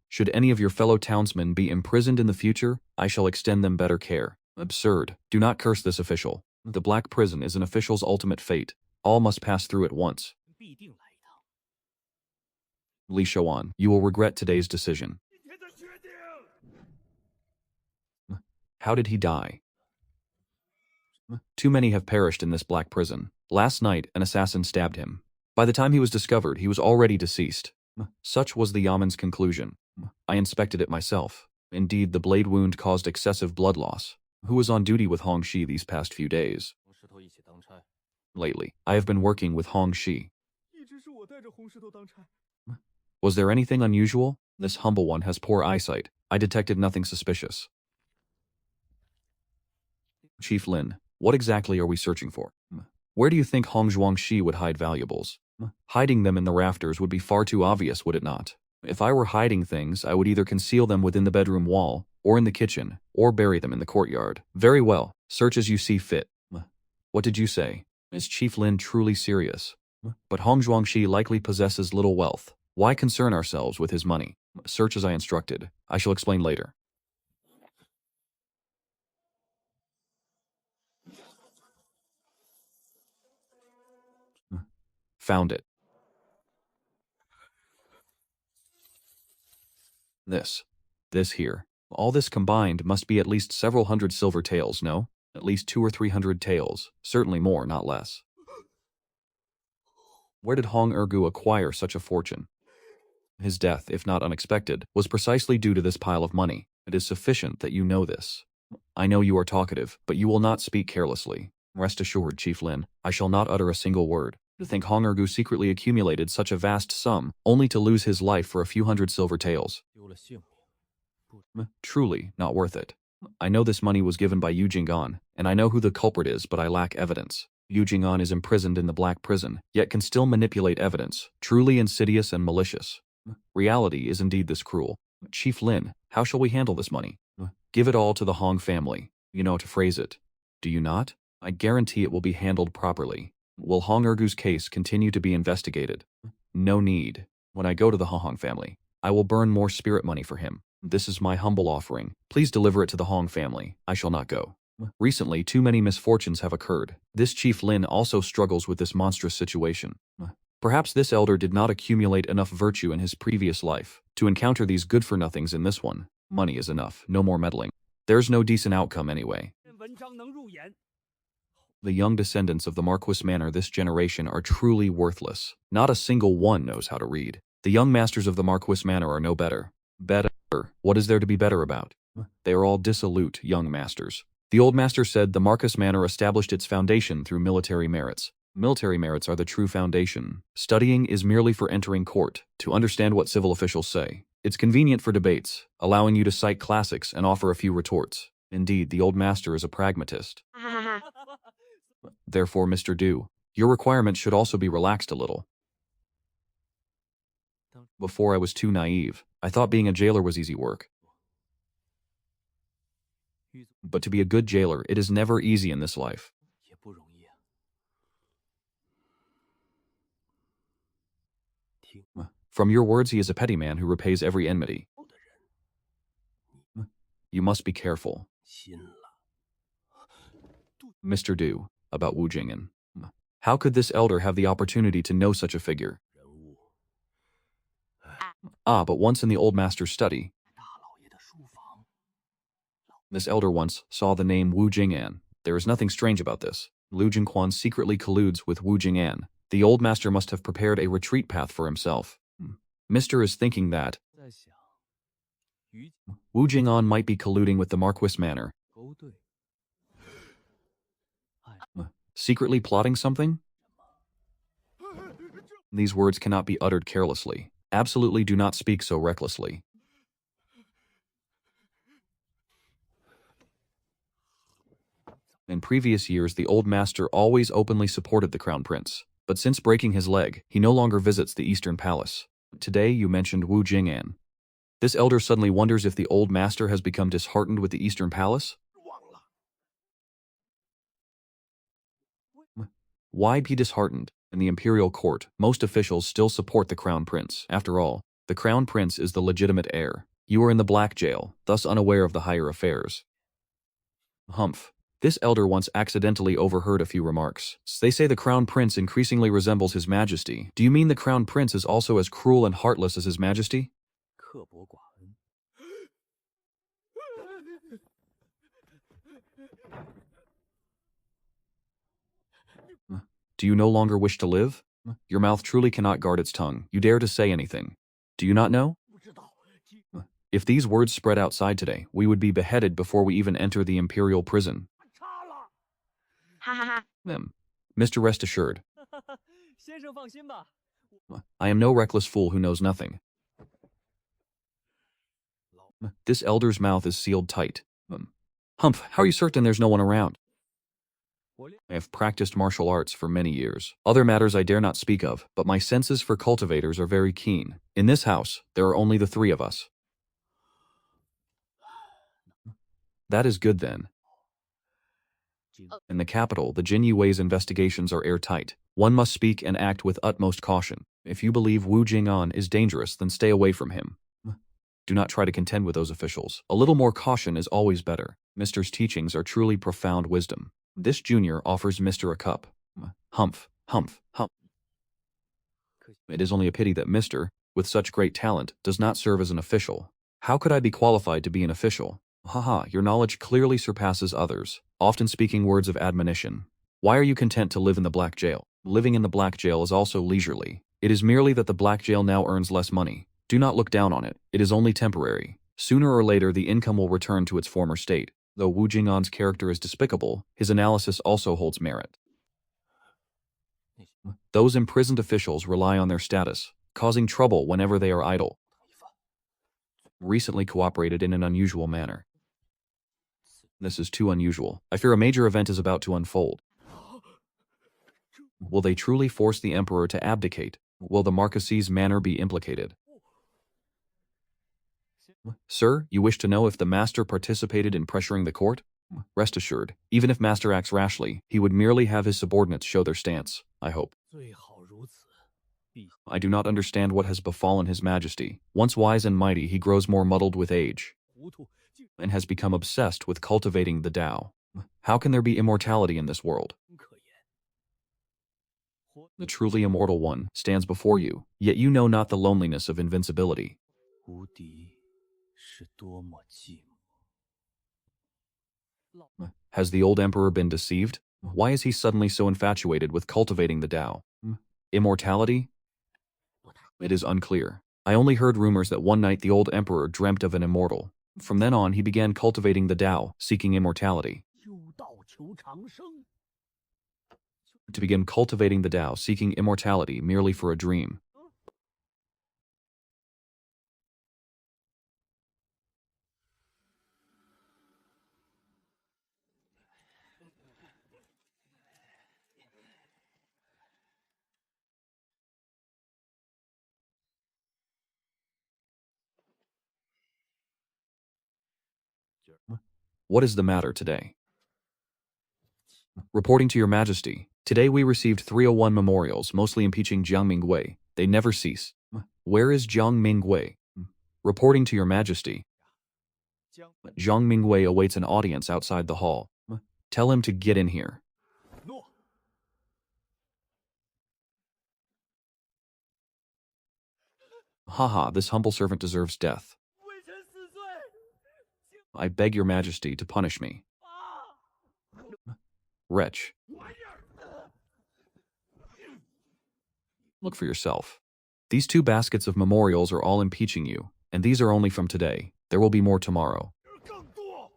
Should any of your fellow townsmen be imprisoned in the future, I shall extend them better care. Absurd. Do not curse this official. The Black Prison is an official's ultimate fate. All must pass through it once. 必定来一趟。 Li Shouan, you will regret today's decision. 今天的决定。 How did he die? Too many have perished in this Black Prison. Last night, an assassin stabbed him. By the time he was discovered, he was already deceased. Such was the Yaman's conclusion. I inspected it myself. Indeed, the blade wound caused excessive blood loss. Who was on duty with Hong Shi these past few days? 红石头一起当差， Lately, I have been working with Hong Shi. 一直是我带着红石头当差。 Was there anything unusual? This humble one has poor eyesight. I detected nothing suspicious. Chief Lin, what exactly are we searching for? Where do you think Hong Zhuangxi would hide valuables? Hiding them in the rafters would be far too obvious, would it not? If I were hiding things, I would either conceal them within the bedroom wall, or in the kitchen, or bury them in the courtyard. Very well. Search as you see fit. What did you say? Is Chief Lin truly serious? But Hong Zhuangxi likely possesses little wealth. Why concern ourselves with his money? Search as I instructed. I shall explain later. Found it. This here. All this combined must be at least several hundred silver taels, no? At least 200 or 300 taels. Certainly more, not less. Where did Hong Ergu acquire such a fortune? His death, if not unexpected, was precisely due to this pile of money. It is sufficient that you know this. I know you are talkative, but you will not speak carelessly. Rest assured, Chief Lin, I shall not utter a single word. To think Hong Ergu secretly accumulated such a vast sum, only to lose his life for a few hundred silver taels. Truly, not worth it. I know this money was given by Yu Jing'an, and I know who the culprit is, but I lack evidence. Yu Jing'an is imprisoned in the Black Prison, yet can still manipulate evidence, truly insidious and malicious. Reality is indeed this cruel. Chief Lin, how shall we handle this money? Give it all to the Hong family. You know how to phrase it. Do you not? I guarantee it will be handled properly. Will Hong Ergu's case continue to be investigated? No need. When I go to the Hong family, I will burn more spirit money for him. This is my humble offering. Please deliver it to the Hong family. I shall not go. Recently, too many misfortunes have occurred. This Chief Lin also struggles with this monstrous situation. Perhaps this elder did not accumulate enough virtue in his previous life to encounter these good-for-nothings in this one. Money is enough, no more meddling. There's no decent outcome anyway. The young descendants of the Marquis Manor this generation are truly worthless. Not a single one knows how to read. The young masters of the Marquis Manor are no better. Better? What is there to be better about? They are all dissolute young masters. The old master said the Marquis Manor established its foundation through military merits. Military merits are the true foundation. Studying is merely for entering court, to understand what civil officials say. It's convenient for debates, allowing you to cite classics and offer a few retorts. Indeed, the old master is a pragmatist. Therefore, Mr. Du, your requirements should also be relaxed a little. Before I was too naive. I thought being a jailer was easy work. But to be a good jailer, it is never easy in this life. From your words, he is a petty man who repays every enmity. You must be careful. Mr. Du, about Wu Jing'an. How could this elder have the opportunity to know such a figure? But once in the old master's study, this elder once saw the name Wu Jing'an. There is nothing strange about this. Lu Jingquan secretly colludes with Wu Jing'an. The old master must have prepared a retreat path for himself. Mr. is thinking that Wu Jing'an might be colluding with the Marquis Manor. Secretly plotting something? These words cannot be uttered carelessly. Absolutely do not speak so recklessly. In previous years, the old master always openly supported the crown prince. But since breaking his leg, he no longer visits the Eastern Palace. Today, you mentioned Wu Jing'an. This elder suddenly wonders if the old master has become disheartened with the Eastern Palace? Why be disheartened? In the imperial court, most officials still support the crown prince. After all, the crown prince is the legitimate heir. You are in the black jail, thus unaware of the higher affairs. Humph. This elder once accidentally overheard a few remarks. They say the crown prince increasingly resembles his majesty. Do you mean the crown prince is also as cruel and heartless as his majesty? Do you no longer wish to live? Your mouth truly cannot guard its tongue. You dare to say anything. Do you not know? If these words spread outside today, we would be beheaded before we even enter the imperial prison. Mr. Rest assured. I am no reckless fool who knows nothing. This elder's mouth is sealed tight. Humph, how are you certain there's no one around? I have practiced martial arts for many years. Other matters I dare not speak of, but my senses for cultivators are very keen. In this house, there are only the three of us. That is good then. In the capital, the Jin Yue's investigations are airtight. One must speak and act with utmost caution. If you believe Wu Jing'an is dangerous, then stay away from him. Do not try to contend with those officials. A little more caution is always better. Mister's teachings are truly profound wisdom. This junior offers Mister a cup. Humph, humph, humph. It is only a pity that Mister, with such great talent, does not serve as an official. How could I be qualified to be an official? Haha, your knowledge clearly surpasses others, often speaking words of admonition. Why are you content to live in the black jail? Living in the black jail is also leisurely. It is merely that the black jail now earns less money. Do not look down on it. It is only temporary. Sooner or later, the income will return to its former state. Though Wu Jing'an's character is despicable, his analysis also holds merit. Those imprisoned officials rely on their status, causing trouble whenever they are idle. Recently cooperated in an unusual manner. This is too unusual. I fear a major event is about to unfold. Will they truly force the emperor to abdicate? Will the Marquis's manor be implicated? Sir, you wish to know if the master participated in pressuring the court? Rest assured, even if master acts rashly, he would merely have his subordinates show their stance, I hope. 最好如此。 I do not understand what has befallen his majesty. Once wise and mighty, he grows more muddled with age, 糊涂竟 and has become obsessed with cultivating the Tao. How can there be immortality in this world? 可言。 The truly immortal one stands before you, yet you know not the loneliness of invincibility. 无敌是多么寂寞。 Has the old emperor been deceived? Why is he suddenly so infatuated with cultivating the Tao? Immortality? It is unclear. I only heard rumors that one night the old emperor dreamt of an immortal. From then on, he began cultivating the Tao, seeking immortality. 修道求长生。 To begin cultivating the Tao, seeking immortality merely for a dream. What is the matter today? Reporting to your majesty, today we received 301 memorials, mostly impeaching Jiang Mingwei. They never cease. Where is Jiang Mingwei? Reporting to your majesty, 将 Jiang Mingwei awaits an audience outside the hall. Tell him to get in here. 诺。 Haha, this humble servant deserves death. 微臣死罪。 I beg your majesty to punish me. 啊！ Wretch, 玩意儿！ look for yourself. These 2 baskets of memorials are all impeaching you, and these are only from today. There will be more tomorrow. 更多。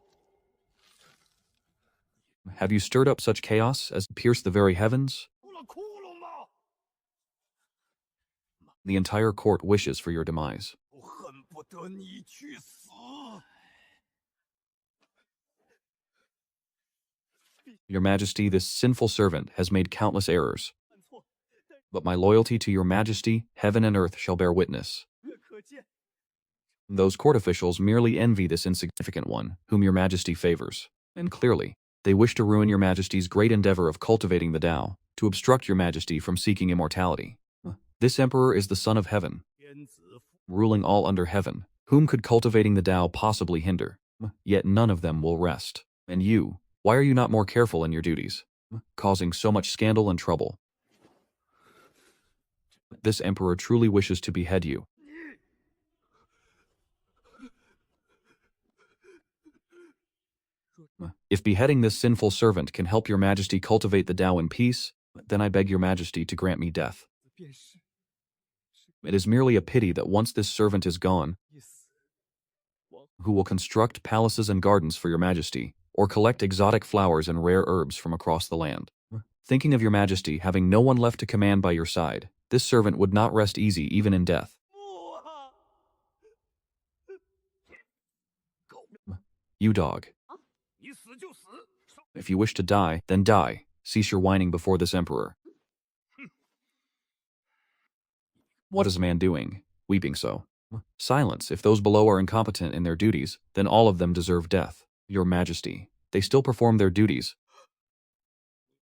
Have you stirred up such chaos as to pierce the very heavens? 出了窟窿吗？ The entire court wishes for your demise. 我恨不得你去死。 Your majesty, this sinful servant has made countless errors. 犯错， But my loyalty to your majesty, heaven and earth shall bear witness. 但可见 Those court officials merely envy this insignificant one, whom your majesty favors. And clearly, they wish to ruin your majesty's great endeavor of cultivating the Tao, to obstruct your majesty from seeking immortality. This emperor is the son of heaven, 天子父 ruling all under heaven. Whom could cultivating the Tao possibly hinder? Yet none of them will rest. And you, why are you not more careful in your duties, causing so much scandal and trouble? This emperor truly wishes to behead you. If beheading this sinful servant can help your majesty cultivate the Tao in peace, then I beg your majesty to grant me death. 便是 It is merely a pity that once this servant is gone, 已死。 who will construct palaces and gardens for your majesty, or collect exotic flowers and rare herbs from across the land. Thinking of your majesty having no one left to command by your side, this servant would not rest easy even in death. 不啊！ You dog. 你死就死。 If you wish to die, then die. Cease your whining before this emperor. What is a man doing, weeping so? Silence. If those below are incompetent in their duties, then all of them deserve death. Your majesty, they still perform their duties.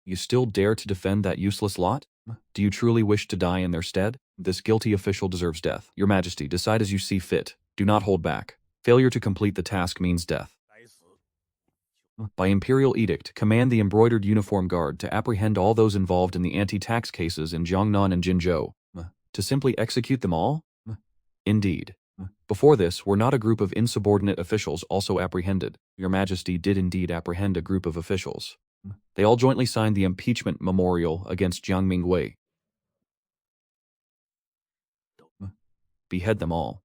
You still dare to defend that useless lot? Do you truly wish to die in their stead? This guilty official deserves death. Your majesty, decide as you see fit. Do not hold back. Failure to complete the task means death. 该死！ By imperial edict, command the embroidered uniform guard to apprehend all those involved in the anti-tax cases in Jiangnan and Jinzhou. To simply execute them all? Indeed. Before this, were not a group of insubordinate officials also apprehended? Your majesty did indeed apprehend a group of officials. They all jointly signed the impeachment memorial against Jiang Mingwei. Behead them all.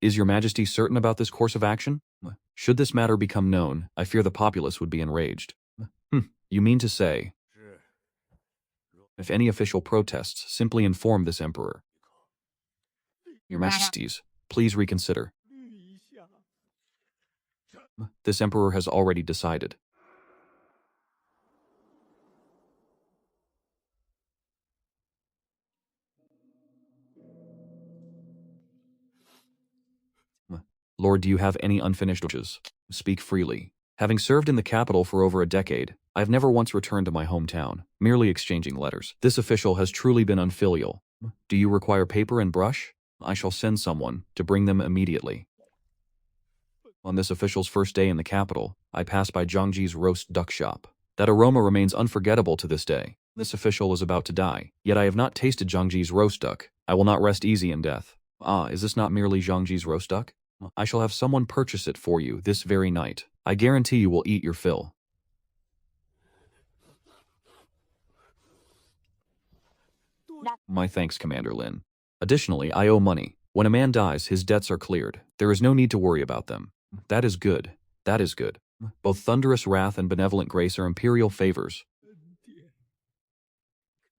Is your majesty certain about this course of action? Should this matter become known, I fear the populace would be enraged. You mean to say, if any official protests, simply inform this emperor. Your majesties, please reconsider. 虑一下。 This emperor has already decided. Lord, do you have any unfinished wishes? Speak freely. Having served in the capital for over a decade, I have never once returned to my hometown, merely exchanging letters. This official has truly been unfilial. Do you require paper and brush? I shall send someone to bring them immediately. On this official's first day in the capital, I passed by Zhangji's roast duck shop. That aroma remains unforgettable to this day. This official is about to die, yet I have not tasted Zhangji's roast duck. I will not rest easy in death. Ah, is this not merely Zhangji's roast duck? I shall have someone purchase it for you this very night. I guarantee you will eat your fill. My thanks, Commander Lin. Additionally, I owe money. When a man dies, his debts are cleared. There is no need to worry about them. That is good. That is good. Both thunderous wrath and benevolent grace are imperial favors.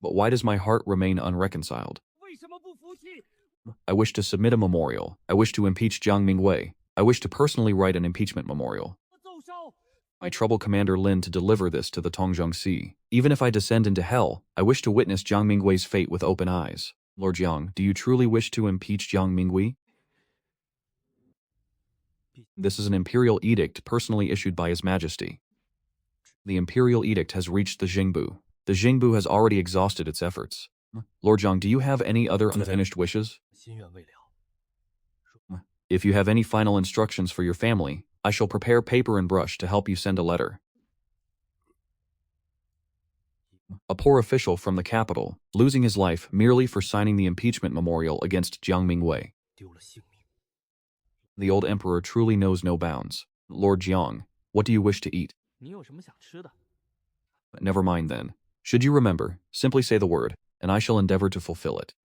But why does my heart remain unreconciled? 为什么不服气？ I wish to submit a memorial. I wish to impeach Jiang Mingwei. I wish to personally write an impeachment memorial. 奏烧！ I trouble Commander Lin to deliver this to the Tongzhong Sea. Even if I descend into hell, I wish to witness Jiang Mingwei's fate with open eyes. Lord Jiang, do you truly wish to impeach Jiang Mingwei? This is an imperial edict personally issued by His Majesty. The imperial edict has reached the Jingbu. The Jingbu has already exhausted its efforts. Lord Jiang, do you have any other unfinished wishes? 心愿未了。 If you have any final instructions for your family, I shall prepare paper and brush to help you send a letter. A poor official from the capital, losing his life merely for signing the impeachment memorial against Jiang Mingwei. 丢了性命。 The old emperor truly knows no bounds. Lord Jiang, what do you wish to eat? 你有什么想吃的？ Never mind then. Should you remember, simply say the word, and I shall endeavor to fulfill it.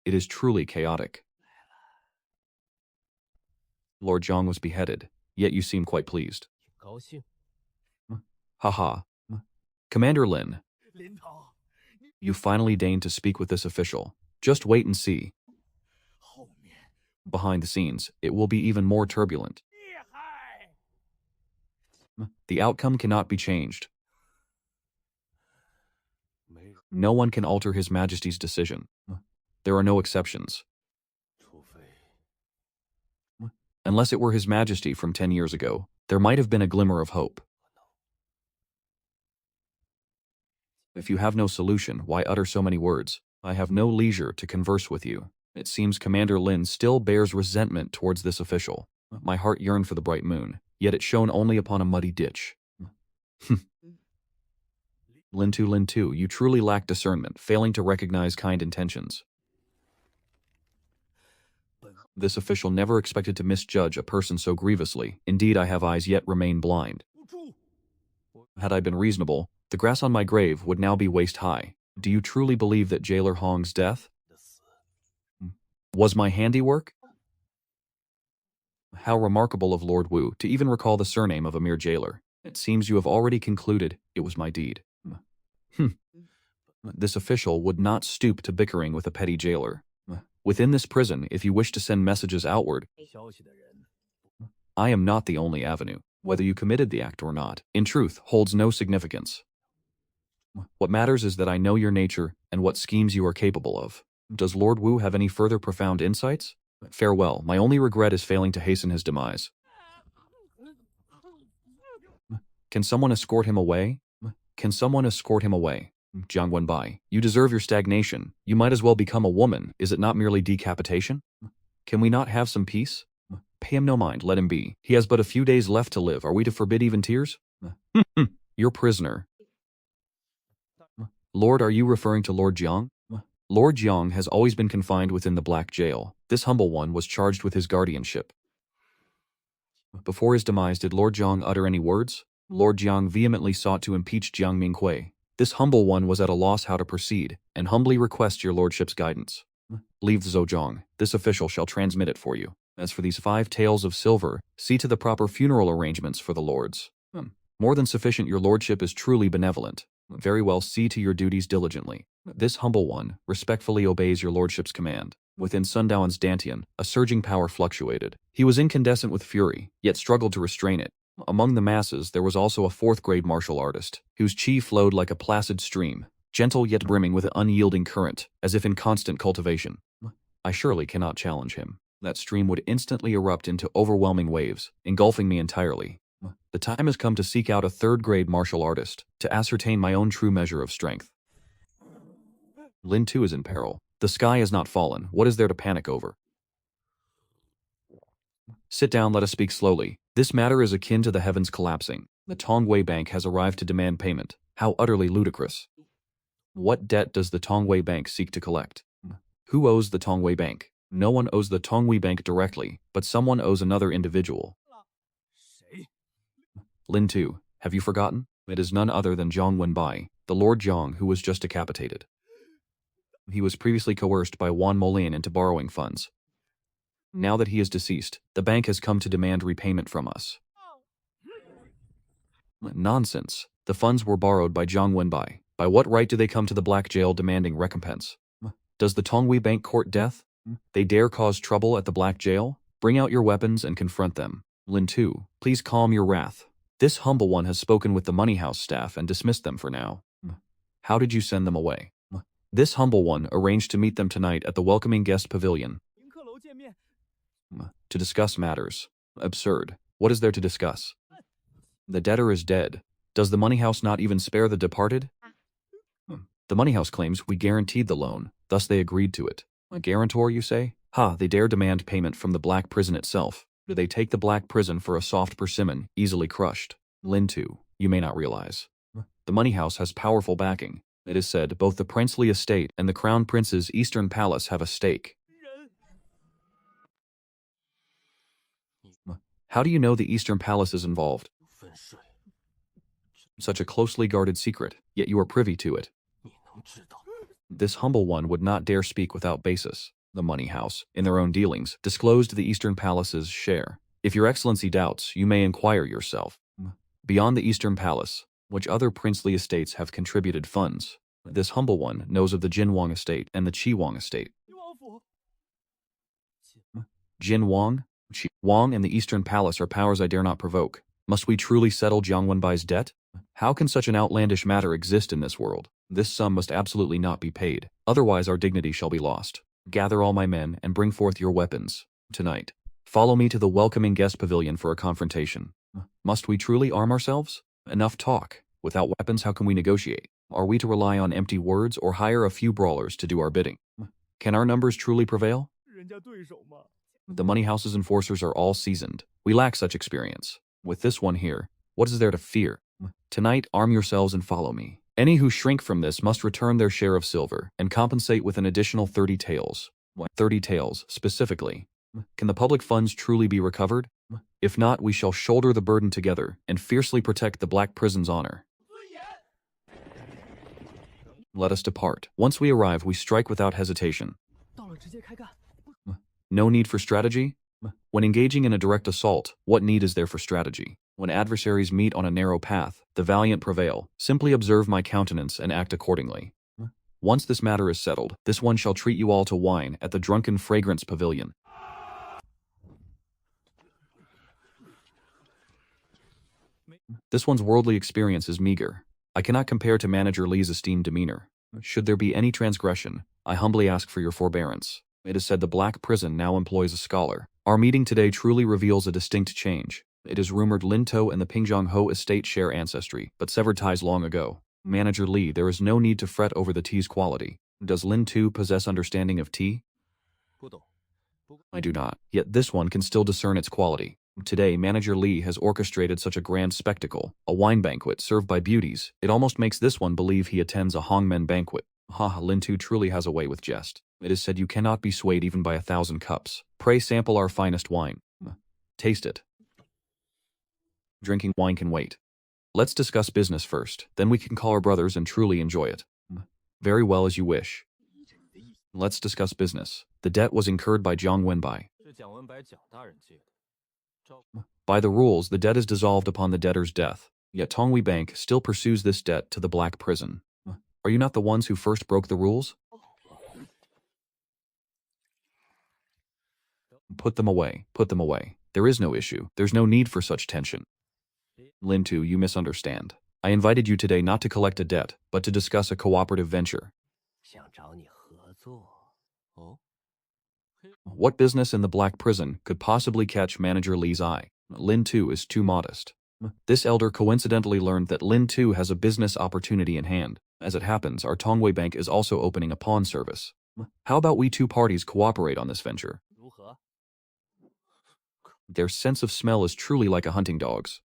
It is truly chaotic. Lord Jiang was beheaded, yet you seem quite pleased. 高兴。 Haha. Commander Lin, 林涛， you finally deigned to speak with this official. Just wait and see. 后面 Behind the scenes, it will be even more turbulent. 厉害！ The outcome cannot be changed. 没人， No one can alter His Majesty's decision. There are no exceptions. 除非 Unless it were His Majesty from 10 years ago, there might have been a glimmer of hope. If you have no solution, why utter so many words? I have no leisure to converse with you. It seems Commander Lin still bears resentment towards this official. My heart yearned for the bright moon, yet it shone only upon a muddy ditch. Lin Tu, you truly lack discernment, failing to recognize kind intentions. This official never expected to misjudge a person so grievously. Indeed, I have eyes yet remain blind. 不住！ Had I been reasonable, the grass on my grave would now be waist high. Do you truly believe that Jailer Hong's death 的死， was my handiwork? How remarkable of Lord Wu to even recall the surname of a mere jailer. It seems you have already concluded it was my deed. This official would not stoop to bickering with a petty jailer. Within this prison, if you wish to send messages outward, 消息的人 I am not the only avenue. Whether you committed the act or not, in truth, holds no significance. What matters is that I know your nature and what schemes you are capable of. Does Lord Wu have any further profound insights? Farewell, my only regret is failing to hasten his demise. Can someone escort him away? Can someone escort him away? Jiang Wenbai, you deserve your stagnation. You might as well become a woman. Is it not merely decapitation? Can we not have some peace? Pay him no mind, let him be. He has but a few days left to live. Are we to forbid even tears? Your prisoner. Lord, are you referring to Lord Jiang? Lord Jiang has always been confined within the Black Jail. This humble one was charged with his guardianship. Before his demise, did Lord Jiang utter any words? Lord Jiang vehemently sought to impeach Jiang Minghui. This humble one was at a loss how to proceed, and humbly requests your lordship's guidance. Leave Zhejiang. This official shall transmit it for you. As for these 5 taels of silver, see to the proper funeral arrangements for the lords. More than sufficient, your lordship is truly benevolent. Very well, see to your duties diligently. This humble one respectfully obeys your lordship's command. Within Sundown's Dantian, a surging power fluctuated. He was incandescent with fury, yet struggled to restrain it. Among the masses, there was also a 4th-grade martial artist, whose chi flowed like a placid stream, gentle yet brimming with an unyielding current, as if in constant cultivation. I surely cannot challenge him. That stream would instantly erupt into overwhelming waves, engulfing me entirely. The time has come to seek out a 3rd-grade martial artist, to ascertain my own true measure of strength. Lin too is in peril. The sky has not fallen. What is there to panic over? Sit down, let us speak slowly. This matter is akin to the heavens collapsing. The Donghua Bank has arrived to demand payment. How utterly ludicrous. What debt does the Donghua Bank seek to collect? Who owes the Donghua Bank? No one owes the Donghua Bank directly, but someone owes another individual. Lin Tu, have you forgotten? It is none other than Zhang Wenbai, the Lord Zhang who was just decapitated. He was previously coerced by Wan Molin into borrowing funds. Now that he is deceased, the bank has come to demand repayment from us. Nonsense. The funds were borrowed by Zhang Wenbai. By what right do they come to the Black Jail demanding recompense? Does the Donghua Bank court death? They dare cause trouble at the Black Jail? Bring out your weapons and confront them. Lin Tu, please calm your wrath. This humble one has spoken with the money house staff and dismissed them for now. How did you send them away? This humble one arranged to meet them tonight at the welcoming guest pavilion. To discuss matters. Absurd. What is there to discuss? The debtor is dead. Does the money house not even spare the departed? The money house claims we guaranteed the loan, thus they agreed to it. A guarantor, you say? Ha, they dare demand payment from the black prison itself. Do they take the black prison for a soft persimmon, easily crushed? Lin Tu, you may not realize. The money house has powerful backing. It is said both the princely estate and the crown prince's eastern palace have a stake. How do you know the eastern palace is involved? Such a closely guarded secret, yet you are privy to it. This humble one would not dare speak without basis. The money house, in their own dealings, disclosed the eastern palace's share. If your excellency doubts, you may inquire yourself. Beyond the eastern palace, which other princely estates have contributed funds? This humble one knows of the Jin Wang estate and the Qi Wang estate. Jin Wang, Qi Wang, and the eastern palace are powers I dare not provoke. Must we truly settle Jiang Wenbai's debt? How can such an outlandish matter exist in this world? This sum must absolutely not be paid, otherwise our dignity shall be lost. Gather all my men and bring forth your weapons. Tonight, follow me to the welcoming guest pavilion for a confrontation. Must we truly arm ourselves? Enough talk. Without weapons, how can we negotiate? Are we to rely on empty words or hire a few brawlers to do our bidding? Can our numbers truly prevail? The money house's enforcers are all seasoned. We lack such experience. With this one here, what is there to fear? Tonight, arm yourselves and follow me. Any who shrink from this must return their share of silver and compensate with an additional 30 taels. 30 taels, specifically. Can the public funds truly be recovered? If not, we shall shoulder the burden together and fiercely protect the black prison's honor. Let us depart. Once we arrive, we strike without hesitation. No need for strategy? When engaging in a direct assault, what need is there for strategy? When adversaries meet on a narrow path, the valiant prevail. Simply observe my countenance and act accordingly. Once this matter is settled, this one shall treat you all to wine at the drunken fragrance pavilion. This one's worldly experience is meager. I cannot compare to Manager Li's esteemed demeanor. Should there be any transgression, I humbly ask for your forbearance. It is said the Black Prison now employs a scholar. Our meeting today truly reveals a distinct change. It is rumored Lin To and the Pingzhang Ho estate share ancestry, but severed ties long ago. Manager Li, there is no need to fret over the tea's quality. Does Lin Tu possess understanding of tea? I do not, yet this one can still discern its quality. Today, Manager Li has orchestrated such a grand spectacle, a wine banquet served by beauties. It almost makes this one believe he attends a Hongmen banquet. Ha, Lin Tu truly has a way with jest. It is said you cannot be swayed even by 1,000 cups. Pray sample our finest wine. Taste it. Drinking wine can wait. Let's discuss business first, then we can call our brothers and truly enjoy it. Very well, as you wish. Let's discuss business. The debt was incurred by Jiang Wenbai. 是蒋文白蒋大人借的。照 By the rules, the debt is dissolved upon the debtor's death. Yet Tongwei Bank still pursues this debt to the black prison. Are you not the ones who first broke the rules? Put them away. Put them away. There is no issue. There's no need for such tension. Lin Tu, you misunderstand. I invited you today not to collect a debt, but to discuss a cooperative venture. 想找你合作。哦， What business in the black prison could possibly catch Manager Li's eye? Lin Tu is too modest. This elder coincidentally learned that Lin Tu has a business opportunity in hand. As it happens, our Tongwei Bank is also opening a pawn service. How about we two parties cooperate on this venture? 如何？ Their sense of smell is truly like a hunting dog's.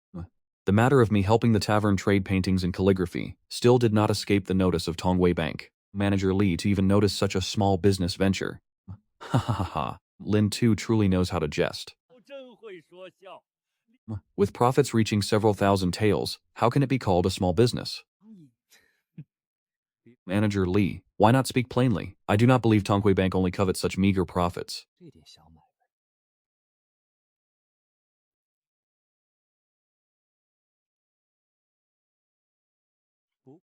The matter of me helping the tavern trade paintings and calligraphy still did not escape the notice of Tongwei Bank. Manager Li to even notice such a small business venture. Ha ha ha ha. Lin Tu truly knows how to jest. 真会说笑。 With profits reaching several thousand taels, how can it be called a small business? Manager Li, why not speak plainly? I do not believe Tongwei Bank only covets such meager profits. 这点小买卖。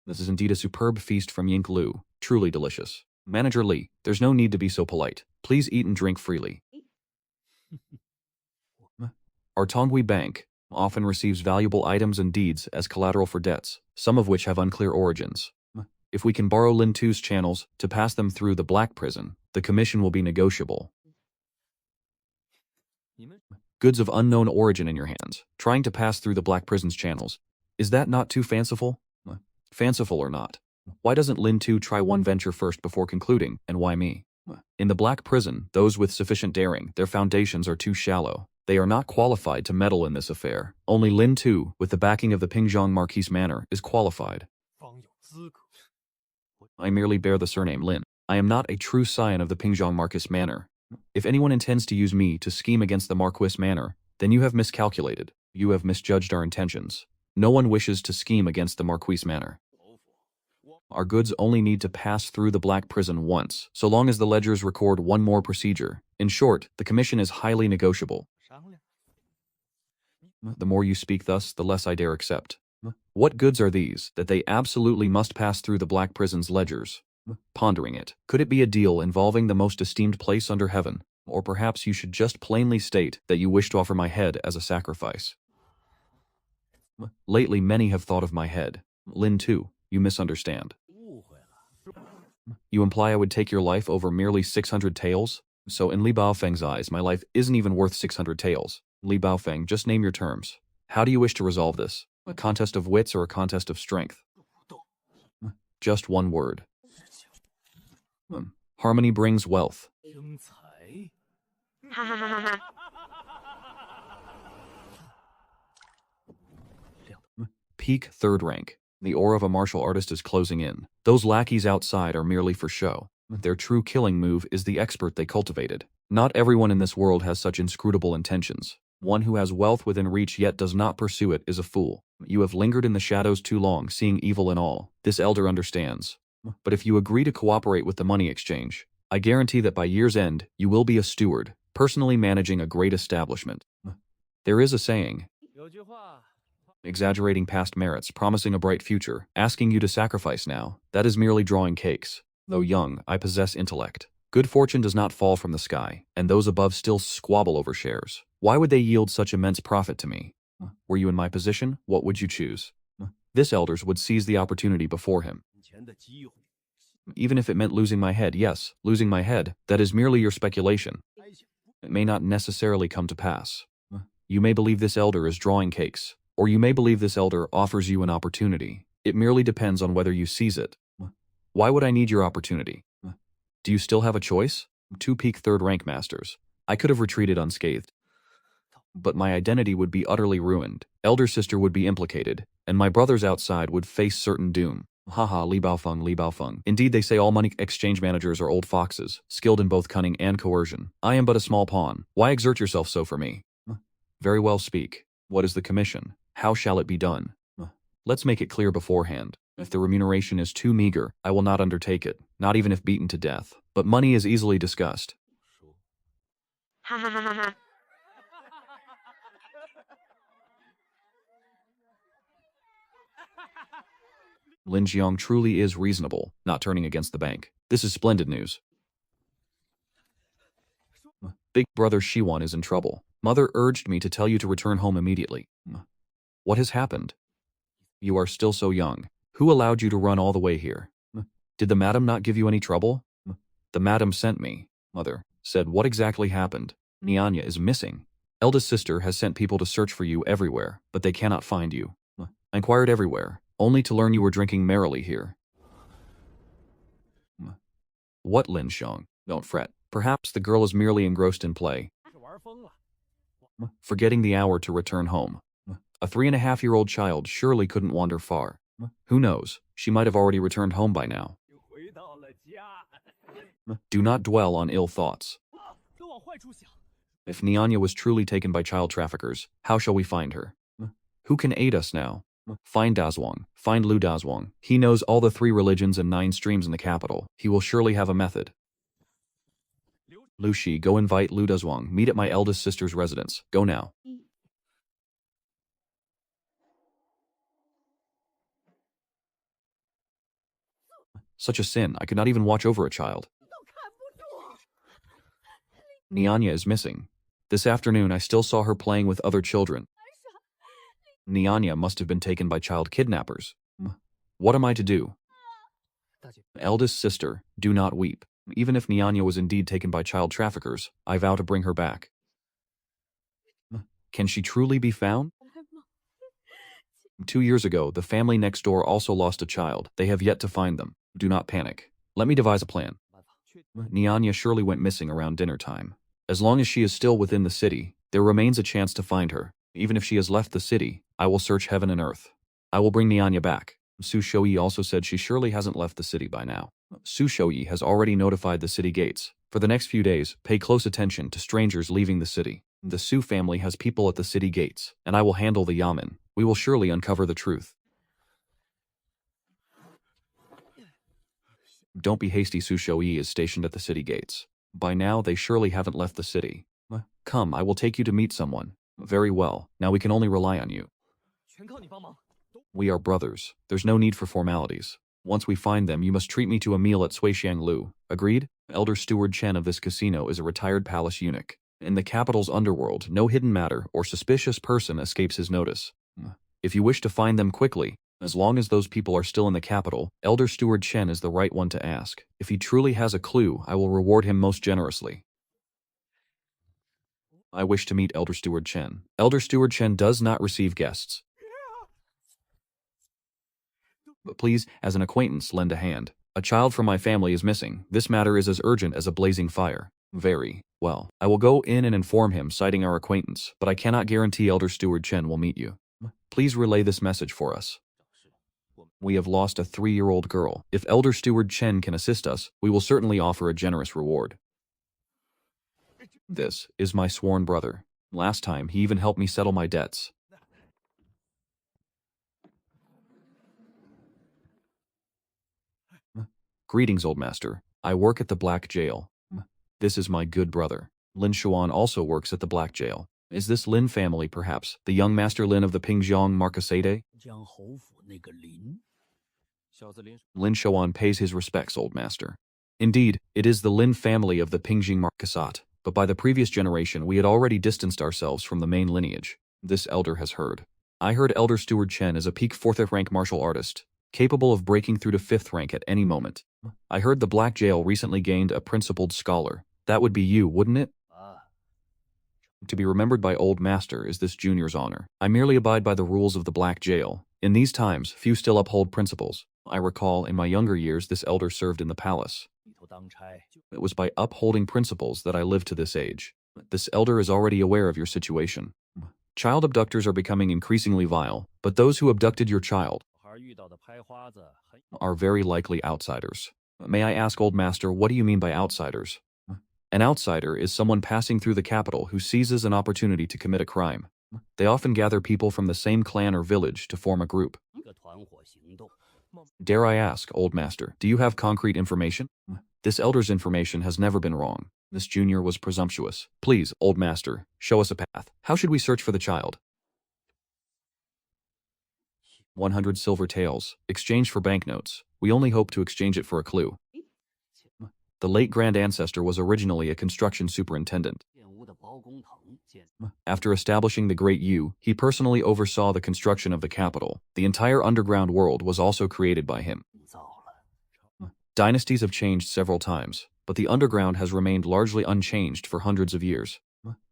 This is indeed a superb feast from Yink Lu, truly delicious. Manager Li, there's no need to be so polite. Please eat and drink freely. Our Tongwei Bank often receives valuable items and deeds as collateral for debts, some of which have unclear origins. If we can borrow Lin Tu's channels to pass them through the black prison, the commission will be negotiable. 你们 Goods of unknown origin in your hands, trying to pass through the black prison's channels. Is that not too fanciful? Fanciful or not, why doesn't Lin Tu try one venture first before concluding, and why me? In the black prison, those with sufficient daring, their foundations are too shallow. They are not qualified to meddle in this affair. Only Lin Tu, with the backing of the Pingzhong Marquise Manor, is qualified. 方有资格。 I merely bear the surname Lin. I am not a true scion of the Pingzhong Marquise Manor. If anyone intends to use me to scheme against the Marquise Manor, then you have miscalculated. You have misjudged our intentions. No one wishes to scheme against the Marquise Manor. Our goods only need to pass through the black prison once, so long as the ledgers record one more procedure. In short, the commission is highly negotiable. 商量。 The more you speak thus, the less I dare accept. What goods are these, that they absolutely must pass through the black prison's ledgers? Pondering it, could it be a deal involving the most esteemed place under heaven? Or perhaps you should just plainly state that you wish to offer my head as a sacrifice. Lately, many have thought of my head. Lin Tu, you misunderstand. 误会了。 You imply I would take your life over merely 600 taels? So in Li Baofeng's eyes, my life isn't even worth 600 taels. Li Baofeng, just name your terms. How do you wish to resolve this? A contest of wits or a contest of strength? Just one word. Harmony brings wealth. 生财。 哈哈哈哈哈！ Peak third rank. The aura of a martial artist is closing in. Those lackeys outside are merely for show. Their true killing move is the expert they cultivated. Not everyone in this world has such inscrutable intentions. One who has wealth within reach yet does not pursue it is a fool. You have lingered in the shadows too long, seeing evil in all. This elder understands. But if you agree to cooperate with the money exchange, I guarantee that by year's end, you will be a steward, personally managing a great establishment. There is a saying, 有句话， exaggerating past merits, promising a bright future, asking you to sacrifice now, that is merely drawing cakes. Though young, I possess intellect. Good fortune does not fall from the sky, and those above still squabble over shares. Why would they yield such immense profit to me? Were you in my position, what would you choose? This elders would seize the opportunity before him. 钱的机会。 Even if it meant losing my head, yes, losing my head, that is merely your speculation. 开心。 It may not necessarily come to pass. You may believe this elder is drawing cakes, or you may believe this elder offers you an opportunity. It merely depends on whether you seize it. Why would I need your opportunity? Do you still have a choice? 2 peak third rank masters. I could have retreated unscathed. But my identity would be utterly ruined. Elder sister would be implicated, and my brothers outside would face certain doom. Haha, Li Baofeng, Li Baofeng. Indeed, they say all money exchange managers are old foxes, skilled in both cunning and coercion. I am but a small pawn. Why exert yourself so for me? Very well, speak. What is the commission? How shall it be done? Let's make it clear beforehand. If the remuneration is too meager, I will not undertake it, not even if beaten to death. But money is easily discussed. Ha ha ha ha ha. Lin Jiang truly is reasonable, not turning against the bank. This is splendid news. Big brother Shiwan is in trouble. Mother urged me to tell you to return home immediately. What has happened? You are still so young. Who allowed you to run all the way here? Did the madam not give you any trouble? The madam sent me. Mother said, what exactly happened? Nianya is missing. Eldest sister has sent people to search for you everywhere, but they cannot find you. I inquired everywhere, only to learn you were drinking merrily here. What, Lin Xiang? Don't fret. Perhaps the girl is merely engrossed in play, 是玩疯了。 forgetting the hour to return home. A 3.5-year-old child surely couldn't wander far. Who knows? She might have already returned home by now. 回到了家。 Do not dwell on ill thoughts. 都往坏处想。 If Nianya was truly taken by child traffickers, how shall we find her? Who can aid us now? Find Dazwang. Find Lu Dazwang. He knows all the 3 religions and 9 streams in the capital. He will surely have a method. Lu Shi, go invite Lu Dazwang. Meet at my eldest sister's residence. Go now. Such a sin. I could not even watch over a child. Nianya is missing. This afternoon I still saw her playing with other children. Nianya must have been taken by child kidnappers. What am I to do? Eldest sister, do not weep. Even if Nianya was indeed taken by child traffickers, I vow to bring her back. Can she truly be found? 2 years ago, the family next door also lost a child. They have yet to find them. Do not panic. Let me devise a plan. Nianya surely went missing around dinner time. As long as she is still within the city, there remains a chance to find her. Even if she has left the city, I will search heaven and earth. I will bring Nianya back. Su Shouyi also said she surely hasn't left the city by now. Su Shouyi has already notified the city gates. For the next few days, pay close attention to strangers leaving the city. The Su family has people at the city gates, and I will handle the yamen. We will surely uncover the truth. Don't be hasty. Su Shouyi is stationed at the city gates. By now, they surely haven't left the city. Come, I will take you to meet someone. Very well. Now we can only rely on you. 全靠你帮忙。 We are brothers. There's no need for formalities. Once we find them, you must treat me to a meal at Suixiang Lu. Agreed? Elder Steward Chen of this casino is a retired palace eunuch. In the capital's underworld, no hidden matter or suspicious person escapes his notice. If you wish to find them quickly, as long as those people are still in the capital, Elder Steward Chen is the right one to ask. If he truly has a clue, I will reward him most generously. I wish to meet Elder Steward Chen. Elder Steward Chen does not receive guests. But please, as an acquaintance, lend a hand. A child from my family is missing. This matter is as urgent as a blazing fire. Very well. I will go in and inform him, citing our acquaintance, but I cannot guarantee Elder Steward Chen will meet you. Please relay this message for us. We have lost a 3-year-old girl. If Elder Steward Chen can assist us, we will certainly offer a generous reward. This is my sworn brother. Last time, he even helped me settle my debts. Greetings, old master. I work at the Black Jail. This is my good brother. Lin Xuan also works at the Black Jail. Is this Lin family, perhaps? The young Master Lin of the Pingjiang Marquesade? 江侯府那个林， Lin Xuan pays his respects, old master. Indeed, it is the Lin family of the Pingjing Marquesate, but by the previous generation we had already distanced ourselves from the main lineage. This elder has heard. I heard Elder Steward Chen is a peak 4th rank martial artist, capable of breaking through to 5th rank at any moment. I heard the Black Jail recently gained a principled scholar. That would be you, wouldn't it? 啊， To be remembered by Old Master is this junior's honor. I merely abide by the rules of the Black Jail. In these times, few still uphold principles. I recall, in my younger years, this elder served in the palace. 里头当差， It was by upholding principles that I lived to this age. This elder is already aware of your situation. Child abductors are becoming increasingly vile, but those who abducted your child 小孩遇到的拍花子很 are very likely outsiders. May I ask, Old Master, what do you mean by outsiders? An outsider is someone passing through the capital who seizes an opportunity to commit a crime. They often gather people from the same clan or village to form a group. 一个团伙行动。 Dare I ask, old master, do you have concrete information? This elder's information has never been wrong. This junior was presumptuous. Please, old master, show us a path. How should we search for the child? 100 silver taels, exchanged for banknotes. We only hope to exchange it for a clue. The late grand ancestor was originally a construction superintendent. 建屋的包工藤建 After establishing the Great U, he personally oversaw the construction of the capital. The entire underground world was also created by him. 造了。 Dynasties have changed several times, but the underground has remained largely unchanged for hundreds of years.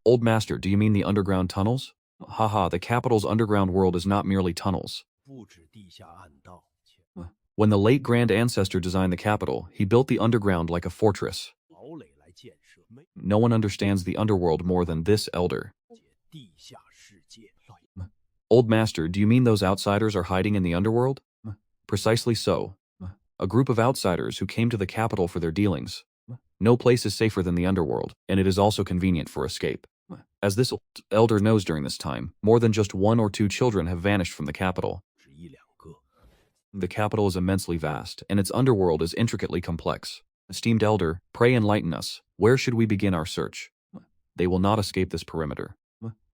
Old master, do you mean the underground tunnels? Haha, the capital's underground world is not merely tunnels. 布置地下暗道。 When the late grand ancestor designed the capital, he built the underground like a fortress. 堡垒来建设。 No one understands the underworld more than this elder. 解地下世界。 Old master, do you mean those outsiders are hiding in the underworld? Precisely so. A group of outsiders who came to the capital for their dealings. No place is safer than the underworld, and it is also convenient for escape. As this elder knows, during this time, more than just 1 or 2 children have vanished from the capital. 只一两个。 The capital is immensely vast, and its underworld is intricately complex. Esteemed elder, pray enlighten us. Where should we begin our search? They will not escape this perimeter.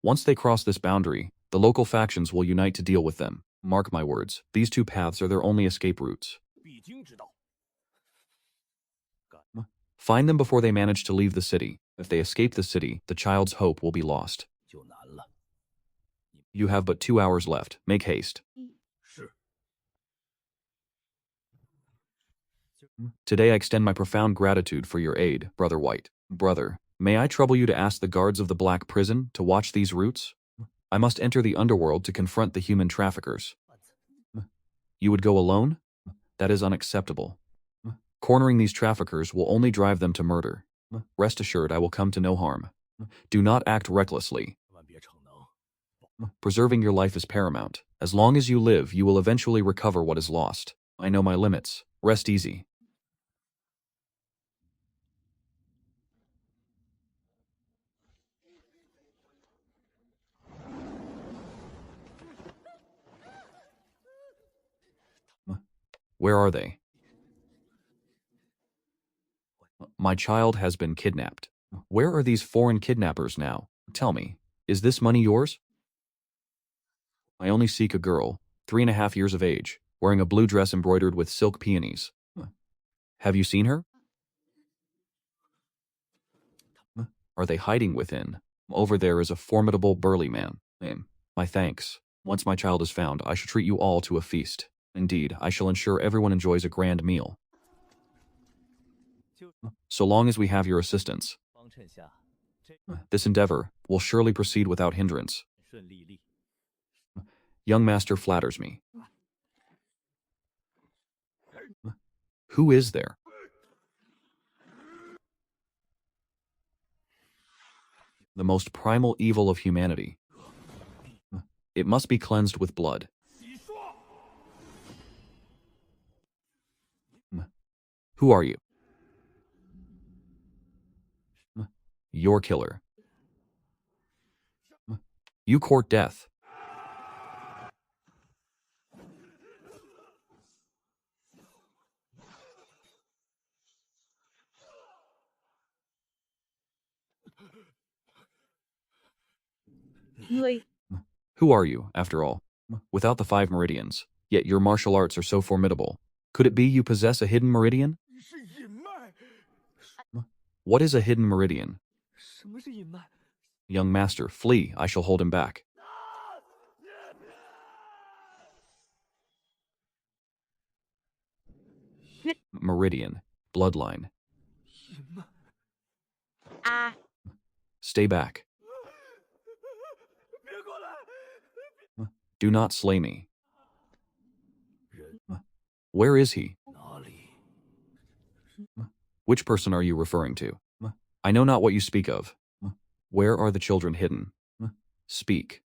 Once they cross this boundary, the local factions will unite to deal with them. Mark my words, these 2 paths are their only escape routes. 必经之道。 Find them before they manage to leave the city. If they escape the city, the child's hope will be lost. 就难了。 You have but 2 hours left. Make haste. 是。 Today I extend my profound gratitude for your aid, Brother White. Brother, may I trouble you to ask the guards of the Black Prison to watch these routes? I must enter the underworld to confront the human traffickers. You would go alone? That is unacceptable. Cornering these traffickers will only drive them to murder. Rest assured I will come to no harm. Do not act recklessly. 万别逞能。 Preserving your life is paramount. As long as you live, you will eventually recover what is lost. I know my limits. Rest easy. Where are they? My child has been kidnapped. Where are these foreign kidnappers now? Tell me, is this money yours? I only seek a girl, 3.5 years of age, wearing a blue dress embroidered with silk peonies. Have you seen her? Are they hiding within? Over there is a formidable burly man. My thanks. Once my child is found, I shall treat you all to a feast. Indeed, I shall ensure everyone enjoys a grand meal. So long as we have your assistance, 帮衬下， this endeavor will surely proceed without hindrance. 顺利利。 Young master flatters me. Who is there? The most primal evil of humanity. It must be cleansed with blood. Who are you? Your killer. You court death. Who are you, after all? Without the 5 meridians, yet your martial arts are so formidable. Could it be you possess a hidden meridian? 是隐脉。 What is a hidden meridian? 什么是隐脉？ Young master, flee, I shall hold him back. Meridian, bloodline. 隐脉。 啊 Stay back. 别过来！ Do not slay me. 人 Where is he? 哪里？ Which person are you referring to? I know not what you speak of. Where are the children hidden? Speak.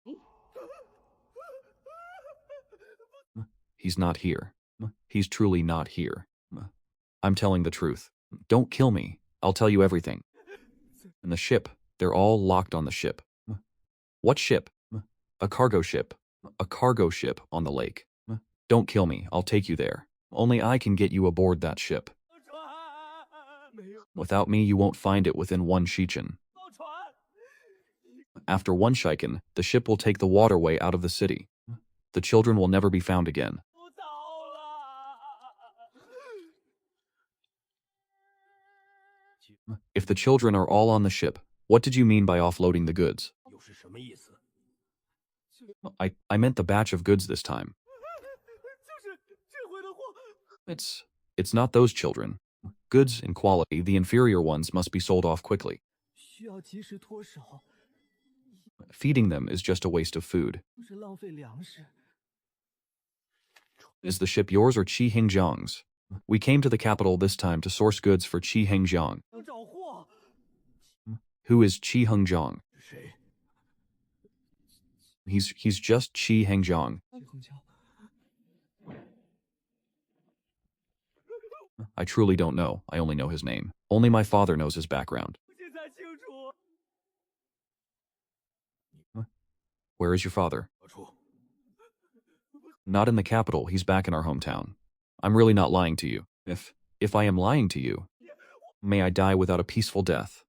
He's not here. He's truly not here. I'm telling the truth. Don't kill me. I'll tell you everything. And the ship, they're all locked on the ship. What ship? A cargo ship. A cargo ship on the lake. Don't kill me, I'll take you there. Only I can get you aboard that ship. 船没有 Without me, you won't find it within one shichen. 造船， After one shiken, the ship will take the waterway out of the city. The children will never be found again. 不早了。 If the children are all on the ship, what did you mean by offloading the goods? 又是什么意思？ I meant the batch of goods this time. 就是这回的货， It's not those children. Goods in quality, the inferior ones must be sold off quickly. 需要及时脱手， Feeding them is just a waste of food. 就是浪费粮食。 Is the ship yours or Qi Hingjiang's? We came to the capital this time to source goods for Qi Hingjiang. 要找货， Who is Qi Hengjiang? 是谁？ He's just Qi Hengjiang. 去虹桥， I truly don't know. I only know his name. Only my father knows his background. 我现在清楚。 Where is your father? 何处？ Not in the capital. He's back in our hometown. I'm really not lying to you. If I am lying to you, may I die without a peaceful death.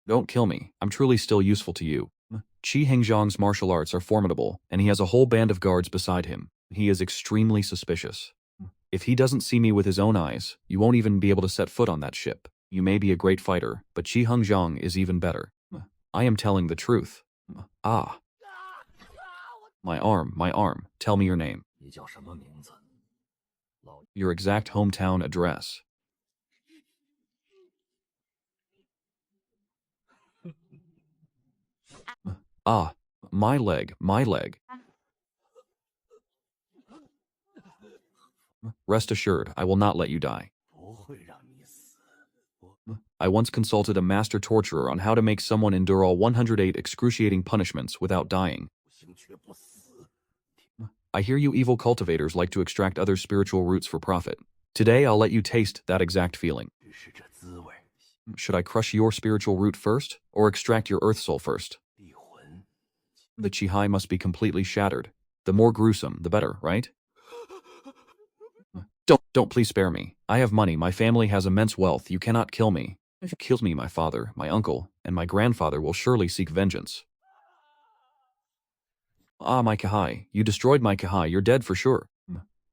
Don't kill me. I'm truly still useful to you. Qi Hengjiang's martial arts are formidable, and he has a whole band of guards beside him. He is extremely suspicious. If he doesn't see me with his own eyes, you won't even be able to set foot on that ship. You may be a great fighter, but Qi Hengjiang is even better. I am telling the truth. Ah. My arm. Tell me your name. 你叫什么名字？老 Your exact hometown address. Ah, my leg. Rest assured, I will not let you die. 不会让你死。 I once consulted a master torturer on how to make someone endure all 108 excruciating punishments without dying. 不行却不死。 I hear you evil cultivators like to extract other spiritual roots for profit. Today I'll let you taste that exact feeling. 只是这滋味。 Should I crush your spiritual root first, or extract your earth soul first? 地魂。 The Chihai must be completely shattered. The more gruesome, the better, right? Don't please spare me. I have money, my family has immense wealth, you cannot kill me. If you kill me, my father, my uncle, and my grandfather will surely seek vengeance. Ah, my Kahai, you destroyed my Kahai, you're dead for sure.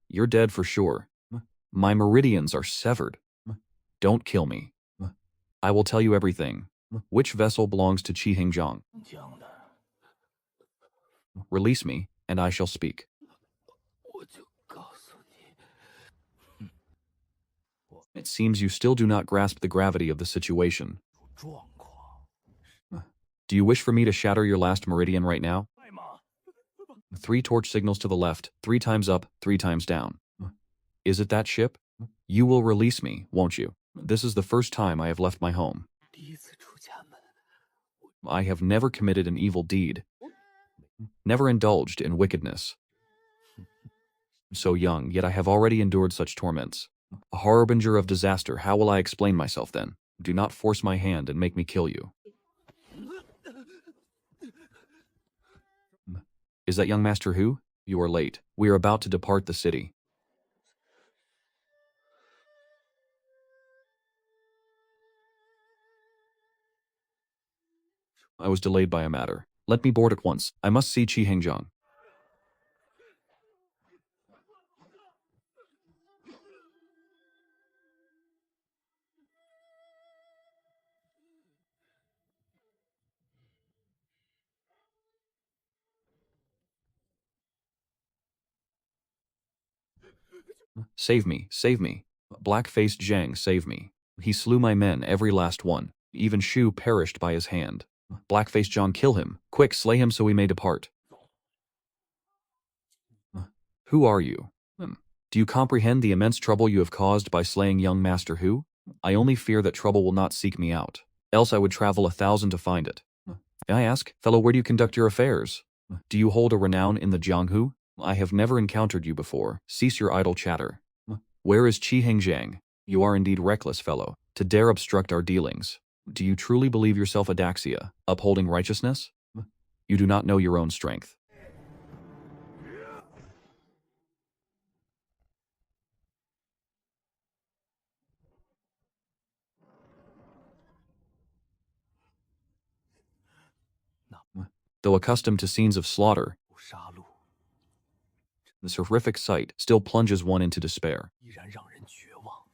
You're dead for sure. My meridians are severed. Don't kill me. I will tell you everything. Which vessel belongs to Qi Hingjiang? 江的， Release me, and I shall speak. 我就告诉你， It seems you still do not grasp the gravity of the situation. 状况。 Do you wish for me to shatter your last meridian right now? 快吗？ 3 torch signals to the left, 3 times up, 3 times down. Is it that ship? You will release me, won't you? This is the first time I have left my home. 第一次出家门， I have never committed an evil deed, never indulged in wickedness. So young, yet I have already endured such torments. A harbinger of disaster, how will I explain myself then? Do not force my hand and make me kill you. Is that young Master Hu? You are late. We are about to depart the city. I was delayed by a matter. Let me board at once. I must see Qi Hengjiang. Save me, save me. Black-faced Zhang, save me. He slew my men, every last one. Even Shu perished by his hand. Black-faced Zhang, kill him. Quick, slay him so we may depart. Who are you? Do you comprehend the immense trouble you have caused by slaying young Master Hu? I only fear that trouble will not seek me out. Else I would travel 1,000 to find it. May I ask, fellow, where do you conduct your affairs? Do you hold a renown in the Jianghu? I have never encountered you before. Cease your idle chatter. Where is Qi Hengjiang? You are indeed reckless, fellow, to dare obstruct our dealings. Do you truly believe yourself Adaxia, upholding righteousness? You do not know your own strength. Though accustomed to scenes of slaughter, 杀戮 this horrific sight still plunges one into despair. 依然让人绝望。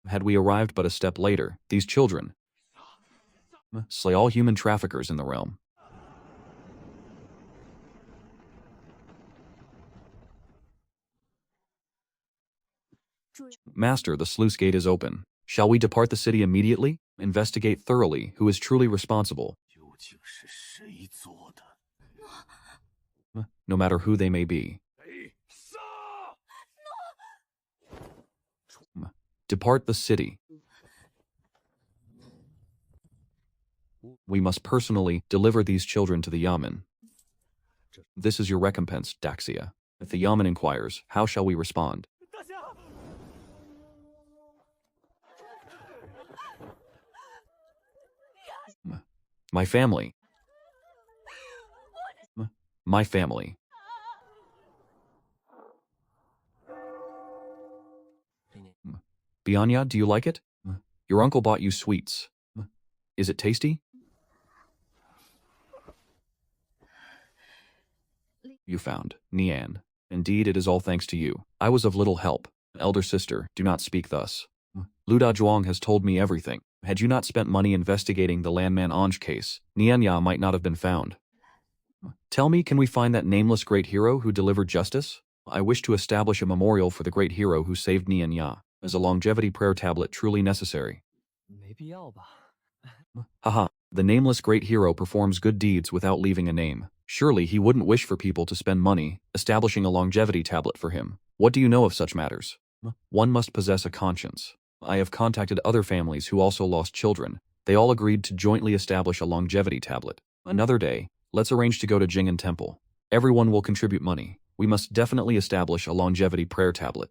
Had we arrived but a step later, these children slay all human traffickers in the realm. Master, the sluice gate is open. Shall we depart the city immediately? Investigate thoroughly who is truly responsible, 究竟是谁做的？ no matter who they may be. 被杀！ Depart the city. We must personally deliver these children to the Yamen. This is your recompense, Daxia. If the Yamen inquires, how shall we respond? 大侠， My family. My family. Bianya, do you like it? Your uncle bought you sweets. Is it tasty? You found Nian. Indeed, it is all thanks to you. I was of little help. Elder sister, do not speak thus. Luda Zhuang has told me everything. Had you not spent money investigating the Landman Anj case, Nianya might not have been found. Tell me, can we find that nameless great hero who delivered justice? I wish to establish a memorial for the great hero who saved Nianya. Is a longevity prayer tablet truly necessary? 没必要吧？ Haha, the nameless great hero performs good deeds without leaving a name. Surely he wouldn't wish for people to spend money establishing a longevity tablet for him. What do you know of such matters? One must possess a conscience. I have contacted other families who also lost children. They all agreed to jointly establish a longevity tablet. Another day, let's arrange to go to Jing'an Temple. Everyone will contribute money. We must definitely establish a longevity prayer tablet.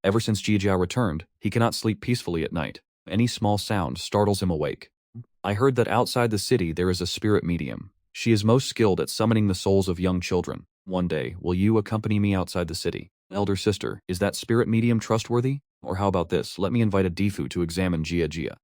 Ever since Jijia returned, he cannot sleep peacefully at night. Any small sound startles him awake. I heard that outside the city there is a spirit medium. She is most skilled at summoning the souls of young children. One day, will you accompany me outside the city? Elder sister, is that spirit medium trustworthy? Or how about this, let me invite a Difu to examine Jia.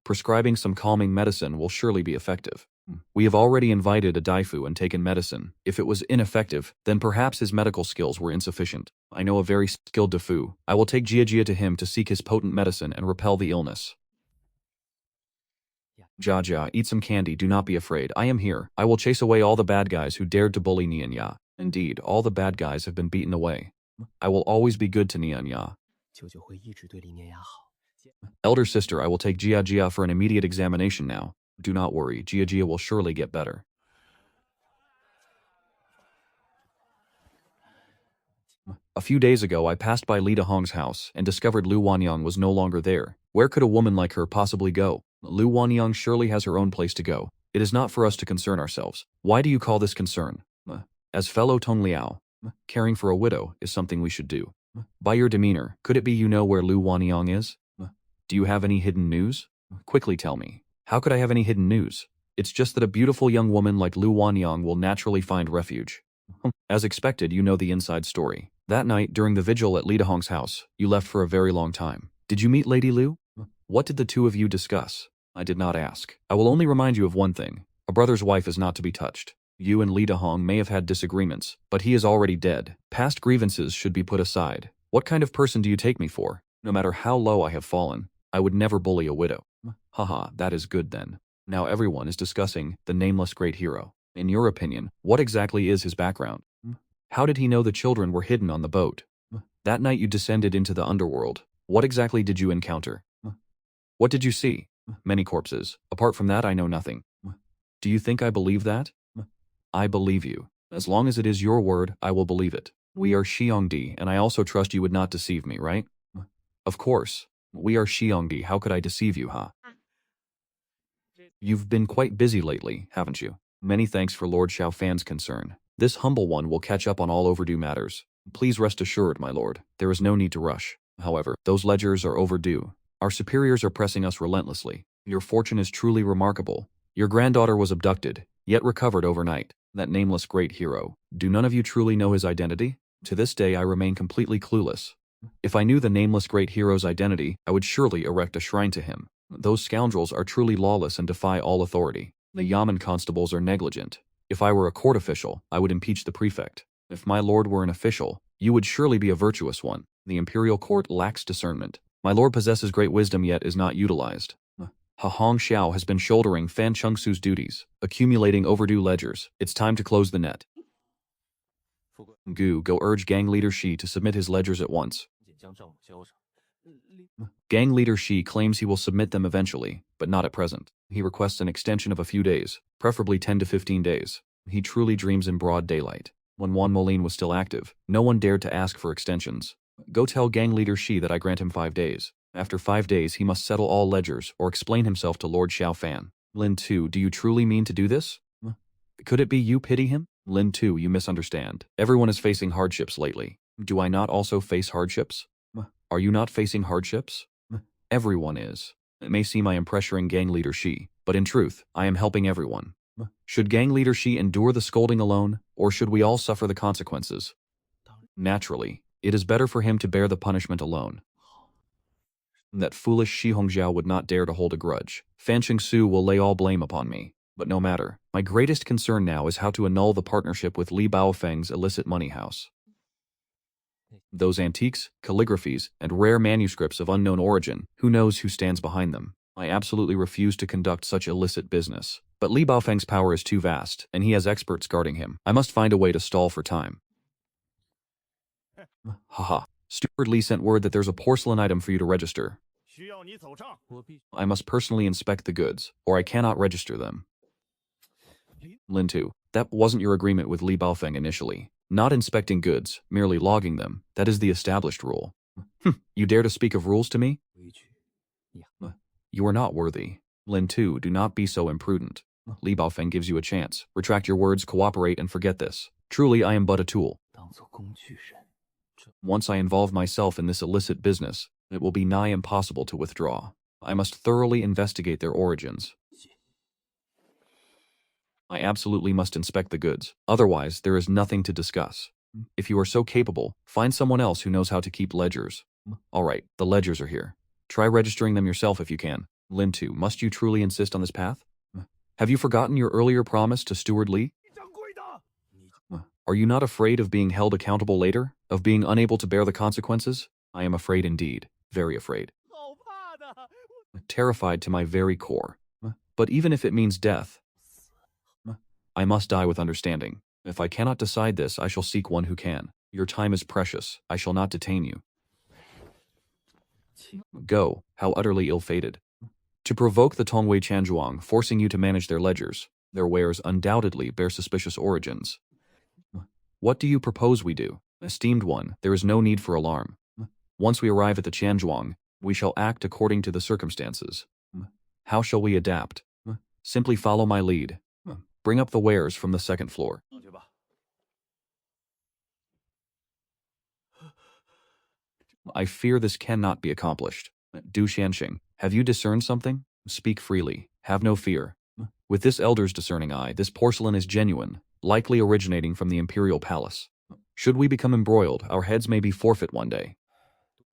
Prescribing some calming medicine will surely be effective. We have already invited a Daifu and taken medicine. If it was ineffective, then perhaps his medical skills were insufficient. I know a very skilled Difu. I will take Jia to him to seek his potent medicine and repel the illness. Jia, eat some candy, do not be afraid. I am here. I will chase away all the bad guys who dared to bully Nianya. Indeed, all the bad guys have been beaten away. I will always be good to Nianya. 舅舅会一直对李念雅好。 Elder sister, I will take Jia for an immediate examination now. Do not worry, Jia will surely get better. A few days ago, I passed by Li Dahong's house and discovered Lu Wanyang was no longer there. Where could a woman like her possibly go? Lu Wanyang surely has her own place to go. It is not for us to concern ourselves. Why do you call this concern? As fellow Tong Liao, caring for a widow is something we should do. By your demeanor, could it be you know where Lu Wanyang is? Do you have any hidden news? Quickly tell me. How could I have any hidden news? It's just that a beautiful young woman like Lu Wanyang will naturally find refuge. As expected, you know the inside story. That night, during the vigil at Li Dahong's house, you left for a very long time. Did you meet Lady Lu? What did the two of you discuss? I did not ask. I will only remind you of one thing. A brother's wife is not to be touched. You and Li Dahong may have had disagreements, but he is already dead. Past grievances should be put aside. What kind of person do you take me for? No matter how low I have fallen, I would never bully a widow. Haha, that is good then. Now everyone is discussing the nameless great hero. In your opinion, what exactly is his background? How did he know the children were hidden on the boat? That night you descended into the underworld. What exactly did you encounter? What did you see? Many corpses. Apart from that, I know nothing. Do you think I believe that? I believe you. As long as it is your word, I will believe it. We are Xiongdi, and I also trust you would not deceive me, right? Of course. We are Xiongdi, how could I deceive you, huh? You've been quite busy lately, haven't you? Many thanks for Lord Xiaofan's concern. This humble one will catch up on all overdue matters. Please rest assured, my lord, there is no need to rush. However, those ledgers are overdue. Our superiors are pressing us relentlessly. Your fortune is truly remarkable. Your granddaughter was abducted, yet recovered overnight. That nameless great hero. Do none of you truly know his identity? To this day I remain completely clueless. If I knew the nameless great hero's identity, I would surely erect a shrine to him. Those scoundrels are truly lawless and defy all authority. The Yamen constables are negligent. If I were a court official, I would impeach the prefect. If my lord were an official, you would surely be a virtuous one. The imperial court lacks discernment. My lord possesses great wisdom yet is not utilized. Ha Hongxiao has been shouldering Fan Chengsu's duties, accumulating overdue ledgers. It's time to close the net. Gu, go urge gang leader Shi to submit his ledgers at once. Gang leader Shi claims he will submit them eventually, but not at present. He requests an extension of a few days, preferably 10 to 15 days. He truly dreams in broad daylight. When Juan Moline was still active, no one dared to ask for extensions. Go tell gang leader Shi that I grant him 5 days. After 5 days he must settle all ledgers or explain himself to Lord Xiaofan. Lin Tu, do you truly mean to do this? Could it be you pity him? Lin Tu, you misunderstand. Everyone is facing hardships lately. Do I not also face hardships? Are you not facing hardships? Everyone is. It may seem I am pressuring gang leader Shi, but in truth, I am helping everyone. Should gang leader Shi endure the scolding alone, or should we all suffer the consequences? Naturally, it is better for him to bear the punishment alone. That foolish Shi Hongxiao would not dare to hold a grudge. Fan Chengsu will lay all blame upon me. But no matter. My greatest concern now is how to annul the partnership with Li Baofeng's illicit money house. Those antiques, calligraphies, and rare manuscripts of unknown origin, who knows who stands behind them? I absolutely refuse to conduct such illicit business. But Li Baofeng's power is too vast, and he has experts guarding him. I must find a way to stall for time. Haha. Steward Li sent word that there's a porcelain item for you to register. I must personally inspect the goods, or I cannot register them. Lin Tu, that wasn't your agreement with Li Baofeng initially. Not inspecting goods, merely logging them. That is the established rule. You dare to speak of rules to me? You are not worthy. Lin Tu, do not be so imprudent. Li Baofeng gives you a chance. Retract your words, cooperate, and forget this. Truly, I am but a tool. Once I involve myself in this illicit business, it will be nigh impossible to withdraw. I must thoroughly investigate their origins. I absolutely must inspect the goods. Otherwise, there is nothing to discuss. If you are so capable, find someone else who knows how to keep ledgers. Alright, the ledgers are here. Try registering them yourself if you can. Lin Tu, must you truly insist on this path? Have you forgotten your earlier promise to Steward Li? Are you not afraid of being held accountable later? Of being unable to bear the consequences? I am afraid indeed. Very afraid. Terrified to my very core. But even if it means death, I must die with understanding. If I cannot decide this, I shall seek one who can. Your time is precious. I shall not detain you. Go, how utterly ill-fated. To provoke the Tongwei Chanzhuang, forcing you to manage their ledgers. Their wares undoubtedly bear suspicious origins. What do you propose we do? Esteemed one, there is no need for alarm. Once we arrive at the Chanzhuang, we shall act according to the circumstances. How shall we adapt? Simply follow my lead. Bring up the wares from the second floor. I fear this cannot be accomplished. Du Xianxing, have you discerned something? Speak freely. Have no fear. With this elder's discerning eye, this porcelain is genuine, likely originating from the imperial palace. Should we become embroiled, our heads may be forfeit one day.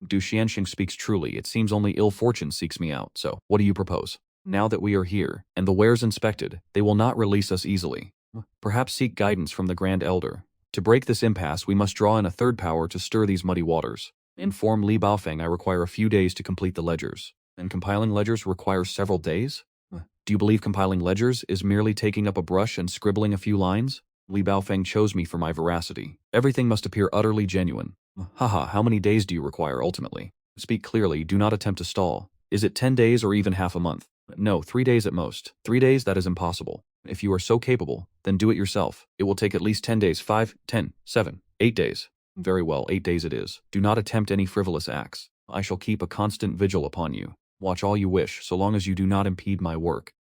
Du Xianxing speaks truly. It seems only ill fortune seeks me out, so what do you propose? Now that we are here, and the wares inspected, they will not release us easily. Perhaps seek guidance from the Grand Elder. To break this impasse, we must draw in a third power to stir these muddy waters. Inform Li Baofeng I require a few days to complete the ledgers. And compiling ledgers requires several days? Do you believe compiling ledgers is merely taking up a brush and scribbling a few lines? Li Baofeng chose me for my veracity. Everything must appear utterly genuine. Haha, how many days do you require ultimately? Speak clearly, do not attempt to stall. Is it 10 days or even half a month? No, 3 days at most. 3 days, that is impossible. If you are so capable, then do it yourself. It will take at least 10 days, 5, 10, 7, 8 days. Very well, 8 days it is. Do not attempt any frivolous acts. I shall keep a constant vigil upon you. Watch all you wish, so long as you do not impede my work.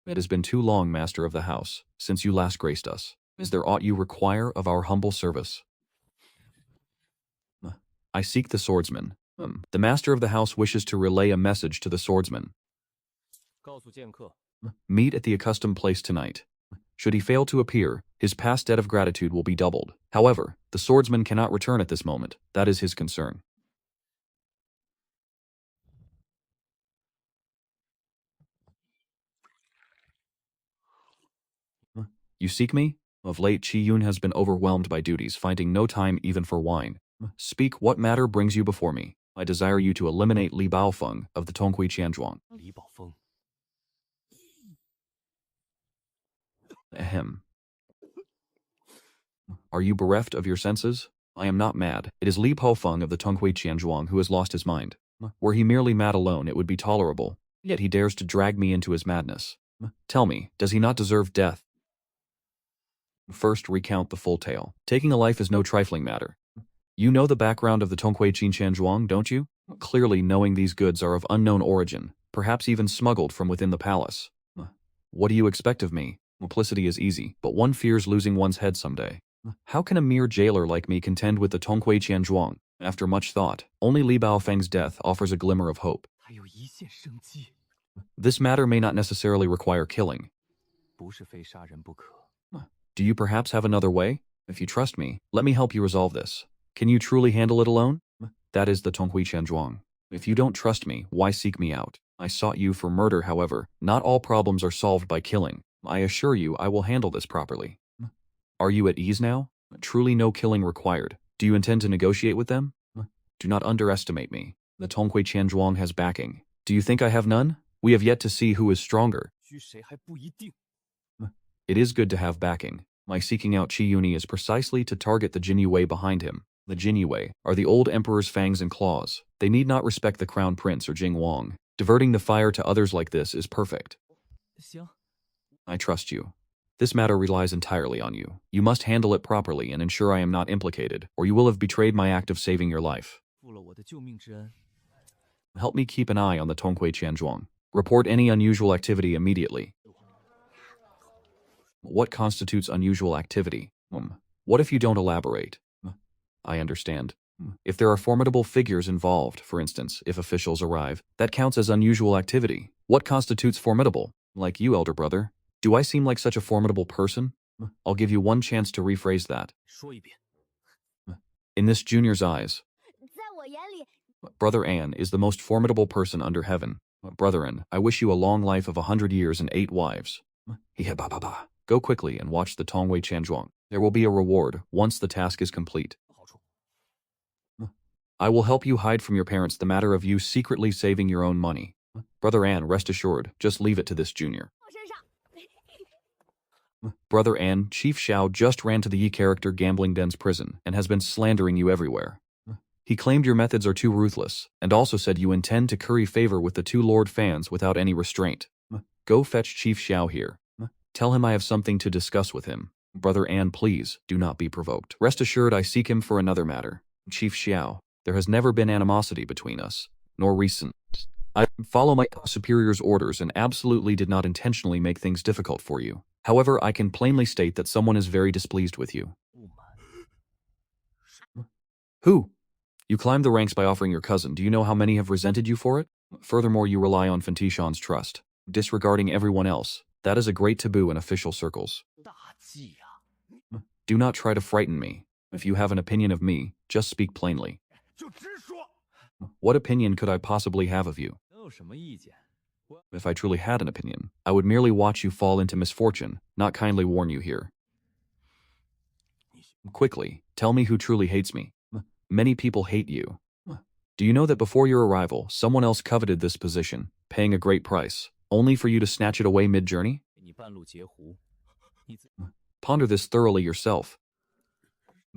It has been too long, master of the house, since you last graced us. Is there aught you require of our humble service? I seek the swordsman. The master of the house wishes to relay a message to the swordsman. 告诉剑客， Meet at the accustomed place tonight. Should he fail to appear, his past debt of gratitude will be doubled. However, the swordsman cannot return at this moment. That is his concern. You seek me? Of late, Qi-yun has been overwhelmed by duties, finding no time even for wine. Speak, what matter brings you before me? I desire you to eliminate Li Baofeng of the Tonghui Qianzhuang. 李宝峰， Ahem. Are you bereft of your senses? I am not mad. It is Li Baofeng of the Tonghui Qianzhuang who has lost his mind. Were he merely mad alone, it would be tolerable. Yet he dares to drag me into his madness. Tell me, does he not deserve death? First, recount the full tale. Taking a life is no trifling matter. You know the background of the Tonghui Qianzhuang, don't you? Clearly, knowing these goods are of unknown origin, perhaps even smuggled from within the palace. What do you expect of me? Multiplicity is easy, but one fears losing one's head someday. How can a mere jailer like me contend with the Tonghui Qianzhuang? After much thought, only Li Baofeng's death offers a glimmer of hope. 还有一线生机， This matter may not necessarily require killing. 不是非杀人不可。 Do you perhaps have another way? If you trust me, let me help you resolve this. Can you truly handle it alone? That is the Tonghui Qianzhuang. If you don't trust me, why seek me out? I sought you for murder, however. Not all problems are solved by killing. I assure you I will handle this properly. Are you at ease now? Truly no killing required. Do you intend to negotiate with them? Do not underestimate me. The Tonghui Qianzhuang has backing. Do you think I have none? We have yet to see who is stronger. 狙谁还不一定。 It is good to have backing. My seeking out Qi-yuni is precisely to target the Jinyue behind him. The Jinyue are the old emperor's fangs and claws. They need not respect the crown prince or Jing Wang. Diverting the fire to others like this is perfect. 行， I trust you. This matter relies entirely on you. You must handle it properly and ensure I am not implicated, or you will have betrayed my act of saving your life. 负了我的救命之恩。 Help me keep an eye on the Tonghui Qianzhuang. Report any unusual activity immediately. What constitutes unusual activity? What if you don't elaborate? I understand. If there are formidable figures involved, for instance, if officials arrive, that counts as unusual activity. What constitutes formidable? Like you, elder brother. Do I seem like such a formidable person? I'll give you one chance to rephrase that. 说一遍， In this junior's eyes, 在我眼里， Brother An is the most formidable person under heaven. Brother An, I wish you a long life of 100 years and 8 wives. Go quickly and watch the Tonghui Qianzhuang. There will be a reward once the task is complete. 好处。 I will help you hide from your parents the matter of you secretly saving your own money. Brother An, rest assured, just leave it to this junior. 我身上。 Brother An, Chief Xiao just ran to the Yi character gambling den's prison and has been slandering you everywhere. He claimed your methods are too ruthless, and also said you intend to curry favor with the 2 Lord fans without any restraint. Go fetch Chief Xiao here. Tell him I have something to discuss with him. Brother An, please, do not be provoked. Rest assured I seek him for another matter. Chief Xiao, there has never been animosity between us, nor recent. I follow my superior's orders and absolutely did not intentionally make things difficult for you. However, I can plainly state that someone is very displeased with you. 不满。 Who? You climbed the ranks by offering your cousin. Do you know how many have resented you for it? Furthermore, you rely on Fantishan's trust, disregarding everyone else. That is a great taboo in official circles. 大忌呀！ Do not try to frighten me. If you have an opinion of me, just speak plainly. 就直说。 What opinion could I possibly have of you? 能有什么意见？ If I truly had an opinion, I would merely watch you fall into misfortune, not kindly warn you here. Quickly, tell me who truly hates me. Many people hate you. Do you know that before your arrival, someone else coveted this position, paying a great price, only for you to snatch it away mid-journey? 给你半路截胡，你自 Ponder this thoroughly yourself.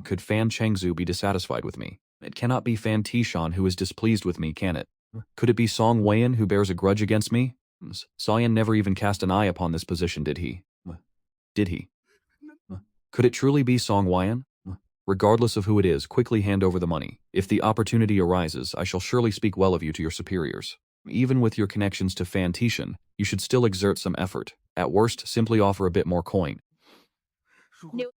Could Fan Chengzu be dissatisfied with me? It cannot be Fan Tishan who is displeased with me, can it? Could it be Song Weian who bears a grudge against me? Sayan never even cast an eye upon this position, did he? Did he? Could it truly be Song Weian? Regardless of who it is, quickly hand over the money. If the opportunity arises, I shall surely speak well of you to your superiors. Even with your connections to Fan Tishan, you should still exert some effort. At worst, simply offer a bit more coin.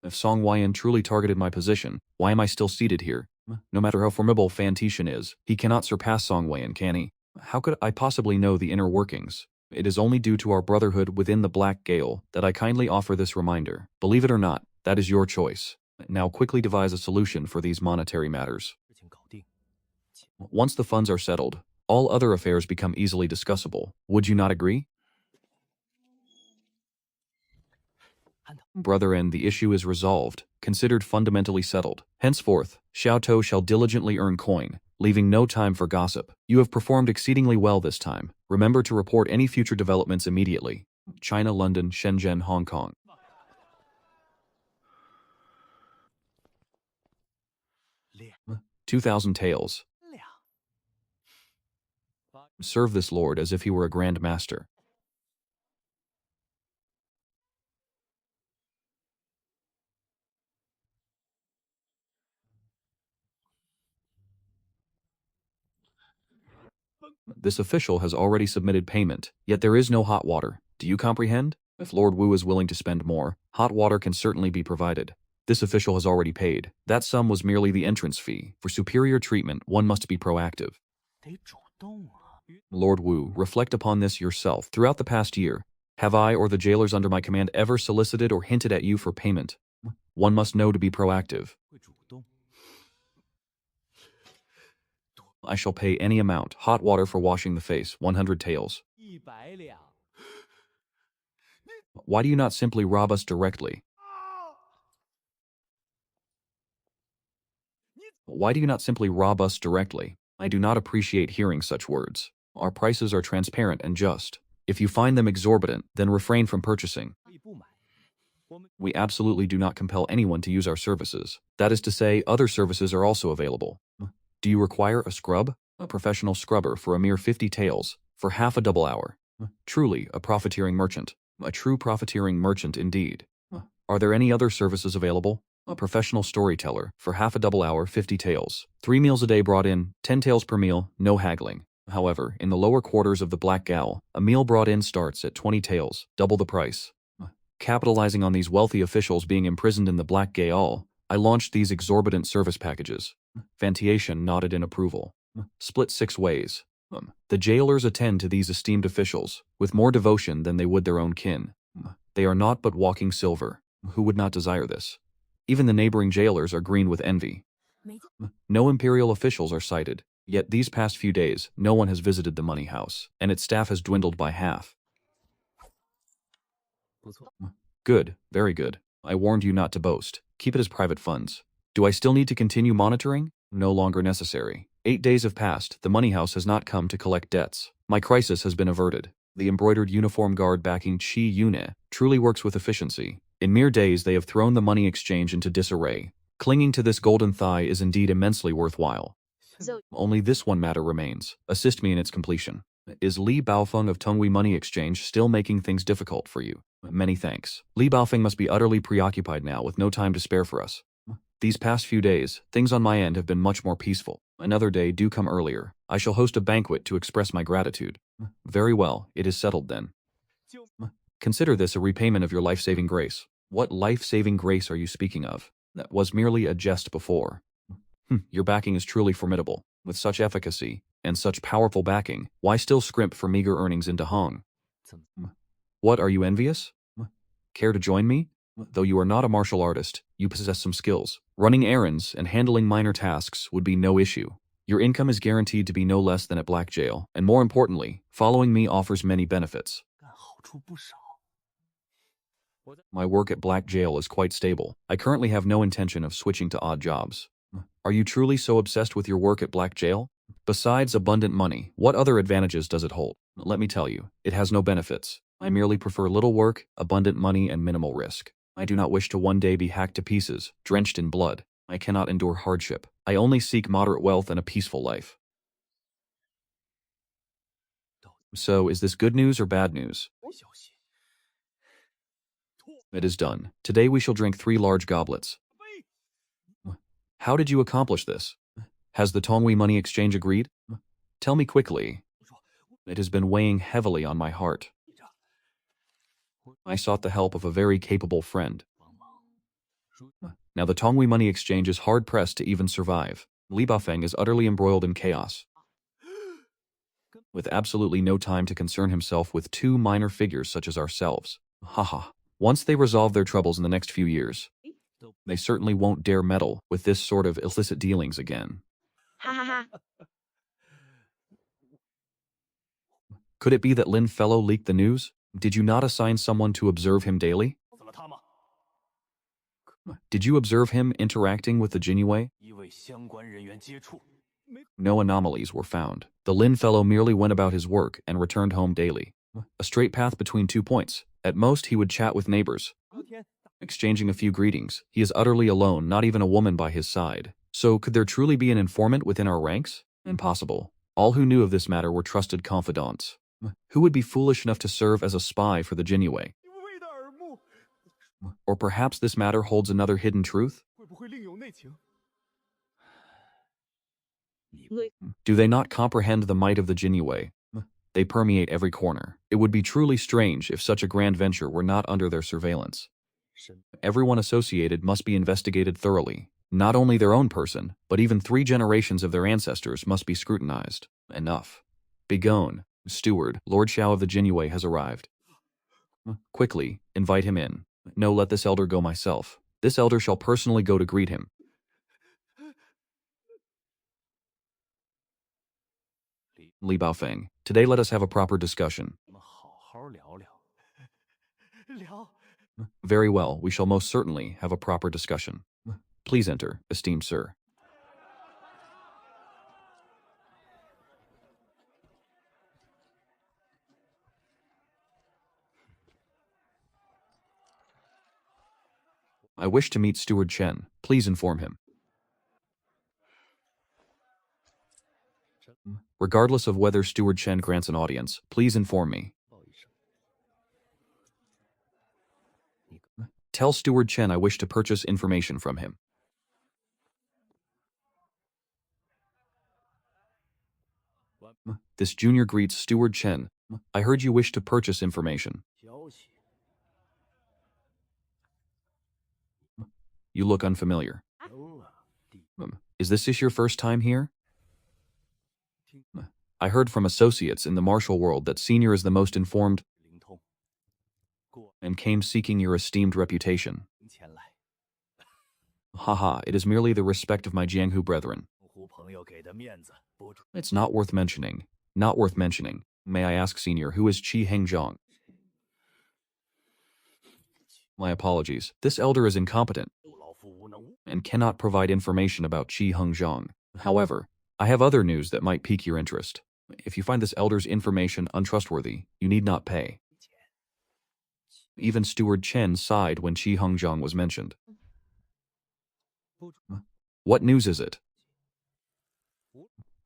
If Song Weian truly targeted my position, why am I still seated here? No matter how formidable Fan Tishan is, he cannot surpass Song Wei, can he? How could I possibly know the inner workings? It is only due to our brotherhood within the Black Gale that I kindly offer this reminder. Believe it or not, that is your choice. Now quickly devise a solution for these monetary matters. Once the funds are settled, all other affairs become easily discussable. Would you not agree? Brother, and the issue is resolved, considered fundamentally settled. Henceforth, Xiao shall diligently earn coin, leaving no time for gossip. You have performed exceedingly well this time. Remember to report any future developments immediately. China, London, Shenzhen, Hong Kong. 2,000 taels. Serve this lord as if he were a grand master. This official has already submitted payment, yet there is no hot water. Do you comprehend? If Lord Wu is willing to spend more, hot water can certainly be provided. This official has already paid. That sum was merely the entrance fee. For superior treatment, one must be proactive. Lord Wu, reflect upon this yourself. Throughout the past year, have I or the jailers under my command ever solicited or hinted at you for payment? One must know to be proactive. I shall pay any amount. Hot water for washing the face, 100 taels. Why do you not simply rob us directly? Why do you not simply rob us directly? I do not appreciate hearing such words. Our prices are transparent and just. If you find them exorbitant, then refrain from purchasing. We absolutely do not compel anyone to use our services. That is to say, other services are also available. Do you require a scrub? A professional scrubber for a mere 50 taels, for half a double hour. Truly, a profiteering merchant. A true profiteering merchant indeed. Are there any other services available? A professional storyteller, for half a double hour, 50 taels. 3 meals a day brought in, 10 taels per meal, no haggling. However, in the lower quarters of the Black Gal, a meal brought in starts at 20 taels, double the price. Capitalizing on these wealthy officials being imprisoned in the Black Gaol, I launched these exorbitant service packages. Fantiation nodded in approval. Split 6 ways. The jailers attend to these esteemed officials with more devotion than they would their own kin. They are naught but walking silver. Who would not desire this? Even the neighboring jailers are green with envy. No imperial officials are cited, yet these past few days, no one has visited the money house, and its staff has dwindled by half. Good, very good. I warned you not to boast. Keep it as private funds. Do I still need to continue monitoring? No longer necessary. 8 days have passed. The money house has not come to collect debts. My crisis has been averted. The embroidered uniform guard backing Chi Yune truly works with efficiency. In mere days, they have thrown the money exchange into disarray. Clinging to this golden thigh is indeed immensely worthwhile. Only this one matter remains. Assist me in its completion. Is Li Baofeng of Tonghui Money Exchange still making things difficult for you? Many thanks. Li Baofeng must be utterly preoccupied now with no time to spare for us. These past few days, things on my end have been much more peaceful. Another day, do come earlier. I shall host a banquet to express my gratitude. Very well, it is settled then. Consider this a repayment of your life-saving grace. What life-saving grace are you speaking of? That was merely a jest before. Your backing is truly formidable. With such efficacy, and such powerful backing, why still scrimp for meager earnings into Hong? What, are you envious? Care to join me? Though you are not a martial artist, you possess some skills. Running errands and handling minor tasks would be no issue. Your income is guaranteed to be no less than at Black Jail, and more importantly, following me offers many benefits. My work at Black Jail is quite stable. I currently have no intention of switching to odd jobs. Are you truly so obsessed with your work at Black Jail? Besides abundant money, what other advantages does it hold? Let me tell you, it has no benefits. I merely prefer little work, abundant money, and minimal risk. I do not wish to one day be hacked to pieces, drenched in blood. I cannot endure hardship. I only seek moderate wealth and a peaceful life. So, is this good news or bad news? It is done. Today we shall drink 3 large goblets. How did you accomplish this? Has the Tonghui Money Exchange agreed? Tell me quickly. It has been weighing heavily on my heart. I sought the help of a very capable friend. Now the Tonghui Money Exchange is hard-pressed to even survive. Li Bafeng is utterly embroiled in chaos, with absolutely no time to concern himself with two minor figures such as ourselves. Haha. Once they resolve their troubles in the next few years, they certainly won't dare meddle with this sort of illicit dealings again. Ha ha ha. Could it be that Lin Fellow leaked the news? Did you not assign someone to observe him daily? 死了他吗？ Did you observe him interacting with the Jinyue? 已为相关人员接触。 No anomalies were found. The Lin Fellow merely went about his work and returned home daily. A straight path between 2 points. At most, he would chat with neighbors, 聊天， exchanging a few greetings. He is utterly alone, not even a woman by his side. So, could there truly be an informant within our ranks? Impossible. All who knew of this matter were trusted confidants. Who would be foolish enough to serve as a spy for the Jinyue? 因为的耳目， Or perhaps this matter holds another hidden truth? 会不会另有内情？ Người Do they not comprehend the might of the Jinyue? They permeate every corner. It would be truly strange if such a grand venture were not under their surveillance. 身 Everyone associated must be investigated thoroughly. Not only their own person, but even 3 generations of their ancestors must be scrutinized. Enough. Begone, steward. Lord Xiao of the Jinyue has arrived. Quickly, invite him in. No, let this elder go myself. This elder shall personally go to greet him. Li Baofeng, today let us have a proper discussion. 我们好好聊聊。 聊， Very well, we shall most certainly have a proper discussion. Please enter, esteemed sir. I wish to meet Steward Chen. Please inform him. Regardless of whether Steward Chen grants an audience, please inform me. 报一声。 Tell Steward Chen I wish to purchase information from him. This junior greets Steward Chen. I heard you wish to purchase information. 消息。 You look unfamiliar. 有啊，第 Is this your first time here? I heard from associates in the martial world that Senior is the most informed 灵通。 and came seeking your esteemed reputation. 前来， Haha, it is merely the respect of my Jianghu brethren. 湖朋友给的面子，不出 It's not worth mentioning. Not worth mentioning. May I ask, Senior, who is Qi Hengzhong? My apologies. This elder is incompetent 老夫无能。 and cannot provide information about Qi Hengzhong. However, I have other news that might pique your interest. If you find this elder's information untrustworthy, you need not pay. Even Steward Chen sighed when Qi Hengzhong was mentioned. What news is it?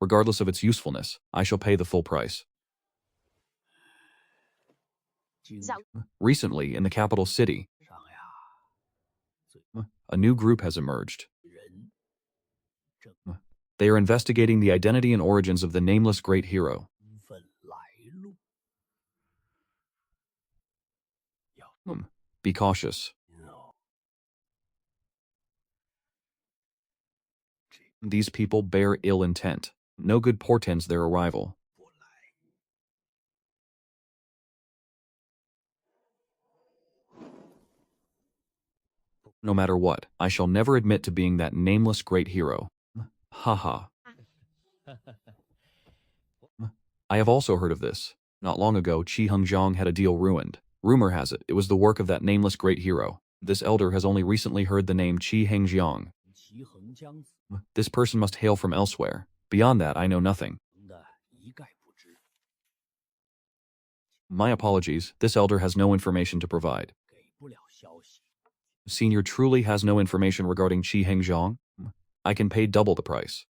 Regardless of its usefulness, I shall pay the full price. 今 dạo Recently, in the capital city, 上呀， a new group has emerged. 人 They are investigating the identity and origins of the nameless great hero. 身份来路。 Be cautious. No. These people bear ill intent. No good portends their arrival. 不来。 No matter what, I shall never admit to being that nameless great hero. Haha. I have also heard of this. Not long ago, Qi Hengzhong had a deal ruined. Rumor has it was the work of that nameless great hero. This elder has only recently heard the name Qi Hengzhong. 齐衡江子 This person must hail from elsewhere. Beyond that, I know nothing. 的一概不知， My apologies, this elder has no information to provide. 给不了消息。 Senior truly has no information regarding Qi Hengzhong? I can pay double the price.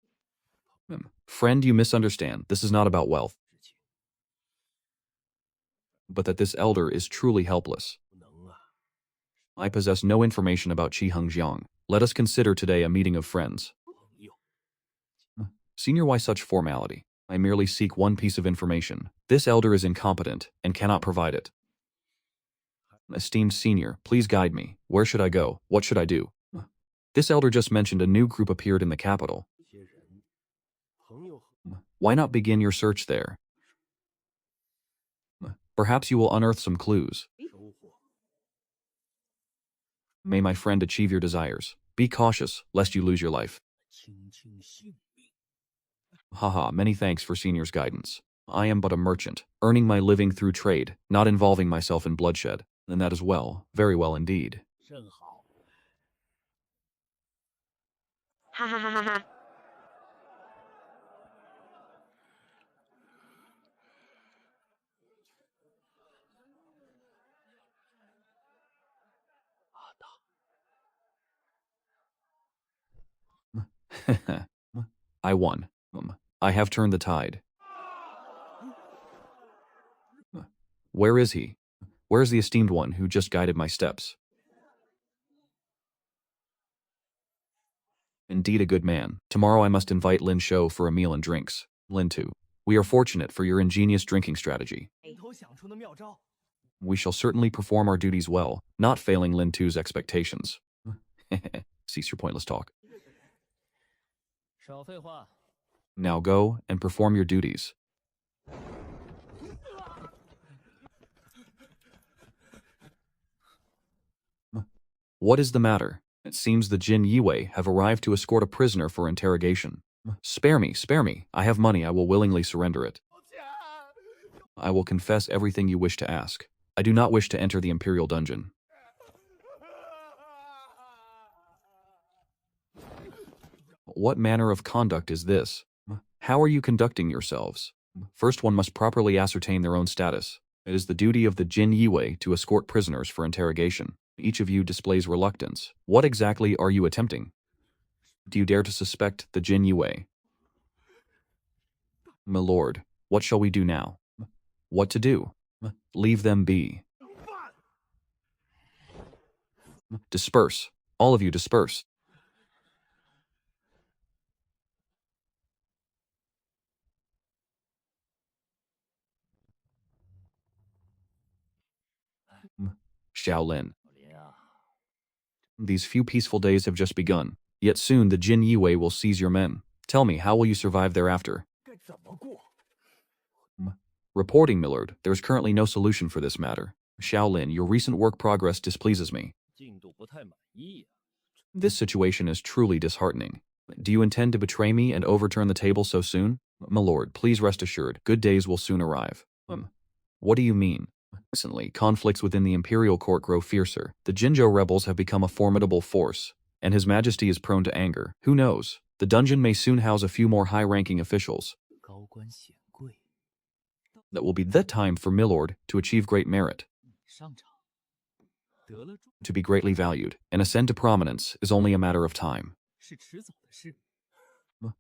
Friend, you misunderstand. This is not about wealth, 事情 but that this elder is truly helpless. 不能啊， I possess no information about Qi Hengzhong. Let us consider today a meeting of friends. 朋友 Senior, why such formality? I merely seek one piece of information. This elder is incompetent and cannot provide it. Esteemed Senior, please guide me. Where should I go? What should I do? This elder just mentioned a new group appeared in the capital. 些人 Why not begin your search there? Perhaps you will unearth some clues. 收获。 May my friend achieve your desires. Be cautious, lest you lose your life. 卿卿性命。 Haha, many thanks for senior's guidance. I am but a merchant, earning my living through trade, not involving myself in bloodshed. And that is well, very well indeed. 甚好。哈哈哈哈哈。I won. I have turned the tide. Where is he? Where is the esteemed one who just guided my steps? Indeed a good man. Tomorrow I must invite Lin Shou for a meal and drinks. Lin Tu, we are fortunate for your ingenious drinking strategy. 头想出的妙招。 We shall certainly perform our duties well, not failing Lin Tu's expectations. Cease your pointless talk. 少废话。 Now go and perform your duties. What is the matter? It seems the Jin Yiwei have arrived to escort a prisoner for interrogation. Spare me, spare me. I have money, I will willingly surrender it. I will confess everything you wish to ask. I do not wish to enter the Imperial Dungeon. What manner of conduct is this? How are you conducting yourselves? First one must properly ascertain their own status. It is the duty of the Jin Yiwei to escort prisoners for interrogation. Each of you displays reluctance. What exactly are you attempting? Do you dare to suspect the Jin Yiwei? My lord, what shall we do now? What to do? Leave them be. Disperse. All of you disperse. Shaolin. 老林啊， These few peaceful days have just begun. Yet soon the Jin Yiwei will seize your men. Tell me, how will you survive thereafter? 该怎么过？ Reporting, Millard, there is currently no solution for this matter. Shaolin, your recent work progress displeases me. 进度不太满意呀。 This situation is truly disheartening. Do you intend to betray me and overturn the table so soon? My lord, please rest assured, good days will soon arrive. What do you mean? Recently, conflicts within the imperial court grow fiercer. The Jinzhou rebels have become a formidable force, and His Majesty is prone to anger. Who knows? The dungeon may soon house a few more high-ranking officials. 高官显贵， That will be the time for Milord to achieve great merit. 上场。得了重 To be greatly valued and ascend to prominence is only a matter of time. 是迟早的事。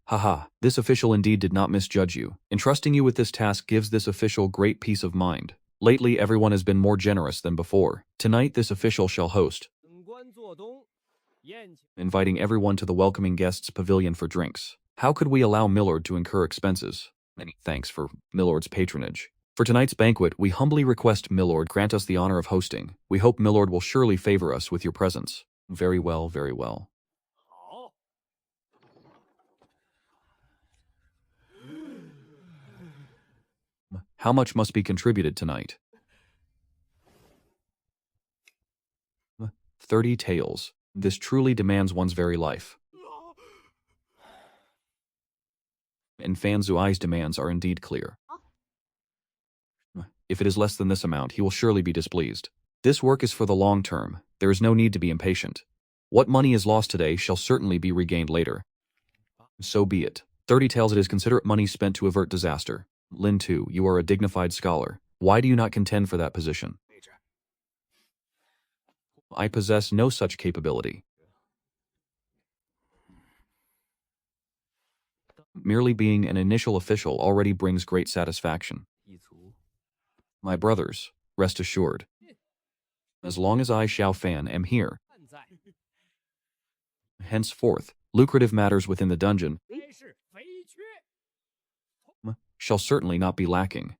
Haha, this official indeed did not misjudge you. Entrusting you with this task gives this official great peace of mind. Lately, everyone has been more generous than before. Tonight, this official shall host, 本官做东，宴请 inviting everyone to the welcoming guests' pavilion for drinks. How could we allow Millard to incur expenses? Many thanks for Millard's patronage. For tonight's banquet, we humbly request Millard grant us the honor of hosting. We hope Millard will surely favor us with your presence. Very well, very well. 好。 How much must be contributed tonight? 30 taels. This truly demands one's very life. And Fan Zuai's demands are indeed clear. If it is less than this amount, he will surely be displeased. This work is for the long term. There is no need to be impatient. What money is lost today shall certainly be regained later. So be it. 30 taels it is considerate money spent to avert disaster. Lin Tu, you are a dignified scholar. Why do you not contend for that position? 位置。 I possess no such capability. Merely being an initial official already brings great satisfaction. 一族 My brothers, rest assured. As long as I, Xiao Fan, am here, 看在， henceforth, lucrative matters within the dungeon 该是肥缺。 shall certainly not be lacking.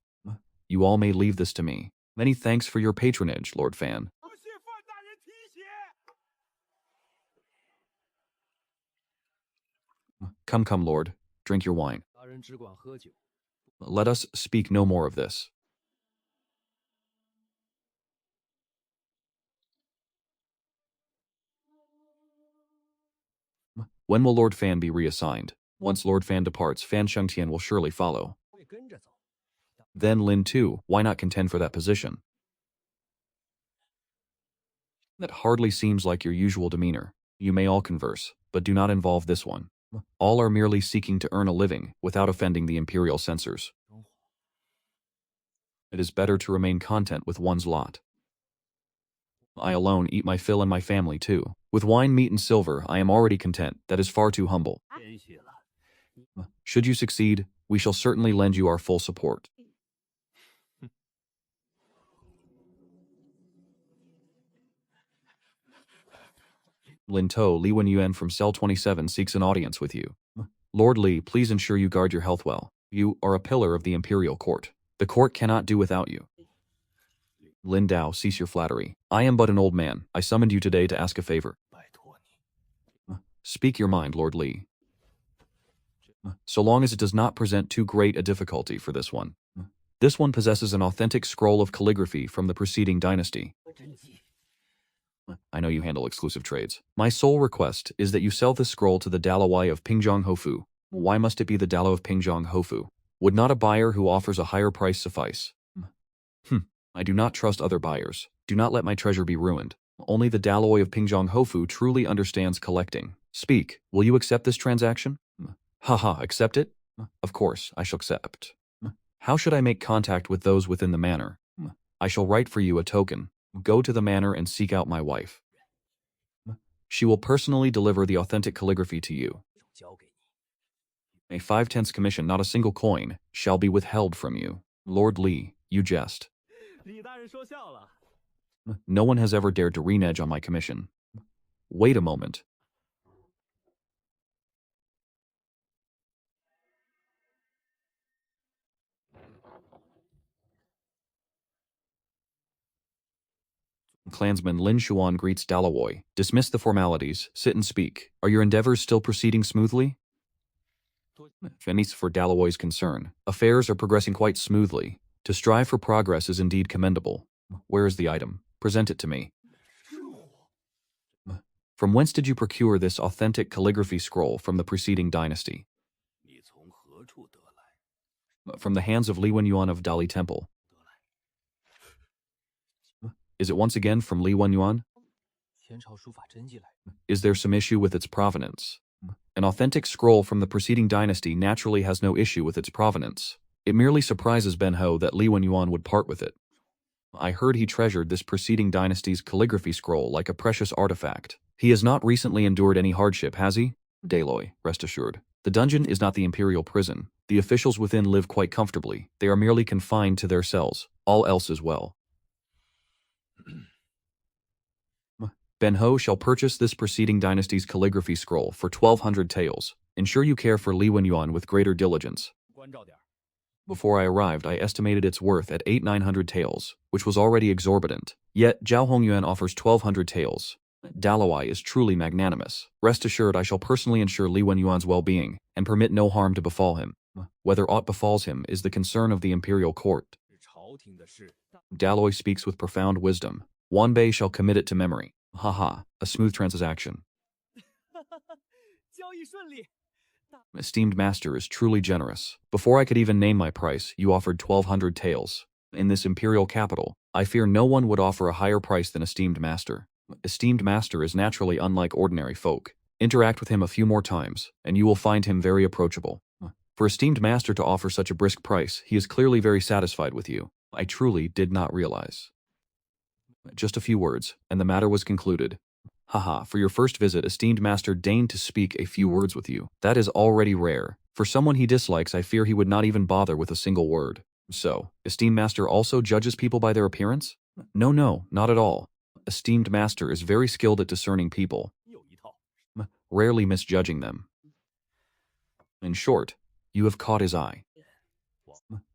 You all may leave this to me. Many thanks for your patronage, Lord Fan. 多谢范大人提携。 Come, come, Lord. Drink your wine. 大 Let us speak no more of this. When will Lord Fan be reassigned? Once Lord Fan departs, Fan Shengtian will surely follow. Then Lin too, why not contend for that position? That hardly seems like your usual demeanor. You may all converse, but do not involve this one. All are merely seeking to earn a living without offending the imperial censors. It is better to remain content with one's lot. I alone eat my fill and my family too. With wine, meat, and silver, I am already content. That is far too humble. Should you succeed, we shall certainly lend you our full support. Lin To, Li Wenyuan from Cell 27 seeks an audience with you. Lord Li, please ensure you guard your health well. You are a pillar of the imperial court. The court cannot do without you. Lin Dao, cease your flattery. I am but an old man. I summoned you today to ask a favor. Speak your mind, Lord Li. So long as it does not present too great a difficulty for this one. This one possesses an authentic scroll of calligraphy from the preceding dynasty. I know you handle exclusive trades. My sole request is that you sell this scroll to the Dalawai of Pingzhong Hofu. Why must it be the Dalo of Pingzhong Hofu? Would not a buyer who offers a higher price suffice? I do not trust other buyers. Do not let my treasure be ruined. Only the Dalawai of Pingzhong Hofu truly understands collecting. Speak, will you accept this transaction? Haha, accept it? Of course, I shall accept. How should I make contact with those within the manor? I shall write for you a token. Go to the manor and seek out my wife. She will personally deliver the authentic calligraphy to you. A 5/10 commission, not a single coin, shall be withheld from you. Lord Li, you jest. No one has ever dared to renege on my commission. Wait a moment. Clansman Lin Xuan greets Dalawoy. Dismiss the formalities, sit and speak. Are your endeavors still proceeding smoothly? Finis for Dalawoy's concern. Affairs are progressing quite smoothly. To strive for progress is indeed commendable. Where is the item? Present it to me. From whence did you procure this authentic calligraphy scroll from the preceding dynasty? From the hands of Li Wenyuan of Dali Temple. Is it once again from Li Wenyuan? Is there some issue with its provenance? An authentic scroll from the preceding dynasty naturally has no issue with its provenance. It merely surprises Ben Ho that Li Wenyuan would part with it. I heard he treasured this preceding dynasty's calligraphy scroll like a precious artifact. He has not recently endured any hardship, has he? Daloy, rest assured. The dungeon is not the imperial prison. The officials within live quite comfortably. They are merely confined to their cells. All else is well. Ben Ho shall purchase this preceding dynasty's calligraphy scroll for 1,200 taels. Ensure you care for Li Wenyuan with greater diligence. Before I arrived, I estimated its worth at 800-900 taels, which was already exorbitant. Yet, Zhao Hongyuan offers 1,200 taels. Dalawai is truly magnanimous. Rest assured I shall personally ensure Li Wenyuan's well-being, and permit no harm to befall him. Whether aught befalls him is the concern of the imperial court. Dalloy speaks with profound wisdom. Wanbei shall commit it to memory. Haha, a smooth transaction. Esteemed master is truly generous. Before I could even name my price, you offered 1,200 taels. In this imperial capital, I fear no one would offer a higher price than esteemed master. Esteemed master is naturally unlike ordinary folk. Interact with him a few more times, and you will find him very approachable. For esteemed master to offer such a brisk price, he is clearly very satisfied with you. I truly did not realize. Just a few words, and the matter was concluded. Haha, for your first visit, esteemed master deigned to speak a few words with you. That is already rare. For someone he dislikes, I fear he would not even bother with a single word. So, esteemed master also judges people by their appearance? No, not at all. Esteemed master is very skilled at discerning people, rarely misjudging them. In short, you have caught his eye.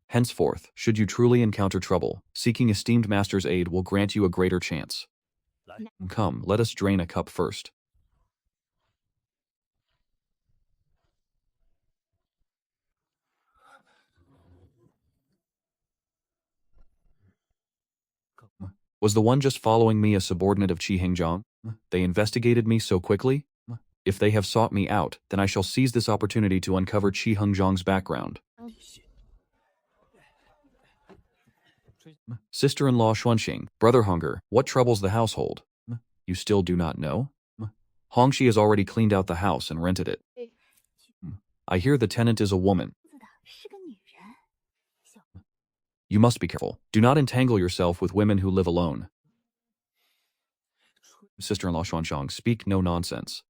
Henceforth, should you truly encounter trouble, seeking esteemed master's aid will grant you a greater chance. Come, let us drain a cup first. Was the one just following me a subordinate of Qi Hengzhang? They investigated me so quickly? If they have sought me out, then I shall seize this opportunity to uncover Qi Hengzhang's background. Sister-in-law Xuanxing, brother Hunger, what troubles the household? You still do not know? Hongxi has already cleaned out the house and rented it. I hear the tenant is a woman. You must be careful. Do not entangle yourself with women who live alone. Sister-in-law Xuanxiang, speak no nonsense.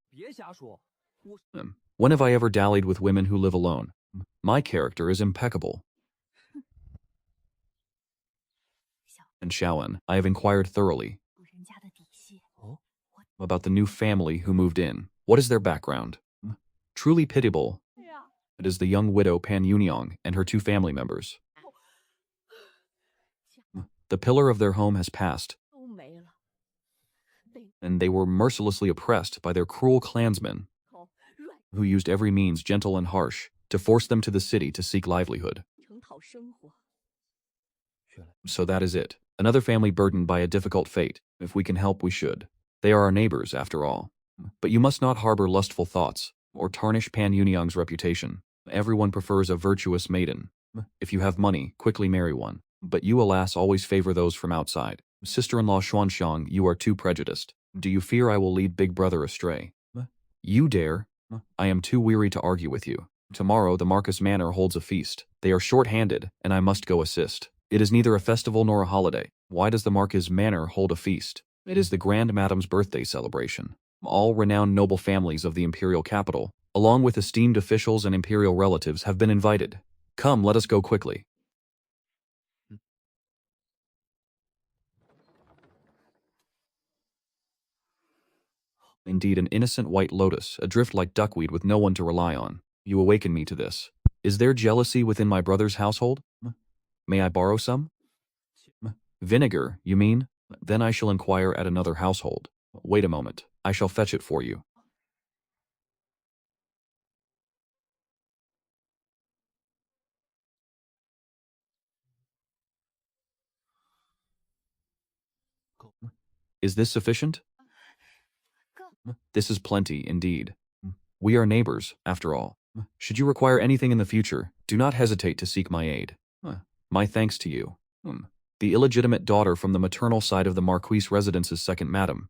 When have I ever dallied with women who live alone? My character is impeccable. And Xiaoan, I have inquired thoroughly about the new family who moved in. What is their background? Truly pitiable. It is the young widow Pan Yunyang and her 2 family members. The pillar of their home has passed, and they were mercilessly oppressed by their cruel clansmen, who used every means, gentle and harsh, to force them to the city to seek livelihood. So that is it. Another family burdened by a difficult fate. If we can help, we should. They are our neighbors, after all. But you must not harbor lustful thoughts, or tarnish Pan Yunyang's reputation. Everyone prefers a virtuous maiden. If you have money, quickly marry one. But you, alas, always favor those from outside. Sister-in-law Xuanxiang, you are too prejudiced. Do you fear I will lead big brother astray? You dare? I am too weary to argue with you. Tomorrow the Marcus Manor holds a feast. They are short-handed, and I must go assist. It is neither a festival nor a holiday. Why does the Marcus Manor hold a feast? It is the Grand Madam's birthday celebration. All renowned noble families of the imperial capital, along with esteemed officials and imperial relatives, have been invited. Come, let us go quickly. Indeed, an innocent white lotus, adrift like duckweed with no one to rely on. You awaken me to this. Is there jealousy within my brother's household? May I borrow some? Vinegar, you mean? Then I shall inquire at another household. Wait a moment. I shall fetch it for you. Is this sufficient? This is plenty, indeed. We are neighbors, after all. Should you require anything in the future, do not hesitate to seek my aid. My thanks to you. The illegitimate daughter from the maternal side of the Marquise Residence's second madam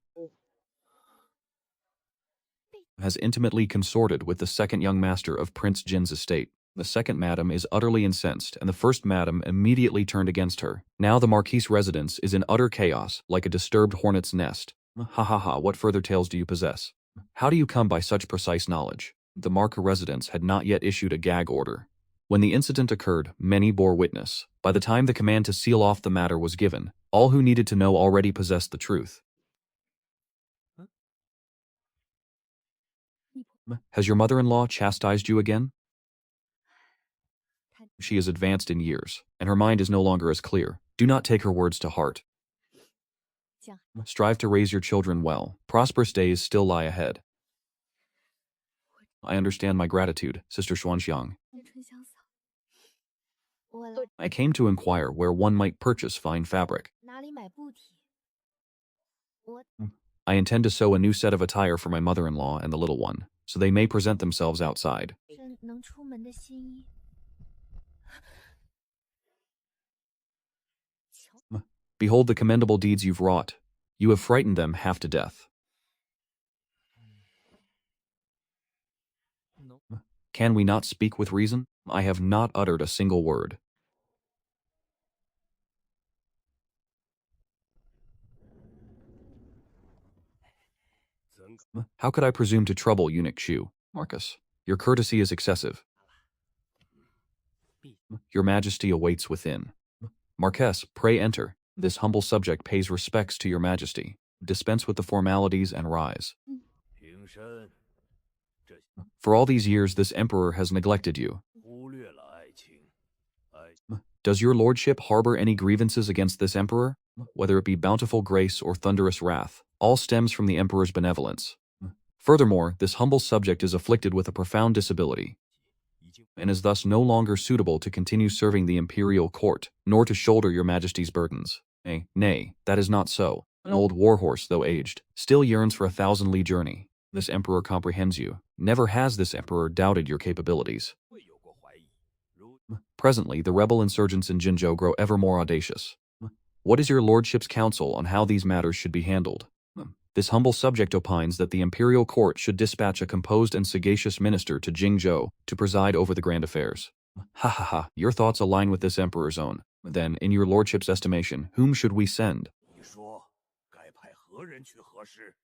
has intimately consorted with the second young master of Prince Jin's estate. The second madam is utterly incensed, and the first madam immediately turned against her. Now the Marquise residence is in utter chaos, like a disturbed hornet's nest. Ha ha ha, what further tales do you possess? How do you come by such precise knowledge? The Marca residence had not yet issued a gag order. When the incident occurred, many bore witness. By the time the command to seal off the matter was given, all who needed to know already possessed the truth. Has your mother-in-law chastised you again? She is advanced in years, and her mind is no longer as clear. Do not take her words to heart. Strive to raise your children well. Prosperous days still lie ahead. I understand my gratitude, Sister Xuanxiang. I came to inquire where one might purchase fine fabric. I intend to sew a new set of attire for my mother-in-law and the little one, so they may present themselves outside. Behold the commendable deeds you've wrought. You have frightened them half to death. Can we not speak with reason? I have not uttered a single word. How could I presume to trouble Eunuch Shu? Marcus, your courtesy is excessive. Your Majesty awaits within. Marquess, pray enter. This humble subject pays respects to your Majesty. Dispense with the formalities and rise. For all these years, this emperor has neglected you. Does your lordship harbor any grievances against this emperor? Whether it be bountiful grace or thunderous wrath, all stems from the emperor's benevolence. Furthermore, this humble subject is afflicted with a profound disability, and is thus no longer suitable to continue serving the imperial court, nor to shoulder your Majesty's burdens. Nay, that is not so. An old warhorse, though aged, still yearns for a 1,000-li journey. This emperor comprehends you. Never has this emperor doubted your capabilities. 未有过怀疑。如 Presently, the rebel insurgents in Jinzhou grow ever more audacious. What is your lordship's counsel on how these matters should be handled? This humble subject opines that the imperial court should dispatch a composed and sagacious minister to Jingzhou to preside over the grand affairs. Ha ha ha, your thoughts align with this emperor's own. Then, in your lordship's estimation, whom should we send? 你说该派何人去核实？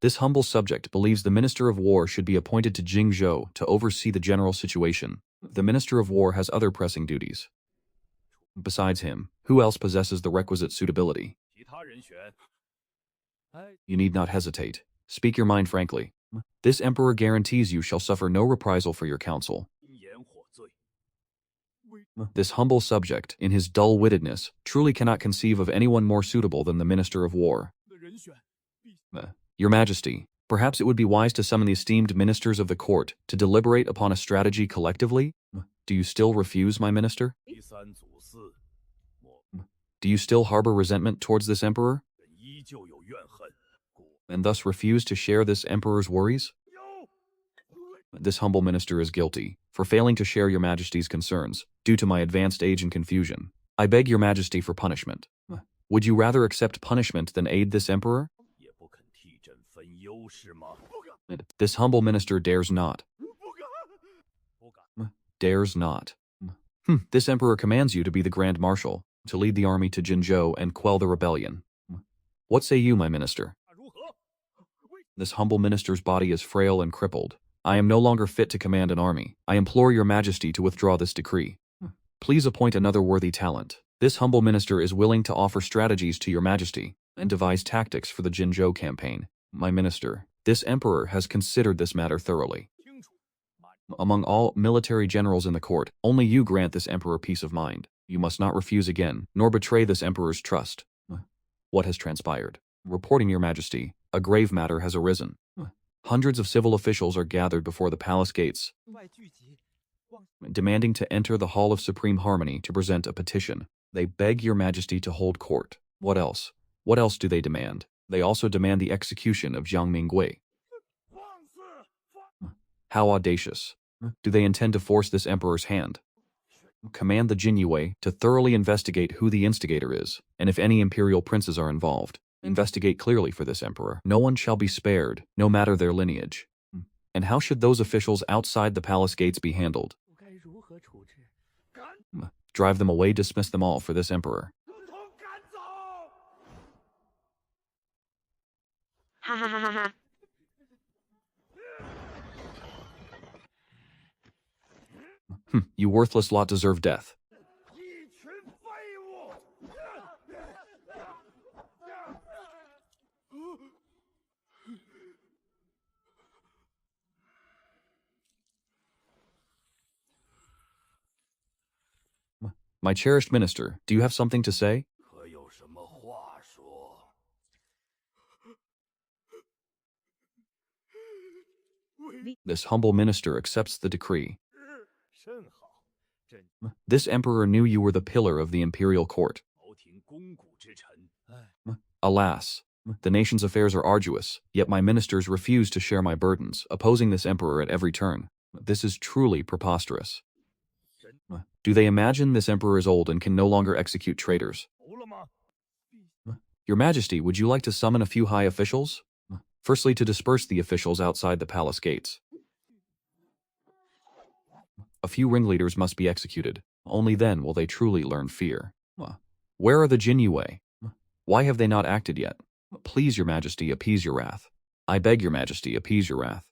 This humble subject believes the Minister of War should be appointed to Jingzhou to oversee the general situation. The Minister of War has other pressing duties. Besides him, who else possesses the requisite suitability? 其他人选。 You need not hesitate. Speak your mind frankly. This emperor guarantees you shall suffer no reprisal for your counsel. 因言获罪。 This humble subject, in his dull-wittedness, truly cannot conceive of anyone more suitable than the Minister of War. 的人选， Your Majesty, perhaps it would be wise to summon the esteemed ministers of the court to deliberate upon a strategy collectively? Do you still refuse, my minister? 第三祖嗣，我 Do you still harbor resentment towards this emperor, 们依旧有怨恨，故 and thus refuse to share this emperor's worries? 有 This humble minister is guilty, for failing to share your Majesty's concerns, due to my advanced age and confusion. I beg your Majesty for punishment. Would you rather accept punishment than aid this emperor? 也不肯替朕分忧是吗？ This humble minister dares not. 不敢。 Dares not. This emperor commands you to be the Grand Marshal, to lead the army to Jinzhou and quell the rebellion. What say you, my minister? 那如何？ This humble minister's body is frail and crippled. I am no longer fit to command an army. I implore your Majesty to withdraw this decree. Please appoint another worthy talent. This humble minister is willing to offer strategies to your Majesty and devise tactics for the Jinzhou campaign. My minister, this emperor has considered this matter thoroughly. 清楚。马 Among all military generals in the court, only you grant this emperor peace of mind. You must not refuse again, nor betray this emperor's trust. What has transpired? Reporting your Majesty, a grave matter has arisen. Hundreds of civil officials are gathered before the palace gates, 外聚集，望 demanding to enter the Hall of Supreme Harmony to present a petition. They beg your Majesty to hold court. What else? What else do they demand? They also demand the execution of Jiang Minggui. 放肆！放 How audacious. Do they intend to force this emperor's hand? Command the Jinyue to thoroughly investigate who the instigator is, and if any imperial princes are involved. Investigate clearly for this emperor. No one shall be spared, no matter their lineage. And how should those officials outside the palace gates be handled? 我该如何处置？ Drive them away, dismiss them all for this emperor. 统统赶走！ 哈哈哈哈哈！ You worthless lot deserve death. 一群废物！ My cherished minister, do you have something to say? 可有什么话说？ This humble minister accepts the decree. 甚好，朕 This emperor knew you were the pillar of the imperial court. 朝廷肱骨之臣。唉， Alas, the nation's affairs are arduous, yet my ministers refuse to share my burdens, opposing this emperor at every turn. This is truly preposterous. Do they imagine this emperor is old and can no longer execute traitors? 服了吗？ Your Majesty, would you like to summon a few high officials? Firstly, to disperse the officials outside the palace gates. A few ringleaders must be executed. Only then will they truly learn fear. Where are the Jinyue? Why have they not acted yet? Please, Your Majesty, appease your wrath. I beg Your Majesty, appease your wrath.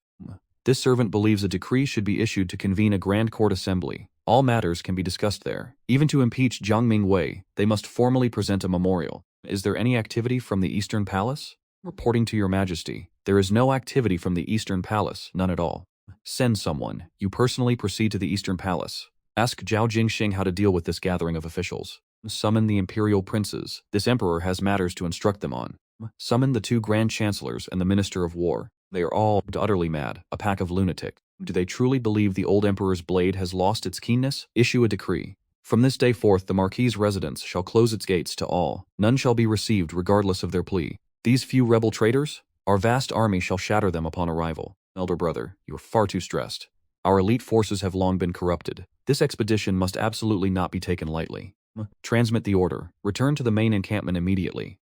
This servant believes a decree should be issued to convene a grand court assembly. All matters can be discussed there. Even to impeach Jiang Minggui, they must formally present a memorial. Is there any activity from the Eastern Palace? Reporting to Your Majesty, there is no activity from the Eastern Palace, none at all. Send someone. You personally proceed to the Eastern Palace. Ask Zhao Jingxing how to deal with this gathering of officials. Summon the imperial princes. This emperor has matters to instruct them on. Summon the 2 grand chancellors and the minister of war. They are all utterly mad, a pack of lunatic. Do they truly believe the old emperor's blade has lost its keenness? Issue a decree. From this day forth the Marquis's residence shall close its gates to all. None shall be received regardless of their plea. These few rebel traitors? Our vast army shall shatter them upon arrival. Elder brother, you are far too stressed. Our elite forces have long been corrupted. This expedition must absolutely not be taken lightly. Transmit the order. Return to the main encampment immediately.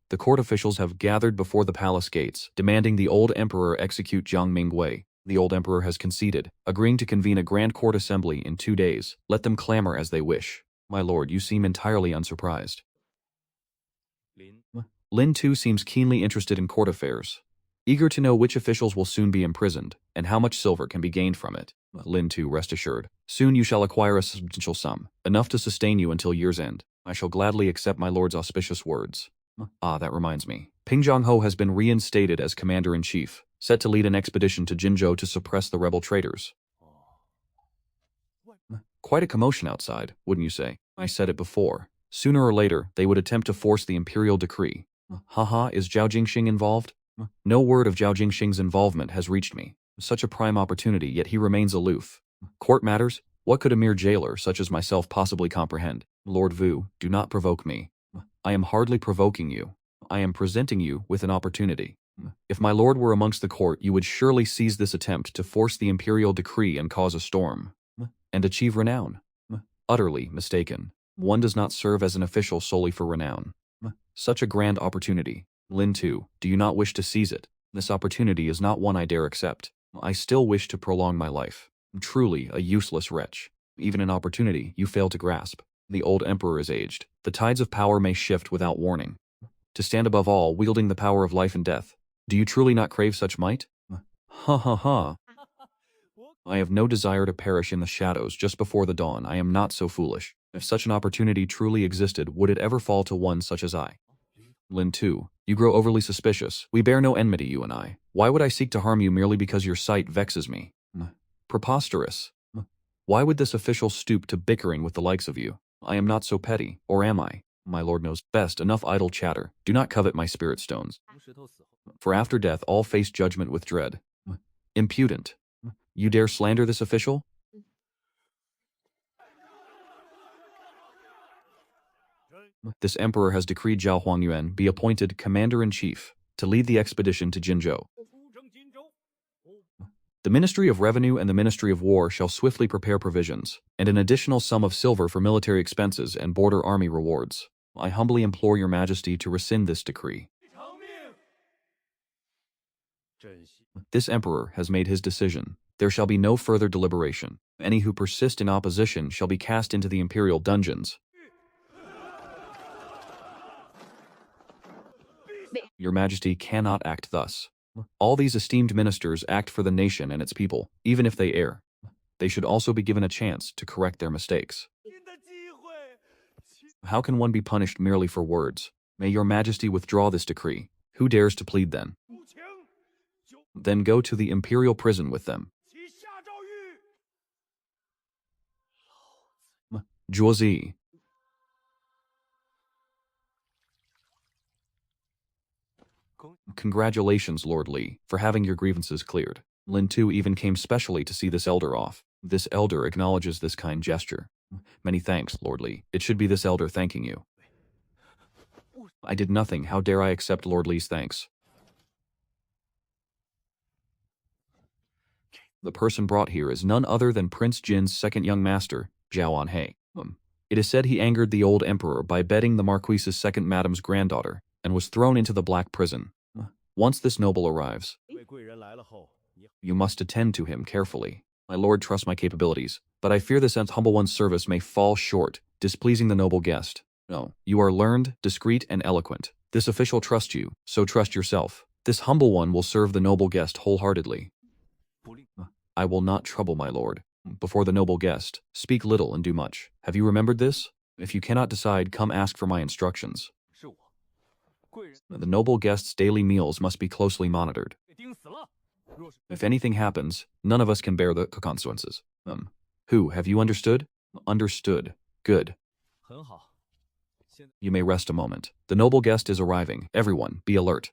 The court officials have gathered before the palace gates, demanding the old emperor execute Jiang Mingwei. The old emperor has conceded, agreeing to convene a grand court assembly in 2 days. Let them clamor as they wish. My lord, you seem entirely unsurprised. Lin too seems keenly interested in court affairs, eager to know which officials will soon be imprisoned, and how much silver can be gained from it. Lin too, rest assured. Soon you shall acquire a substantial sum, enough to sustain you until year's end. I shall gladly accept my lord's auspicious words. Ah, that reminds me. Ping Zhangho has been reinstated as commander-in-chief, set to lead an expedition to Jinzhou to suppress the rebel traitors. Quite a commotion outside, wouldn't you say? I said it before. Sooner or later, they would attempt to force the imperial decree. Haha, is Zhao Jingxing involved? No word of Zhao Jingxing's involvement has reached me. Such a prime opportunity, yet he remains aloof. Court matters? What could a mere jailer such as myself possibly comprehend? Lord Vu, do not provoke me. I am hardly provoking you. I am presenting you with an opportunity. If my lord were amongst the court, you would surely seize this attempt to force the imperial decree and cause a storm. And achieve renown. Utterly mistaken. One does not serve as an official solely for renown. Such a grand opportunity. Lin too, do you not wish to seize it? This opportunity is not one I dare accept. I still wish to prolong my life. Truly a useless wretch. Even an opportunity you fail to grasp. The old emperor is aged. The tides of power may shift without warning. To stand above all, wielding the power of life and death. Do you truly not crave such might? Ha ha ha. I have no desire to perish in the shadows just before the dawn. I am not so foolish. If such an opportunity truly existed, would it ever fall to one such as I? Lin too, you grow overly suspicious. We bear no enmity, you and I. Why would I seek to harm you merely because your sight vexes me? Preposterous. Why would this official stoop to bickering with the likes of you? I am not so petty, or am I? My lord knows best. Enough idle chatter. Do not covet my spirit stones. For after death all face judgment with dread. Impudent. You dare slander this official? This emperor has decreed Zhao Huangyuan be appointed commander-in-chief to lead the expedition to Jinzhou. The Ministry of Revenue and the Ministry of War shall swiftly prepare provisions, and an additional sum of silver for military expenses and border army rewards. I humbly implore your majesty to rescind this decree. This emperor has made his decision. There shall be no further deliberation. Any who persist in opposition shall be cast into the imperial dungeons. Your majesty cannot act thus. All these esteemed ministers act for the nation and its people, even if they err. They should also be given a chance to correct their mistakes. How can one be punished merely for words? May your majesty withdraw this decree. Who dares to plead then? Then go to the imperial prison with them. Zhuozi. Congratulations, Lord Li, for having your grievances cleared. Lin Tu even came specially to see this elder off. This elder acknowledges this kind gesture. Many thanks, Lord Li. It should be this elder thanking you. I did nothing. How dare I accept Lord Li's thanks? The person brought here is none other than Prince Jin's second young master, Zhao Anhei. It is said he angered the old emperor by bedding the Marquis's second madam's granddaughter, and was thrown into the black prison. Once this noble arrives, you must attend to him carefully. My lord trusts my capabilities, but I fear this humble one's service may fall short, displeasing the noble guest. No, you are learned, discreet, and eloquent. This official trusts you, so trust yourself. This humble one will serve the noble guest wholeheartedly. I will not trouble my lord. Before the noble guest, speak little and do much. Have you remembered this? If you cannot decide, come ask for my instructions. The noble guest's daily meals must be closely monitored. If anything happens, none of us can bear the consequences. Who, have you understood? Understood. Good. You may rest a moment. The noble guest is arriving. Everyone, be alert.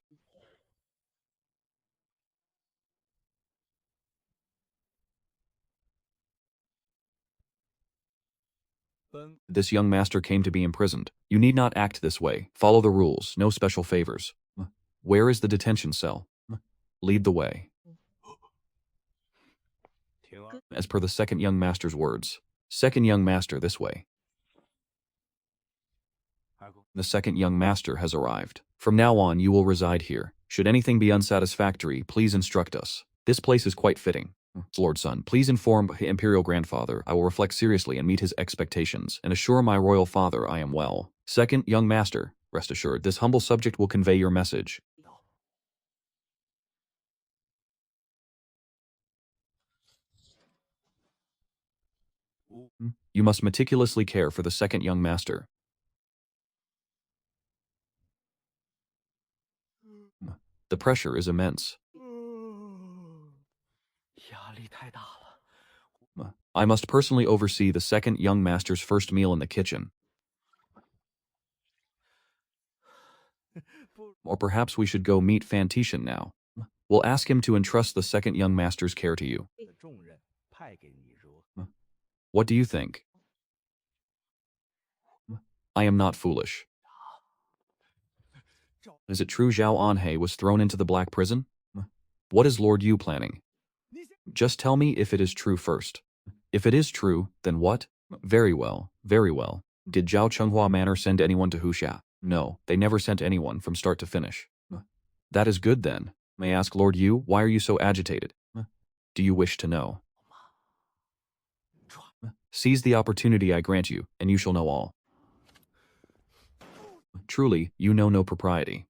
This young master came to be imprisoned. You need not act this way. Follow the rules, no special favors. Where is the detention cell? Lead the way. As per the second young master's words. Second young master, this way. The second young master has arrived. From now on, you will reside here. Should anything be unsatisfactory, please instruct us. This place is quite fitting. Lord Sun, please inform Imperial Grandfather I will reflect seriously and meet his expectations, and assure my royal father I am well. Second young master, rest assured, this humble subject will convey your message. You must meticulously care for the second young master. The pressure is immense. 压力太大了。 I must personally oversee the second young master's first meal in the kitchen. Or perhaps we should go meet Fan Tishan now. We'll ask him to entrust the second young master's care to you. 重任派给你如何？ What do you think? I am not foolish. Is it true Zhao Anhe was thrown into the black prison? What is Lord Yu planning? Just tell me if it is true first. If it is true, then what? Very well, very well. Did Zhao Chenghua Manor send anyone to Huxia? No, they never sent anyone from start to finish. That is good then. May I ask Lord Yu, why are you so agitated? Do you wish to know? Seize the opportunity I grant you, and you shall know all. Truly, you know no propriety.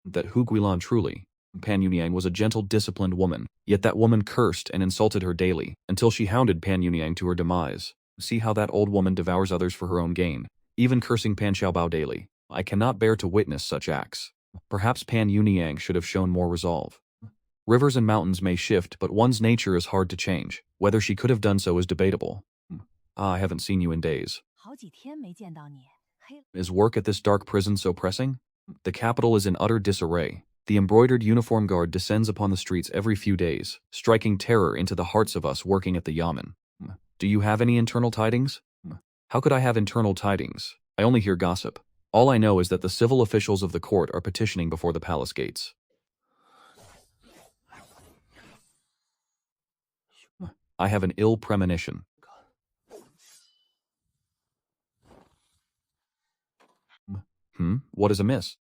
That Hu Guilan truly. Pan Yunyang was a gentle, disciplined woman, yet that woman cursed and insulted her daily, until she hounded Pan Yunyang to her demise. See how that old woman devours others for her own gain, even cursing Pan Xiaobao daily. I cannot bear to witness such acts. Perhaps Pan Yunyang should have shown more resolve. Rivers and mountains may shift, but one's nature is hard to change. Whether she could have done so is debatable. I haven't seen you in days. 好几天没见到你，黑 Is work at this dark prison so pressing? The capital is in utter disarray. The embroidered uniform guard descends upon the streets every few days, striking terror into the hearts of us working at the yamen. Do you have any internal tidings? How could I have internal tidings? I only hear gossip. All I know is that the civil officials of the court are petitioning before the palace gates. I have an ill premonition. What is amiss?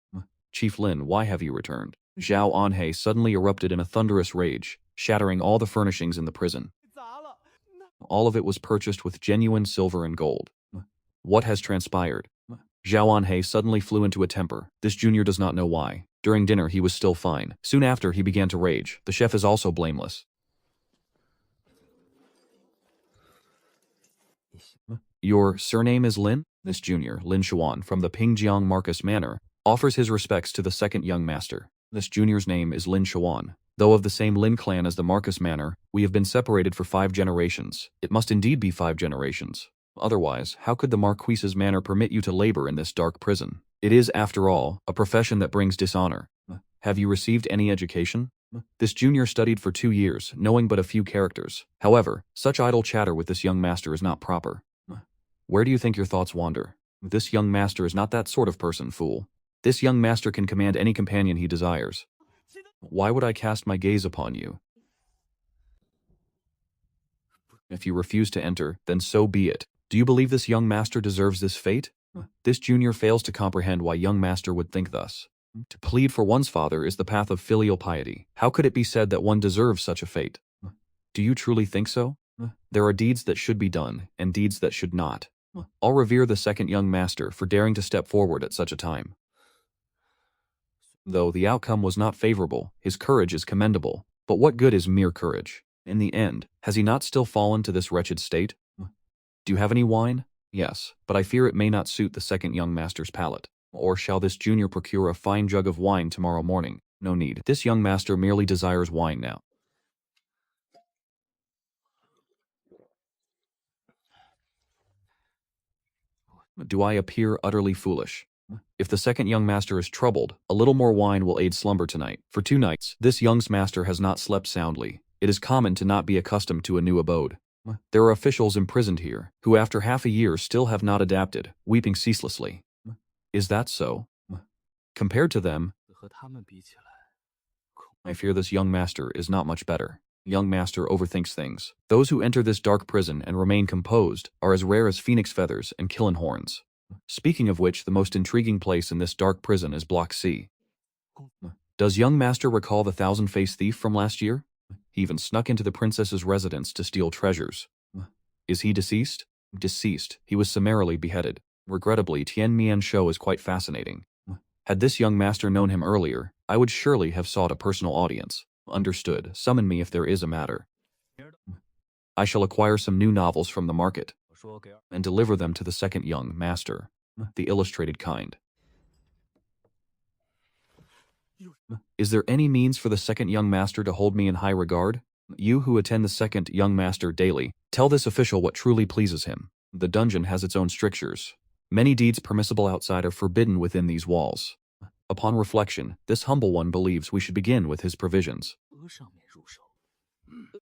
Chief Lin, why have you returned? Zhao Anhe suddenly erupted in a thunderous rage, shattering all the furnishings in the prison. 砸了，那 All of it was purchased with genuine silver and gold. What has transpired? Zhao Anhe suddenly flew into a temper. This junior does not know why. During dinner he was still fine. Soon after he began to rage. The chef is also blameless. Your surname is Lin? This junior, Lin Xuan, from the Pingjiang Marcus Manor, offers his respects to the second young master. This junior's name is Lin Xuan. Though of the same Lin clan as the Marcus Manor, we have been separated for 5 generations. It must indeed be 5 generations. Otherwise, how could the Marquise's manor permit you to labor in this dark prison? It is, after all, a profession that brings dishonor. Have you received any education? This junior studied for 2 years, knowing but a few characters. However, such idle chatter with this young master is not proper. Where do you think your thoughts wander? This young master is not that sort of person, fool. This young master can command any companion he desires. Why would I cast my gaze upon you? If you refuse to enter, then so be it. Do you believe this young master deserves this fate? This junior fails to comprehend why young master would think thus. To plead for one's father is the path of filial piety. How could it be said that one deserves such a fate? Do you truly think so? There are deeds that should be done, and deeds that should not. I'll revere the second young master for daring to step forward at such a time. Though the outcome was not favorable, his courage is commendable. But what good is mere courage? In the end, has he not still fallen to this wretched state? Do you have any wine? Yes, but I fear it may not suit the second young master's palate. Or shall this junior procure a fine jug of wine tomorrow morning? No need. This young master merely desires wine now. Do I appear utterly foolish? If the second young master is troubled, a little more wine will aid slumber tonight. For 2 nights, this young master has not slept soundly. It is common to not be accustomed to a new abode. There are officials imprisoned here, who after half a year still have not adapted, weeping ceaselessly. Is that so? Compared to them, 和他们比起来， I fear this young master is not much better. Young master overthinks things. Those who enter this dark prison and remain composed are as rare as phoenix feathers and killen horns. Speaking of which, the most intriguing place in this dark prison is Block C. Does young master recall the thousand-faced thief from last year? He even snuck into the princess's residence to steal treasures. Is he deceased? Deceased. He was summarily beheaded. Regrettably, Tian Mian Shou is quite fascinating. Had this young master known him earlier, I would surely have sought a personal audience. Understood. Summon me if there is a matter. I shall acquire some new novels from the market 我说给 and deliver them to the second young master, the illustrated kind. Is there any means for the second young master to hold me in high regard? You who attend the second young master daily, tell this official what truly pleases him. The dungeon has its own strictures. Many deeds permissible outside are forbidden within these walls. Upon reflection, this humble one believes we should begin with his provisions. 鹅上面入手。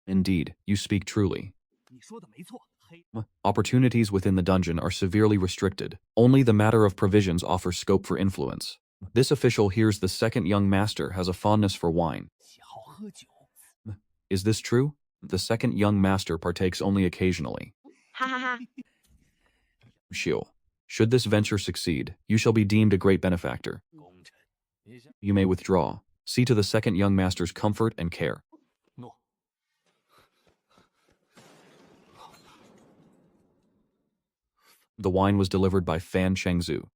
Indeed, you speak truly. 你说的没错，黑 Opportunities within the dungeon are severely restricted. Only the matter of provisions offers scope for influence. This official hears the second young master has a fondness for wine. 喜好喝酒。 Is this true? The second young master partakes only occasionally. 哈哈哈。 Xiu. Should this venture succeed, you shall be deemed a great benefactor. 功臣，你想 You may withdraw. See to the second young master's comfort and care. 诺？ The wine was delivered by Fan Chengzu.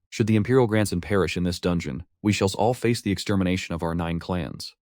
Should the imperial grandson perish in this dungeon, we shall all face the extermination of our 9 clans.